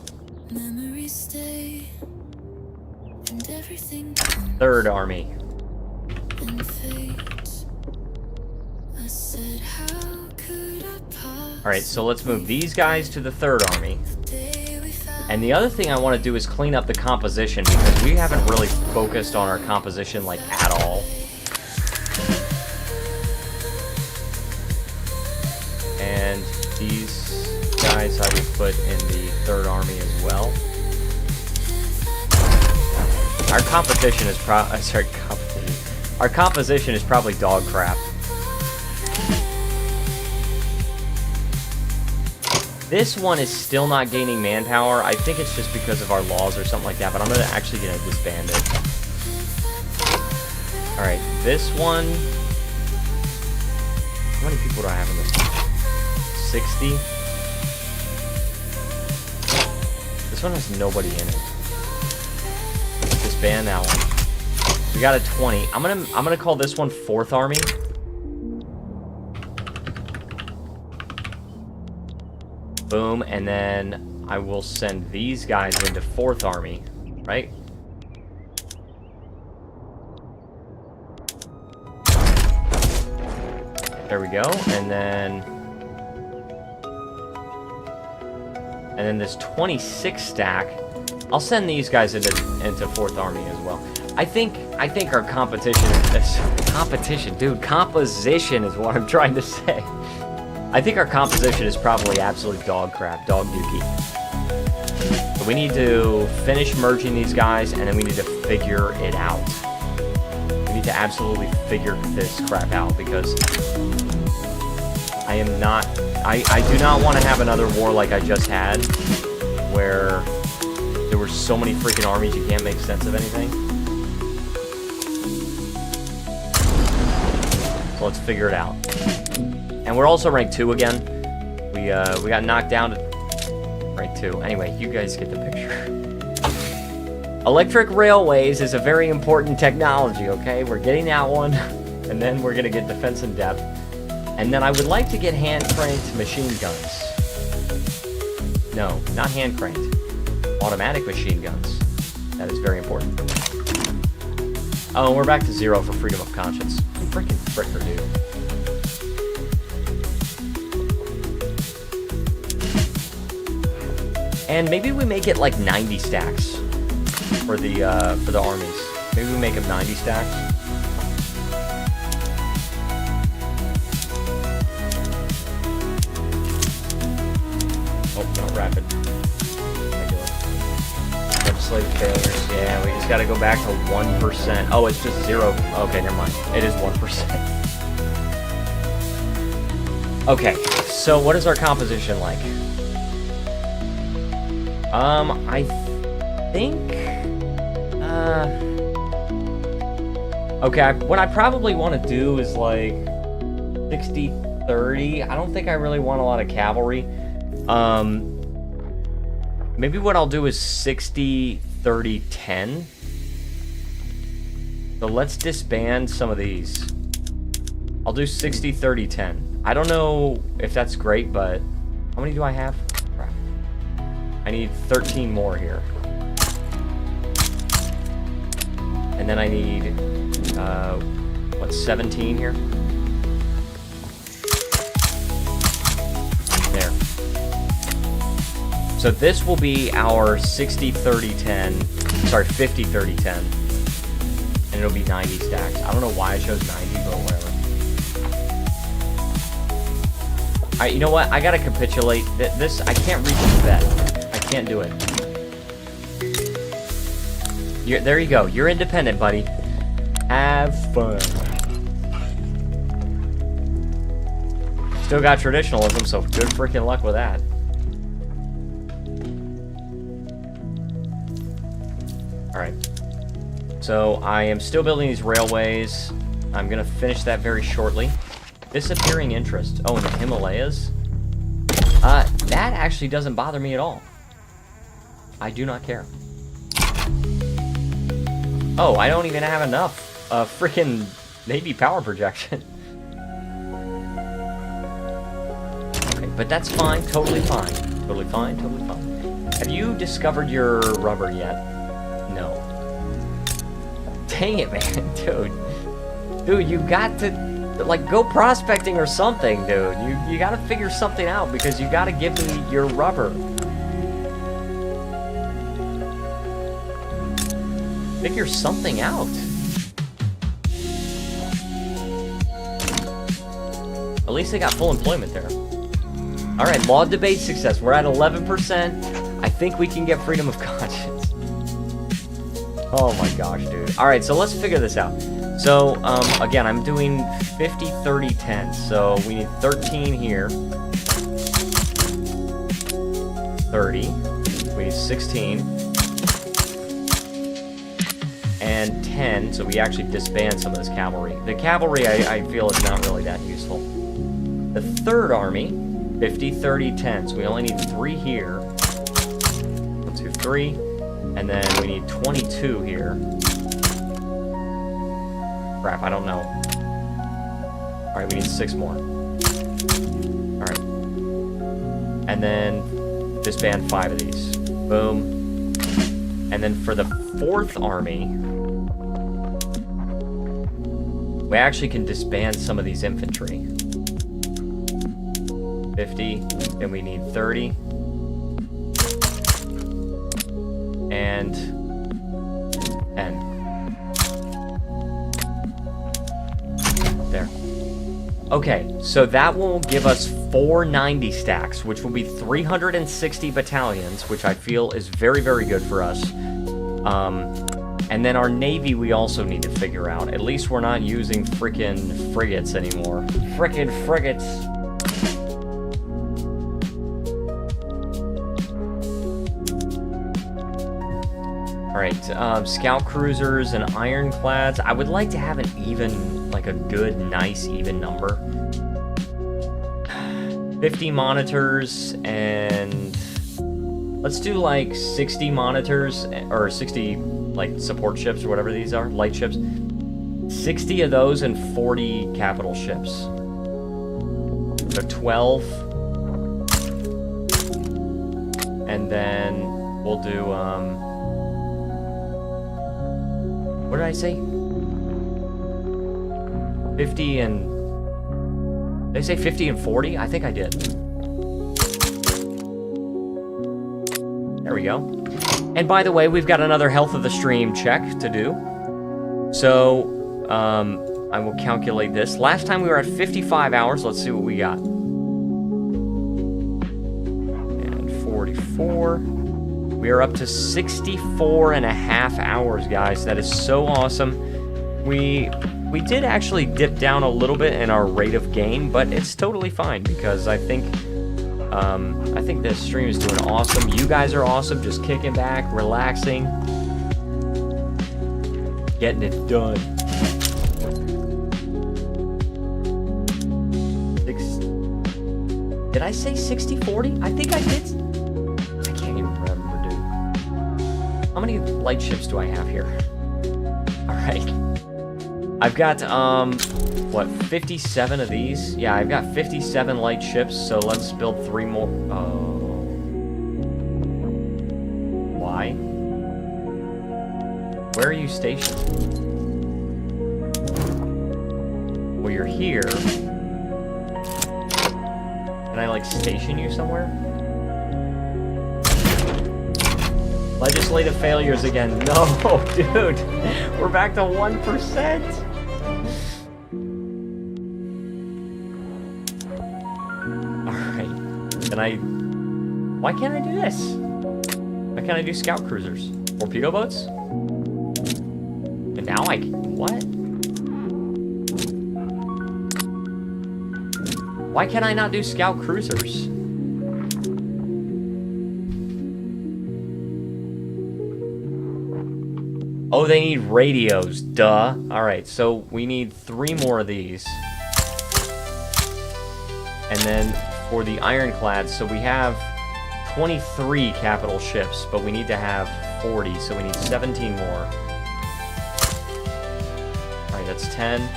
Third army. Alright, so let's move these guys to the third army. And the other thing I want to do is clean up the composition, because we haven't really focused on our composition, like, at all. And these guys I will put in the third army as well. Our competition is Our composition is probably dog crap. This one is still not gaining manpower. I think it's just because of our laws or something like that, but I'm actually gonna disband it. Alright, this one... How many people do I have in this one? 60? This one has nobody in it. Let's disband that one. We got a 20. I'm gonna call this one 4th Army. Boom, and then I will send these guys into 4th Army, right? There we go, and then this 26 stack, I'll send these guys into 4th Army as well. I think our composition is what I'm trying to say. I think our composition is probably absolute dog crap, dog dookie. But we need to finish merging these guys, and then we need to figure it out. We need to absolutely figure this crap out, because I do not want to have another war like I just had, where there were so many freaking armies you can't make sense of anything. So let's figure it out. And we're also rank 2 again. We got knocked down to rank 2. Anyway, you guys get the picture. Electric railways is a very important technology, okay? We're getting that one, and then we're gonna get defense in depth. And then I would like to get hand-cranked machine guns. No, not hand-cranked. Automatic machine guns. That is very important. Oh, and we're back to 0 for freedom of conscience. Freaking fricker, dude. And maybe we make it like 90 stacks for the armies. Maybe we make them 90 stacks. Oh, not rapid. Legislative failures. Yeah, we just got to go back to 1%. Oh, it's just 0. Okay, never mind. It is 1%. Okay, so what is our composition like? I think, okay, what I probably want to do is, like, 60-30. I don't think I really want a lot of cavalry. Maybe what I'll do is 60-30-10. So let's disband some of these. I'll do 60-30-10. I don't know if that's great, but how many do I have? Crap. I need 13 more here. And then I need, 17 here? There. So this will be our 60-30-10, sorry, 50-30-10. And it'll be 90 stacks. I don't know why I chose 90, but whatever. Alright, you know what? I gotta capitulate. This, I can't reach the vet. I can't do it. There you go. You're independent, buddy. Have fun. Still got traditionalism, so good freaking luck with that. Alright. So, I am still building these railways. I'm gonna finish that very shortly. Disappearing interest. Oh, in the Himalayas? That actually doesn't bother me at all. I do not care. Oh, I don't even have enough freaking Navy power projection. Okay, but that's fine. Totally fine. Totally fine. Totally fine. Have you discovered your rubber yet? No. Dang it, man. Dude, you got to, like, go prospecting or something, dude. You got to figure something out because you got to give me your rubber. Figure something out. At least they got full employment there. Alright, law debate success. We're at 11%. I think we can get freedom of conscience. Oh my gosh, dude. Alright, so let's figure this out. So, again, I'm doing 50-30-10. So we need 13 here. 30. We need 16. And 10, so we actually disband some of this cavalry. The cavalry, I feel, is not really that useful. The third army, 50-30-10, so we only need 3 here. 1, 2, 3. And then we need 22 here. Crap, I don't know. Alright, we need 6 more. Alright. And then disband 5 of these. Boom. And then for the 4th army, we actually can disband some of these infantry. 50, and we need 30. And 10. There. Okay, so that will give us 490 stacks, which will be 360 battalions, which I feel is very, very good for us. And then our Navy we also need to figure out. At least we're not using frickin' frigates anymore. Frickin' frigates. Alright, scout cruisers and ironclads. I would like to have an even, like a good, nice, even number. 50 monitors and... let's do like 60 monitors, or 60 like support ships or whatever these are, light ships. 60 of those and 40 capital ships. So 12. And then we'll do, what did I say? 50 and... did I say 50 and 40? I think I did. There we go. And by the way, we've got another health of the stream check to do. So, I will calculate this. Last time we were at 55 hours. Let's see what we got. And 44. We are up to 64 and a half hours, guys. That is so awesome. We did actually dip down a little bit in our rate of gain, but it's totally fine because I think this stream is doing awesome. You guys are awesome, just kicking back, relaxing, getting it done. Did I say 60-40? I think I did. I can't even remember, dude. How many light ships do I have here? Alright. I've got, what, 57 of these? Yeah, I've got 57 light ships, so let's build 3 more. Why? Where are you stationed? Well, you're here. Can I, like, station you somewhere? Legislative failures again. No, dude. We're back to 1%. Alright. Can I... Why can't I do this? Why can't I do scout cruisers? Torpedo boats? And now I can... What? Why can I not do scout cruisers? Oh, they need radios, duh. Alright, so we need 3 more of these. And then for the ironclads, so we have 23 capital ships, but we need to have 40, so we need 17 more. Alright, that's 10,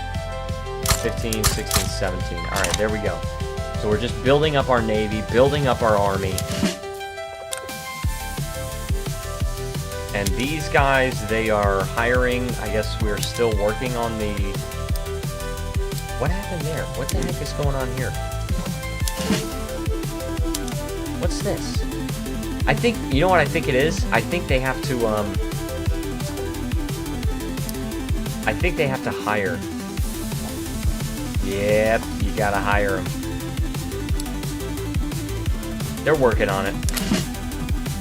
15, 16, 17. Alright, there we go. So we're just building up our navy, building up our army. And these guys, they are hiring. I guess we're still working on the... What happened there? What the heck is going on here? What's this? I think, you know what I think it is? I think they have to, I think they have to hire. Yep, you gotta hire them. They're working on it.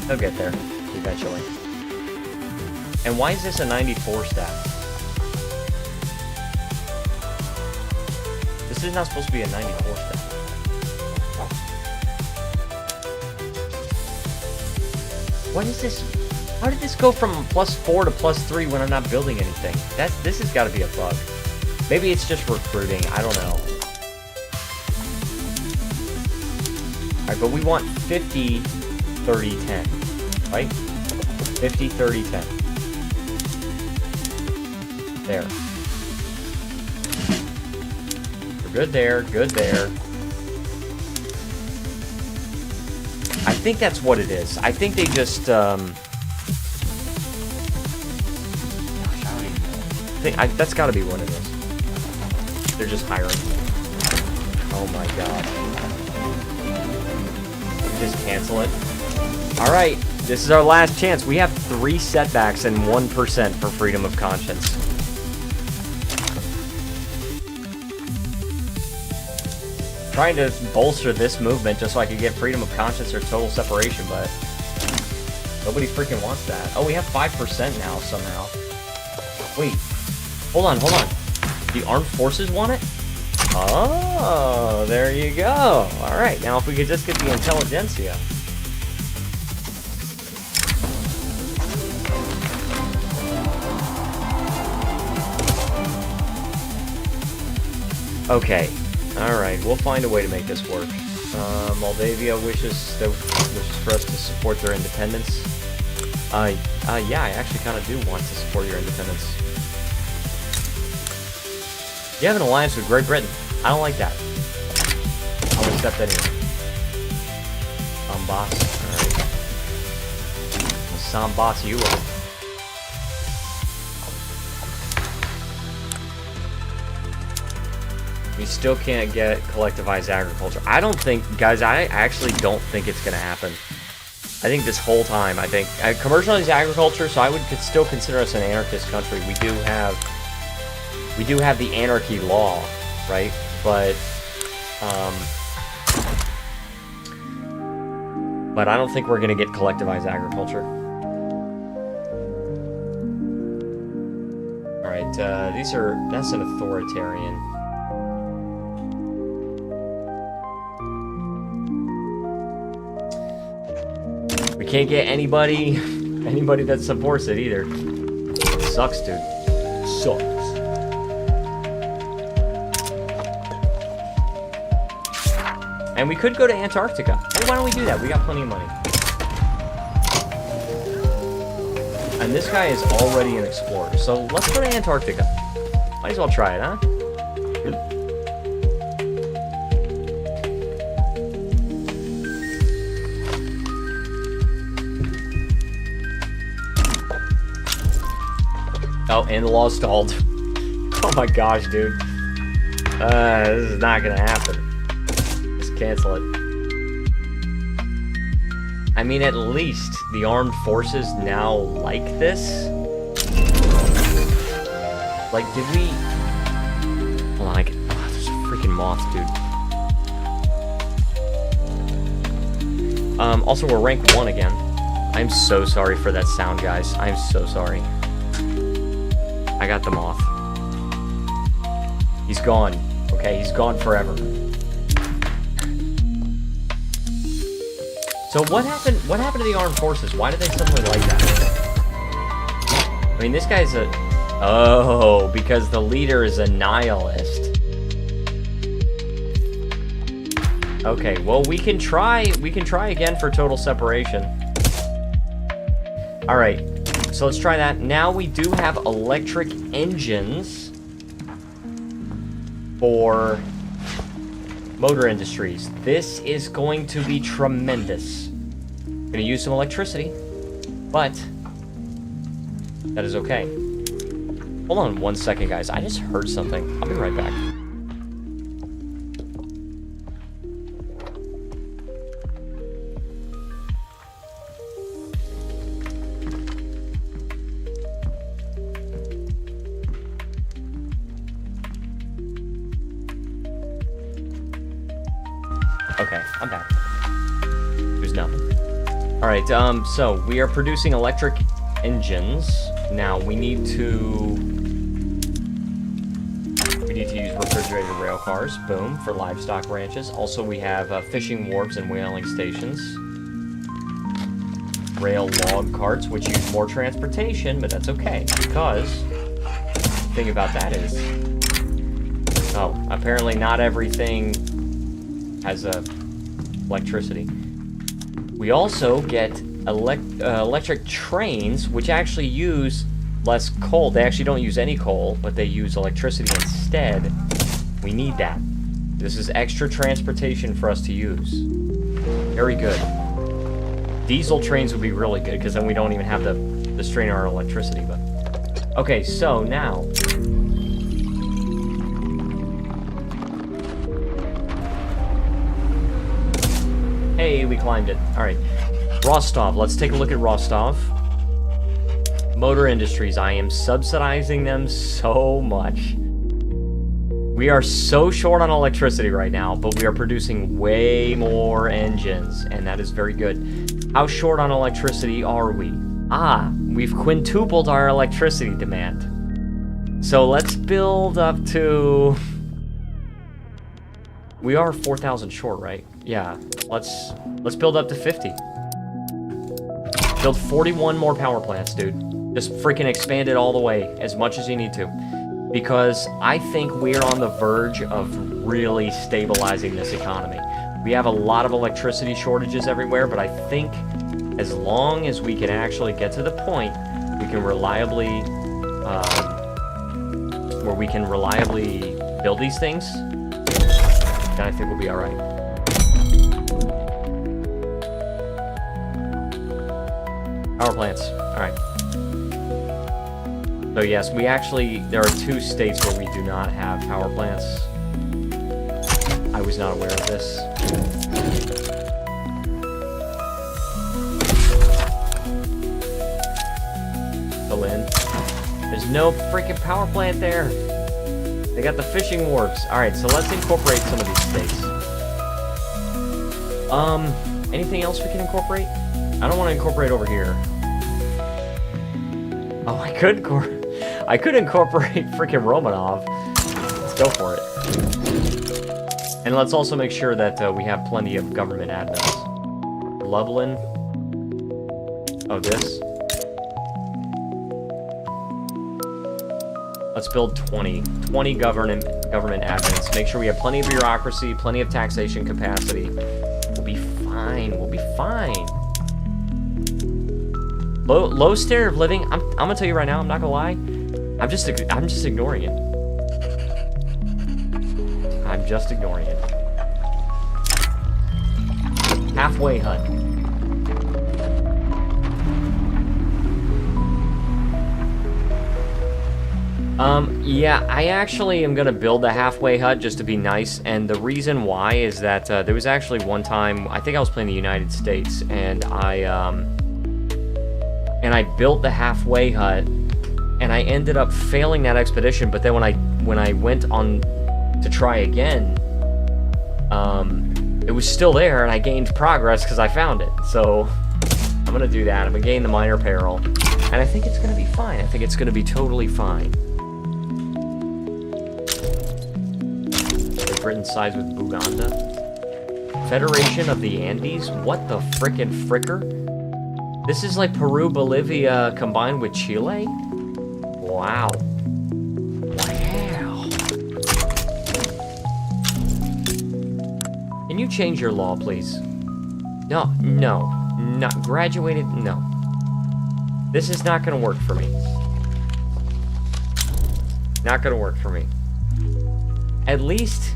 They'll get there, eventually. And why is this a 94 stat? This is not supposed to be a 94 stat. What is this? How did this go from +4 to +3 when I'm not building anything? This has got to be a bug. Maybe it's just recruiting. I don't know. All right, but we want 50, 30, 10, right? 50, 30, 10. There. We're good there. Good there. I think that's what it is. I think they just, that's got to be what it is. They're just hiring. Oh my god. Just cancel it. Alright, this is our last chance. We have 3 setbacks and 1% for freedom of conscience. Trying to bolster this movement just so I could get freedom of conscience or total separation, but nobody freaking wants that. Oh, we have 5% now somehow. Wait, hold on. The armed forces want it? Oh, there you go. All right, now if we could just get the intelligentsia. Okay. Alright, we'll find a way to make this work. Moldavia wishes for us to support their independence. Yeah, I actually kind of do want to support your independence. You have an alliance with Great Britain. I don't like that. I'll accept anyway. Boss. Alright. Boss you up. We still can't get collectivized agriculture. I don't think, guys, I actually don't think it's going to happen. I think this whole time, I think, commercialized agriculture, so I would still consider us an anarchist country. We do have the anarchy law, right? But I don't think we're going to get collectivized agriculture. All right, that's an authoritarian. We can't get anybody that supports it either. It sucks, dude. Sucks. And we could go to Antarctica. Hey, why don't we do that? We got plenty of money. And this guy is already an explorer, so let's go to Antarctica. Might as well try it, huh? Oh, and the law stalled. Oh my gosh, dude. This is not gonna happen. Just cancel it. I mean, at least the armed forces now like this. Like, did we... Hold on, oh, there's a freaking moth, dude. Also, we're rank 1 again. I'm so sorry for that sound, guys. I'm so sorry. I got the moth. He's gone. Okay, he's gone forever. So what happened to the armed forces? Why did they suddenly like that? I mean, this guy's a... Oh, because the leader is a nihilist. Okay, well, we can try again for total separation. All right, so let's try that. Now we do have electric engines for motor industries. This is going to be tremendous. Gonna use some electricity, but that is okay. Hold on 1 second, guys. I just heard something. I'll be right back. Okay, I'm back. There's nothing. Alright, so we are producing electric engines. Now, we need to use refrigerated rail cars, boom, for livestock ranches. Also, we have fishing wharves and whaling stations. Rail log carts, which use more transportation, but that's okay, because the thing about that is... Oh, apparently not everything has electricity. We also get electric trains, which actually use less coal. They actually don't use any coal, but they use electricity instead. We need that. This is extra transportation for us to use. Very good. Diesel trains would be really good, because then we don't even have the strain on our electricity. But okay, so now... Hey, we climbed it. Alright. Rostov. Let's take a look at Rostov. Motor industries. I am subsidizing them so much. We are so short on electricity right now, but we are producing way more engines, and that is very good. How short on electricity are we? Ah, we've quintupled our electricity demand. So let's build up to... We are 4,000 short, right? Yeah, let's build up to 50. Build 41 more power plants, dude. Just freaking expand it all the way, as much as you need to. Because I think we're on the verge of really stabilizing this economy. We have a lot of electricity shortages everywhere, but I think as long as we can actually get to the point we can reliably, where we can reliably build these things, then I think we'll be alright. Power plants. Alright. So yes, we actually, there are 2 states where we do not have power plants. I was not aware of this. Fill in. There's no freaking power plant there. They got the fishing wharves. Alright, so let's incorporate some of these states. Anything else we can incorporate? I don't want to incorporate over here. Oh, I could incorporate freaking Romanov. Let's go for it. And let's also make sure that we have plenty of government admins. Lublin. Oh, this. let's build 20 government admins. Make sure we have plenty of bureaucracy, plenty of taxation capacity. We'll be fine. We'll be fine. Low standard of living. I'm gonna tell you right now. I'm not gonna lie. I'm just ignoring it. I'm just ignoring it. Halfway hut. Yeah, I actually am gonna build a halfway hut just to be nice, and the reason why is that there was actually one time, I think I was playing the United States, and I built the halfway hut, and I ended up failing that expedition, but then when I went on to try again, it was still there, and I gained progress because I found it. So I'm gonna do that. I'm gonna gain the minor peril, and I think it's gonna be fine. I think it's gonna be totally fine. Great Britain sides with Uganda. Federation of the Andes? What the frickin' fricker? This is like Peru, Bolivia combined with Chile? Wow. Wow. Can you change your law, please? No, not graduated, no. This is not gonna work for me. Not gonna work for me. At least...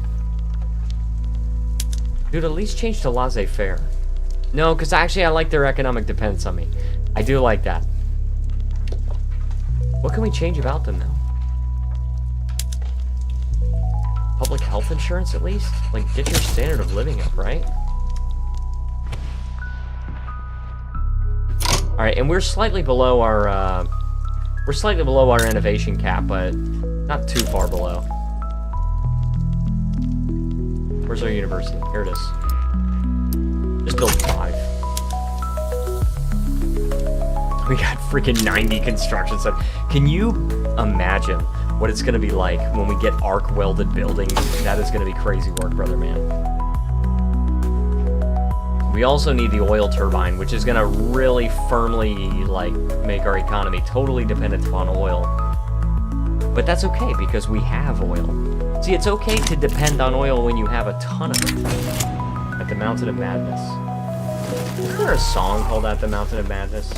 Dude, at least change to laissez-faire. No, because actually I like their economic dependence on me. I do like that. What can we change about them now? Public health insurance at least? Like, get your standard of living up, right? Alright, and we're slightly below our, innovation cap, but not too far below. Where's our university? Here it is. Just build 5. We got freaking 90 construction stuff. Can you imagine what it's gonna be like when we get arc welded buildings? That is gonna be crazy work, brother man. We also need the oil turbine, which is gonna really firmly like make our economy totally dependent upon oil. But that's okay because we have oil. See, it's okay to depend on oil when you have a ton of it. At the Mountain of Madness. Isn't there a song called At the Mountain of Madness?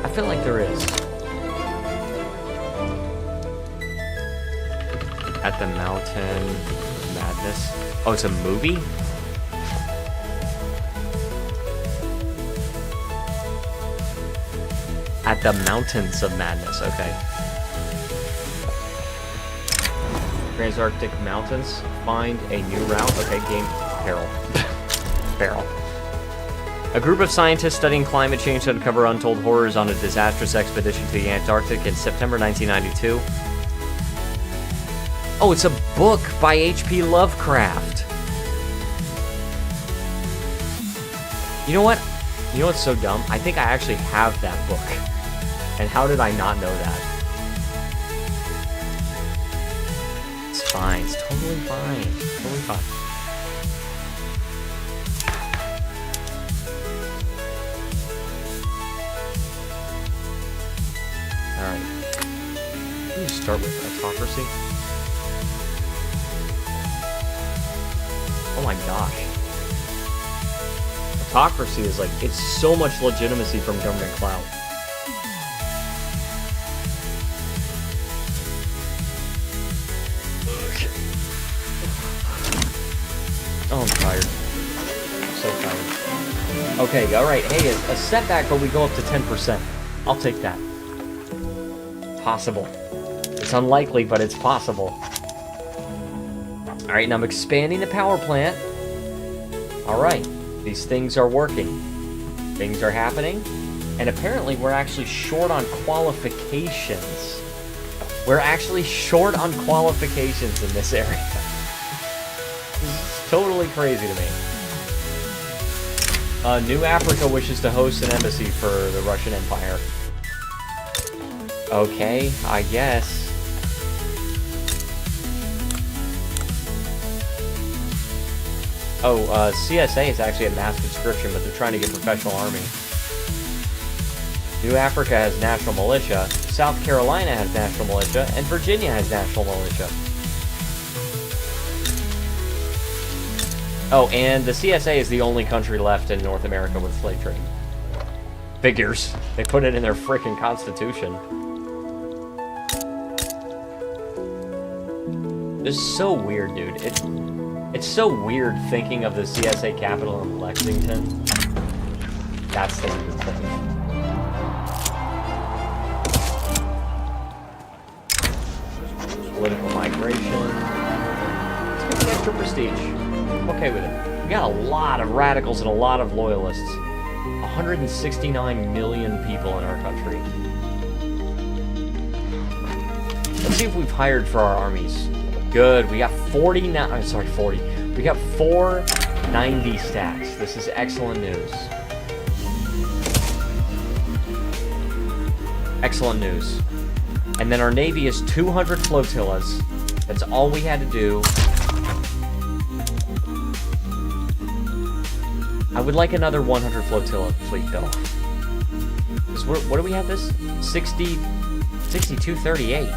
I feel like there is. At the Mountain of Madness. Oh, it's a movie? At the Mountains of Madness, okay. Transantarctic Mountains. Find a new route. Okay, game. Peril. Peril. A group of scientists studying climate change to uncover untold horrors on a disastrous expedition to the Antarctic in September 1992. Oh, it's a book by H.P. Lovecraft. You know what? You know what's so dumb? I think I actually have that book. And how did I not know that? It's fine. It's totally fine. Totally fine. Alright. Let me start with autocracy. Oh my gosh. Autocracy is like, it's so much legitimacy from government clout. Oh, I'm tired. I'm so tired. Okay, alright, hey, a setback, but we go up to 10%. I'll take that. Possible. It's unlikely, but it's possible. Alright, now I'm expanding the power plant. Alright, these things are working. Things are happening. And apparently we're actually short on qualifications. We're actually short on qualifications in this area. Totally crazy to me. New Africa wishes to host an embassy for the Russian Empire. Okay, I guess. Oh, CSA is actually a mass conscription, but they're trying to get professional army. New Africa has national militia, South Carolina has national militia, and Virginia has national militia. Oh, and the CSA is the only country left in North America with slave trade. Figures. They put it in their frickin' constitution. This is so weird, dude. It's so weird thinking of the CSA capital in Lexington. That's the weird thing. Political migration. Let's get the extra prestige. I'm okay with it. We got a lot of radicals and a lot of loyalists. 169 million people in our country. Let's see if we've hired for our armies. Good. We got 49. I'm sorry, 40. We got 490 stacks. This is excellent news. Excellent news. And then our navy is 200 flotillas. That's all we had to do. I would like another 100 flotilla fleet, though. What do we have this? 6238.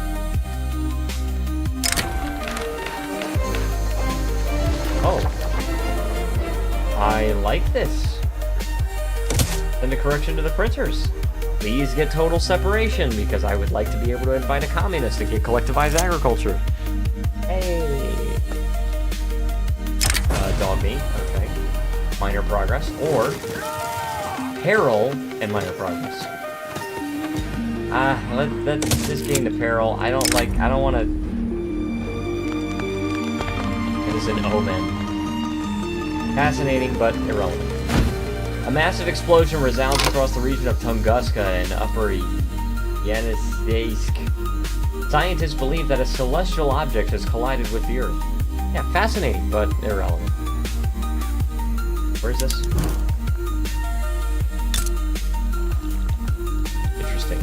Oh. I like this. Send a correction to the printers. Please get total separation, because I would like to be able to invite a communist to get collectivized agriculture. Hey. Dog meat. Okay. Minor progress. Or peril and minor progress. Let's just gain the peril. I don't want to... It is an omen. Fascinating, but irrelevant. A massive explosion resounds across the region of Tunguska and Upper Yeniseisk. Scientists believe that a celestial object has collided with the Earth. Yeah, fascinating, but irrelevant. Where's this? Interesting.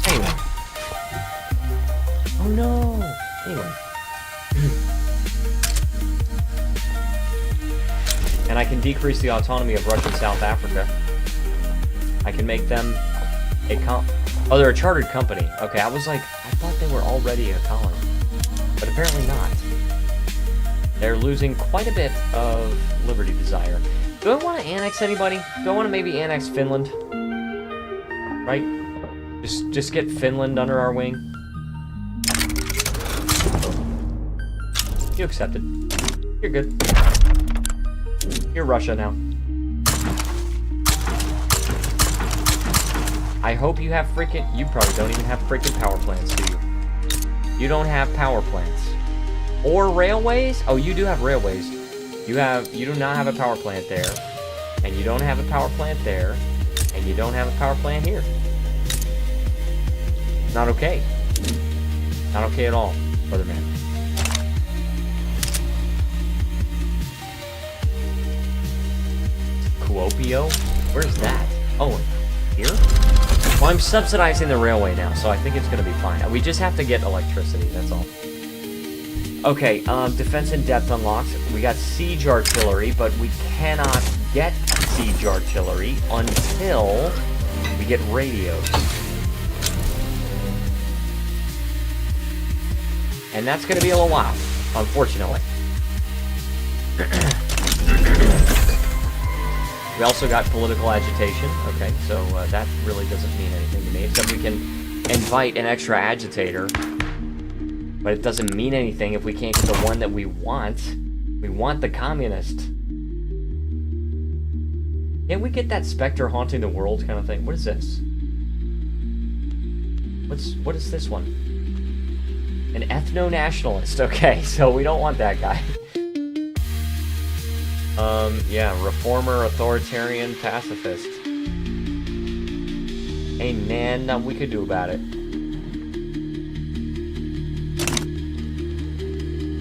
Anyway. Oh no! Anyway. And I can decrease the autonomy of Russian South Africa. I can make them a oh, they're a chartered company. Okay, I was like, I thought they were already a colony. But apparently not. They're losing quite a bit of liberty desire. Do I want to annex anybody? Do I want to maybe annex Finland? Right? Just get Finland under our wing. You accepted. You're good. You're Russia now. I hope you have freaking... You probably don't even have freaking power plants, do you? You don't have power plants. Or railways? Oh, you do have railways. You do not have a power plant there. And you don't have a power plant there. And you don't have a power plant here. Not okay. Not okay at all, brother man. Kuopio? Where's that? Oh, here? Well, I'm subsidizing the railway now, so I think it's gonna be fine. We just have to get electricity, that's all. Okay, defense in depth unlocked. We got siege artillery, but we cannot get siege artillery until we get radios. And that's gonna be a little while, unfortunately. We also got political agitation. Okay, so that really doesn't mean anything to me, except we can invite an extra agitator. But it doesn't mean anything if we can't get the one that we want. We want the communist. Can't we get that specter haunting the world kind of thing? What is this? What is this one? An ethno-nationalist. Okay, so we don't want that guy. Yeah, reformer, authoritarian, pacifist. Hey, man, nothing we could do about it.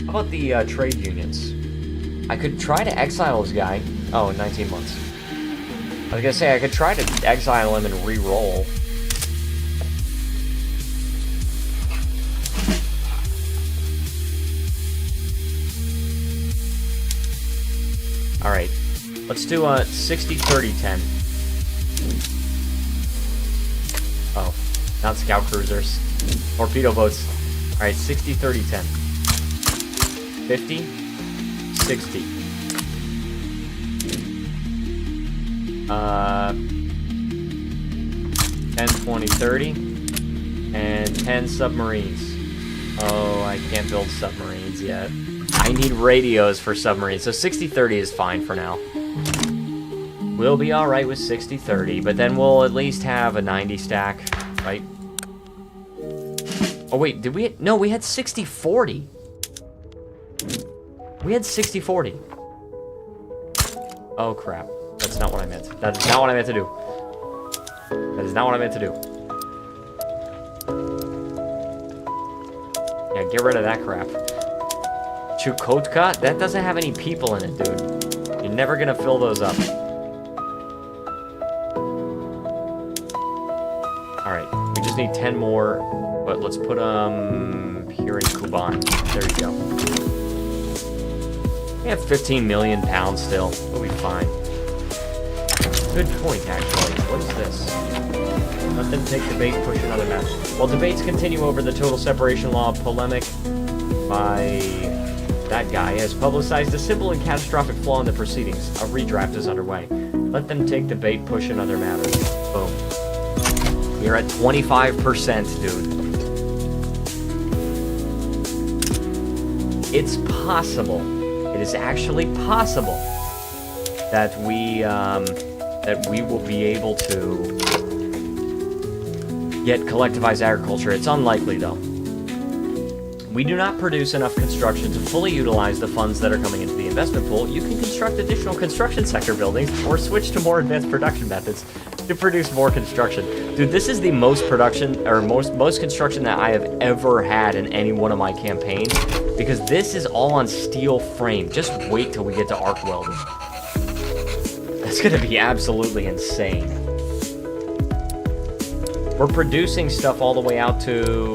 How about the trade unions? I could try to exile this guy. Oh, in 19 months. I was gonna say, I could try to exile him and re-roll. Alright, let's do a 60-30-10. Not scout cruisers. Torpedo boats. Alright, 60, 30, 10. 50, 60. 10, 20, 30. And 10 submarines. Oh, I can't build submarines yet. I need radios for submarines, so 60-30 is fine for now. We'll be alright with 60-30, but then we'll at least have a 90 stack, right? Oh wait, did we... No, we had 60-40. We had 60-40. Oh crap. That's not what I meant. That is not what I meant to do. That is not what I meant to do. Yeah, get rid of that crap. Chukotka? That doesn't have any people in it, dude. You're never gonna fill those up. Alright, we just need 10 more, but let's put them here in Kuban. There you go. We have 15 million pounds still. We'll be fine. Good point, actually. What is this? Let them take debate, push another map. While debates continue over the total separation law, polemic by that guy has publicized a simple and catastrophic flaw in the proceedings. A redraft is underway. Let them take debate, push another matter. Boom. We're at 25%, dude. It's possible. It is actually possible that we will be able to get collectivized agriculture. It's unlikely, though. We do not produce enough construction to fully utilize the funds that are coming into the investment pool. You can construct additional construction sector buildings or switch to more advanced production methods to produce more construction. Dude, this is the most production, or most construction that I have ever had in any one of my campaigns, because this is all on steel frame. Just wait till we get to arc welding. That's gonna be absolutely insane. We're producing stuff all the way out to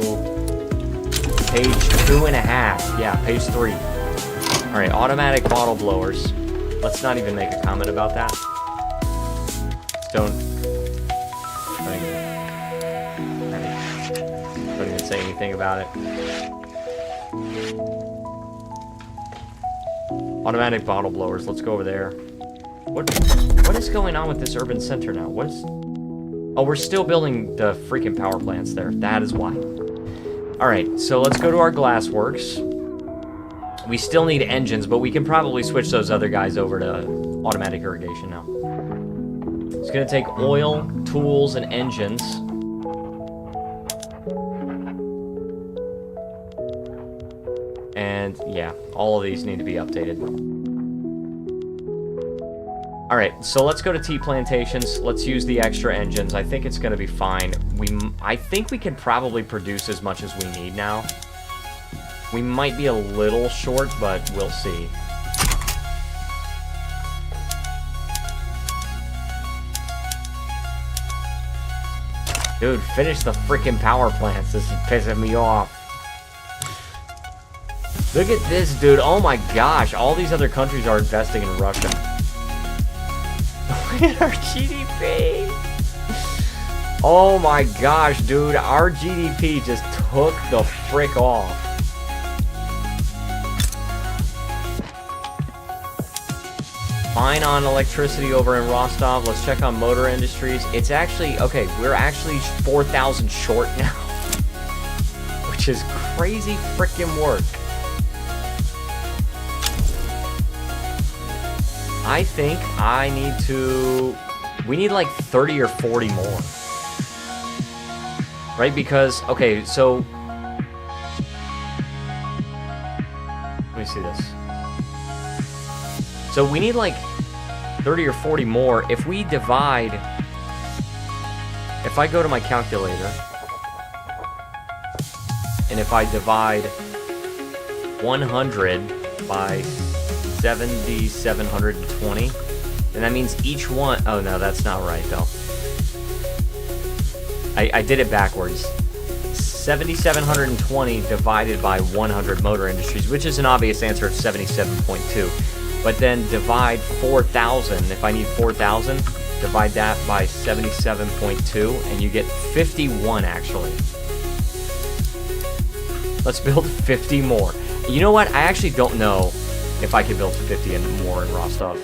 page 2.5. Yeah, page 3. Alright, automatic bottle blowers. Let's not even make a comment about that. Don't even say anything about it. Automatic bottle blowers. Let's go over there. What is going on with this urban center now? What is... Oh, we're still building the freaking power plants there. That is why. Alright, so let's go to our glassworks. We still need engines, but we can probably switch those other guys over to automatic irrigation now. It's going to take oil, tools, and engines. And, yeah, all of these need to be updated. Alright, so let's go to tea plantations. Let's use the extra engines. I think it's going to be fine. I think we can probably produce as much as we need now. We might be a little short, but we'll see. Dude, finish the freaking power plants. This is pissing me off. Look at this, dude. Oh my gosh. All these other countries are investing in Russia. Look at our GDP. Oh my gosh, dude. Our GDP just took the frick off. Fine on electricity over in Rostov. Let's check on motor industries. It's actually, okay, we're actually 4,000 short now. Which is crazy freaking work. I think I need to... We need like 30 or 40 more. Right? Because, okay, so... Let me see this. So we need like 30 or 40 more. If we divide... If I go to my calculator... And if I divide 100 by 7,720, and that means each one... Oh, no, that's not right, though. I did it backwards. 7,720 divided by 100 motor industries, which is an obvious answer of 77.2. But then divide 4,000. If I need 4,000, Divide that by 77.2, and you get 51, actually. Let's build 50 more. You know what? I actually don't know if I could build 50 and more in Rostov.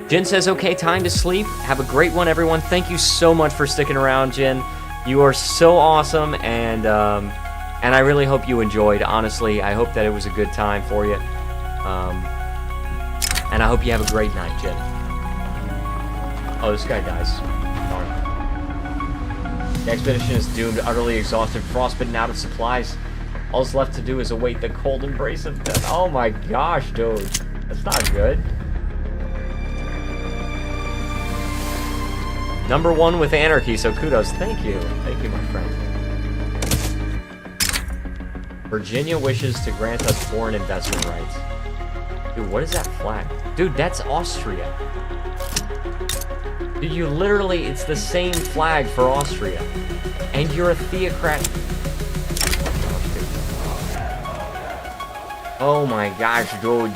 Jin says, okay, time to sleep. Have a great one, everyone. Thank you so much for sticking around, Jin. You are so awesome, and I really hope you enjoyed. Honestly, I hope that it was a good time for you. And I hope you have a great night, Jin. Oh, this guy dies. Darn. The expedition is doomed, utterly exhausted, frostbitten, out of supplies. All that's left to do is await the cold embrace of death. Oh my gosh, dude. That's not good. #1 with anarchy, so kudos. Thank you. Thank you, my friend. Virginia wishes to grant us foreign investment rights. Dude, what is that flag? Dude, that's Austria. Dude, you literally, it's the same flag for Austria. And you're a theocrat. Oh my gosh, dude.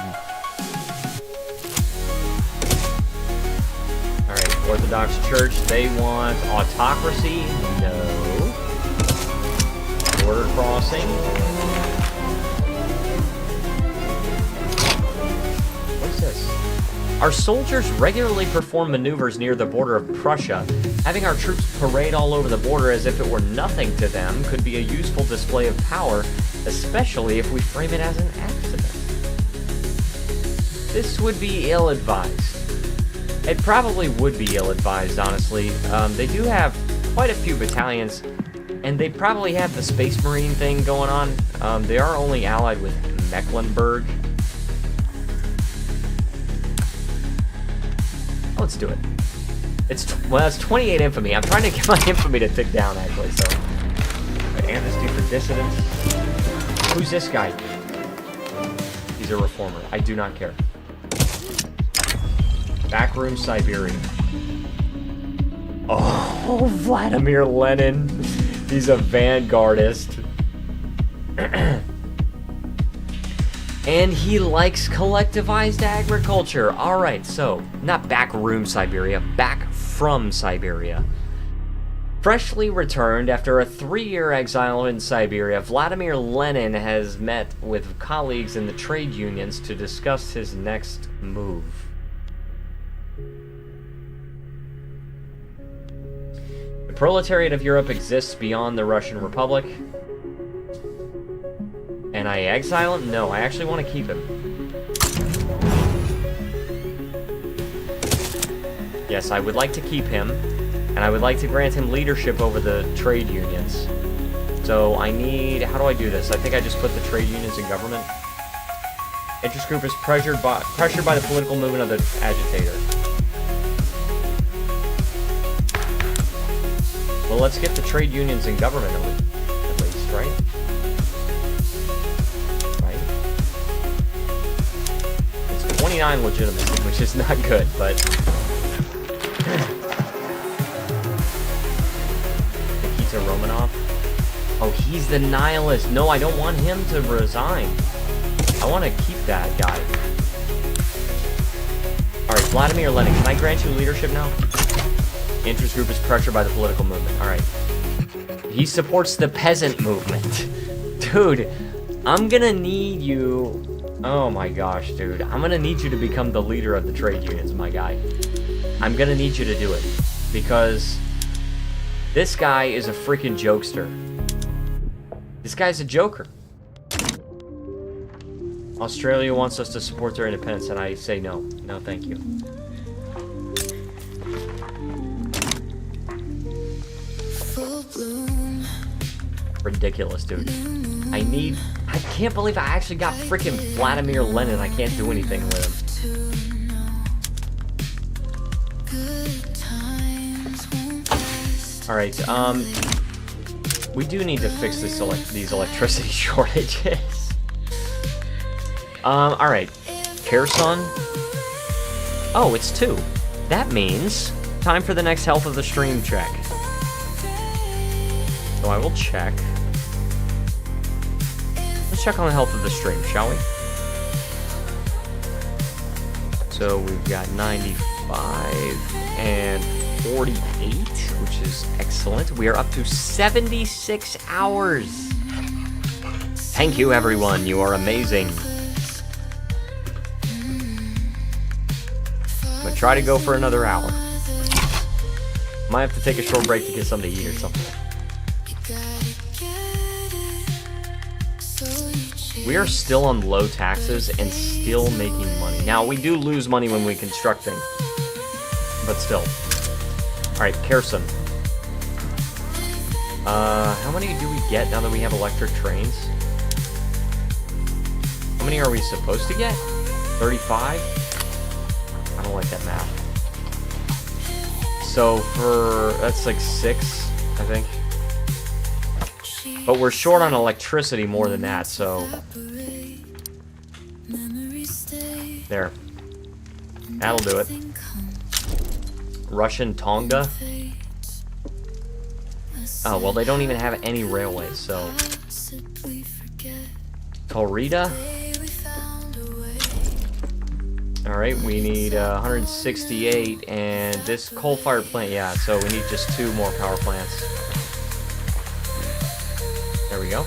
Alright, Orthodox Church, they want autocracy? No. Border crossing? What's this? Our soldiers regularly perform maneuvers near the border of Prussia. Having our troops parade all over the border as if it were nothing to them could be a useful display of power, especially if we frame it as an accident. This would be ill-advised. It probably would be ill-advised, honestly. They do have quite a few battalions, and they probably have the Space Marine thing going on. They are only allied with Mecklenburg. Let's do it. It's 28 infamy. I'm trying to get my infamy to tick down, actually, so. Right, amnesty for dissidents. Who's this guy? He's a reformer. I do not care. Backroom Siberia. Oh, Vladimir Lenin. He's a vanguardist. And he likes collectivized agriculture. Alright, so, not backroom Siberia, back from Siberia. Freshly returned after a 3-year exile in Siberia, Vladimir Lenin has met with colleagues in the trade unions to discuss his next move. The proletariat of Europe exists beyond the Russian Republic. And I exile him? No, I actually want to keep him. Yes, I would like to keep him. And I would like to grant him leadership over the trade unions. So I need... How do I do this? I think I just put the trade unions in government. Interest group is pressured by the political movement of the agitator. Well, let's get the trade unions in government at least, right? Right? It's 29 legitimacy, which is not good, but... Nikita Romanov? Oh, he's the nihilist. No, I don't want him to resign. I want to keep that guy. Alright, Vladimir Lenin, can I grant you leadership now? Interest group is pressured by the political movement. Alright. He supports the peasant movement. Dude, I'm gonna need you... Oh my gosh, dude. I'm gonna need you to become the leader of the trade unions, my guy. I'm gonna need you to do it. Because this guy is a freaking jokester. This guy's a joker. Australia wants us to support their independence, and I say no. No, thank you. Ridiculous, dude. I can't believe I actually got freaking Vladimir Lenin. I can't do anything with him. Alright, we do need to fix this these electricity shortages. Alright. Kherson. Oh, it's 2. That means time for the next health of the stream check. So I will check. Let's check on the health of the stream, shall we? So we've got 94. 45 and 48, which is excellent. We are up to 76 hours. Thank you, everyone. You are amazing. I'm gonna try to go for another hour. Might have to take a short break to get something to eat or something. We are still on low taxes and still making money. Now, we do lose money when we construct things, but still. All right, Kherson. How many do we get now that we have electric trains? How many are we supposed to get? 35? I don't like that math. So that's like 6, I think. But we're short on electricity more than that, so... There. That'll do it. Russian Tonga. Oh, well, they don't even have any railways, so... Taurida. Alright, we need 168, and this coal-fired plant, yeah, so we need just 2 more power plants. There we go.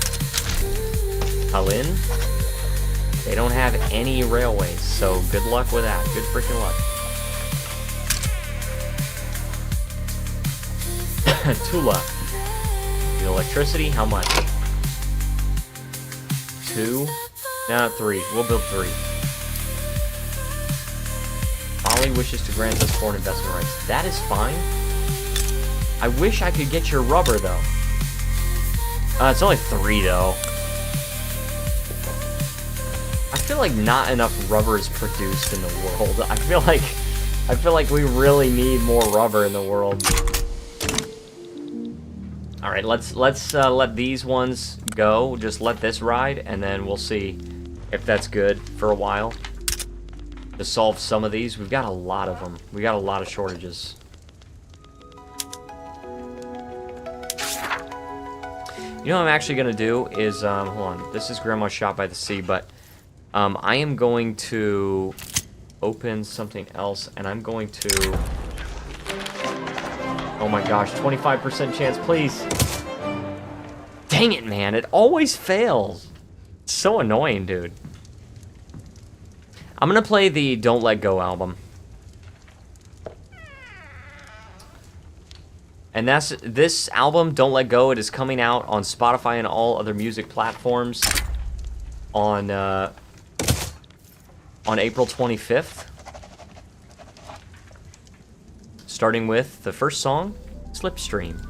Tallinn. They don't have any railways, so good luck with that. Good freaking luck. Tula. The electricity, how much? 2? No, 3. We'll build 3. Bali wishes to grant us foreign investment rights. That is fine. I wish I could get your rubber, though. It's only 3, though. I feel like not enough rubber is produced in the world. I feel like we really need more rubber in the world. All right, let's let these ones go. Just let this ride, and then we'll see if that's good for a while. To solve some of these, we've got a lot of them. We got a lot of shortages. You know what I'm actually gonna do is, hold on. This is Grandma's Shop by the Sea, but I am going to open something else, and I'm going to. Oh my gosh, 25% chance, please. Dang it, man! It always fails. It's so annoying, dude. I'm gonna play the Don't Let Go album. And this album, Don't Let Go, it is coming out on Spotify and all other music platforms on April 25th. Starting with the first song, Slipstream.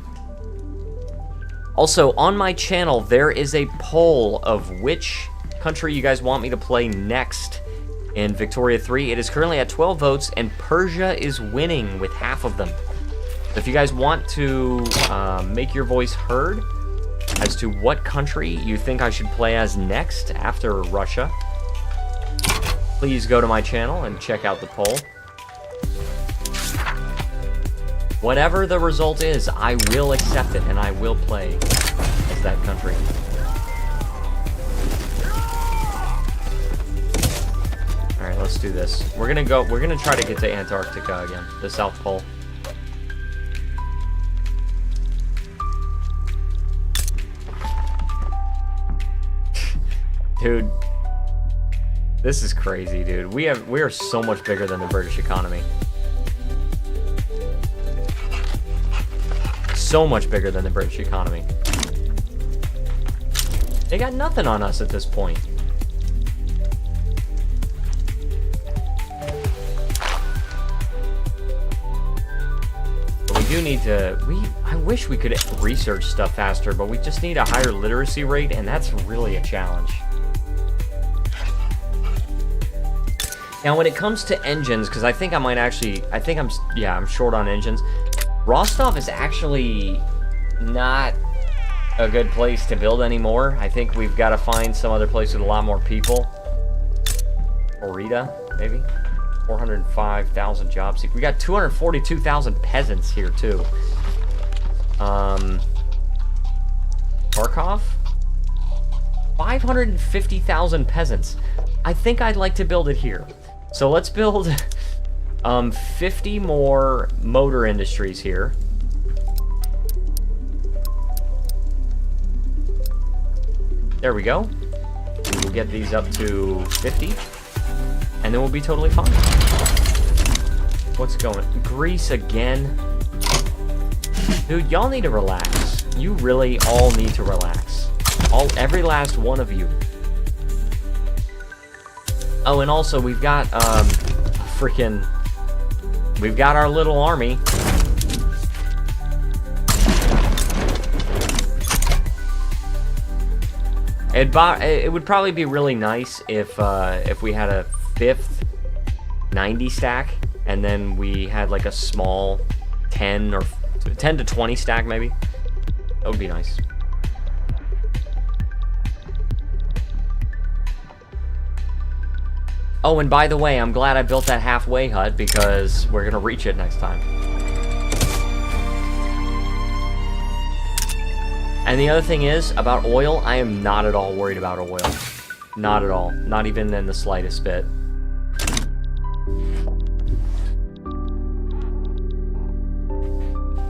Also, on my channel, there is a poll of which country you guys want me to play next in Victoria 3. It is currently at 12 votes, and Persia is winning with half of them. So if you guys want to make your voice heard as to what country you think I should play as next after Russia, please go to my channel and check out the poll. Whatever the result is, I will accept it, and I will play as that country. Alright, let's do this. We're gonna try to get to Antarctica again, the South Pole. Dude, this is crazy, dude. We are so much bigger than the British economy. So much bigger than the British economy. They got nothing on us at this point. But we do need to, I wish we could research stuff faster, but we just need a higher literacy rate, and that's really a challenge. Now, when it comes to engines, because I think I might actually, I'm short on engines. Rostov is actually not a good place to build anymore. I think we've got to find some other place with a lot more people. Orita, maybe? 405,000 jobs. We got 242,000 peasants here, too. Kharkov? 550,000 peasants. I think I'd like to build it here. So let's build 50 more motor industries here. There we go. We'll get these up to 50. And then we'll be totally fine. What's going on? Greece again? Dude, y'all need to relax. You really all need to relax. Every last one of you. Oh, and also we've got, we've got our little army. It would probably be really nice if we had a 5th 90 stack, and then we had like a small 10 to 20 stack maybe. That would be nice. Oh, and by the way, I'm glad I built that halfway hut because we're gonna reach it next time. And the other thing is, about oil, I am not at all worried about oil. Not at all. Not even in the slightest bit.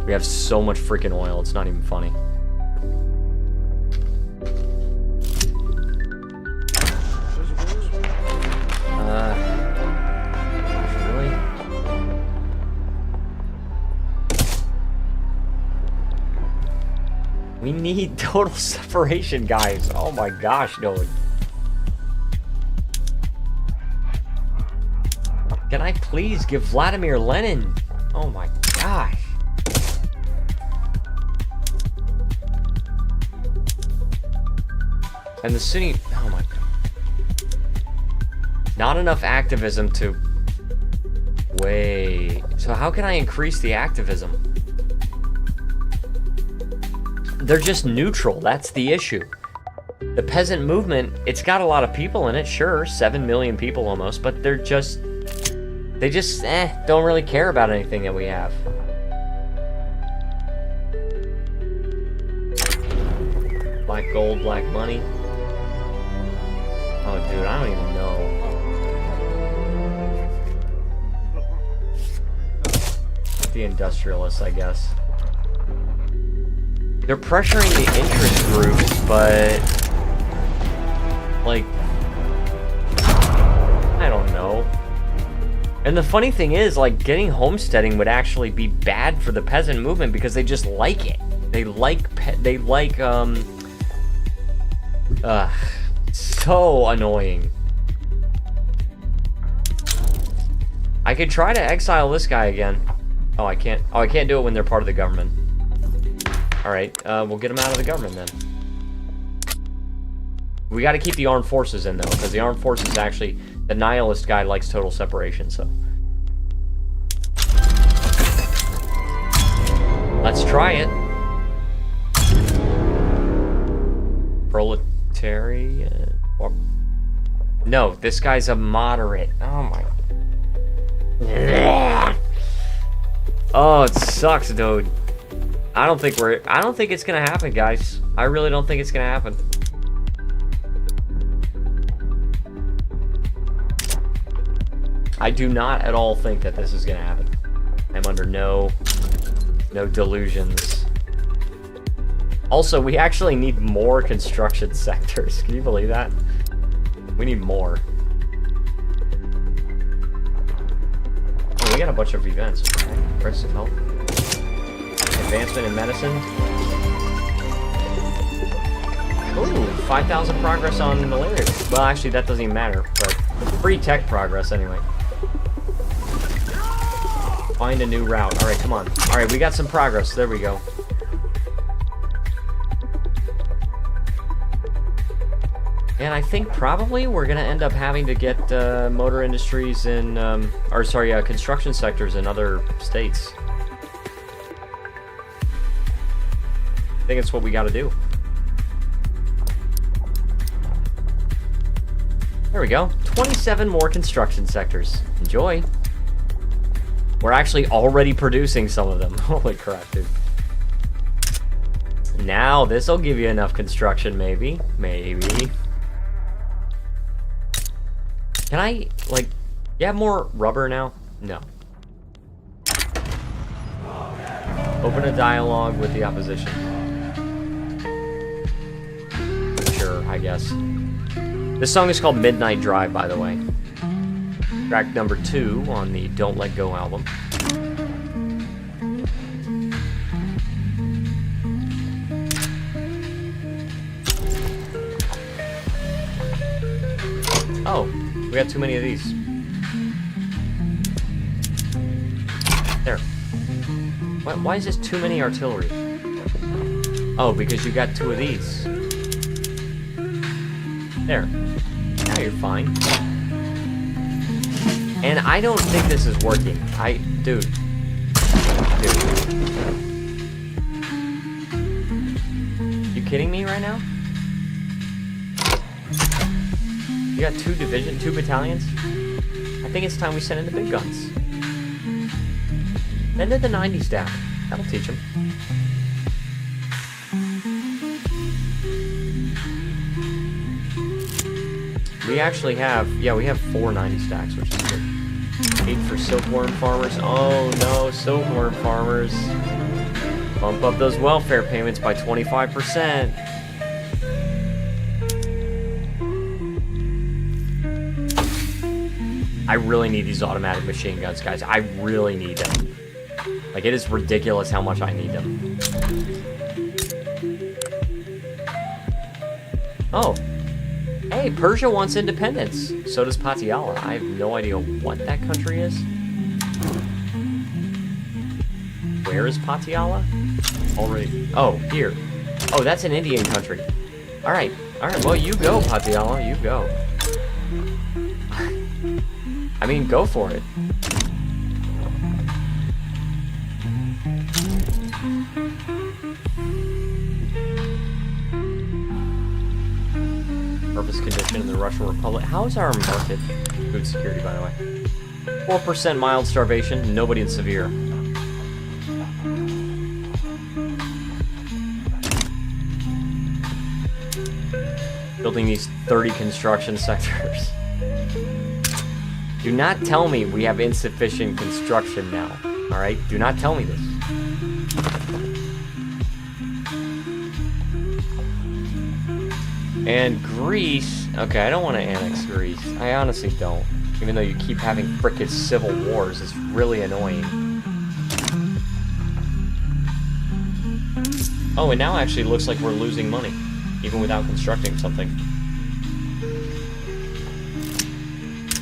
We have so much freaking oil, it's not even funny. Really? We need total separation, guys. Oh my gosh, dude. Can I please give Vladimir Lenin? Oh my gosh. And the Sunni, oh my god. Not enough activism to... Wait. So how can I increase the activism? They're just neutral, that's the issue. The peasant movement, it's got a lot of people in it, sure, 7 million people almost, but they just don't really care about anything that we have. Black gold, black money. Oh, dude, I don't even know. The industrialists, I guess. They're pressuring the interest groups, but... like... I don't know. And the funny thing is, like, getting homesteading would actually be bad for the peasant movement because they just like it. They like, so annoying. I could try to exile this guy again. Oh, I can't. Oh, I can't do it when they're part of the government. Alright, we'll get them out of the government then. We gotta keep the armed forces in, though, because the armed forces actually... The nihilist guy likes total separation, so... Let's try it. Proletarian... No, this guy's a moderate. Oh my... Oh, it sucks, dude. I don't think it's gonna happen, guys. I really don't think it's gonna happen. I do not at all think that this is gonna happen. I'm under no delusions. Also, we actually need more construction sectors. Can you believe that? We need more. Oh, we got a bunch of events. Okay. Crisis of health. Advancement in medicine. Ooh, 5,000 progress on malaria. Well, actually, that doesn't even matter, but free tech progress anyway. Find a new route. Alright, come on. Alright, we got some progress. There we go. And I think probably we're gonna end up having to get motor industries in, construction sectors in other states. I think it's what we gotta do. There we go. 27 more construction sectors. Enjoy. We're actually already producing some of them. Holy crap, dude. Now, this'll give you enough construction, maybe. Maybe. Can I, like, you have more rubber now? No. Open a dialogue with the opposition. Sure, I guess. This song is called Midnight Drive, by the way. Track number 2 on the Don't Let Go album. Oh, we got too many of these. There. Why is this too many artillery? Oh, because you got 2 of these. There. Now you're fine. And I don't think this is working. Dude. You kidding me right now? You got 2 battalions? I think it's time we send in the big guns. Then did the 90 stack. That'll teach them. We actually have, we have 4 90 stacks, which is good. 8 for silkworm farmers. Oh no, silkworm farmers. Bump up those welfare payments by 25%. I really need these automatic machine guns, guys. I really need them. Like, it is ridiculous how much I need them. Oh. Hey, Persia wants independence. So does Patiala. I have no idea what that country is. Where is Patiala? Already. Oh, here. Oh, that's an Indian country. Alright. Alright, well, you go, Patiala. You go. I mean, go for it. Purpose condition in the Russian Republic. How is our market? Food security, by the way. 4% mild starvation, nobody in severe. Building these 30 construction sectors. Do not tell me we have insufficient construction now. Alright? Do not tell me this. And Greece... Okay, I don't want to annex Greece. I honestly don't. Even though you keep having frickin' civil wars. It's really annoying. Oh, and now actually looks like we're losing money. Even without constructing something.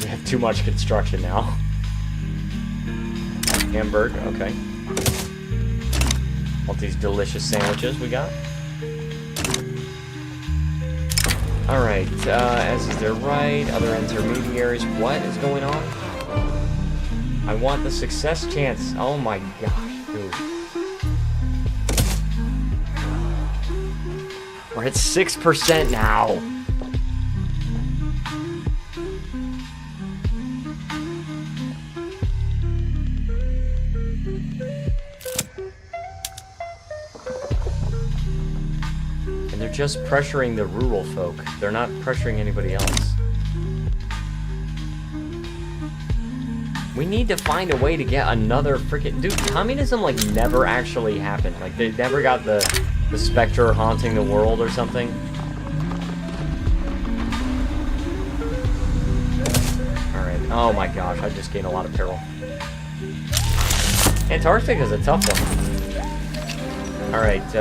We have too much construction now. Hamburg, okay. All these delicious sandwiches we got. Alright, as is their right, other intermediaries. What is going on? I want the success chance. Oh my gosh, dude. We're at 6% now. And they're just pressuring the rural folk. They're not pressuring anybody else. We need to find a way to get another freaking... Dude, communism, like, never actually happened. Like, they never got the specter haunting the world or something. Alright. Oh my gosh, I just gained a lot of peril. Antarctica is a tough one. Alright,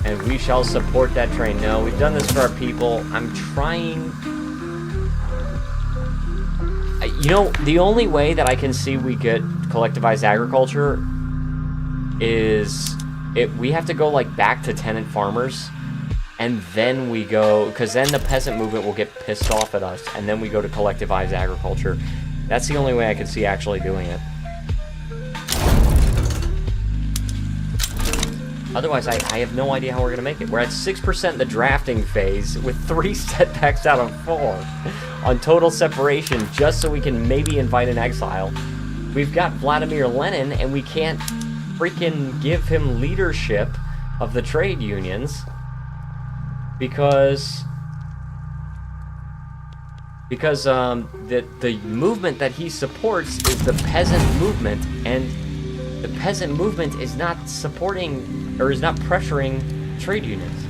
and we shall support that train. No, we've done this for our people. I'm trying... You know, the only way that I can see we get collectivized agriculture is... we have to go, like, back to tenant farmers, and then we go... Because then the peasant movement will get pissed off at us, and then we go to collectivized agriculture. That's the only way I can see actually doing it. Otherwise, I have no idea how we're going to make it. We're at 6% in the drafting phase, with 3 setbacks out of 4 on total separation, just so we can maybe invite an exile. We've got Vladimir Lenin, and we can't freaking give him leadership of the trade unions because the movement that he supports is the peasant movement, and the peasant movement is not supporting, or is not pressuring trade unions.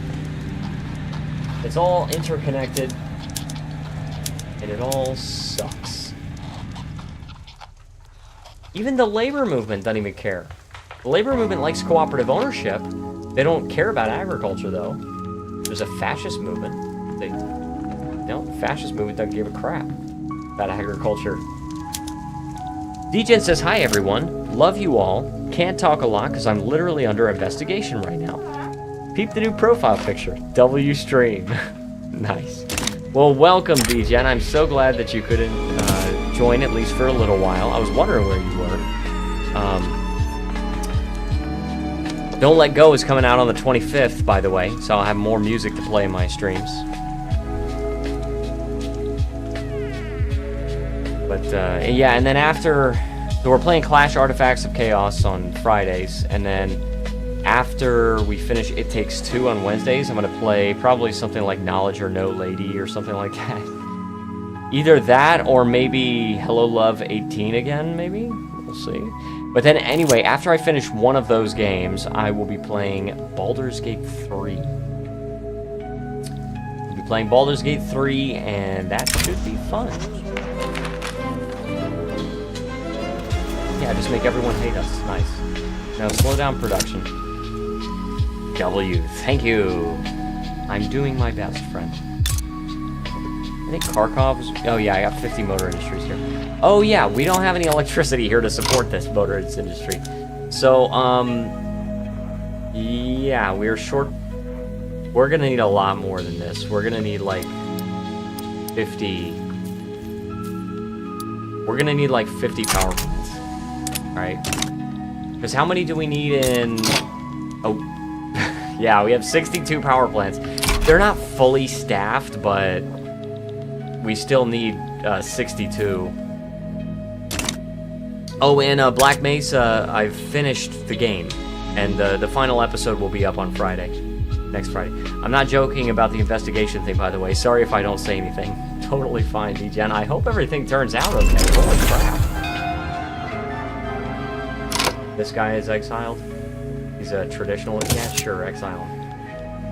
It's all interconnected, and it all sucks. Even the labor movement doesn't even care. The labor movement likes cooperative ownership. They don't care about agriculture, though. There's a fascist movement. Fascist movement doesn't give a crap about agriculture. Degen says, hi everyone, love you all, can't talk a lot because I'm literally under investigation right now. Peep the new profile picture, W stream. Nice. Well, welcome Degen, I'm so glad that you couldn't join at least for a little while. I was wondering where you were. Don't Let Go is coming out on the 25th, by the way, so I'll have more music to play in my streams. But, yeah, and then after, so we're playing Clash Artifacts of Chaos on Fridays, and then after we finish It Takes Two on Wednesdays, I'm going to play probably something like Knowledge or No Lady or something like that. Either that or maybe Hello Love 18 again, maybe? We'll see. But then anyway, after I finish one of those games, I will be playing Baldur's Gate 3. I'll be playing Baldur's Gate 3, and that should be fun. Yeah, just make everyone hate us. Nice. Now slow down production. W, thank you. I'm doing my best, friend. I think Kharkov's... Oh yeah, I got 50 Motor Industries here. Oh yeah, we don't have any electricity here to support this motor industry. So, yeah, we're short... We're gonna need a lot more than this. We're gonna need like 50... We're gonna need like 50 power plants. Alright. Because how many do we need in... Oh. Yeah, we have 62 power plants. They're not fully staffed, but we still need 62. Oh, and Black Mesa, I've finished the game. And the final episode will be up on Friday. Next Friday. I'm not joking about the investigation thing, by the way. Sorry if I don't say anything. Totally fine, Degen. I hope everything turns out okay. Holy crap. This guy is exiled. He's a traditionalist. Yeah, sure, exile.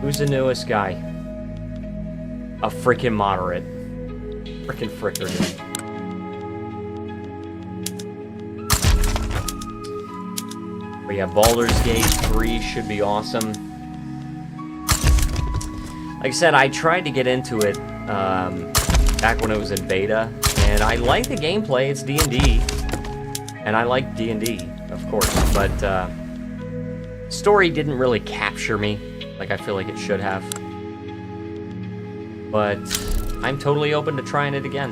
Who's the newest guy? A freaking moderate. Frickin' fricker, dude. But yeah, Baldur's Gate 3 should be awesome. Like I said, I tried to get into it back when it was in beta, and I like the gameplay. It's D&D, and I like D&D, of course, but story didn't really capture me like I feel like it should have. But I'm totally open to trying it again.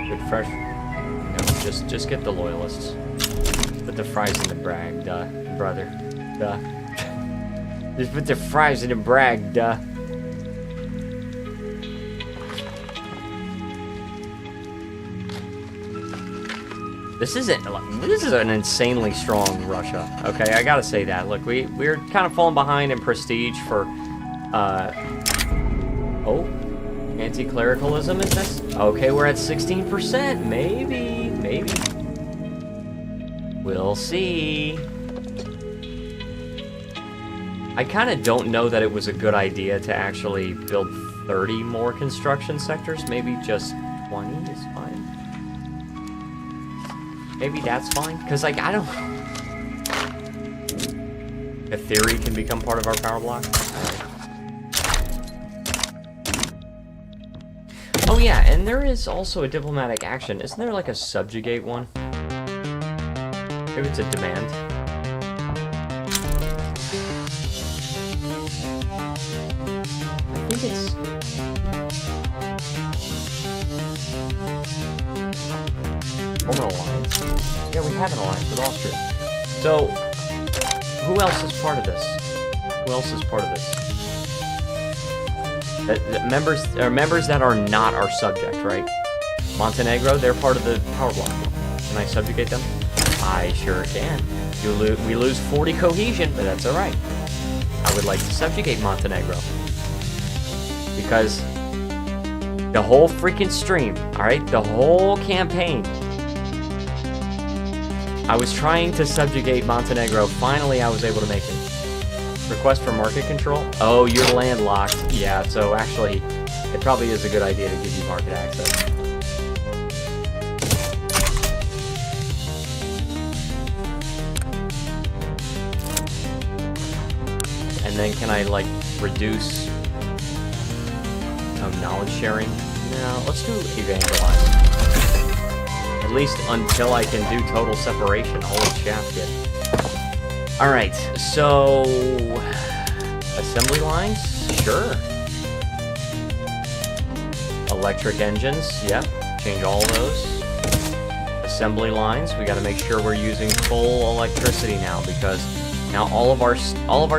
Good fresh. No, just get the loyalists. Put the fries in the brag, duh, brother. Duh. Just put the fries in the brag, duh. This is an insanely strong Russia. Okay, I gotta say that. Look, we're kind of falling behind in prestige for oh, anti-clericalism is this? Okay, we're at 16%. Maybe. We'll see. I kind of don't know that it was a good idea to actually build 30 more construction sectors. Maybe just 20 is fine. Maybe that's fine, because, like, I don't... A theory can become part of our power block. Oh, yeah, and there is also a diplomatic action. Isn't there, like, a subjugate one? Maybe it's a demand. I think it's... Form an alliance. Yeah, we have an alliance with Austria. So, who else is part of this? Who else is part of this? Members that are not our subject, right? Montenegro, they're part of the power block. Can I subjugate them? I sure can. We lose 40 cohesion, but that's alright. I would like to subjugate Montenegro. Because The whole freaking stream, alright? The whole campaign. I was trying to subjugate Montenegro. Finally, I was able to make it. Request for market control? Oh, you're landlocked. Yeah, so actually, it probably is a good idea to give you market access. And then can I, like, reduce knowledge sharing? No, let's do evangelize. At least until I can do total separation. Holy shafted. Alright, so... assembly lines? Sure. Electric engines, yep. Change all those. Assembly lines, we gotta make sure we're using full electricity now, because now all of our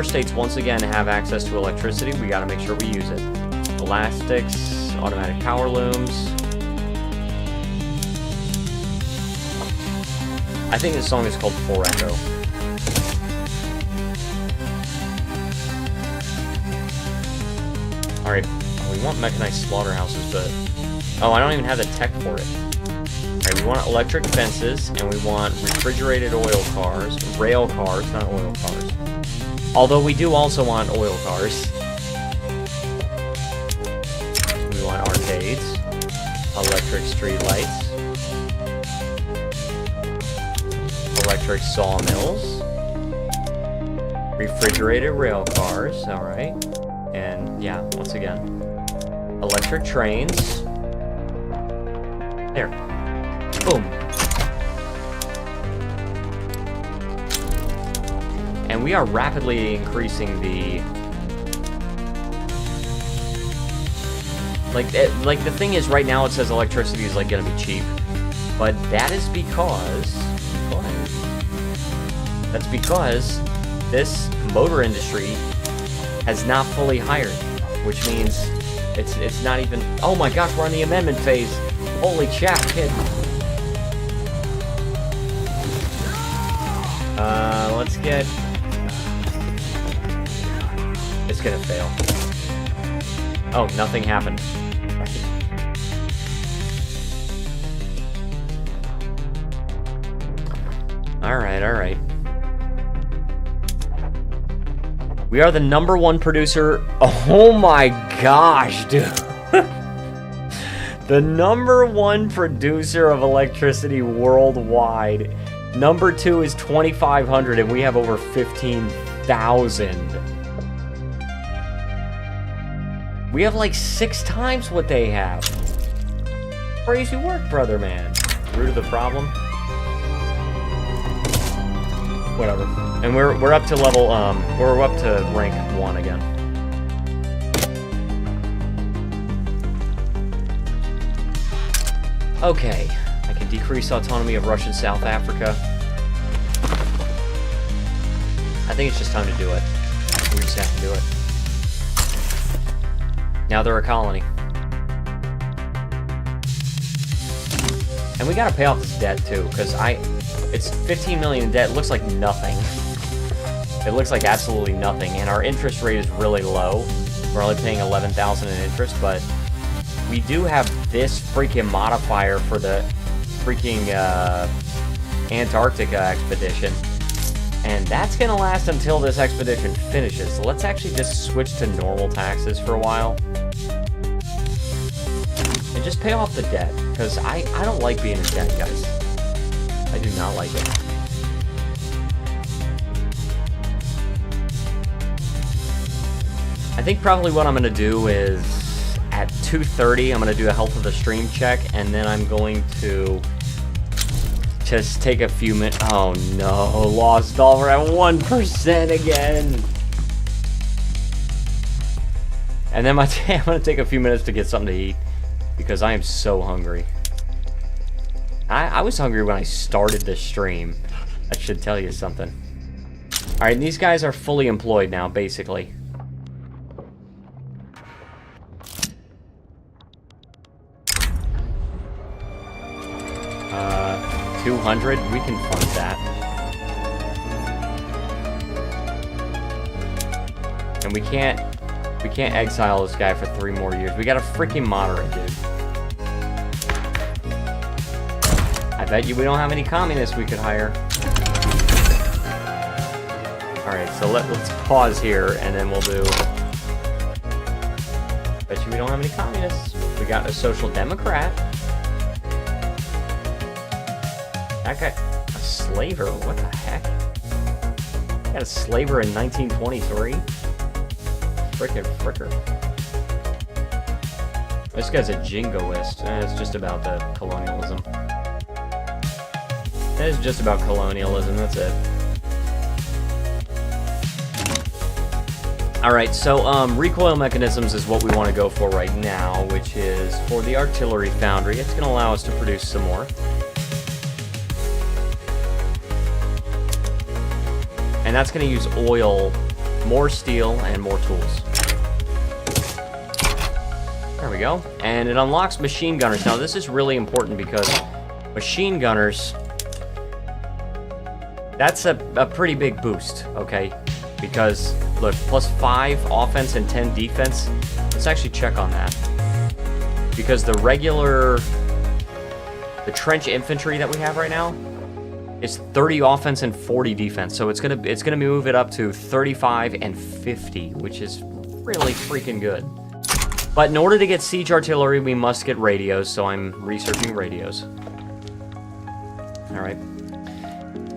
states once again have access to electricity. We gotta make sure we use it. Elastics, automatic power looms. I think this song is called For Echo. Alright, we want mechanized slaughterhouses, but... oh, I don't even have the tech for it. Alright, we want electric fences, and we want refrigerated oil cars. Rail cars, not oil cars. Although we do also want oil cars. We want arcades. Electric streetlights. Electric sawmills. Refrigerated rail cars, alright. And, yeah, once again. Electric trains. There. Boom. And we are rapidly increasing the... Like, the thing is, right now it says electricity is, like, gonna be cheap. But that is because... That's because this motor industry has not fully hired, which means it's not even... oh my gosh, we're on the amendment phase. Holy crap, kid. Let's get... it's gonna fail. Oh, nothing happened. Alright, alright. We are the #1 producer. Oh my gosh, dude. The #1 producer of electricity worldwide. #2 is 2,500, and we have over 15,000. We have like 6 times what they have. Crazy work, brother man. Root of the problem. Whatever. And we're up to level, we're up to rank 1 again. Okay. I can decrease autonomy of Russian South Africa. I think it's just time to do it. We just have to do it. Now they're a colony. And we gotta pay off this debt too, because it's 15 million in debt. It looks like nothing. It looks like absolutely nothing, and our interest rate is really low. We're only paying 11,000 in interest, but we do have this freaking modifier for the freaking Antarctica expedition, and that's gonna last until this expedition finishes. So let's actually just switch to normal taxes for a while and just pay off the debt, because I don't like being in debt, guys. I do not like it. I think probably what I'm going to do is at 2:30 I'm going to do a health of the stream check, and then I'm going to just take a few minutes. Oh no, lost dollar at 1% again. And then I'm going to take a few minutes to get something to eat, because I am so hungry. I was hungry when I started this stream. That should tell you something. Alright, these guys are fully employed now, basically. 200, we can fund that. And we can't We can't exile this guy for 3 more years. We got a freaking moderate, dude. I bet you we don't have any communists we could hire. Alright, so let's pause here, and then we'll do... Bet you we don't have any communists. We got a social democrat. That guy... A slaver? What the heck? Got a slaver in 1923? Frickin' fricker. This guy's a jingoist. It's just about the colonialism. It's just about colonialism, that's it. Alright, so recoil mechanisms is what we want to go for right now, which is for the artillery foundry. It's going to allow us to produce some more. And that's going to use oil, more steel, and more tools. There we go. And it unlocks machine gunners. Now, this is really important because machine gunners, that's a pretty big boost, okay? Because, look, +5 offense and 10 defense. Let's actually check on that. Because the trench infantry that we have right now is 30 offense and 40 defense. So it's gonna move it up to 35 and 50, which is really freaking good. But in order to get siege artillery, we must get radios, so I'm researching radios. Alright.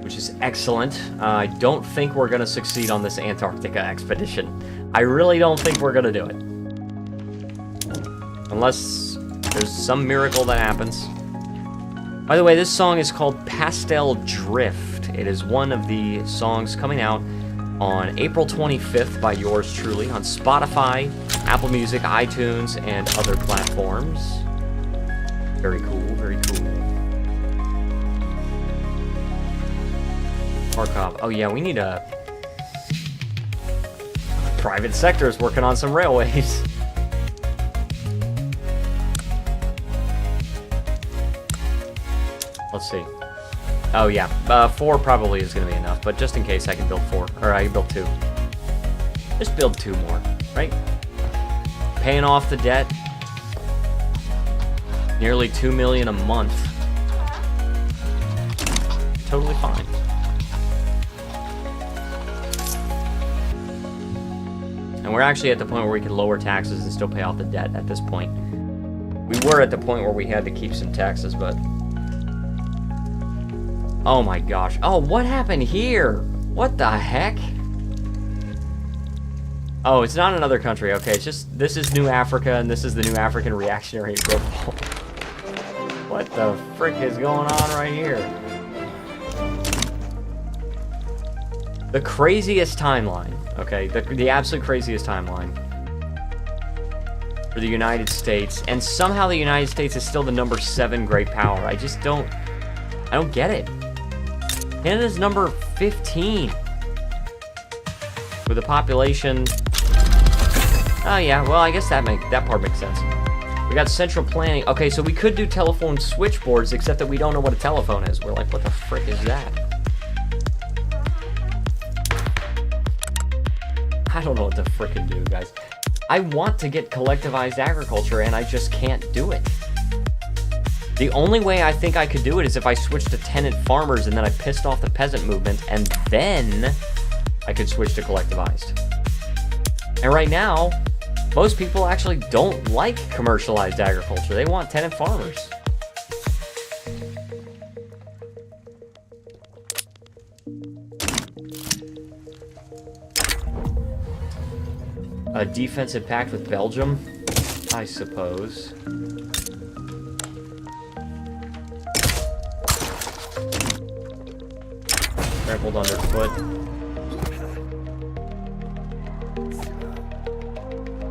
Which is excellent. I don't think we're going to succeed on this Antarctica expedition. I really don't think we're going to do it. Unless there's some miracle that happens. By the way, this song is called Pastel Drift. It is one of the songs coming out on April 25th by yours truly on Spotify, Apple Music, iTunes, and other platforms. Very cool, very cool. Markov. Oh yeah, we need a... Private sector is working on some railways. Let's see. Oh yeah, 4 probably is going to be enough, but just in case I can build 4. Or I can build 2. Just build 2 more, right? Paying off the debt. Nearly $2 million a month. Totally fine. And we're actually at the point where we can lower taxes and still pay off the debt at this point. We were at the point where we had to keep some taxes, but... Oh my gosh. Oh, what happened here? What the heck? Oh, it's not another country. Okay, it's just... This is New Africa, and this is the New African Reactionary Revolt. What the frick is going on right here? The craziest timeline, okay? The absolute craziest timeline for the United States, and somehow the United States is still the number 7 great power. I just don't... I don't get it. Canada's number 15. With a population... Oh yeah, well I guess that part makes sense. We got central planning. Okay, so we could do telephone switchboards, except that we don't know what a telephone is. We're like, what the frick is that? I don't know what to frickin' do, guys. I want to get collectivized agriculture, and I just can't do it. The only way I think I could do it is if I switched to tenant farmers, and then I pissed off the peasant movement, and then I could switch to collectivized. And right now, most people actually don't like commercialized agriculture. They want tenant farmers. A defensive pact with Belgium, I suppose. Trampled underfoot.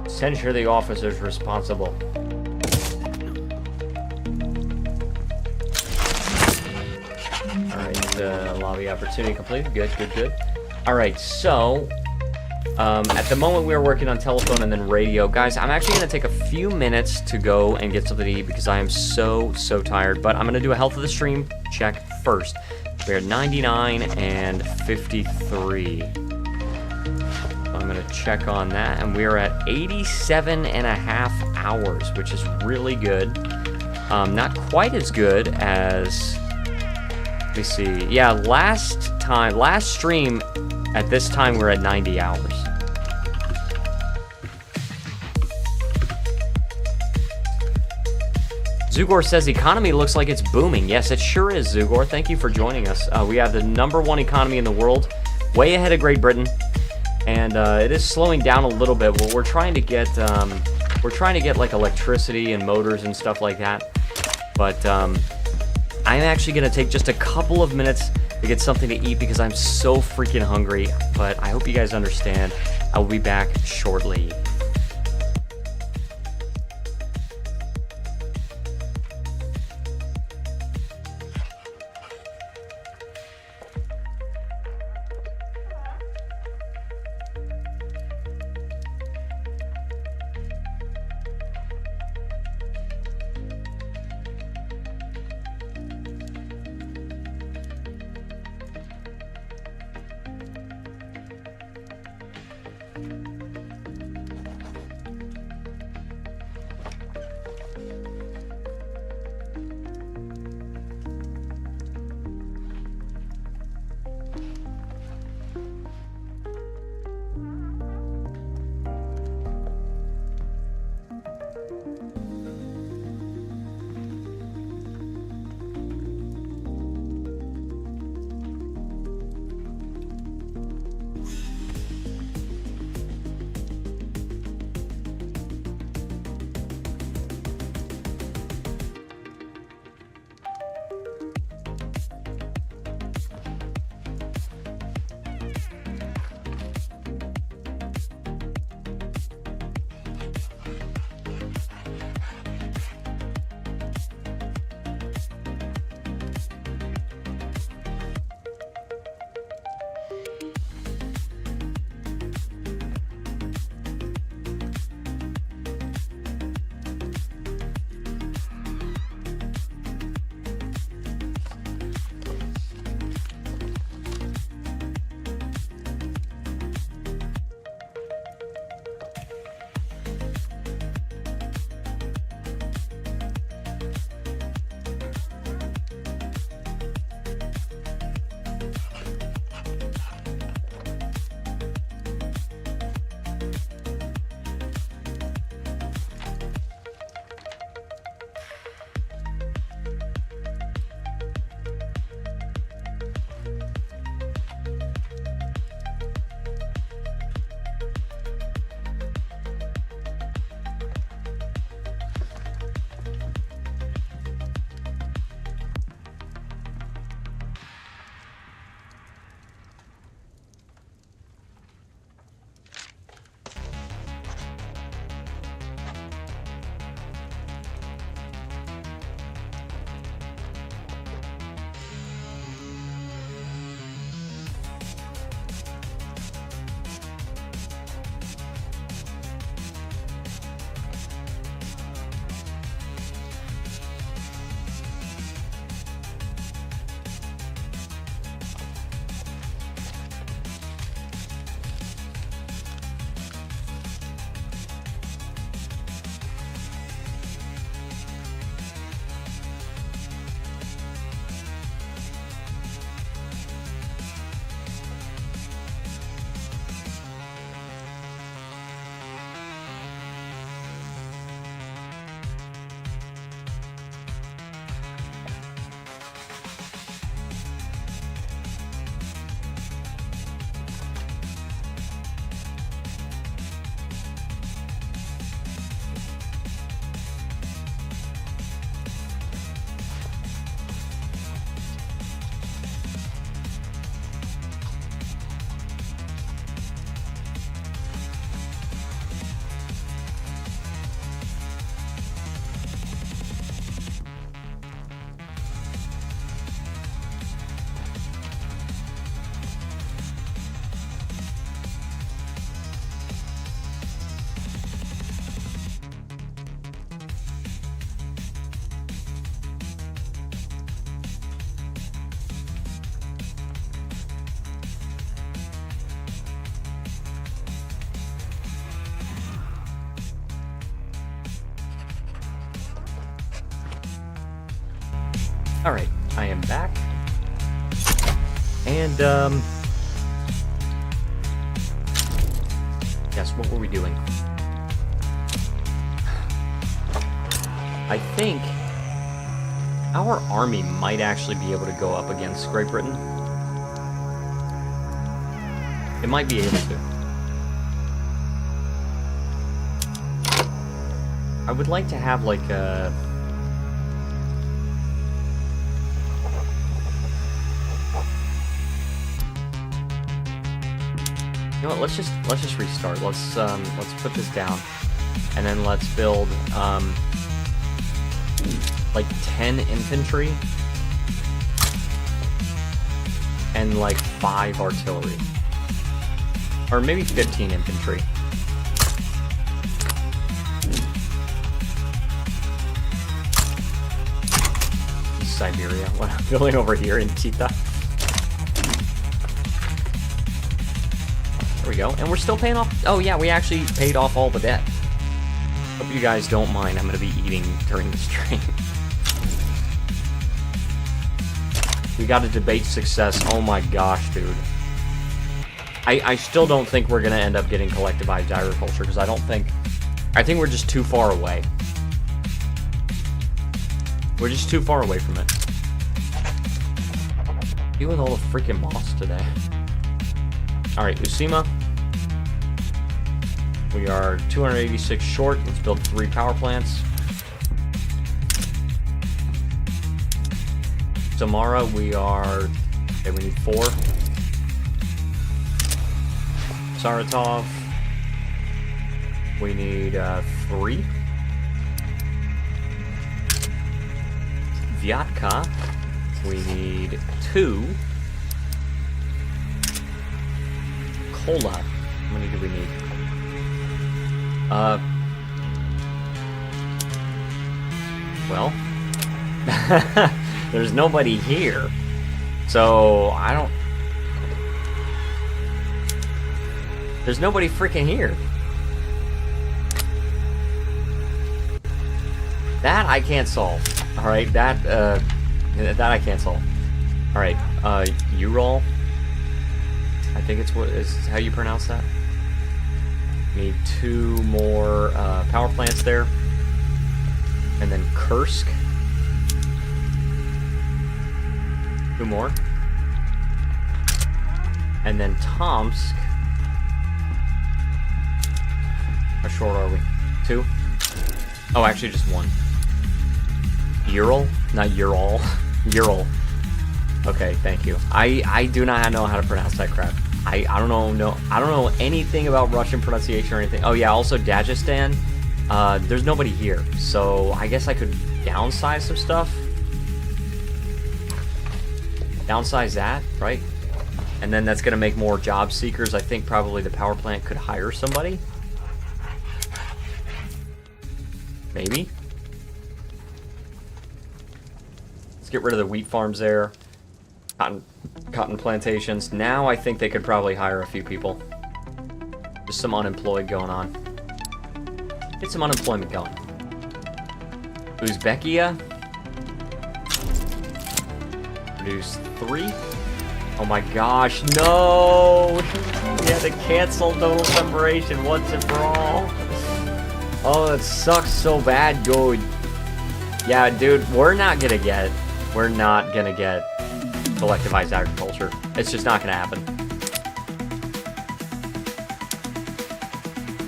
Censure the officers responsible. Alright, lobby opportunity completed. Good, good, good. Alright, so... at the moment we are working on telephone and then radio. Guys, I'm actually going to take a few minutes to go and get something to eat because I am so tired. But I'm going to do a health of the stream check first. We're at 99 and 53. I'm going to check on that, and we're at 87 and a half hours, which is really good. Not quite as good as, let me see, yeah, last stream, at this time, we're at 90 hours. Zugor says economy looks like it's booming. Yes, it sure is, Zugor. Thank you for joining us. We have the #1 economy in the world, way ahead of Great Britain, and it is slowing down a little bit. But we're trying to get like electricity and motors and stuff like that. But I'm actually gonna take just a couple of minutes to get something to eat because I'm so freaking hungry. But I hope you guys understand. I will be back shortly. Alright, I am back. And, guess what were we doing? I think our army might actually be able to go up against Great Britain. It might be able to. I would like to have like a... You know what, let's just restart. Let's put this down. And then let's build like 10 infantry and like 5 artillery. Or maybe 15 infantry. Siberia. What I'm building over here in Tita. There we go. And we're still paying off. Oh yeah, we actually paid off all the debt. Hope you guys don't mind. I'm going to be eating during the stream. We got a debate success. Oh my gosh, dude. I still don't think we're going to end up getting collectivized agriculture because I think we're just too far away. We're just too far away from it. Deal with all the freaking moss today. Alright, Usima. We are 286 short. Let's build 3 power plants. Samara, we are... Okay, we need 4. Saratov. We need 3. Vyatka, we need 2. Kola, how many do we need? Well, there's nobody here, so I don't... There's nobody freaking here. That I can't solve. Alright, that I can't solve. Alright, Ural. I think it's what is how you pronounce that. Need 2 more power plants there. And then Kursk. 2 more. And then Tomsk. How short are we? 2? Oh, actually just 1. Ural? Not Ural. Ural. Okay, thank you. I do not know how to pronounce that crap. I don't know anything about Russian pronunciation or anything. Oh yeah, also Dagestan. There's nobody here, so I guess I could downsize some stuff. Downsize that, right? And then that's gonna make more job seekers. I think probably the power plant could hire somebody. Maybe. Let's get rid of the wheat farms there. Cotton plantations. Now I think they could probably hire a few people. Just some unemployed going on. Get some unemployment going. Uzbekia. Produce 3. Oh my gosh, no! We had to cancel total separation once and for all. Oh, it sucks so bad, dude. Yeah, dude, we're not gonna get collectivized agriculture. It's just not gonna happen.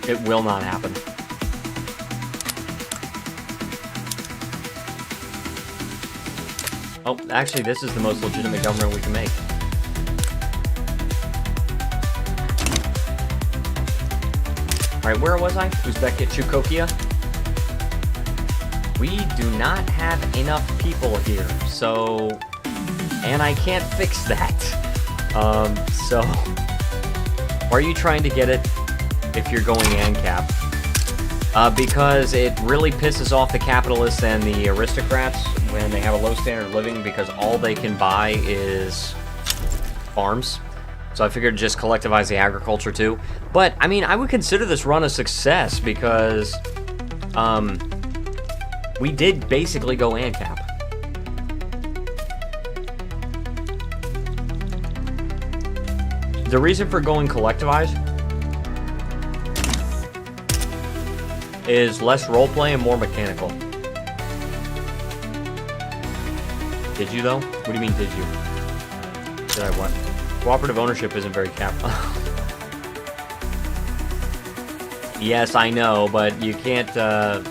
It will not happen. Oh, actually, this is the most legitimate government we can make. Alright, where was I? Uzbek Chukokia. We do not have enough people here, so... And I can't fix that. So... Why are you trying to get it if you're going ANCAP? Because it really pisses off the capitalists and the aristocrats when they have a low standard of living because all they can buy is farms. So I figured just collectivize the agriculture too. But, I mean, I would consider this run a success because, we did basically go ANCAP. The reason for going collectivized is less roleplay and more mechanical. Did you, though? What do you mean, did you? Did I what? Cooperative ownership isn't very capital. Yes, I know, but you can't go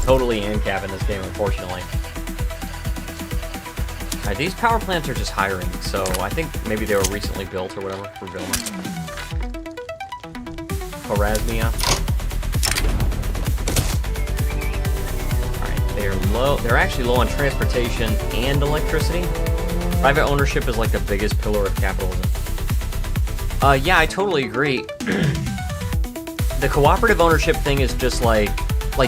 totally ANCAP in this game, unfortunately. Alright, these power plants are just hiring, so I think maybe they were recently built or whatever for Vilma. Erasmia. Alright, they're low. They're actually low on transportation and electricity. Private ownership is like the biggest pillar of capitalism. Yeah, I totally agree. The cooperative ownership thing is just like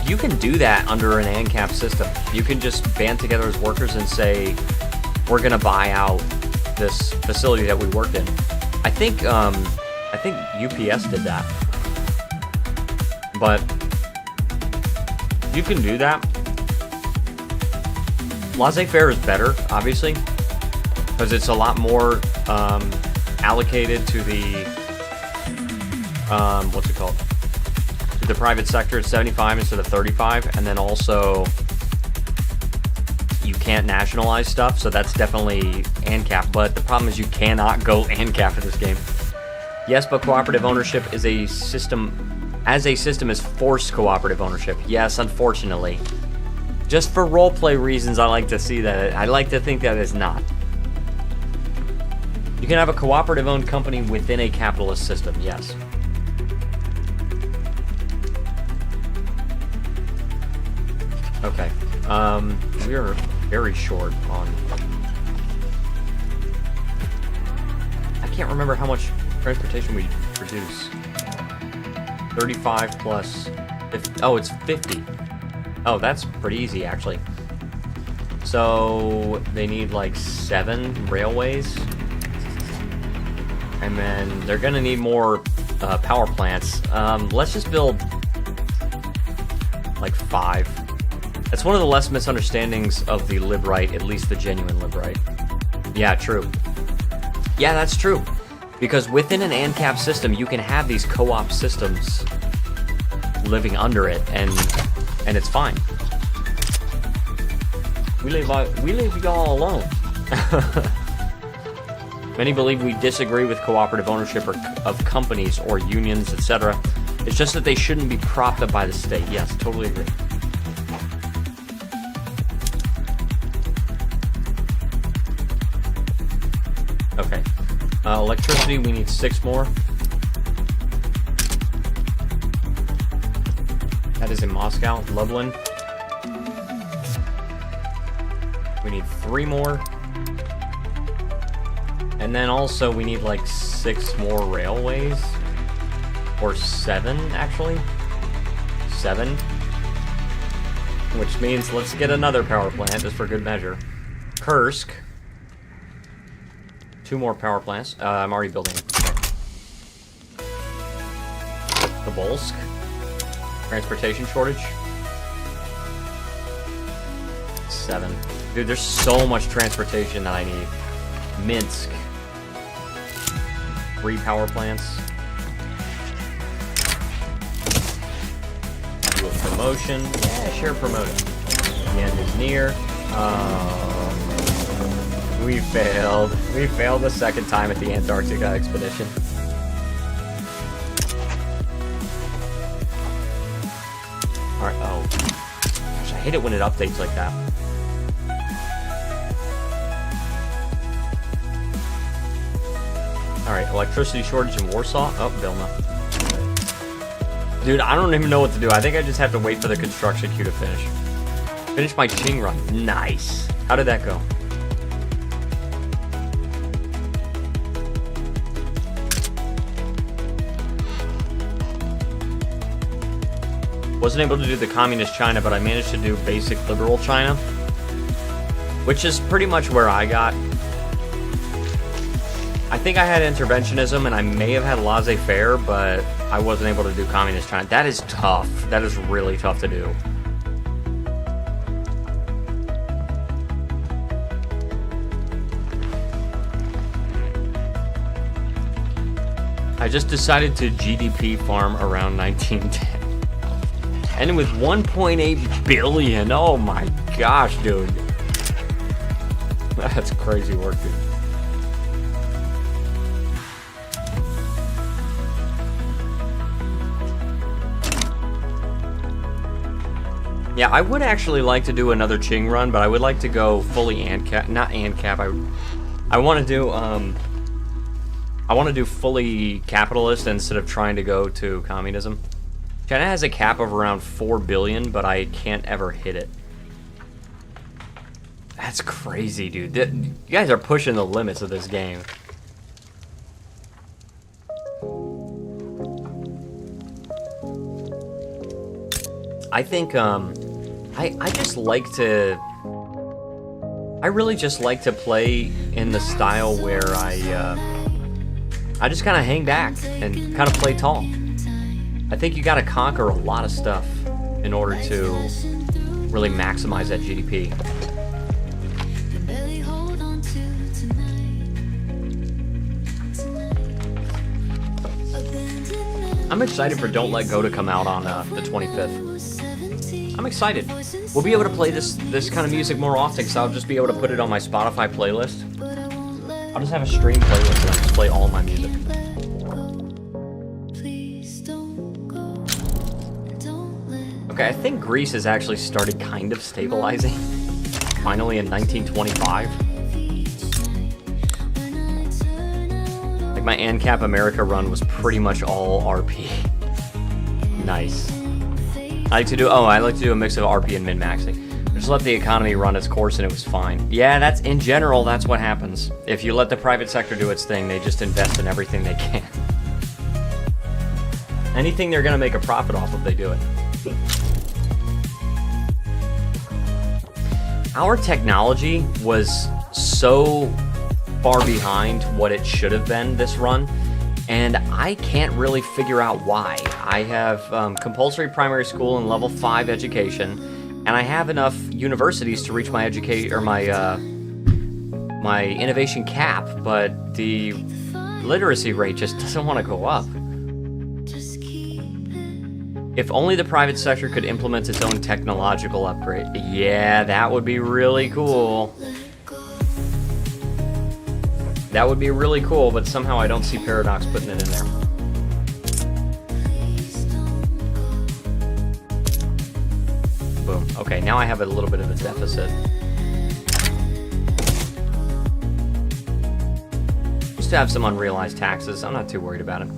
you can do that under an ANCAP system. You can just band together as workers and say, we're gonna buy out this facility that we worked in. I think UPS did that. But you can do that. Laissez-faire is better, obviously, because it's a lot more allocated to the what's it called? To the private sector. It's 75 instead of 35, and then also you can't nationalize stuff, so that's definitely ANCAP. But the problem is you cannot go ANCAP in this game. Yes, but cooperative ownership is a system. As a system is forced cooperative ownership. Yes, unfortunately. Just for roleplay reasons, I like to see that. I like to think that it's not. You can have a cooperative owned company within a capitalist system, yes. Okay. We're very short on... I can't remember how much transportation we produce. 35 plus 50. Oh, it's 50. Oh, that's pretty easy, actually. So they need like 7 railways, and then they're gonna need more power plants. Let's just build like 5. That's one of the less misunderstandings of the lib-right, at least the genuine lib-right. Yeah, true. Yeah, that's true. Because within an ANCAP system, you can have these co-op systems living under it, and it's fine. We leave y'all alone. Many believe we disagree with cooperative ownership of companies or unions, etc. It's just that they shouldn't be propped up by the state. Yes, totally agree. Okay. Electricity, we need 6 more. That is in Moscow. Lublin. We need 3 more. And then also we need like 6 more railways. Or 7, actually. 7. Which means let's get another power plant, just for good measure. Kursk. 2 more power plants. I'm already building it. Tobolsk. Transportation shortage. 7. Dude, there's so much transportation that I need. Minsk. 3 power plants. Do a promotion. Yeah, sure, promote it. The end is near. We failed. We failed the second time at the Antarctica expedition. Alright, oh. Gosh, I hate it when it updates like that. Alright, electricity shortage in Warsaw. Oh, Vilna. Dude, I don't even know what to do. I think I just have to wait for the construction queue to finish. Finish my Qing run. Nice. How did that go? Wasn't able to do the communist China, but I managed to do basic liberal China, which is pretty much where I got. I think I had interventionism, and I may have had laissez-faire, but I wasn't able to do communist China. That is tough. That is really tough to do. I just decided to GDP farm around 1910. And with 1.8 billion. Oh my gosh, dude. That's crazy work, dude. Yeah, I would actually like to do another Ching run, but I would like to go fully ANCAP, not ANCAP. I want to do fully capitalist instead of trying to go to communism. China has a cap of around 4 billion, but I can't ever hit it. That's crazy, dude. You guys are pushing the limits of this game. I think, I just like to... I really just like to play in the style where I just kind of hang back and kind of play tall. I think you gotta conquer a lot of stuff in order to really maximize that GDP. I'm excited for Don't Let Go to come out on the 25th. I'm excited. We'll be able to play this kind of music more often, because I'll just be able to put it on my Spotify playlist. I'll just have a stream playlist and I'll just play all my music. Okay, I think Greece has actually started kind of stabilizing. Finally in 1925. Like my ANCAP America run was pretty much all RP. Nice. I like to do a mix of RP and min-maxing. Just let the economy run its course and it was fine. Yeah, that's in general, that's what happens. If you let the private sector do its thing, they just invest in everything they can. Anything they're gonna make a profit off of, they do it. Our technology was so far behind what it should have been this run, and I can't really figure out why. I have compulsory primary school and level 5 education, and I have enough universities to reach my my innovation cap, but the literacy rate just doesn't want to go up. If only the private sector could implement its own technological upgrade. Yeah, that would be really cool. That would be really cool, but somehow I don't see Paradox putting it in there. Boom. Okay, now I have a little bit of a deficit. Used to have some unrealized taxes. I'm not too worried about it.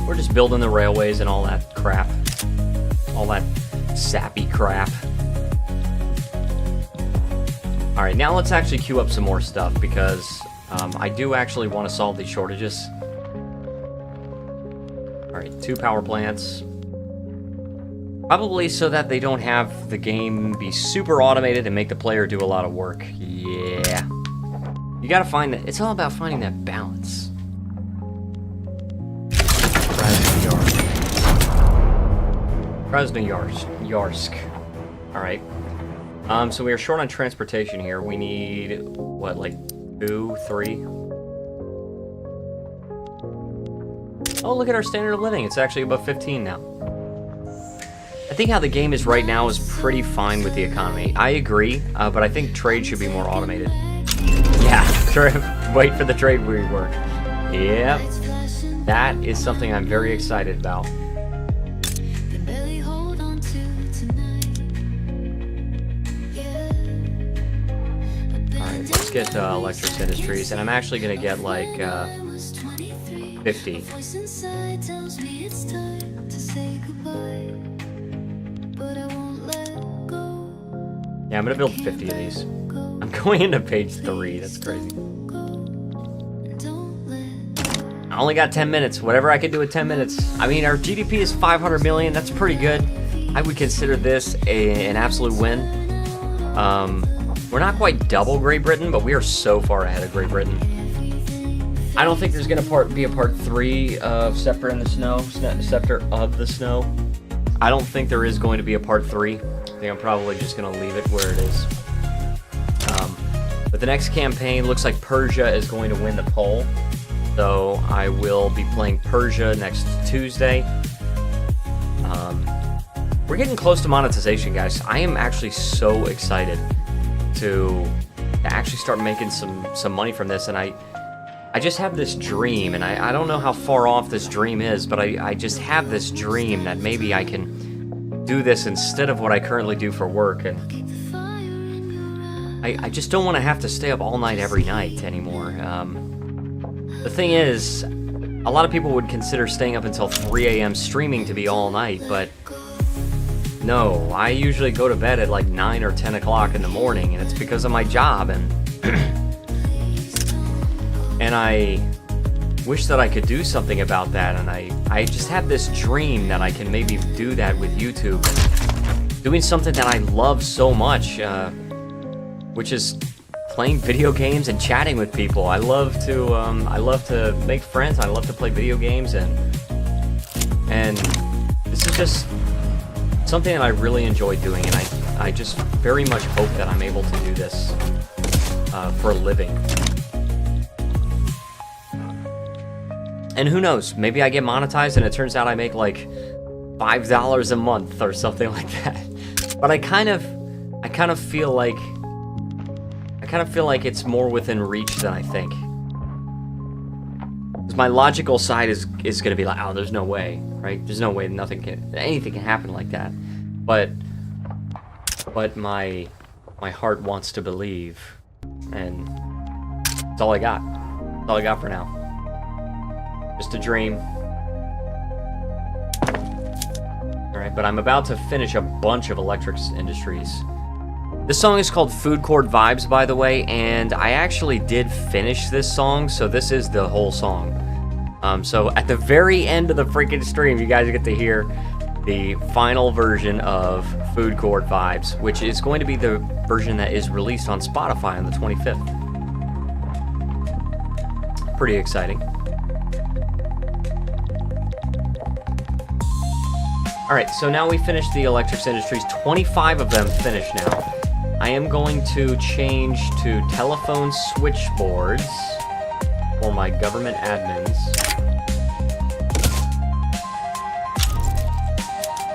We're just building the railways and all that crap. All that sappy crap. Alright, now let's actually queue up some more stuff, because I do actually want to solve these shortages. Alright, 2 power plants. Probably so that they don't have the game be super automated and make the player do a lot of work. Yeah. You gotta find that. It's all about finding that balance. Krasnoyarsk. Alright. So we are short on transportation here. We need, what, like 2, 3? Oh, look at our standard of living. It's actually above 15 now. I think how the game is right now is pretty fine with the economy. I agree, but I think trade should be more automated. Yeah, wait for the trade rework. Yeah, that is something I'm very excited about. Get electric industries, and I'm actually gonna get like 50. Yeah, I'm gonna build 50 of these. I'm going into page 3. That's crazy. I only got 10 minutes. Whatever I can do in 10 minutes. I mean, our GDP is 500 million. That's pretty good. I would consider this an absolute win. We're not quite double Great Britain, but we are so far ahead of Great Britain. I don't think there's going to be a part 3 of SCEPTER in the Snow. SCEPTER of the Snow. I don't think there is going to be a part 3. think I'm probably just going to leave it where it is. But the next campaign looks like Persia is going to win the poll. So I will be playing Persia next Tuesday. We're getting close to monetization, guys. I am actually so excited to actually start making some money from this. And I just have this dream, and I don't know how far off this dream is, but I just have this dream that maybe I can do this instead of what I currently do for work. And I just don't want to have to stay up all night every night anymore. The thing is, a lot of people would consider staying up until 3 a.m. streaming to be all night, but no, I usually go to bed at like 9 or 10 o'clock in the morning, and it's because of my job, and I wish that I could do something about that, and I just have this dream that I can maybe do that with YouTube, doing something that I love so much, which is playing video games and chatting with people. I love to make friends. I love to play video games, and this is just something that I really enjoy doing, and I just very much hope that I'm able to do this for a living. And who knows, maybe I get monetized and it turns out I make like $5 a month or something like that. But I kind of feel like it's more within reach than I think. 'Cause my logical side is gonna be like, oh, there's no way, right? There's no way anything can happen like that. But my heart wants to believe, and that's all I got. That's all I got for now. Just a dream. Alright, but I'm about to finish a bunch of Electric Industries. This song is called Food Court Vibes, by the way, and I actually did finish this song, so this is the whole song. So at the very end of the freaking stream, you guys get to hear the final version of Food Court Vibes, which is going to be the version that is released on Spotify on the 25th. Pretty exciting. Alright, so now we finished the Electric Industries. 25 of them finished now. I am going to change to telephone switchboards for my government admins.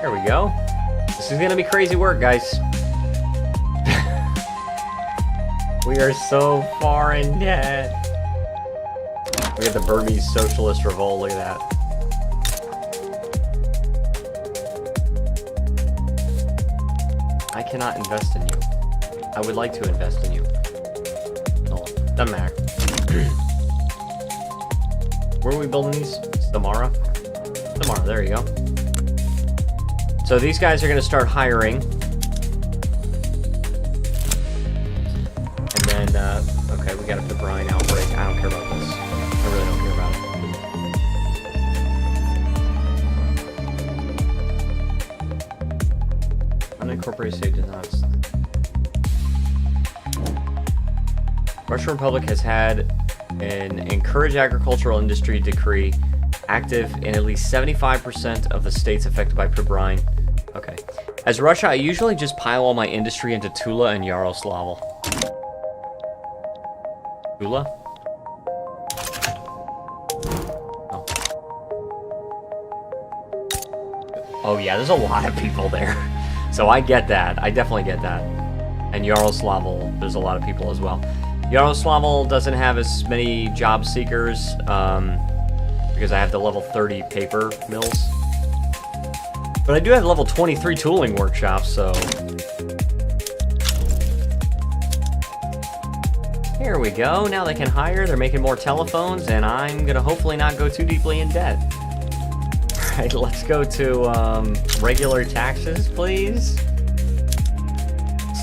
There we go. This is gonna be crazy work, guys. We are so far in debt. Look at the Burmese Socialist Revolt, look at that. I cannot invest in you. I would like to invest in you. No, doesn't matter. Where are we building these? Samara? Samara, there you go. So these guys are going to start hiring. And then, okay, we got a Brian outbreak. I don't care about this. I really don't care about it. Unincorporated state does not. Russian Republic has had an encourage agricultural industry decree active in at least 75% of the states affected by Pribrin. Okay. As Russia, I usually just pile all my industry into Tula and Yaroslavl. Tula? Oh. Oh yeah, there's a lot of people there. So I get that. I definitely get that. And Yaroslavl, there's a lot of people as well. Yaroslavl doesn't have as many job seekers because I have the level 30 paper mills. But I do have level 23 tooling workshops, so... Here we go. Now they can hire. They're making more telephones, and I'm going to hopefully not go too deeply in debt. Alright, let's go to regular taxes, please.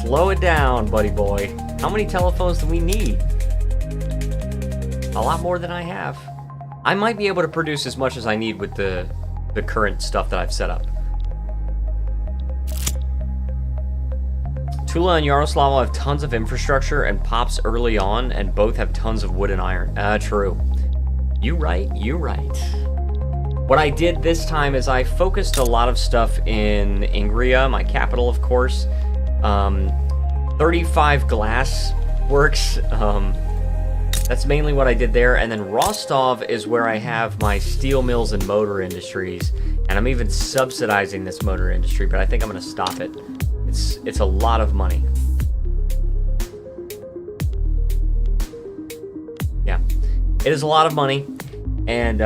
Slow it down, buddy boy. How many telephones do we need? A lot more than I have. I might be able to produce as much as I need with the current stuff that I've set up. Tula and Yaroslavl have tons of infrastructure and pops early on, and both have tons of wood and iron. True. You right, you right. What I did this time is I focused a lot of stuff in Ingria, my capital, of course. 35 glass works. That's mainly what I did there. And then Rostov is where I have my steel mills and motor industries. And I'm even subsidizing this motor industry, but I think I'm going to stop it. It's a lot of money. Yeah, it is a lot of money. And,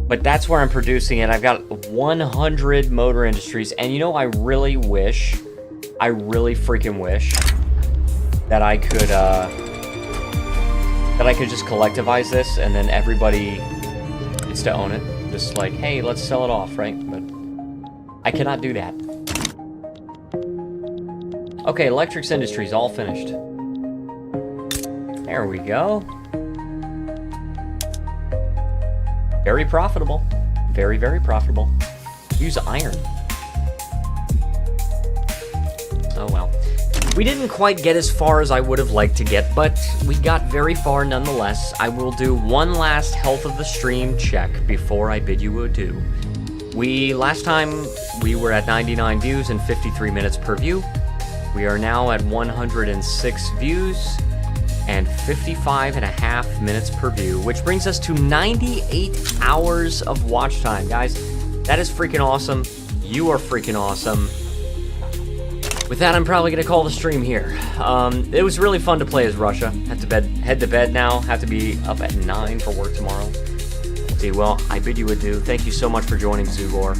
but that's where I'm producing it. I've got 100 motor industries. And you know, I really freaking wish that I could just collectivize this and then everybody gets to own it. Just like, hey, let's sell it off, right? But I cannot do that. Okay, Electrics Industries all finished. There we go. Very profitable. Very, very profitable. Use iron. Oh well. We didn't quite get as far as I would have liked to get, but we got very far nonetheless. I will do one last health of the stream check before I bid you adieu. Last time we were at 99 views and 53 minutes per view. We are now at 106 views and 55.5 minutes per view, which brings us to 98 hours of watch time. Guys, that is freaking awesome. You are freaking awesome. With that, I'm probably going to call the stream here. It was really fun to play as Russia. Head to bed now. Have to be up at 9 for work tomorrow. Let's see, well, I bid you adieu. Thank you so much for joining, Zugor.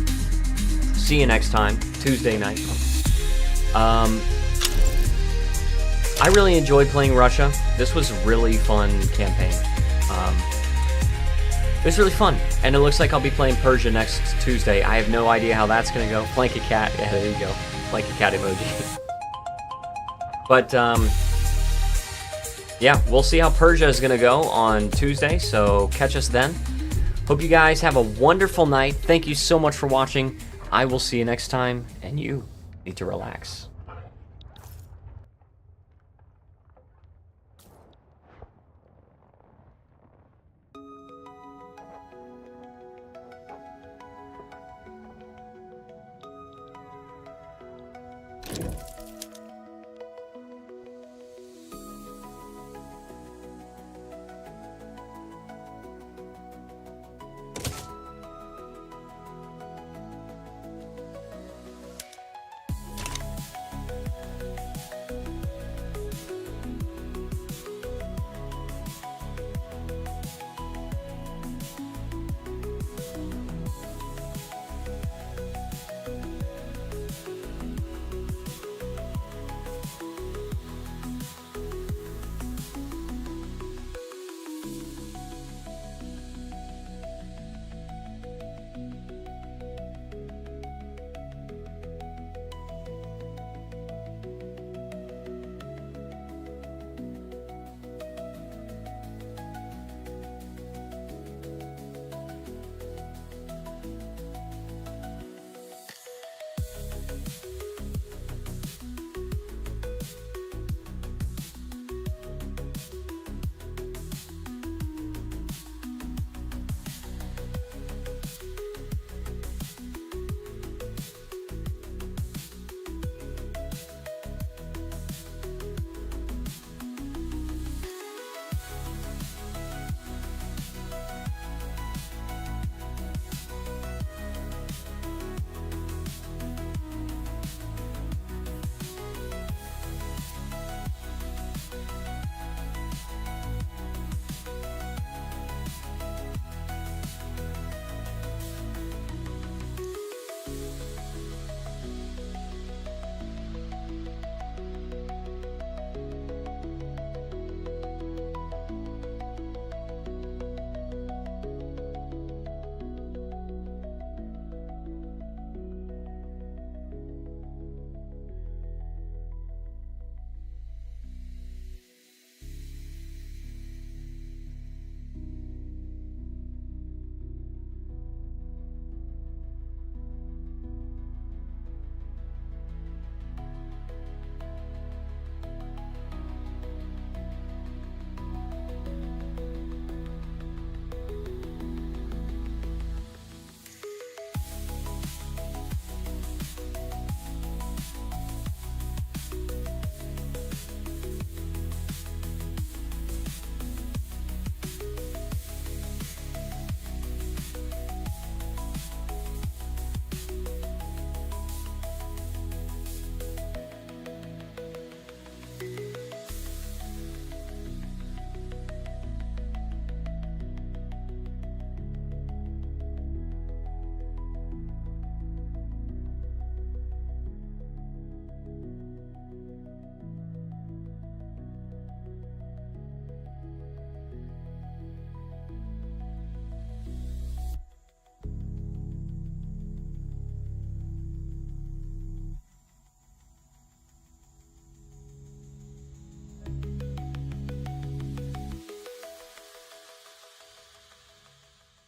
See you next time, Tuesday night. I really enjoyed playing Russia. This was a really fun campaign. It was really fun. And it looks like I'll be playing Persia next Tuesday. I have no idea how that's going to go. Plankicat. Yeah, there you go. Plankicat emoji. But, yeah, we'll see how Persia is going to go on Tuesday. So catch us then. Hope you guys have a wonderful night. Thank you so much for watching. I will see you next time. And you need to relax.